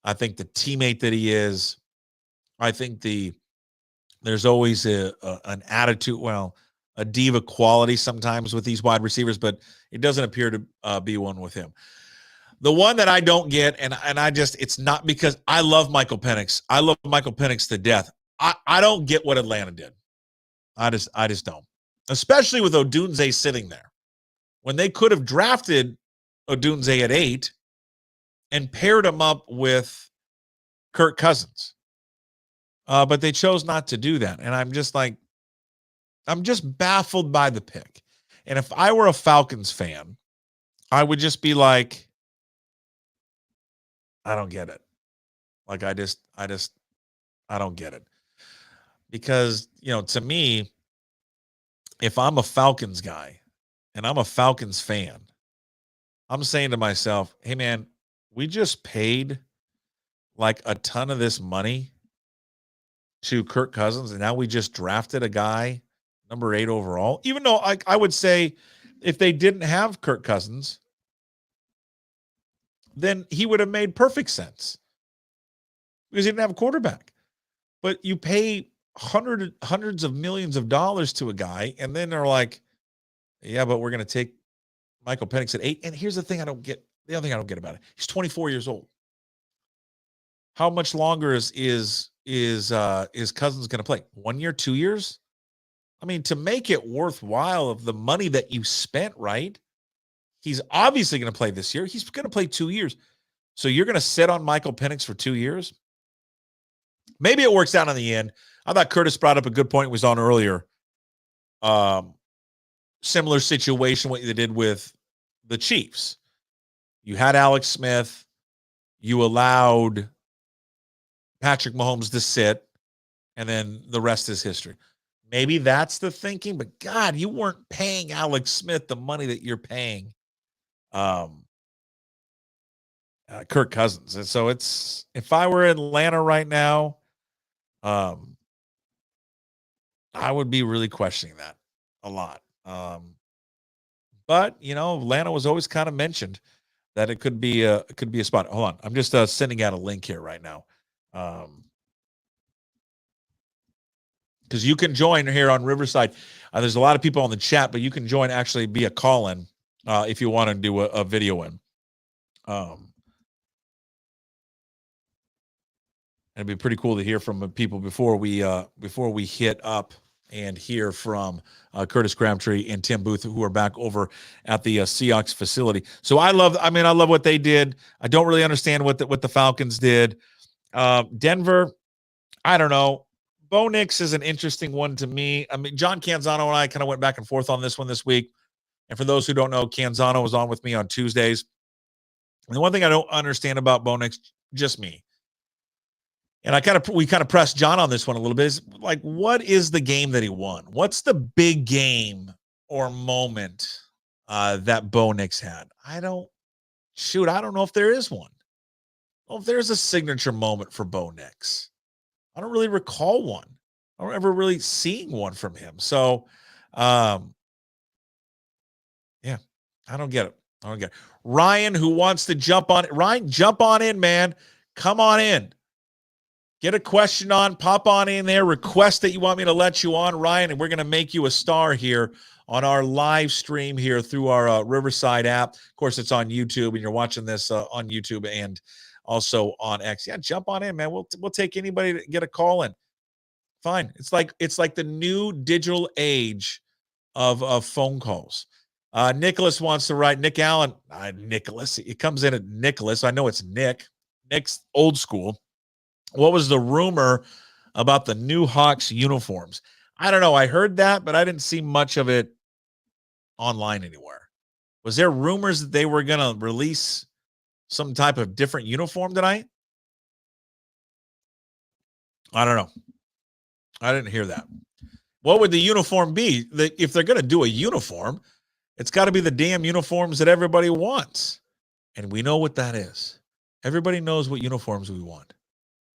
I think the teammate that he is, I think there's always an attitude, a diva quality sometimes with these wide receivers, but it doesn't appear to be one with him. The one that I don't get, and it's not because I love Michael Penix. I love Michael Penix to death. I don't get what Atlanta did. I just don't. especially with Odunze sitting there, when they could have drafted Odunze at 8 and paired him up with Kirk Cousins. But they chose not to do that. And I'm just baffled by the pick. And if I were a Falcons fan, I would just be like, I don't get it. Like, I don't get it. Because, to me, if I'm a Falcons guy and I'm a Falcons fan, I'm saying to myself, hey, man, we just paid like a ton of this money to Kirk Cousins, and now we just drafted a guy number 8 overall. Even though I would say if they didn't have Kirk Cousins, then he would have made perfect sense because he didn't have a quarterback. But you pay hundreds of millions of dollars to a guy, and then they're like, yeah, but we're going to take Michael Penix at 8. And here's the thing I don't get. The other thing I don't get about it. He's 24 years old. How much longer is Cousins going to play? 1 year, 2 years? I mean, to make it worthwhile of the money that you spent, right? He's obviously going to play this year. He's going to play 2 years. So you're going to sit on Michael Penix for 2 years? Maybe it works out in the end. I thought Curtis brought up a good point. Was on earlier. Similar situation, what they did with the Chiefs. You had Alex Smith. You allowed Patrick Mahomes to sit, and then the rest is history. Maybe that's the thinking, but God, you weren't paying Alex Smith the money that you're paying Kirk Cousins. And so if I were in Atlanta right now, I would be really questioning that a lot. But Atlanta was always kind of mentioned that it could be a spot. Hold on, I'm just sending out a link here right now, because you can join here on Riverside. There's a lot of people on the chat, but you can join actually be a call-in if you want to do a video in. It'd be pretty cool to hear from people before we hit up and hear from Curtis Crabtree and Tim Booth, who are back over at the Seahawks facility. So I love what they did. I don't really understand what the Falcons did. Denver, I don't know. Bo Nix is an interesting one to me. I mean, John Canzano and I kind of went back and forth on this one this week. And for those who don't know, Canzano was on with me on Tuesdays. And the one thing I don't understand about Bo Nix, just me, and we kind of pressed John on this one a little bit, is like, what is the game that he won? What's the big game or moment that Bo Nix had? I don't know if there is one. I don't know if there's a signature moment for Bo Nix. I don't really recall one. I don't ever really seeing one from him. So, yeah, I don't get it. Ryan, who wants to jump on it. Ryan, jump on in, man. Come on in. Get a question on, pop on in there, request that you want me to let you on, Ryan, and we're going to make you a star here on our live stream here through our Riverside app. Of course, it's on YouTube, and you're watching this on YouTube and also on X. Yeah, jump on in, man. We'll take anybody to get a call in. Fine. It's like the new digital age of phone calls. Nicholas wants to write. Nick Allen. Nicholas. It comes in at Nicholas. I know it's Nick. Nick's old school. What was the rumor about the new Hawks uniforms? I don't know. I heard that, but I didn't see much of it online anywhere. Was there rumors that they were going to release some type of different uniform tonight? I don't know. I didn't hear that. What would the uniform be? If they're going to do a uniform, it's got to be the damn uniforms that everybody wants. And we know what that is. Everybody knows what uniforms we want.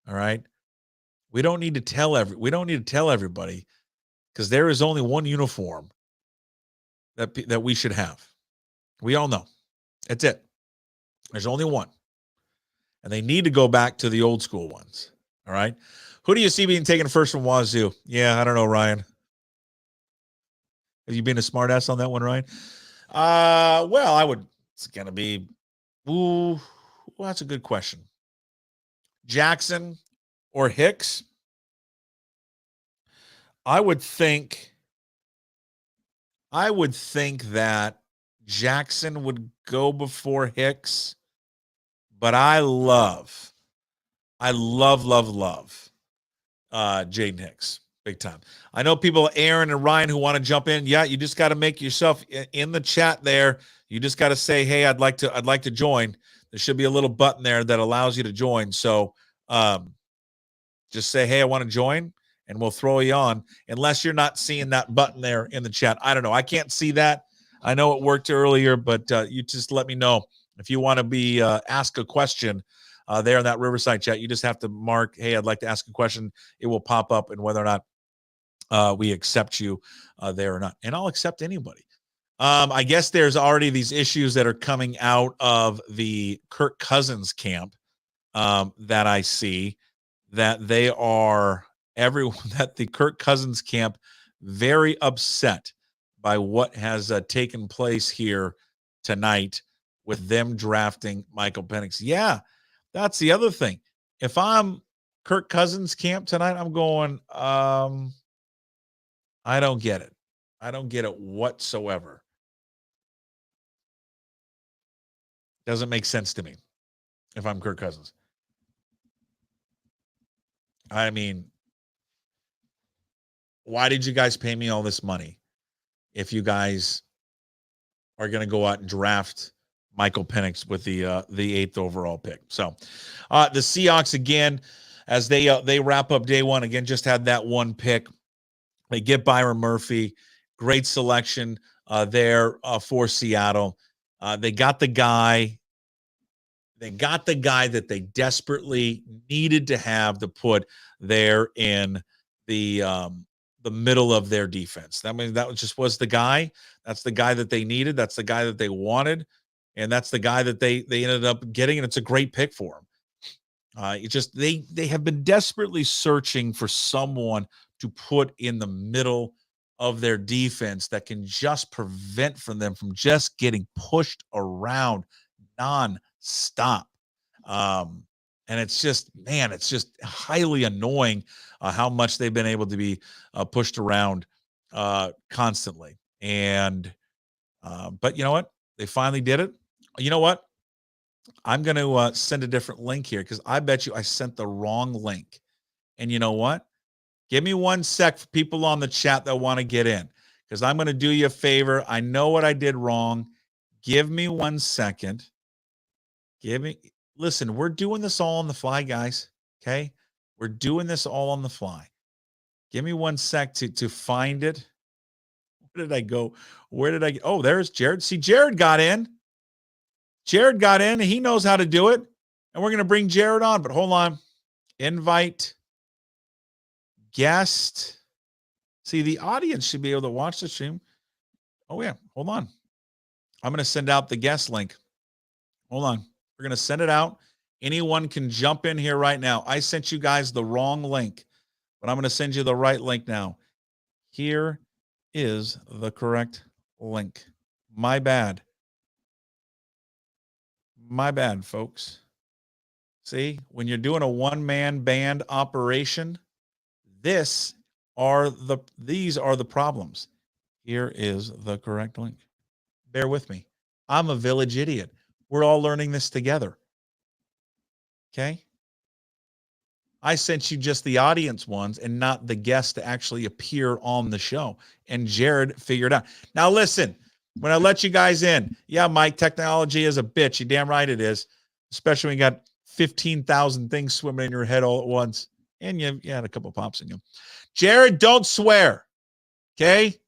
All right. We don't need to tell everybody, because there is only one uniform that we should have. We all know. That's it. There's only one. And they need to go back to the old school ones. All right. Who do you see being taken first from Wazoo? Yeah, I don't know, Ryan. Have you been a smartass on that one, Ryan? Well, it's going to be, well, that's a good question. Jackson or Hicks? I would think I would think that Jackson would go before Hicks, but I love Jaden Hicks big time. I know people, Aaron and Ryan, who want to jump in. Yeah, you just got to make yourself in the chat there. You just got to say, hey, I'd like to join. There should be a little button there that allows you to join. So just say, hey, I want to join, and we'll throw you on, unless you're not seeing that button there in the chat. I don't know. I can't see that. I know it worked earlier, but you just let me know if you want to be ask a question there in that Riverside chat. You just have to mark, hey, I'd like to ask a question. It will pop up, and whether or not we accept you there or not. And I'll accept anybody. I guess there's already these issues that are coming out of the Kirk Cousins camp that I see, that they are that the Kirk Cousins camp very upset by what has taken place here tonight with them drafting Michael Penix. Yeah, that's the other thing. If I'm Kirk Cousins camp tonight, I'm going, I don't get it. I don't get it whatsoever. Doesn't make sense to me if I'm Kirk Cousins. I mean, why did you guys pay me all this money if you guys are going to go out and draft Michael Penix with the 8th overall pick? So the Seahawks, again, as they wrap up day one, again, just had that one pick. They get Byron Murphy. Great selection there for Seattle. They got the guy. They got the guy that they desperately needed to have to put there in the middle of their defense. That means that was the guy. That's the guy that they needed. That's the guy that they wanted, and that's the guy that they ended up getting. And it's a great pick for them. They have been desperately searching for someone to put in the middle of their defense that can just prevent them from just getting pushed around non-stop. And it's just highly annoying how much they've been able to be pushed around constantly. And but you know what? They finally did it. You know what? I'm going to send a different link here, because I bet you I sent the wrong link. And you know what? Give me 1 sec for people on the chat that want to get in, because I'm going to do you a favor. I know what I did wrong. Give me 1 second. Listen, we're doing this all on the fly, guys. Okay? We're doing this all on the fly. Give me 1 sec to find it. Where did I go? Oh, there's Jared. See, Jared got in. Jared got in. He knows how to do it. And we're going to bring Jared on. But hold on. Invite guest. See, the audience should be able to watch the stream. Oh, yeah. Hold on. I'm going to send out the guest link. Hold on. We're going to send it out. Anyone can jump in here right now. I sent you guys the wrong link, but I'm going to send you the right link now. Here is the correct link. My bad. My bad, folks. See, when you're doing a one-man band operation, these are the problems. Here is the correct link. Bear with me. I'm a village idiot. We're all learning this together. Okay? I sent you just the audience ones and not the guests to actually appear on the show. And Jared figured out. Now, listen, when I let you guys in, yeah, Mike, technology is a bitch. You damn right it is. Especially when you got 15,000 things swimming in your head all at once. And you had a couple pops in you. Jared, don't swear. Okay?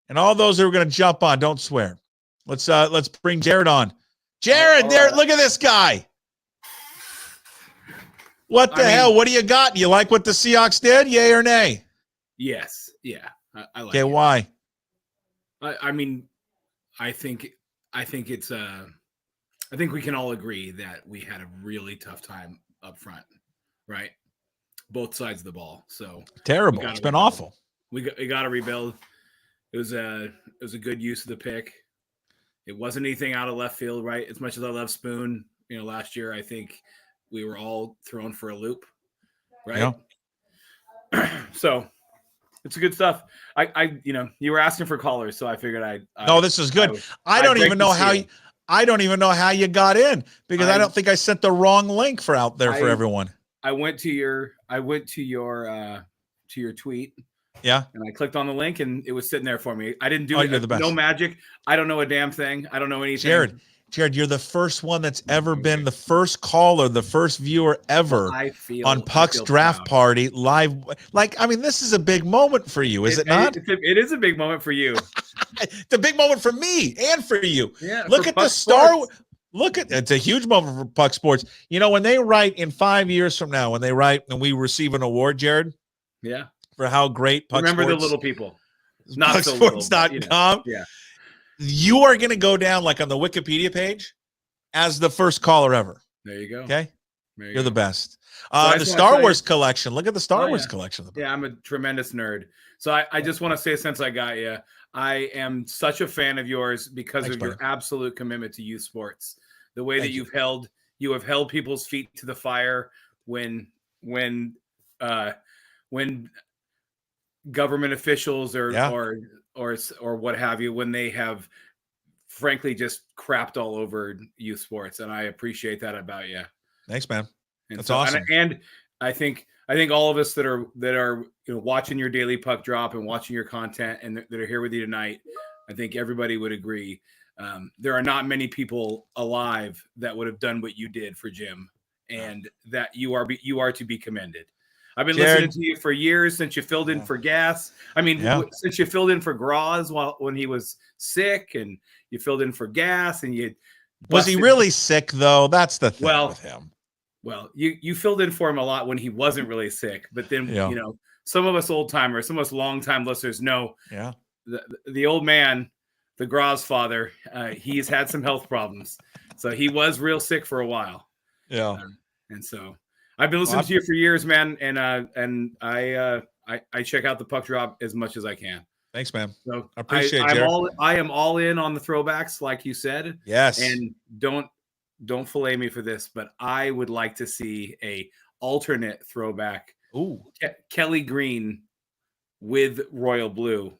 And all those who are going to jump on, don't swear. Let's bring Jared on. Jared, there, look at this guy. What the hell? What do you got? You like what the Seahawks did? Yay or nay? Yes. Yeah. I like okay, it. Why? I think it's I think we can all agree that we had a really tough time up front, right? Both sides of the ball. So terrible. It's been awful. We got to rebuild. It was a good use of the pick. It wasn't anything out of left field, right? As much as I love Spoon, last year I think we were all thrown for a loop, right? Yeah. So It's good stuff. You were asking for callers, so I figured No, this is good. I don't even know how you got in, because I don't think I sent the wrong link for out there for everyone. I went to your tweet. Yeah. And I clicked on the link and it was sitting there for me. I didn't do You're the best. No magic. I don't know a damn thing. I don't know anything. Jared, you're the first one that's ever been the first caller, the first viewer ever on Puck's draft party live. Like, I mean, this is a big moment for you, is it not? It is a big moment for you. It's a big moment for me and for you. Yeah. Look at the star. It's a huge moment for Puck Sports. You know, when they write in 5 years from now, when they write and we receive an award, Jared. Yeah. For how great Puck Remember Sports, the little people. Not PuckSports.com. Yeah. You are going to go down like on the Wikipedia page as the first caller ever. There you go. Okay. You're the best. So the Star Wars collection. Look at the Star Wars collection. Yeah, I'm a tremendous nerd. So I just want to say, since I got you, I am such a fan of yours because of your absolute commitment to youth sports. The way that you have held people's feet to the fire when government officials or what have you, when they have frankly just crapped all over youth sports, and I appreciate that about you. Thanks, man. That's awesome. And I think all of us that are watching your daily Puck drop and watching your content and that are here with you tonight, I think everybody would agree. There are not many people alive that would have done what you did for Jim, and that you are to be commended. I've been listening to you for years, since you filled in for Gas. I mean, since you filled in for Graz when he was sick, and you filled in for Gas, and you was he really sick though? That's the thing with him. Well, you filled in for him a lot when he wasn't really sick, but then some of us old timers, some of us long time listeners know the old man, the Graz father, he's had some health problems, so he was real sick for a while. Yeah, and so. I've been listening to you for years, man, and I check out the Puck drop as much as I can. Thanks, man. So I appreciate it. I am all in on the throwbacks, like you said. Yes. And don't fillet me for this, but I would like to see a alternate throwback. Ooh, Kelly Green with royal blue.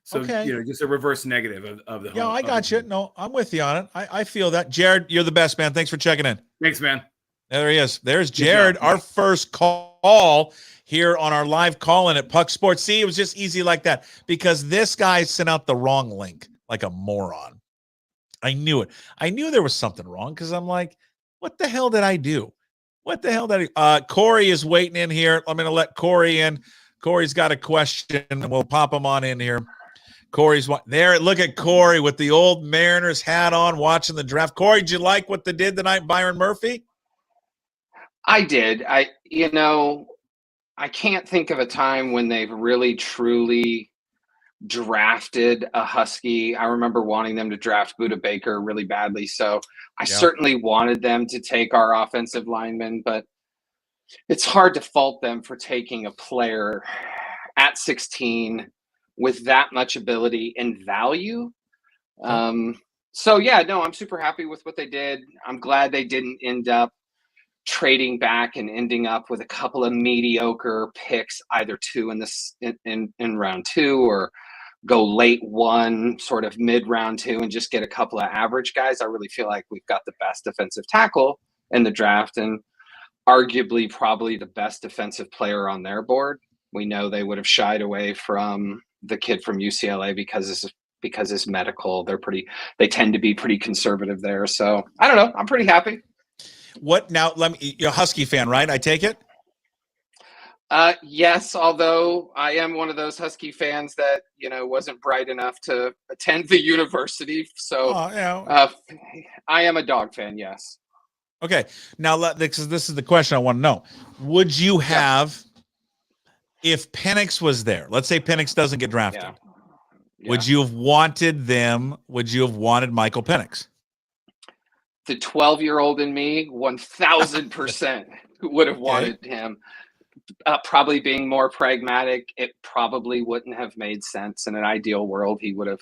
So just a reverse negative of the. Yeah, I got you. No, I'm with you on it. I feel that. Jared, you're the best, man. Thanks for checking in. Thanks, man. There he is. There's Jared, our first call here on our live call-in at Puck Sports. See, it was just easy like that because this guy sent out the wrong link like a moron. I knew it. I knew there was something wrong because I'm like, what the hell did I do? What the hell did I Corey is waiting in here. I'm going to let Corey in. Corey's got a question, and we'll pop him on in here. Corey's there. Look at Corey with the old Mariners hat on watching the draft. Corey, did you like what they did tonight, Byron Murphy? I did. I can't think of a time when they've really truly drafted a Husky. I remember wanting them to draft Buda Baker really badly. So I certainly wanted them to take our offensive lineman, but it's hard to fault them for taking a player at 16 with that much ability and value. I'm super happy with what they did. I'm glad they didn't end up trading back and ending up with a couple of mediocre picks, either in round 2 or go late 1, sort of mid round 2, and just get a couple of average guys. I really feel like we've got the best defensive tackle in the draft and arguably probably the best defensive player on their board. We know they would have shied away from the kid from UCLA because it's medical. They tend to be pretty conservative there. So I don't know. I'm pretty happy. What now? You're a Husky fan, right? I take it. Yes, although I am one of those Husky fans that wasn't bright enough to attend the university, so I am a Dog fan. Yes. Okay, now this is the question I want to know: would you have, if Penix was there? Let's say Penix doesn't get drafted. Yeah. Would you have wanted them? Would you have wanted Michael Penix? The 12-year-old in me, 1,000% would have wanted him. Probably being more pragmatic, it probably wouldn't have made sense. In an ideal world, he would have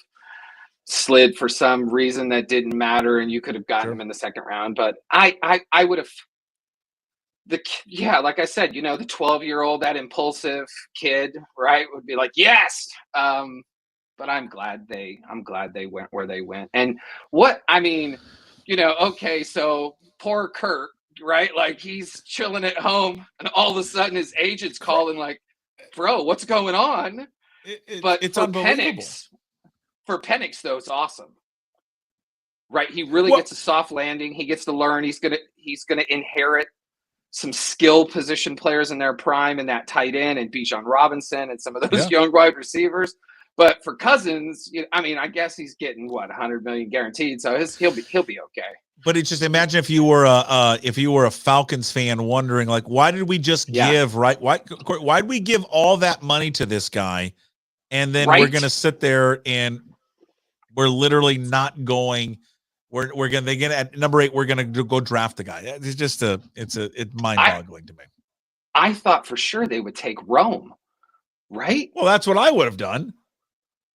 slid for some reason that didn't matter, and you could have gotten him in the second round. But I would have like I said, the 12-year-old, that impulsive kid, right, would be like, yes. But I'm glad they went where they went. And okay, so poor Kurt, right? Like he's chilling at home, and all of a sudden his agent's calling, like, bro, what's going on? But it's for unbelievable. Penix, though, it's awesome. Right? He really gets a soft landing. He gets to learn. He's gonna inherit some skill position players in their prime, and that tight end and Bijan Robinson and some of those young wide receivers. But for Cousins, I guess he's getting $100 million guaranteed, so he'll be okay. But it's just, imagine if you were a Falcons fan wondering, like, why did we just give why did we give all that money to this guy, and then we're gonna sit there and we're literally not going. They get at number 8. We're gonna go draft the guy. It's just it's mind-boggling to me. I thought for sure they would take Rome, right? Well, that's what I would have done.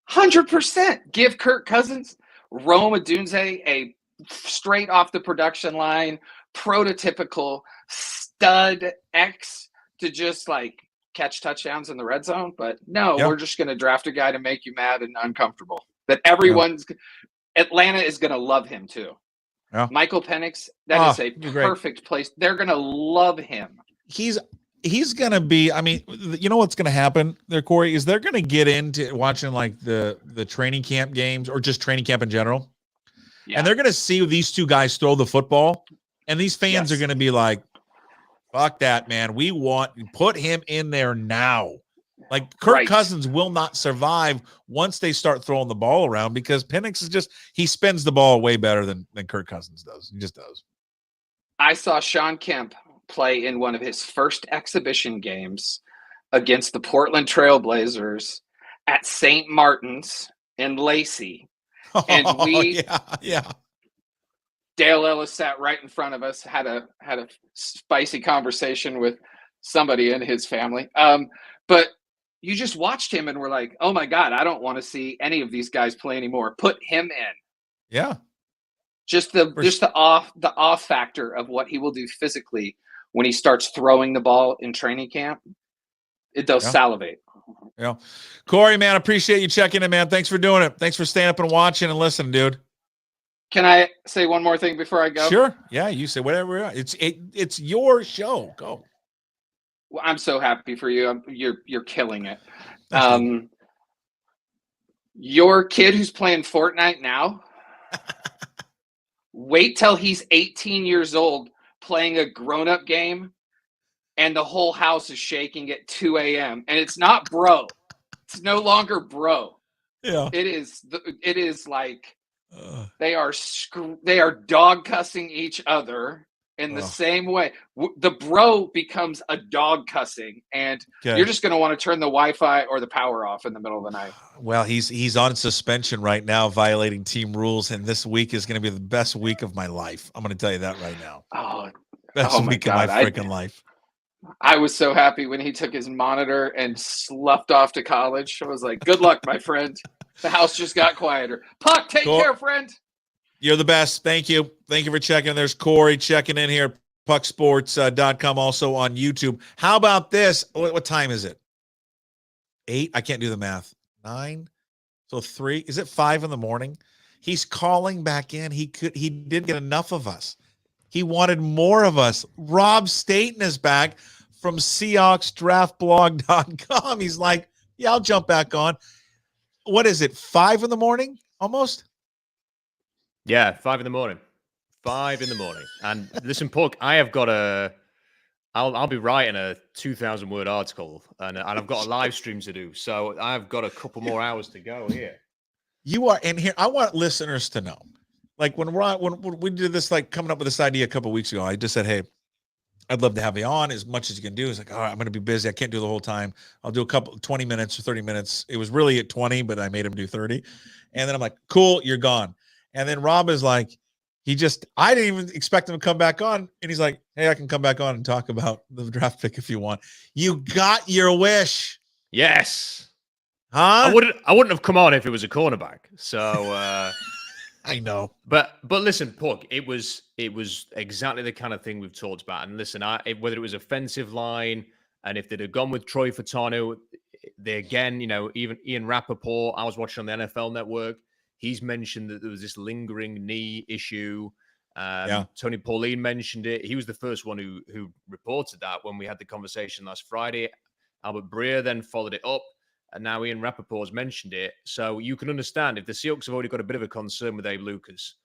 100%. Give Kirk Cousins, Rome Odunze, a straight off the production line, prototypical stud X to just like catch touchdowns in the red zone. But no, we're just gonna draft a guy to make you mad and uncomfortable. That Atlanta is going to love him too. Yeah. Michael Penix, that is a perfect place. They're going to love him. He's going to be, you know what's going to happen there, Corey, is they're going to get into watching like the training camp games or just training camp in general. Yeah. And they're going to see these two guys throw the football. And these fans are going to be like, fuck that, man. Put him in there now. Like Kirk Cousins will not survive once they start throwing the ball around, because Penix is he spins the ball way better than Kirk Cousins does. He just does. I saw Sean Kemp play in one of his first exhibition games against the Portland Trailblazers at St. Martin's in Lacey. And Dale Ellis sat right in front of us, had a spicy conversation with somebody in his family. But you just watched him and were like, oh my God, I don't want to see any of these guys play anymore. Put him in. Yeah. Just the off factor of what he will do physically when he starts throwing the ball in training camp. It does salivate. Yeah. Corey, man, appreciate you checking in, man. Thanks for doing it. Thanks for staying up and watching and listening, dude. Can I say one more thing before I go? Sure. Yeah, you say whatever. It's your show. Go. Well, I'm so happy for you. You're killing it. Your kid who's playing Fortnite now, wait till he's 18 years old playing a grown-up game, and the whole house is shaking at 2 a.m. And it's not bro. It's no longer bro. Yeah. It is like they are dog cussing each other in the same way. The bro becomes a dog cussing, and you're just going to want to turn the Wi-Fi or the power off in the middle of the night. Well, he's on suspension right now, violating team rules, and this week is going to be the best week of my life. I'm going to tell you that right now. Best week of my freaking life. I was so happy when he took his monitor and sloughed off to college. I was like, good luck, my friend. The house just got quieter. Puck, take care, friend. You're the best. Thank you. Thank you for checking. There's Corey checking in here, pucksports.com, also on YouTube. How about this? What time is it? 8? I can't do the math. 9? So 3? Is it 5 in the morning? He's calling back in. He didn't get enough of us. He wanted more of us. Rob Staton is back from SeahawksDraftBlog.com. He's like, yeah, I'll jump back on. What is it, 5 in the morning almost? Yeah, 5 in the morning. 5 in the morning. And listen, Puck, I have got I'll be writing a 2,000-word article, and I've got a live stream to do. So I've got a couple more hours to go here. You are, and here, I want listeners to know. Like when we did this, like coming up with this idea a couple of weeks ago, I just said, hey, I'd love to have you on as much as you can do. It's like, all right, I'm going to be busy. I can't do the whole time. I'll do 20 minutes or 30 minutes. It was really at 20, but I made him do 30. And then I'm like, cool, you're gone. And then Rob is like, I didn't even expect him to come back on. And he's like, hey, I can come back on and talk about the draft pick if you want. You got your wish. Yes. Huh? I wouldn't have come on if it was a cornerback. So I know. But listen, Puck, it was exactly the kind of thing we've talked about. And listen, whether it was offensive line, and if they'd have gone with Troy Fatano, they again, even Ian Rappaport, I was watching on the NFL Network. He's mentioned that there was this lingering knee issue. Tony Pauline mentioned it. He was the first one who reported that when we had the conversation last Friday. Albert Breer then followed it up. And now Ian Rappaport's mentioned it. So you can understand if the Seahawks have already got a bit of a concern with Abe Lucas,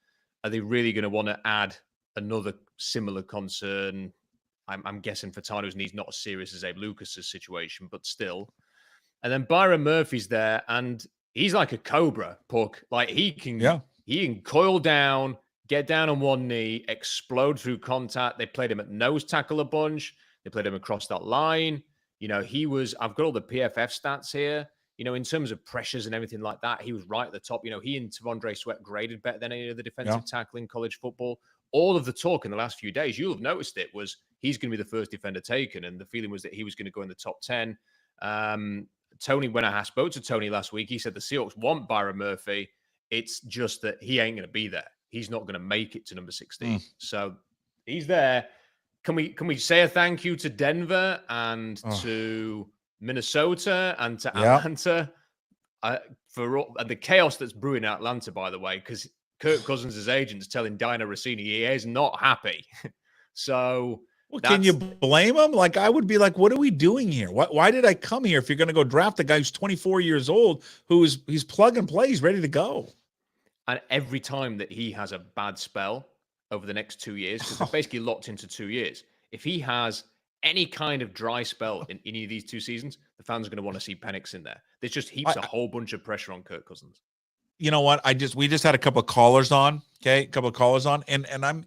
are they really going to want to add another similar concern? I'm guessing Fatano's knee's not as serious as Abe Lucas's situation, but still. And then Byron Murphy's there, and he's like a cobra, Puck. Like he can coil down, get down on one knee, explode through contact. They played him at nose tackle a bunch. They played him across that line. I've got all the PFF stats here, in terms of pressures and everything like that. He was right at the top. He and Tavondre Sweat graded better than any of the defensive tackle in college football. All of the talk in the last few days, you'll have noticed it, was he's going to be the first defender taken. And the feeling was that he was going to go in the top 10. Tony, when I spoke to Tony last week, he said the Seahawks want Byron Murphy. It's just that he ain't going to be there. He's not going to make it to number 16. So he's there. Can we say a thank you to Denver and to Minnesota and to Atlanta for the chaos that's brewing in Atlanta, by the way, because Kirk Cousins' agent's telling Diana Rossini he is not happy. So can you blame him? Like, I would be like, what are we doing here? Why did I come here if you're going to go draft a guy who's 24 years old, he's plug and play, he's ready to go? And every time that he has a bad spell over the next 2 years, because they're basically locked into 2 years. If he has any kind of dry spell in any of these 2 seasons, the fans are going to want to see Penix in there. This just heaps a whole bunch of pressure on Kirk Cousins. You know what? We just had a couple of callers on, and I'm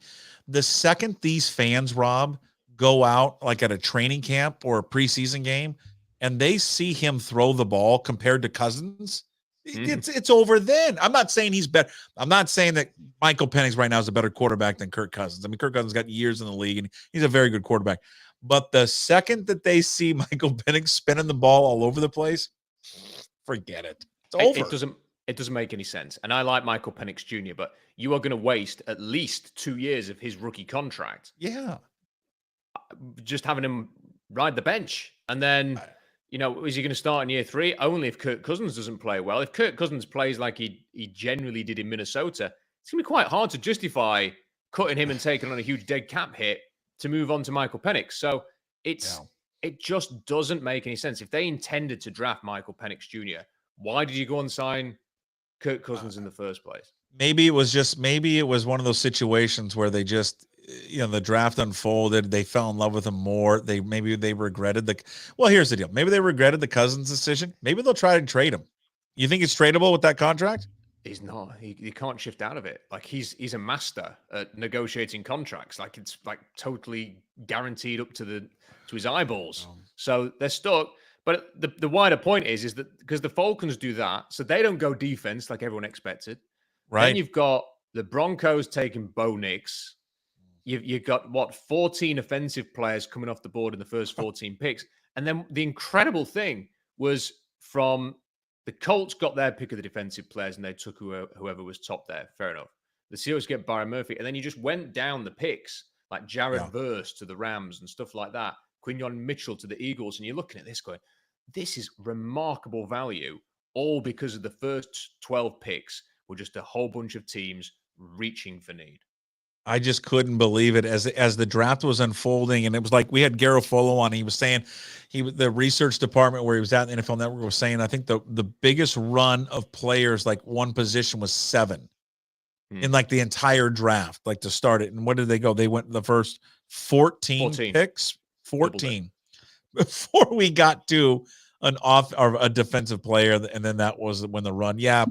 the second these fans, Rob, go out like at a training camp or a preseason game, and they see him throw the ball compared to Cousins. It's over then. I'm not saying he's better. I'm not saying that Michael Penix right now is a better quarterback than Kirk Cousins. I mean, Kirk Cousins got years in the league, and he's a very good quarterback. But the second that they see Michael Penix spinning the ball all over the place, forget it. It's over. It doesn't make any sense. And I like Michael Penix Jr., but you are going to waste at least 2 years of his rookie contract. Yeah. Just having him ride the bench. And then... is he going to start in year 3? Only if Kirk Cousins doesn't play well. If Kirk Cousins plays like he generally did in Minnesota, it's going to be quite hard to justify cutting him and taking on a huge dead cap hit to move on to Michael Penix. So it just doesn't make any sense. If they intended to draft Michael Penix Jr., why did you go and sign Kirk Cousins in the first place? Maybe it was one of those situations where they just, the draft unfolded. They fell in love with him more. Maybe they regretted here's the deal. Maybe they regretted the Cousins decision. Maybe they'll try to trade him. You think it's tradable with that contract? He's not. He can't shift out of it. Like he's a master at negotiating contracts. Like it's like totally guaranteed up to his eyeballs. So they're stuck. But the wider point is that because the Falcons do that, so they don't go defense like everyone expected. Right. Then you've got the Broncos taking Bo Nix. You've got 14 offensive players coming off the board in the first 14 picks. And then the incredible thing was from the Colts got their pick of the defensive players and they took whoever was top there. Fair enough. The Seahawks get Byron Murphy. And then you just went down the picks like Jared Verse to the Rams and stuff like that. Quinyon Mitchell to the Eagles. And you're looking at this going, this is remarkable value, all because of the first 12 picks were just a whole bunch of teams reaching for need. I just couldn't believe it as the draft was unfolding, and it was like we had Garafolo on. He was saying the research department where he was at in the NFL Network was saying I think the biggest run of players like one position was 7 in like the entire draft, like to start it. And what did they go? They went the first 14 picks, 14 before we got to a defensive player, and then that was when the run. Yeah,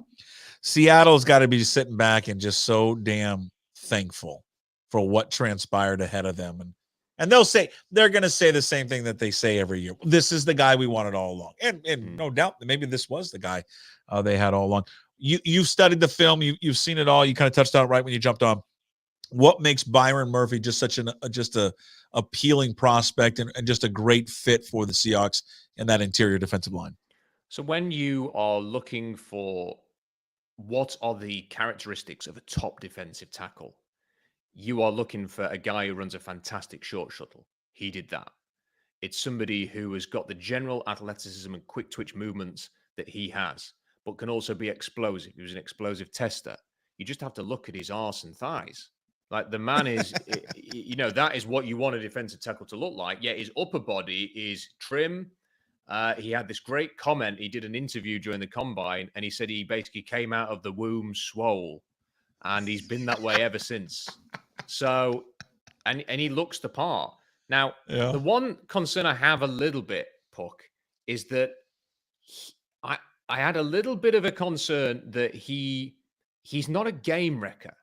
Seattle's got to be sitting back and just so damn thankful for what transpired ahead of them. And they're going to say the same thing that they say every year. This is the guy we wanted all along. And no doubt that maybe this was the guy they had all along. You've studied the film. You've seen it all. You kind of touched on it right when you jumped on. What makes Byron Murphy just such a appealing prospect and just a great fit for the Seahawks in that interior defensive line? So when you are looking for what are the characteristics of a top defensive tackle? You are looking for a guy who runs a fantastic short shuttle. He did that. It's somebody who has got the general athleticism and quick twitch movements that he has, but can also be explosive. He was an explosive tester. You just have to look at his arse and thighs. Like the man is, that is what you want a defensive tackle to look like. Yet his upper body is trim. He had this great comment. He did an interview during the combine, and he said he basically came out of the womb swole, and he's been that way ever since. So, and he looks the part. Now, the one concern I have a little bit, Puck, is that I had a little bit of a concern that he's not a game wrecker.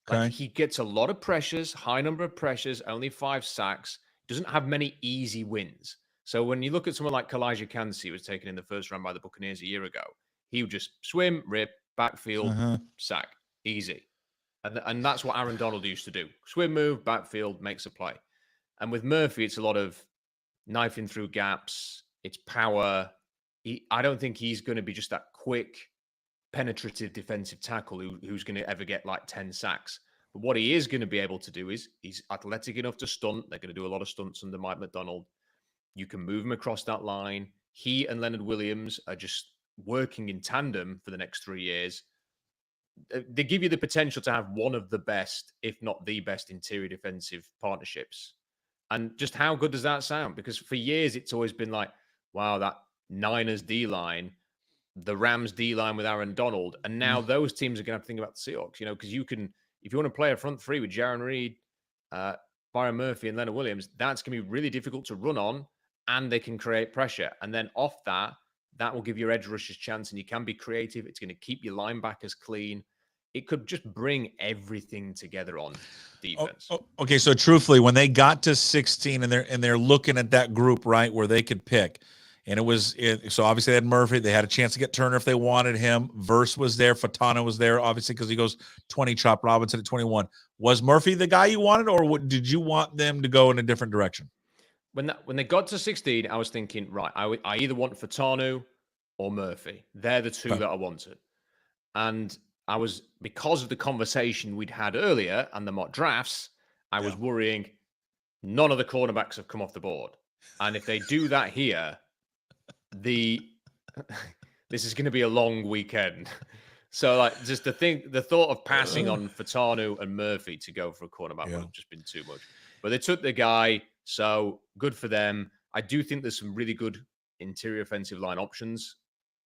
Okay. Like he gets a lot of pressures, high number of pressures, only 5 sacks, doesn't have many easy wins. So when you look at someone like Kalijah Kancey, who was taken in the first round by the Buccaneers a year ago, he would just swim, rip, backfield, sack, easy. And that's what Aaron Donald used to do. Swim, move, backfield, makes a play. And with Murphy, it's a lot of knifing through gaps. It's power. I don't think he's going to be just that quick, penetrative defensive tackle who's going to ever get like 10 sacks. But what he is going to be able to do is he's athletic enough to stunt. They're going to do a lot of stunts under Mike McDonald. You can move him across that line. He and Leonard Williams are just working in tandem for the next 3 years. They give you the potential to have one of the best, if not the best, interior defensive partnerships. And just how good does that sound? Because for years, it's always been like, wow, that Niners D-line, the Rams D-line with Aaron Donald. And now those teams are going to have to think about the Seahawks, because you can, if you want to play a front three with Jaron Reed, Byron Murphy, and Leonard Williams, that's going to be really difficult to run on, and they can create pressure. And then off that will give your edge rushers chance, and you can be creative. It's going to keep your linebackers clean. It could just bring everything together on defense. Okay, so truthfully, when they got to 16 and they're looking at that group, right, where they could pick, and so obviously they had Murphy. They had a chance to get Turner if they wanted him. Verse was there. Fatana was there, obviously, because he goes 20, Chop Robinson at 21. Was Murphy the guy you wanted, or did you want them to go in a different direction? When they got to 16, I was thinking, right, I either want Fatanu or Murphy. They're the two that I wanted. And I was, because of the conversation we'd had earlier and the mock drafts, I was worrying none of the cornerbacks have come off the board. And if they do that here, this is going to be a long weekend. So, like, just the thought of passing on Fatanu and Murphy to go for a cornerback would have just been too much. But they took the guy, so good for them. I do think there's some really good interior offensive line options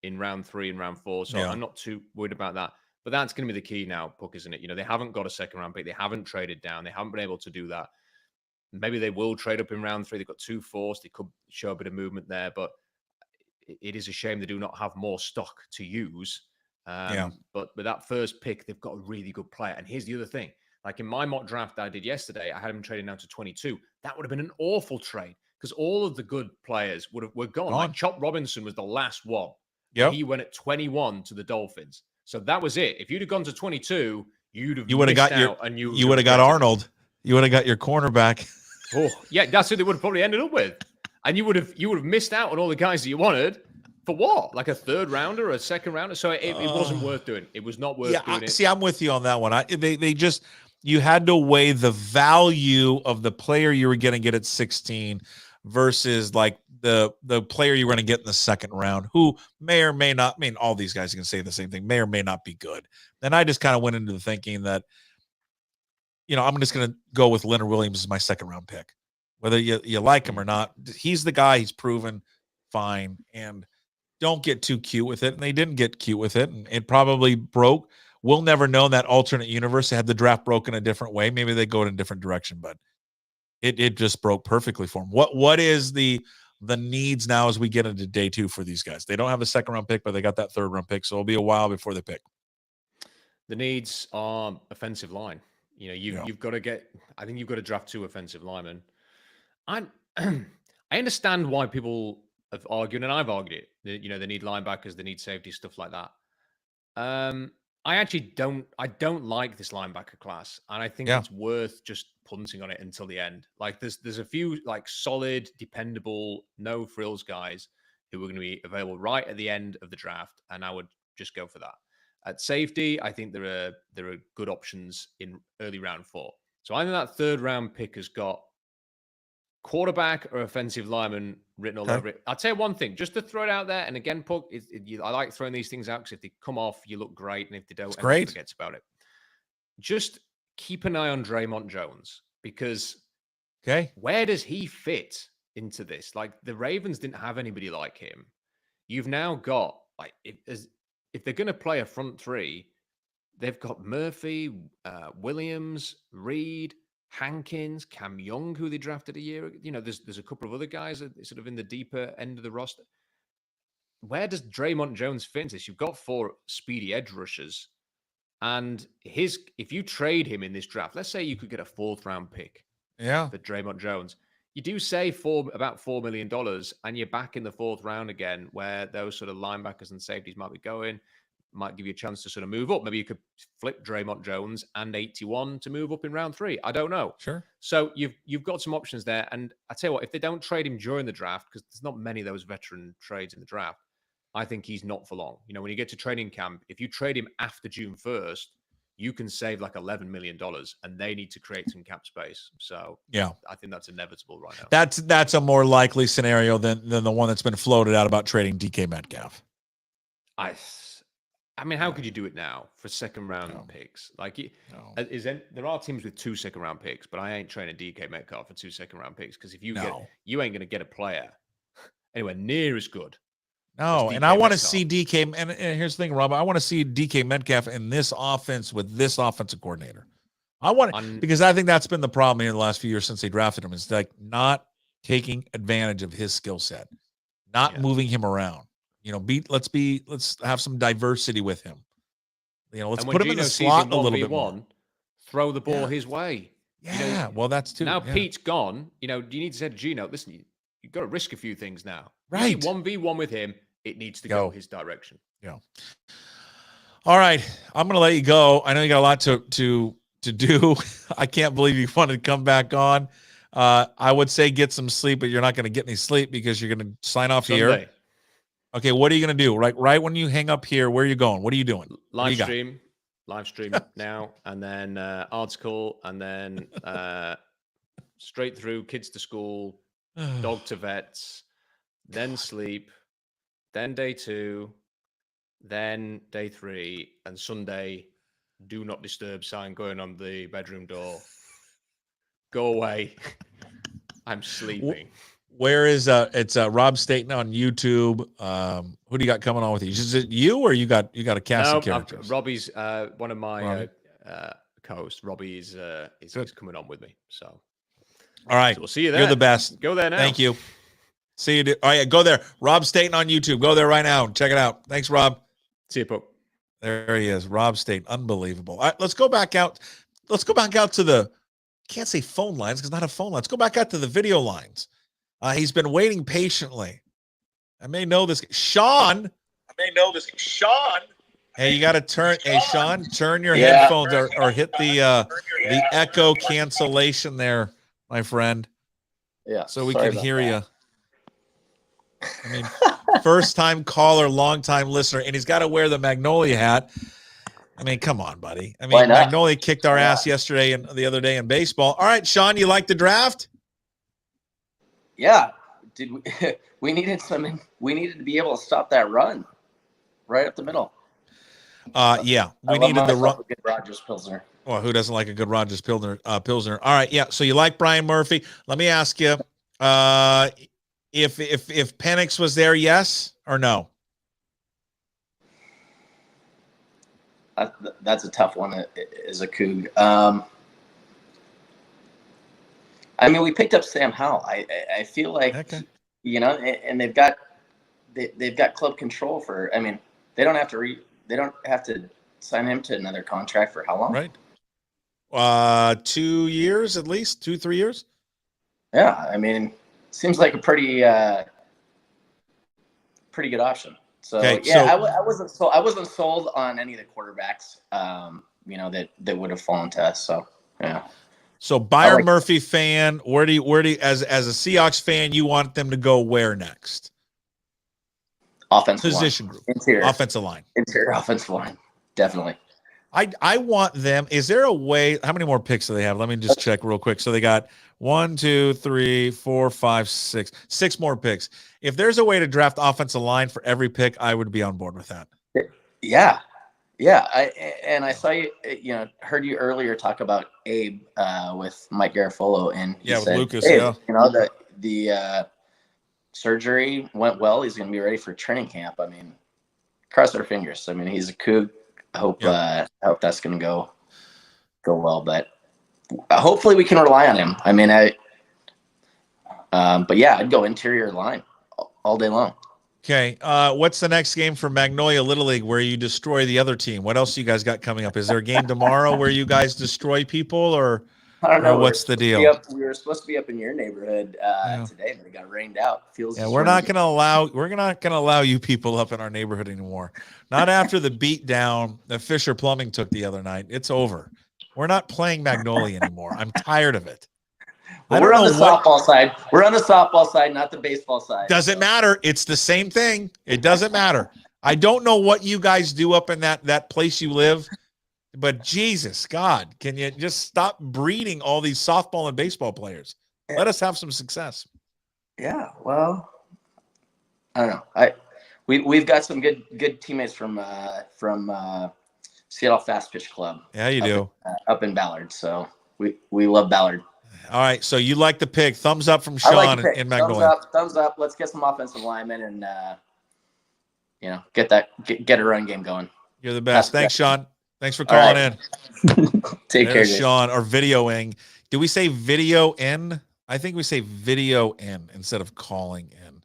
in round 3 and round 4. So I'm not too worried about that. But that's going to be the key now, Puck, isn't it? They haven't got a second round pick. They haven't traded down. They haven't been able to do that. Maybe they will trade up in round 3. They've got 2 fourths. They could show a bit of movement there, but it is a shame they do not have more stock to use. But with that first pick, they've got a really good player. And here's the other thing. Like in my mock draft that I did yesterday, I had him trading down to 22. That would have been an awful trade because all of the good players were gone. Like Chop Robinson was the last one. Yep. He went at 21 to the Dolphins. So that was it. If you'd have gone to 22, you would have got you would have got Arnold. You would have got your cornerback. Oh, yeah, that's who they would have probably ended up with. And you would have missed out on all the guys that you wanted for what? Like a third rounder or a second rounder? So it wasn't worth doing. It was not worth doing it. See, I'm with you on that one. You had to weigh the value of the player you were going to get at 16 versus like the player you were going to get in the second round, who may or may not, all these guys can say the same thing, may or may not be good. Then I just kind of went into the thinking that, I'm just going to go with Leonard Williams as my second round pick. Whether you like him or not, he's the guy. He's proven fine. And don't get too cute with it. And they didn't get cute with it. And it probably broke. We'll never know in that alternate universe. Had the draft broken a different way. Maybe they go in a different direction, but it just broke perfectly for them. What is the needs now as we get into day 2 for these guys? They don't have a second round pick, but they got that third round pick. So it'll be a while before they pick. The needs are offensive line. You've got to I think you've got to draft 2 offensive linemen. I understand why people have argued, and I've argued it. They need linebackers, they need safety, stuff like that. I actually don't like this linebacker class, and I think it's worth just punting on it until the end. Like there's a few like solid, dependable, no frills guys who are going to be available right at the end of the draft, and I would just go for that. At safety, I think there are good options in early round 4. So I think that 3rd round pick has got quarterback or offensive lineman written all over it. I'll tell you one thing, just to throw it out there, and again, Puck, I like throwing these things out because if they come off, you look great, and if they don't, everyone forgets about it. Just keep an eye on Draymond Jones, because where does he fit into this? Like, the Ravens didn't have anybody like him. You've now got, like, if they're going to play a front 3, they've got Murphy, Williams, Reed, Hankins, Cam Young, who they drafted a year ago. You know, there's a couple of other guys that are sort of in the deeper end of the roster. Where does Draymond Jones fit into this? You've got 4 speedy edge rushers. And if you trade him in this draft, let's say you could get a 4th round pick for Draymond Jones. You do save about $4 million, and you're back in the 4th round again, where those sort of linebackers and safeties might be going. Might give you a chance to sort of move up. Maybe you could flip Draymond Jones and 81 to move up in round 3. I don't know. Sure. So you've got some options there. And I tell you what, if they don't trade him during the draft, because there's not many of those veteran trades in the draft, I think he's not for long. You know, when you get to training camp, if you trade him after June 1st, you can save like $11 million, and they need to create some cap space. So I think that's inevitable right now. That's a more likely scenario than the one that's been floated out about trading DK Metcalf. I mean, how could you do it now for 2nd round picks? Like, there are teams with 2 2nd round picks, but I ain't trading DK Metcalf for 2 2nd round picks, because if you you ain't going to get a player anywhere near as good. No, and I want to see DK. And here's the thing, Rob. I want to see DK Metcalf in this offense with this offensive coordinator. Because I think that's been the problem in the last few years since they drafted him, is like not taking advantage of his skill set, not moving him around. You know, let's have some diversity with him. You know, let's put him in the slot a little bit more. Throw the ball his way. Yeah, you know, well, that's too. Now Pete's gone. You know, you need to say to Gino, listen, you've got to risk a few things now. Right. 1v1 with him, it needs to go his direction. Yeah. All right, I'm going to let you go. I know you got a lot to do. I can't believe you wanted to come back on. I would say get some sleep, but you're not going to get any sleep because you're going to sign off here. Okay, what are you going to do? Right when you hang up here, where are you going? What are you doing? Live stream now, and then article, and then straight through kids to school, dog to vets, then sleep, then day 2, then day 3, and Sunday, do not disturb sign going on the bedroom door. Go away. I'm sleeping. Where is it's Rob Staton on YouTube? Who do you got coming on with you? Is it you, or you got a cast of characters? Robbie's one of my co-hosts. Robbie is coming on with me. So all right, so we'll see you there. You're the best. Go there now. Thank you. See you. Oh yeah, go there. Rob Staton on YouTube. Go there right now. Check it out. Thanks, Rob. See you, Pope. There he is, Rob Staton. Unbelievable. All right, let's go back out. Let's go back out to the. Can't say phone lines because not a phone line. Let's go back out to the video lines. He's been waiting patiently. I may know this. Sean. Hey, you got to turn. Hey, Sean, turn your headphones or hit the echo cancellation there, my friend. Yeah. So we can hear you. I mean, first time caller, long time listener, and he's got to wear the Magnolia hat. I mean, come on, buddy. I mean, Magnolia kicked our ass yesterday and the other day in baseball. All right, Sean, you like the draft? Yeah. Did we needed we needed to be able to stop that run right up the middle. Yeah, we needed the run. Good Rogers Pilsner. Well, who doesn't like a good Rogers Pilsner? All right, yeah. So you like Byron Murphy? Let me ask you, if Penix was there, yes or no? That's a tough one as a Coug. I mean, we picked up Sam Howell. I feel like you know, and they've got club control for. I mean, they don't have to sign him to another contract for how long? Right. 2 years at least, 2-3 years. Yeah, I mean, seems like a pretty good option. So I wasn't sold on any of the quarterbacks, you know, that would have fallen to us. So yeah. So Byron Murphy fan, where do you as a Seahawks fan, you want them to go where next? Offensive position line. group, interior offensive line, interior offensive line. Definitely. I want them. Is there a way? How many more picks do they have? Let me just check real quick. So they got 1, 2, 3, 4, 5, 6. 6 more picks. If there's a way to draft offensive line for every pick, I would be on board with that. Yeah. Yeah. I saw you, heard you earlier talk about Abe with Mike Garafolo. And he with said, Lucas. hey, Yeah. The surgery went well. He's going to be ready for training camp. I mean, cross our fingers. I mean, he's a Coug. I hope that's going to go well, but hopefully we can rely on him. I mean, but yeah, I'd go interior line all day long. Okay. What's the next game for Magnolia Little League where you destroy the other team? What else you guys got coming up? Is there a game tomorrow where you guys destroy people, or I don't know. What's the deal? We were supposed to be up in your neighborhood today, but it got rained out. We're not going to allow you people up in our neighborhood anymore. Not after the beat down that Fisher Plumbing took the other night. It's over. We're not playing Magnolia anymore. I'm tired of it. We're on the softball side. We're on the softball side, not the baseball side. Doesn't matter. It's the same thing. It doesn't matter. I don't know what you guys do up in that place you live, but Jesus God, can you just stop breeding all these softball and baseball players? Let us have some success. Yeah, well, I don't know. We've got some good teammates from Seattle Fast Pitch Club. Yeah, you do. Up in Ballard, so we love Ballard. All right, so you like the pick. Thumbs up from Sean in Magnolia. Thumbs up. Let's get some offensive linemen and get a run game going. You're the best. Thanks, Sean. Thanks for calling in. Take care, Sean, or videoing. Do we say video in? I think we say video in instead of calling in.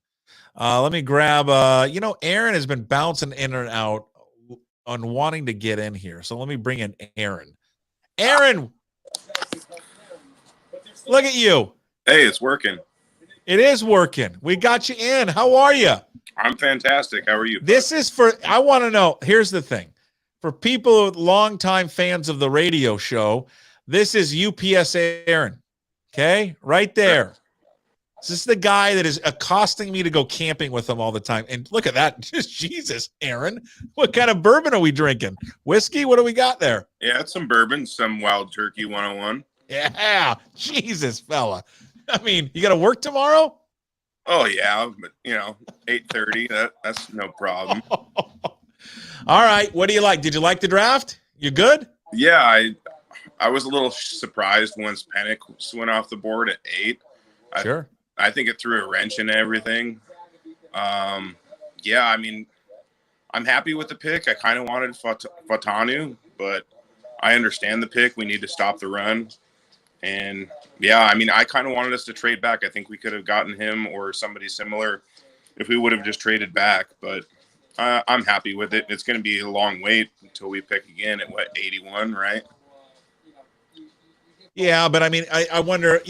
Let me grab, Aaron has been bouncing in and out on wanting to get in here. So let me bring in Aaron. Aaron, look at you. Hey, it's working. It is working. We got you in. How are you? I'm fantastic. How are you? I want to know, here's the thing. For people, longtime fans of the radio show, this is UPS Aaron. Okay? Right there. This is the guy that is accosting me to go camping with him all the time. And look at that. Just Jesus, Aaron. What kind of bourbon are we drinking? Whiskey? What do we got there? Yeah, it's some bourbon, some Wild Turkey 101. Yeah. Jesus, fella. I mean, you got to work tomorrow? Oh, yeah. But, 8:30. That's no problem. All right. What do you like? Did you like the draft? You good? Yeah, I was a little surprised once Penix went off the board at 8. Sure. I think it threw a wrench in everything. Yeah, I mean, I'm happy with the pick. I kind of wanted Fatanu, but I understand the pick. We need to stop the run. And, yeah, I mean, I kind of wanted us to trade back. I think we could have gotten him or somebody similar if we would have just traded back. But I'm happy with it. It's going to be a long wait until we pick again at, 81, right? Yeah, but I mean, I wonder,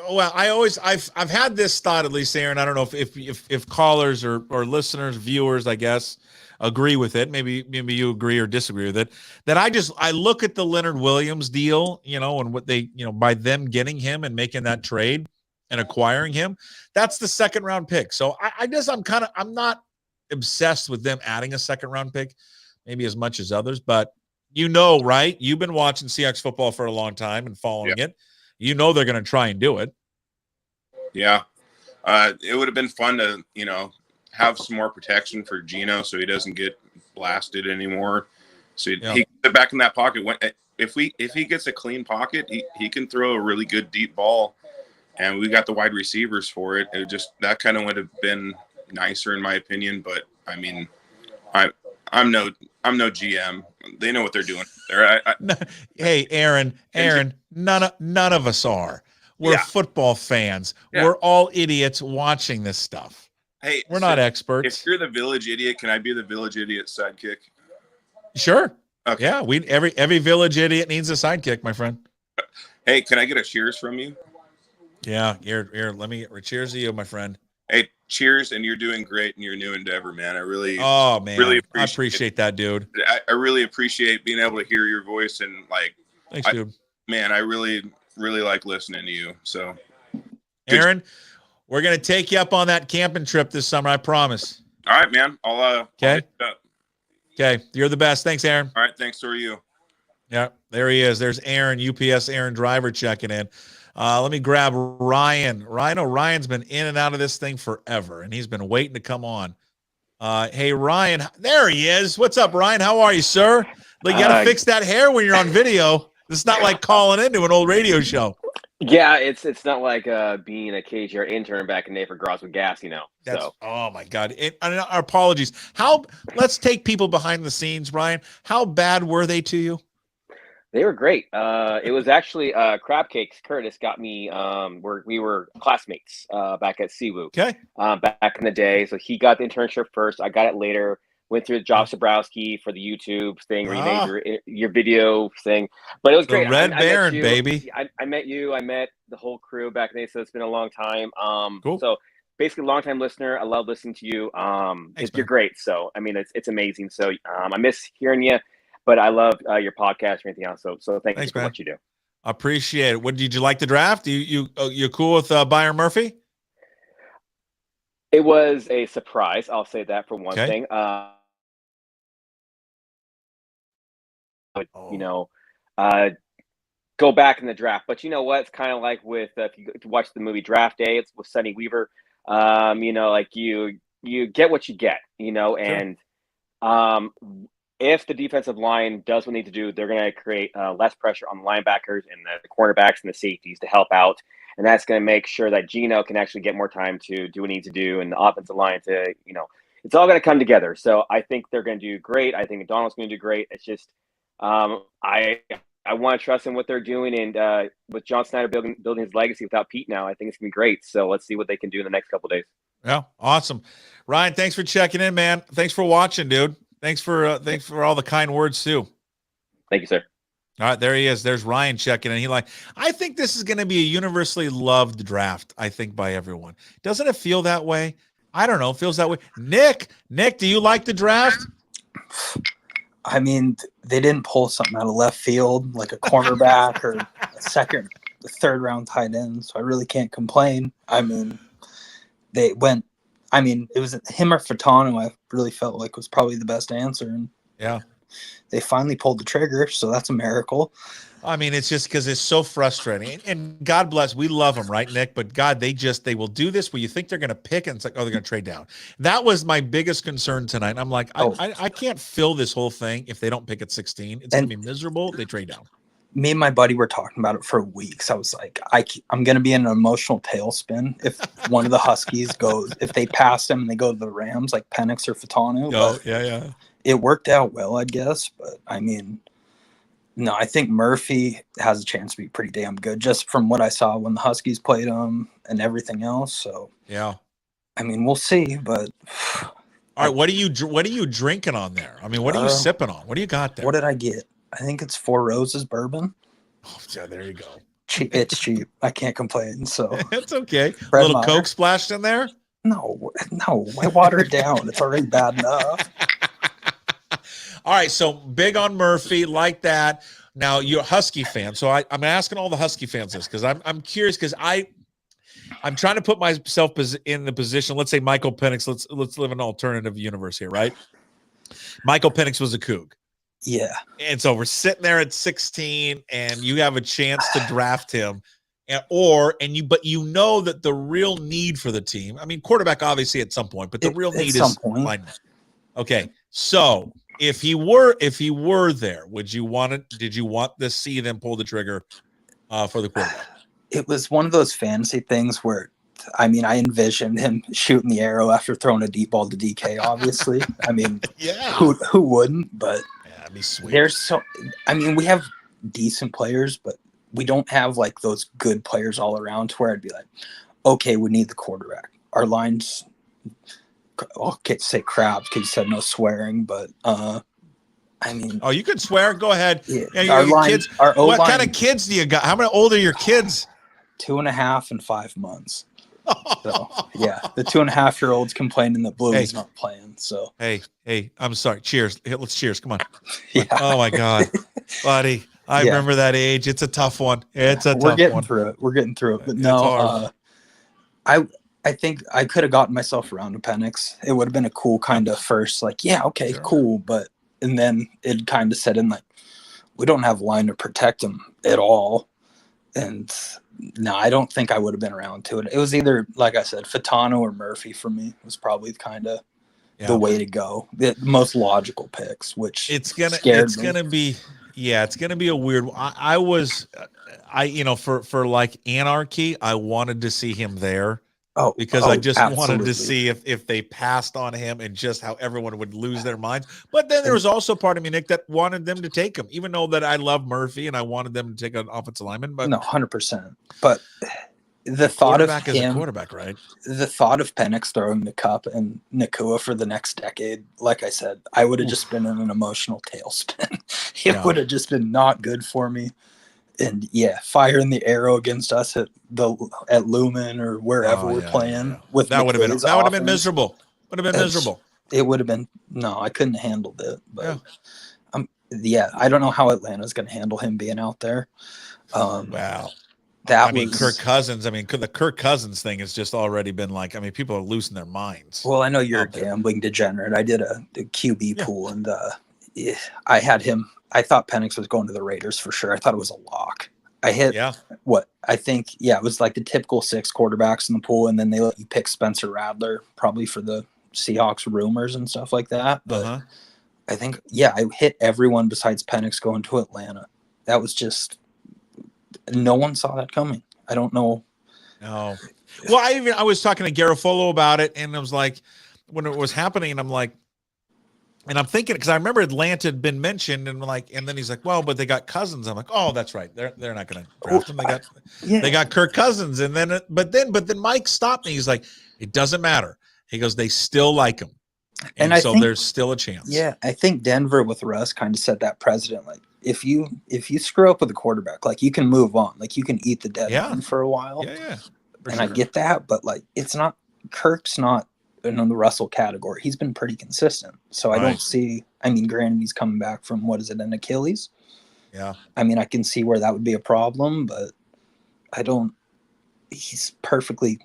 I've had this thought, at least, Aaron. I don't know if callers or listeners, viewers, I guess, agree with it. Maybe you agree or disagree with it. That I look at the Leonard Williams deal, and what they, by them getting him and making that trade and acquiring him, that's the second round pick. So I'm not obsessed with them adding a second round pick, maybe as much as others, but right? You've been watching Seahawks football for a long time and following it. They're going to try and do it. Yeah. It would have been fun to, have some more protection for Geno so he doesn't get blasted anymore. So he can sit back in that pocket. If he gets a clean pocket, he can throw a really good deep ball, and we got the wide receivers for it. That kind of would have been nicer in my opinion, but I mean, I'm no GM. They know what they're doing. Hey, Aaron, none of us are. We're football fans. Yeah. We're all idiots watching this stuff. Hey, we're not experts. If you're the village idiot, can I be the village idiot sidekick? Sure. Okay. Yeah, every village idiot needs a sidekick, my friend. Hey, can I get a cheers from you? Yeah, here. Let me cheers to you, my friend. Hey, cheers, and you're doing great in your new endeavor, man. I really appreciate that, dude. I really appreciate being able to hear your voice and thanks, dude. Man, I really, really like listening to you. So, Aaron, we're gonna take you up on that camping trip this summer. I promise. All right, man. I'll okay. Okay, you're the best. Thanks, Aaron. All right, thanks. So are you. Yeah, there he is. There's Aaron, UPS Aaron Driver checking in. Let me grab Ryan. Ryan's been in and out of this thing forever, and he's been waiting to come on. Hey, Ryan. There he is. What's up, Ryan? How are you, sir? Like, you got to fix that hair when you're on video. It's not like calling into an old radio show. Yeah, it's not like being a KGR intern back in the day for Gross with Gas, So. Oh my God! Our apologies. Let's take people behind the scenes, Brian. How bad were they to you? They were great. It was actually Crab Cakes. Curtis got me. We were classmates back at Siwoo. Okay. Back in the day, so he got the internship first. I got it later. Went through Josh Zabrowski for the YouTube thing where you made your video thing. But it was great. Red Baron, baby. I met you. I met the whole crew back then, so it's been a long time. Cool. So basically, long-time listener. I love listening to you. Thanks, you're great. So, I mean, it's amazing. So I miss hearing you, but I love your podcast and everything else. So thanks for what you do. Appreciate it. What did you like the draft? You cool with Byron Murphy? It was a surprise. I'll say that for one thing. Go back in the draft. But you know what? It's kind of like with if you watch the movie Draft Day, it's with Sonny Weaver. Like you get what you get, and if the defensive line does what they need to do, they're going to create less pressure on the linebackers and the cornerbacks and the safeties to help out. And that's going to make sure that Geno can actually get more time to do what he needs to do, and the offensive line to, it's all going to come together. So I think they're going to do great. I think Donald's going to do great. It's just I want to trust in what they're doing, and with John Snyder building his legacy without Pete now, I think it's going to be great. So let's see what they can do in the next couple of days. Yeah, awesome. Ryan, thanks for checking in, man. Thanks for watching, dude. Thanks for all the kind words too. Thank you, sir. All right, there he is. There's Ryan checking in. I think this is going to be a universally loved draft, I think, by everyone. Doesn't it feel that way? I don't know. It feels that way. Nick, do you like the draft? I mean, they didn't pull something out of left field, like a cornerback or the third round tight end. So I really can't complain. I mean, it was him or Fatano. I really felt like was probably the best answer. And yeah, they finally pulled the trigger. So that's a miracle. I mean, it's just because it's so frustrating. And God bless, we love them, right, Nick? But God, they will do this where you think they're going to pick, and it's like, oh, they're going to trade down. That was my biggest concern tonight. And I'm like, I can't fill this whole thing if they don't pick at 16. It's going to be miserable. They trade down. Me and my buddy were talking about it for weeks. I was like, I'm going to be in an emotional tailspin if one of the Huskies goes, if they pass them and they go to the Rams, like Penix or Fatano. Oh, yeah. It worked out well, I guess. But, I mean, no, I think Murphy has a chance to be pretty damn good just from what I saw when the Huskies played him and everything else. So, yeah. I mean, we'll see, but. All right, what are you drinking on there? I mean, what are you sipping on? What do you got there? What did I get? I think it's Four Roses bourbon. Oh, yeah, there you go. It's cheap. I can't complain. So it's okay. A little Coke splashed in there? No. Why water it down? It's already bad enough. All right, so big on Murphy, like that. Now you're a Husky fan, so I'm asking all the Husky fans this because I'm curious because I'm trying to put myself in the position. Let's say Michael Penix. Let's live an alternative universe here, right? Michael Penix was a Coug. Yeah. And so we're sitting there at 16, and you have a chance to draft him, but you know that the real need for the team. I mean, quarterback obviously at some point, but the real need is lineman. Okay, so. If he were there, did you want to see them pull the trigger for the quarterback? It was one of those fantasy things where, I mean, I envisioned him shooting the arrow after throwing a deep ball to DK, obviously. I mean, yeah. Who wouldn't? But yeah, that'd be sweet. We have decent players, but we don't have like those good players all around to where I'd be like, okay, we need the quarterback. Our line's can't say crabs because you said no swearing, but I mean, you can swear. Go ahead. Yeah, kids. What kind of kids do you got? How many old are your kids? 2.5 and 5 months. So yeah, the 2.5-year-old's complaining that Bluey's not playing. So hey, I'm sorry. Cheers. Let's cheers. Come on. Yeah. Oh my God, buddy. I remember that age. It's a tough one. We're getting through it. But no, I think I could have gotten myself around to Penix. It would have been a cool kind of first, like, yeah, okay, cool. But and then it kind of set in like, we don't have line to protect him at all. And no, I don't think I would have been around to it. It was either, like I said, Fatano or Murphy for me was probably kind of the way to go. The most logical picks, which it's gonna be a weird. For like Anarchy, I wanted to see him there. Because I just wanted to see if they passed on him and just how everyone would lose their minds. But then there was also part of me, Nick, that wanted them to take him, even though that I love Murphy and I wanted them to take an offensive lineman. But no, 100%. But the thought of him, is a quarterback, right? The thought of Penix throwing the cup and Nakua for the next decade, like I said, I would have just been in an emotional tailspin. It would have just been not good for me. And firing the arrow against us at Lumen or wherever we're playing with that would have been miserable. Would have been miserable. It would have been I couldn't handle it. But I don't know how Atlanta's going to handle him being out there. Wow. Kirk Cousins. I mean, the Kirk Cousins thing has just already been like. I mean, people are losing their minds. Well, I know you're a gambling degenerate. I did a QB pool, and I had him. I thought Penix was going to the Raiders for sure. I thought it was a lock. I hit what I think. Yeah, it was like the typical 6 quarterbacks in the pool, and then they let you pick Spencer Rattler probably for the Seahawks rumors and stuff like that. But I think I hit everyone besides Penix going to Atlanta. That was just no one saw that coming. I don't know. No. Well, I was talking to Garafolo about it, and I was like, when it was happening, and I'm like. And I'm thinking, because I remember Atlanta had been mentioned, and then he's like, "Well, but they got Cousins." I'm like, "Oh, that's right. They're not going to draft him. They got Kirk Cousins." And then, but then Mike stopped me. He's like, "It doesn't matter." He goes, "They still like him, and so there's still a chance." Yeah, I think Denver with Russ kind of set that precedent. Like, if you screw up with a quarterback, like you can move on, like you can eat the dead end for a while. I get that, but like it's not Kirk's not. In the Russell category, he's been pretty consistent. So I don't see. I mean, granted, he's coming back from an Achilles. Yeah. I mean, I can see where that would be a problem, but I don't. He's perfectly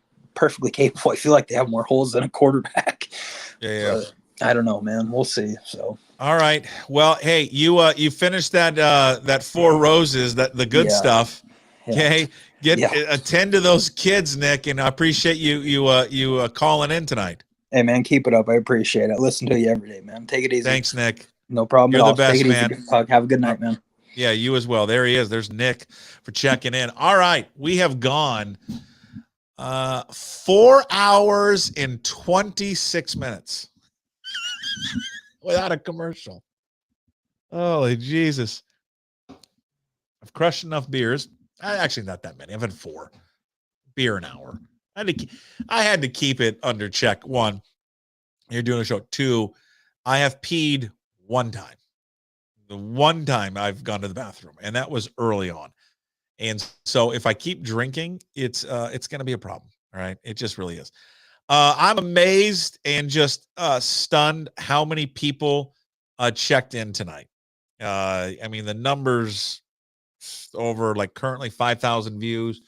capable. I feel like they have more holes than a quarterback. Yeah. But I don't know, man. We'll see. So. All right. Well, hey, you finished that 4 roses, the good stuff. Okay. Attend to those kids, Nick, and I appreciate you calling in tonight. Hey, man, keep it up. I appreciate it. I listen to you every day, man. Take it easy. Thanks, Nick. No problem. You're the best, man. Easy. Have a good night, man. Yeah, you as well. There he is. There's Nick for checking in. All right, we have gone 4 hours and 26 minutes without a commercial. Holy Jesus. I've crushed enough beers. Actually, not that many. I've had 4 beer an hour. I had to keep it under check. 1, you're doing a show. 2, I have peed 1 time. The 1 time I've gone to the bathroom, and that was early on. And so if I keep drinking, it's going to be a problem. All right. It just really is. I'm amazed and just stunned how many people checked in tonight. I mean, the numbers over like currently 5,000 views,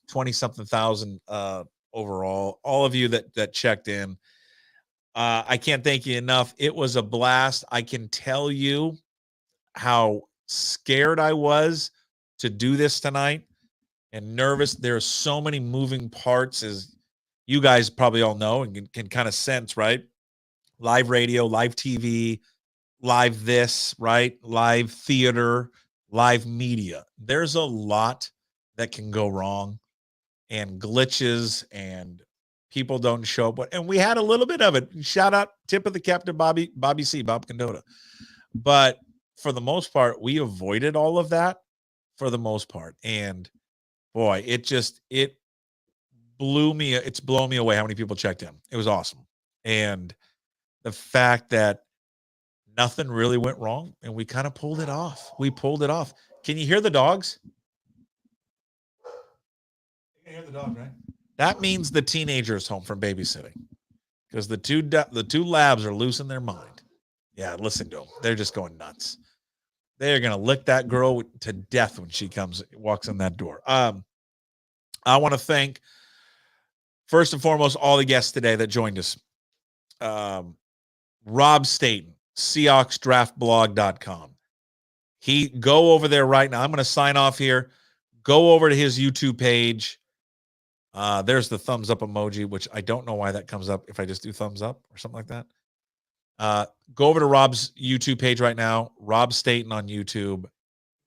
20 something thousand overall. All of you that checked in, I can't thank you enough. It was a blast. I can tell you how scared I was to do this tonight and nervous. There's so many moving parts, as you guys probably all know and can kind of sense, right? Live radio, live TV, live this, right? Live theater, live media. There's a lot that can go wrong, and glitches, and people don't show up. And we had a little bit of it. Shout out, tip of the cap to Bobby C, Bob Condotta. But for the most part, we avoided all of that for the most part. And boy, it blew me. It's blown me away how many people checked in. It was awesome. And the fact that nothing really went wrong, and we kind of pulled it off. We pulled it off. Can you hear the dogs? You can hear the dog, right? That means the teenager is home from babysitting, because the two labs are losing their mind. Yeah, listen to them. They're just going nuts. They're gonna lick that girl to death when she walks in that door. I want to thank, first and foremost, all the guests today that joined us. Rob Staton, SeahawksDraftBlog.com. Go over there right now. I'm going to sign off here. Go over to his YouTube page. There's the thumbs up emoji, which I don't know why that comes up if I just do thumbs up or something like that. Go over to Rob's YouTube page right now. Rob Staton on YouTube.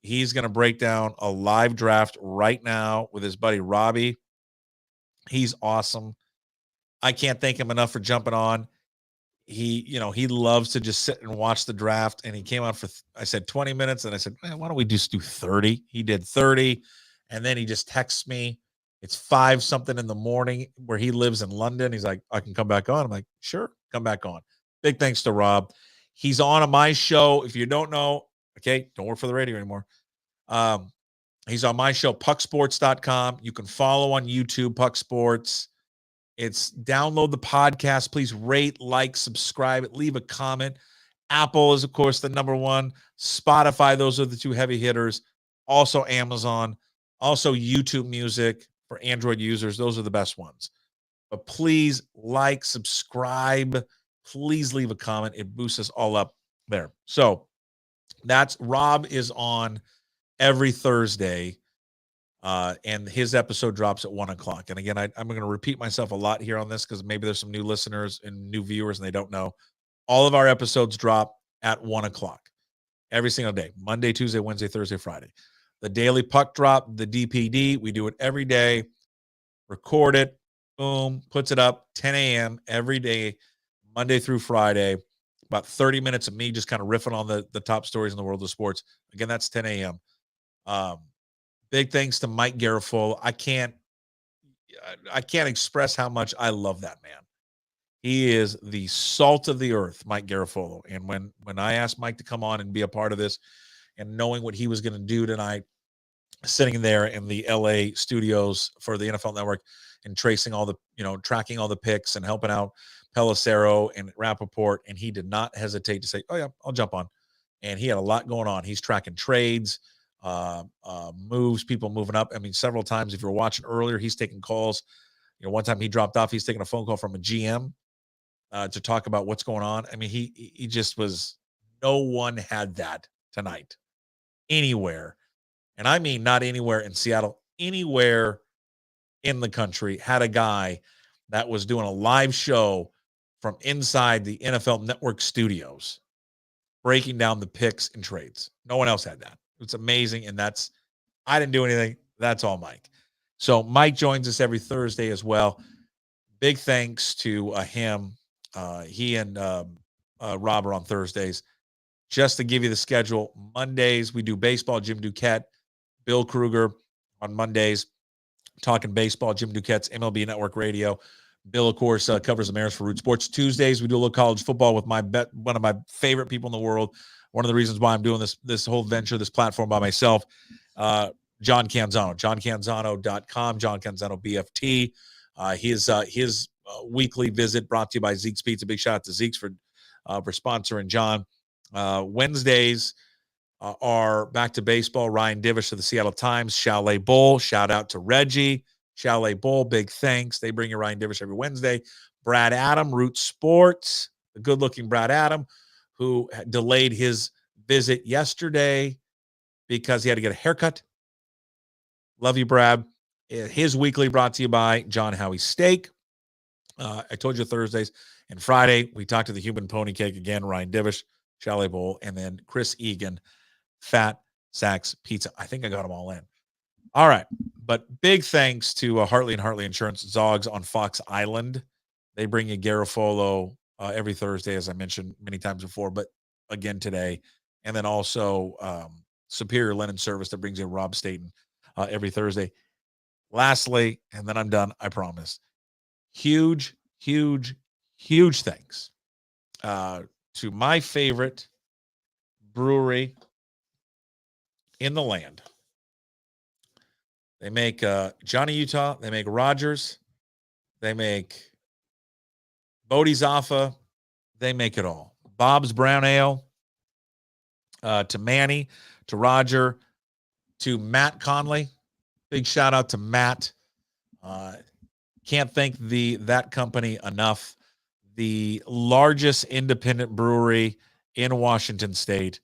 He's going to break down a live draft right now with his buddy Robbie. He's awesome. I can't thank him enough for jumping on. He loves to just sit and watch the draft. And he came on for, I said 20 minutes. And I said, man, why don't we just do 30? He did 30. And then he just texts me. It's 5 something in the morning where he lives in London. He's like, I can come back on. I'm like, sure, come back on. Big thanks to Rob. He's on my show. If you don't know, okay, don't work for the radio anymore. He's on my show, pucksports.com. You can follow on YouTube, Puck Sports. It's download the podcast. Please rate, like, subscribe, leave a comment. Apple is, of course, the number one. Spotify, those are the 2 heavy hitters. Also Amazon. Also YouTube Music for Android users. Those are the best ones. But please like, subscribe. Please leave a comment. It boosts us all up there. So that's Rob is on every Thursday. And his episode drops at 1:00. And again, I'm going to repeat myself a lot here on this because maybe there's some new listeners and new viewers and they don't know. All of our episodes drop at 1:00 every single day. Monday, Tuesday, Wednesday, Thursday, Friday. The Daily Puck Drop, the DPD, we do it every day. Record it. Boom. Puts it up 10 a.m. every day, Monday through Friday. About 30 minutes of me just kind of riffing on the top stories in the world of sports. Again, that's 10 a.m. Big thanks to Mike Garafolo. I can't express how much I love that man. He is the salt of the earth, Mike Garafolo. And when I asked Mike to come on and be a part of this and knowing what he was going to do tonight, sitting there in the LA studios for the NFL Network and tracing all the, tracking all the picks and helping out Pelissero and Rappaport. And he did not hesitate to say, oh yeah, I'll jump on. And he had a lot going on. He's tracking trades, moves, people moving up. I mean, several times, if you were watching earlier, he's taking calls. One time he dropped off, he's taking a phone call from a GM to talk about what's going on. I mean, he just was, no one had that tonight anywhere. And I mean, not anywhere in Seattle, anywhere in the country had a guy that was doing a live show from inside the NFL Network studios, breaking down the picks and trades. No one else had that. It's amazing. And I didn't do anything. That's all Mike. So Mike joins us every Thursday as well. Big thanks to him. He and Rob are on Thursdays. Just to give you the schedule, Mondays, we do baseball, Jim Duquette, Bill Kruger on Mondays, talking baseball, Jim Duquette's MLB Network Radio. Bill, of course, covers the Mariners for Root Sports. Tuesdays, we do a little college football with one of my favorite people in the world. One of the reasons why I'm doing this whole venture, this platform by myself, John Canzano, johncanzano.com, John Canzano BFT. His weekly visit brought to you by Zeke's Pizza. Big shout out to Zeke's for sponsoring John. Wednesdays are back to baseball. Ryan Divish of the Seattle Times, Chalet Bowl. Shout out to Reggie. Chalet Bowl, big thanks. They bring you Ryan Divish every Wednesday. Brad Adam, Root Sports, the good-looking Brad Adam, who delayed his visit yesterday because he had to get a haircut. Love you, Brad. His weekly brought to you by John Howie Steak. I told you Thursdays. And Friday, we talked to the Human Pony Cake again, Ryan Divish, Chalet Bowl, and then Chris Egan, Fat Sacks Pizza. I think I got them all in. All right. But big thanks to Hartley and Hartley Insurance, Zogs on Fox Island. They bring you Garafolo every Thursday, as I mentioned many times before, but again today. And then also Superior Linen Service that brings you Rob Staton every Thursday. Lastly, and then I'm done, I promise. Huge, huge, huge thanks to my favorite brewery in the land. They make Johnny Utah. They make Rogers. They make Bodhisattva. They make it all. Bob's Brown Ale. To Manny, to Roger, to Matt Conley. Big shout out to Matt. Can't thank that company enough. The largest independent brewery in Washington State.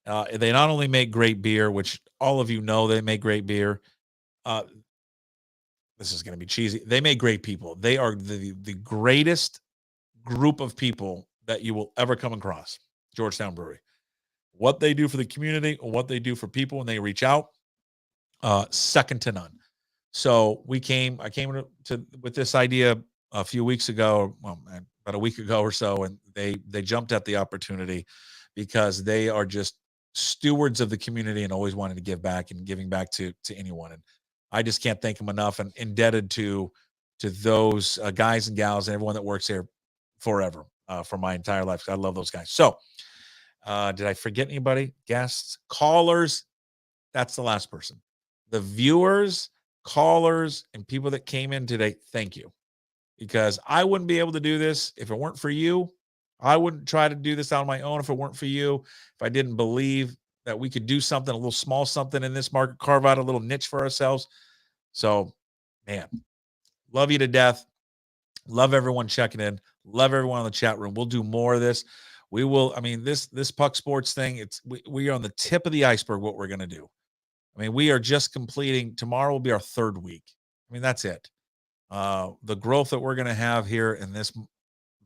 They not only make great beer, which all of you know they make great beer. This is going to be cheesy. They make great people. They are the greatest group of people that you will ever come across. Georgetown Brewery. What they do for the community, or what they do for people when they reach out, second to none. So I came with this idea a few weeks ago, well, about a week ago or so, and they jumped at the opportunity because they are just stewards of the community and always wanted to give back and giving back to anyone. And I just can't thank them enough, and indebted to those guys and gals and everyone that works there forever for my entire life. I love those guys. So did I forget anybody? Guests, callers? That's the last person. The viewers, callers, and people that came in today, thank you. Because I wouldn't be able to do this if it weren't for you. I wouldn't try to do this on my own if it weren't for you. If I didn't believe that we could do something, a little small something in this market, carve out a little niche for ourselves. So, man, love you to death. Love everyone checking in. Love everyone in the chat room. We'll do more of this. We will. I mean, this Puck Sports thing, we are on the tip of the iceberg what we're going to do. I mean, we are just completing. Tomorrow will be our third week. I mean, that's it. The growth that we're going to have here in this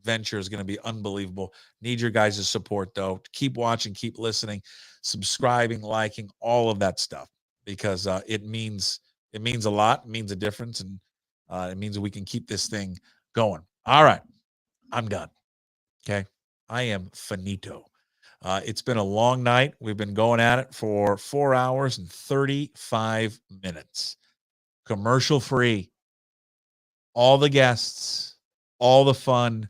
venture is going to be unbelievable. Need your guys' support, though. Keep watching, keep listening, subscribing, liking, all of that stuff, because it means a lot. It means a difference, and it means that we can keep this thing going. All right. I'm done. Okay. I am finito. It's been a long night. We've been going at it for 4 hours and 35 minutes. Commercial free. All the guests, all the fun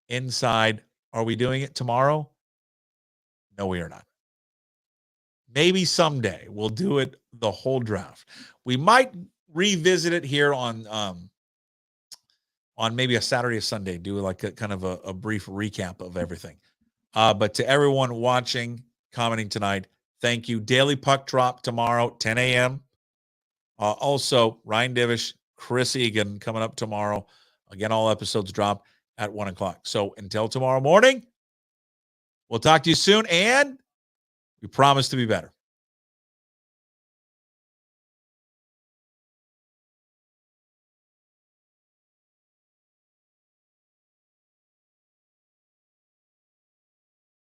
inside. Are we doing it tomorrow? No, we are not. Maybe someday we'll do it the whole draft. We might revisit it here on maybe a Saturday or Sunday, do like a kind of a brief recap of everything. But to everyone watching, commenting tonight, thank you. Daily Puck Drop tomorrow, 10 a.m. Also, Ryan Divish, Chris Egan coming up tomorrow. Again, all episodes drop at 1 o'clock. So until tomorrow morning, we'll talk to you soon, and we promise to be better.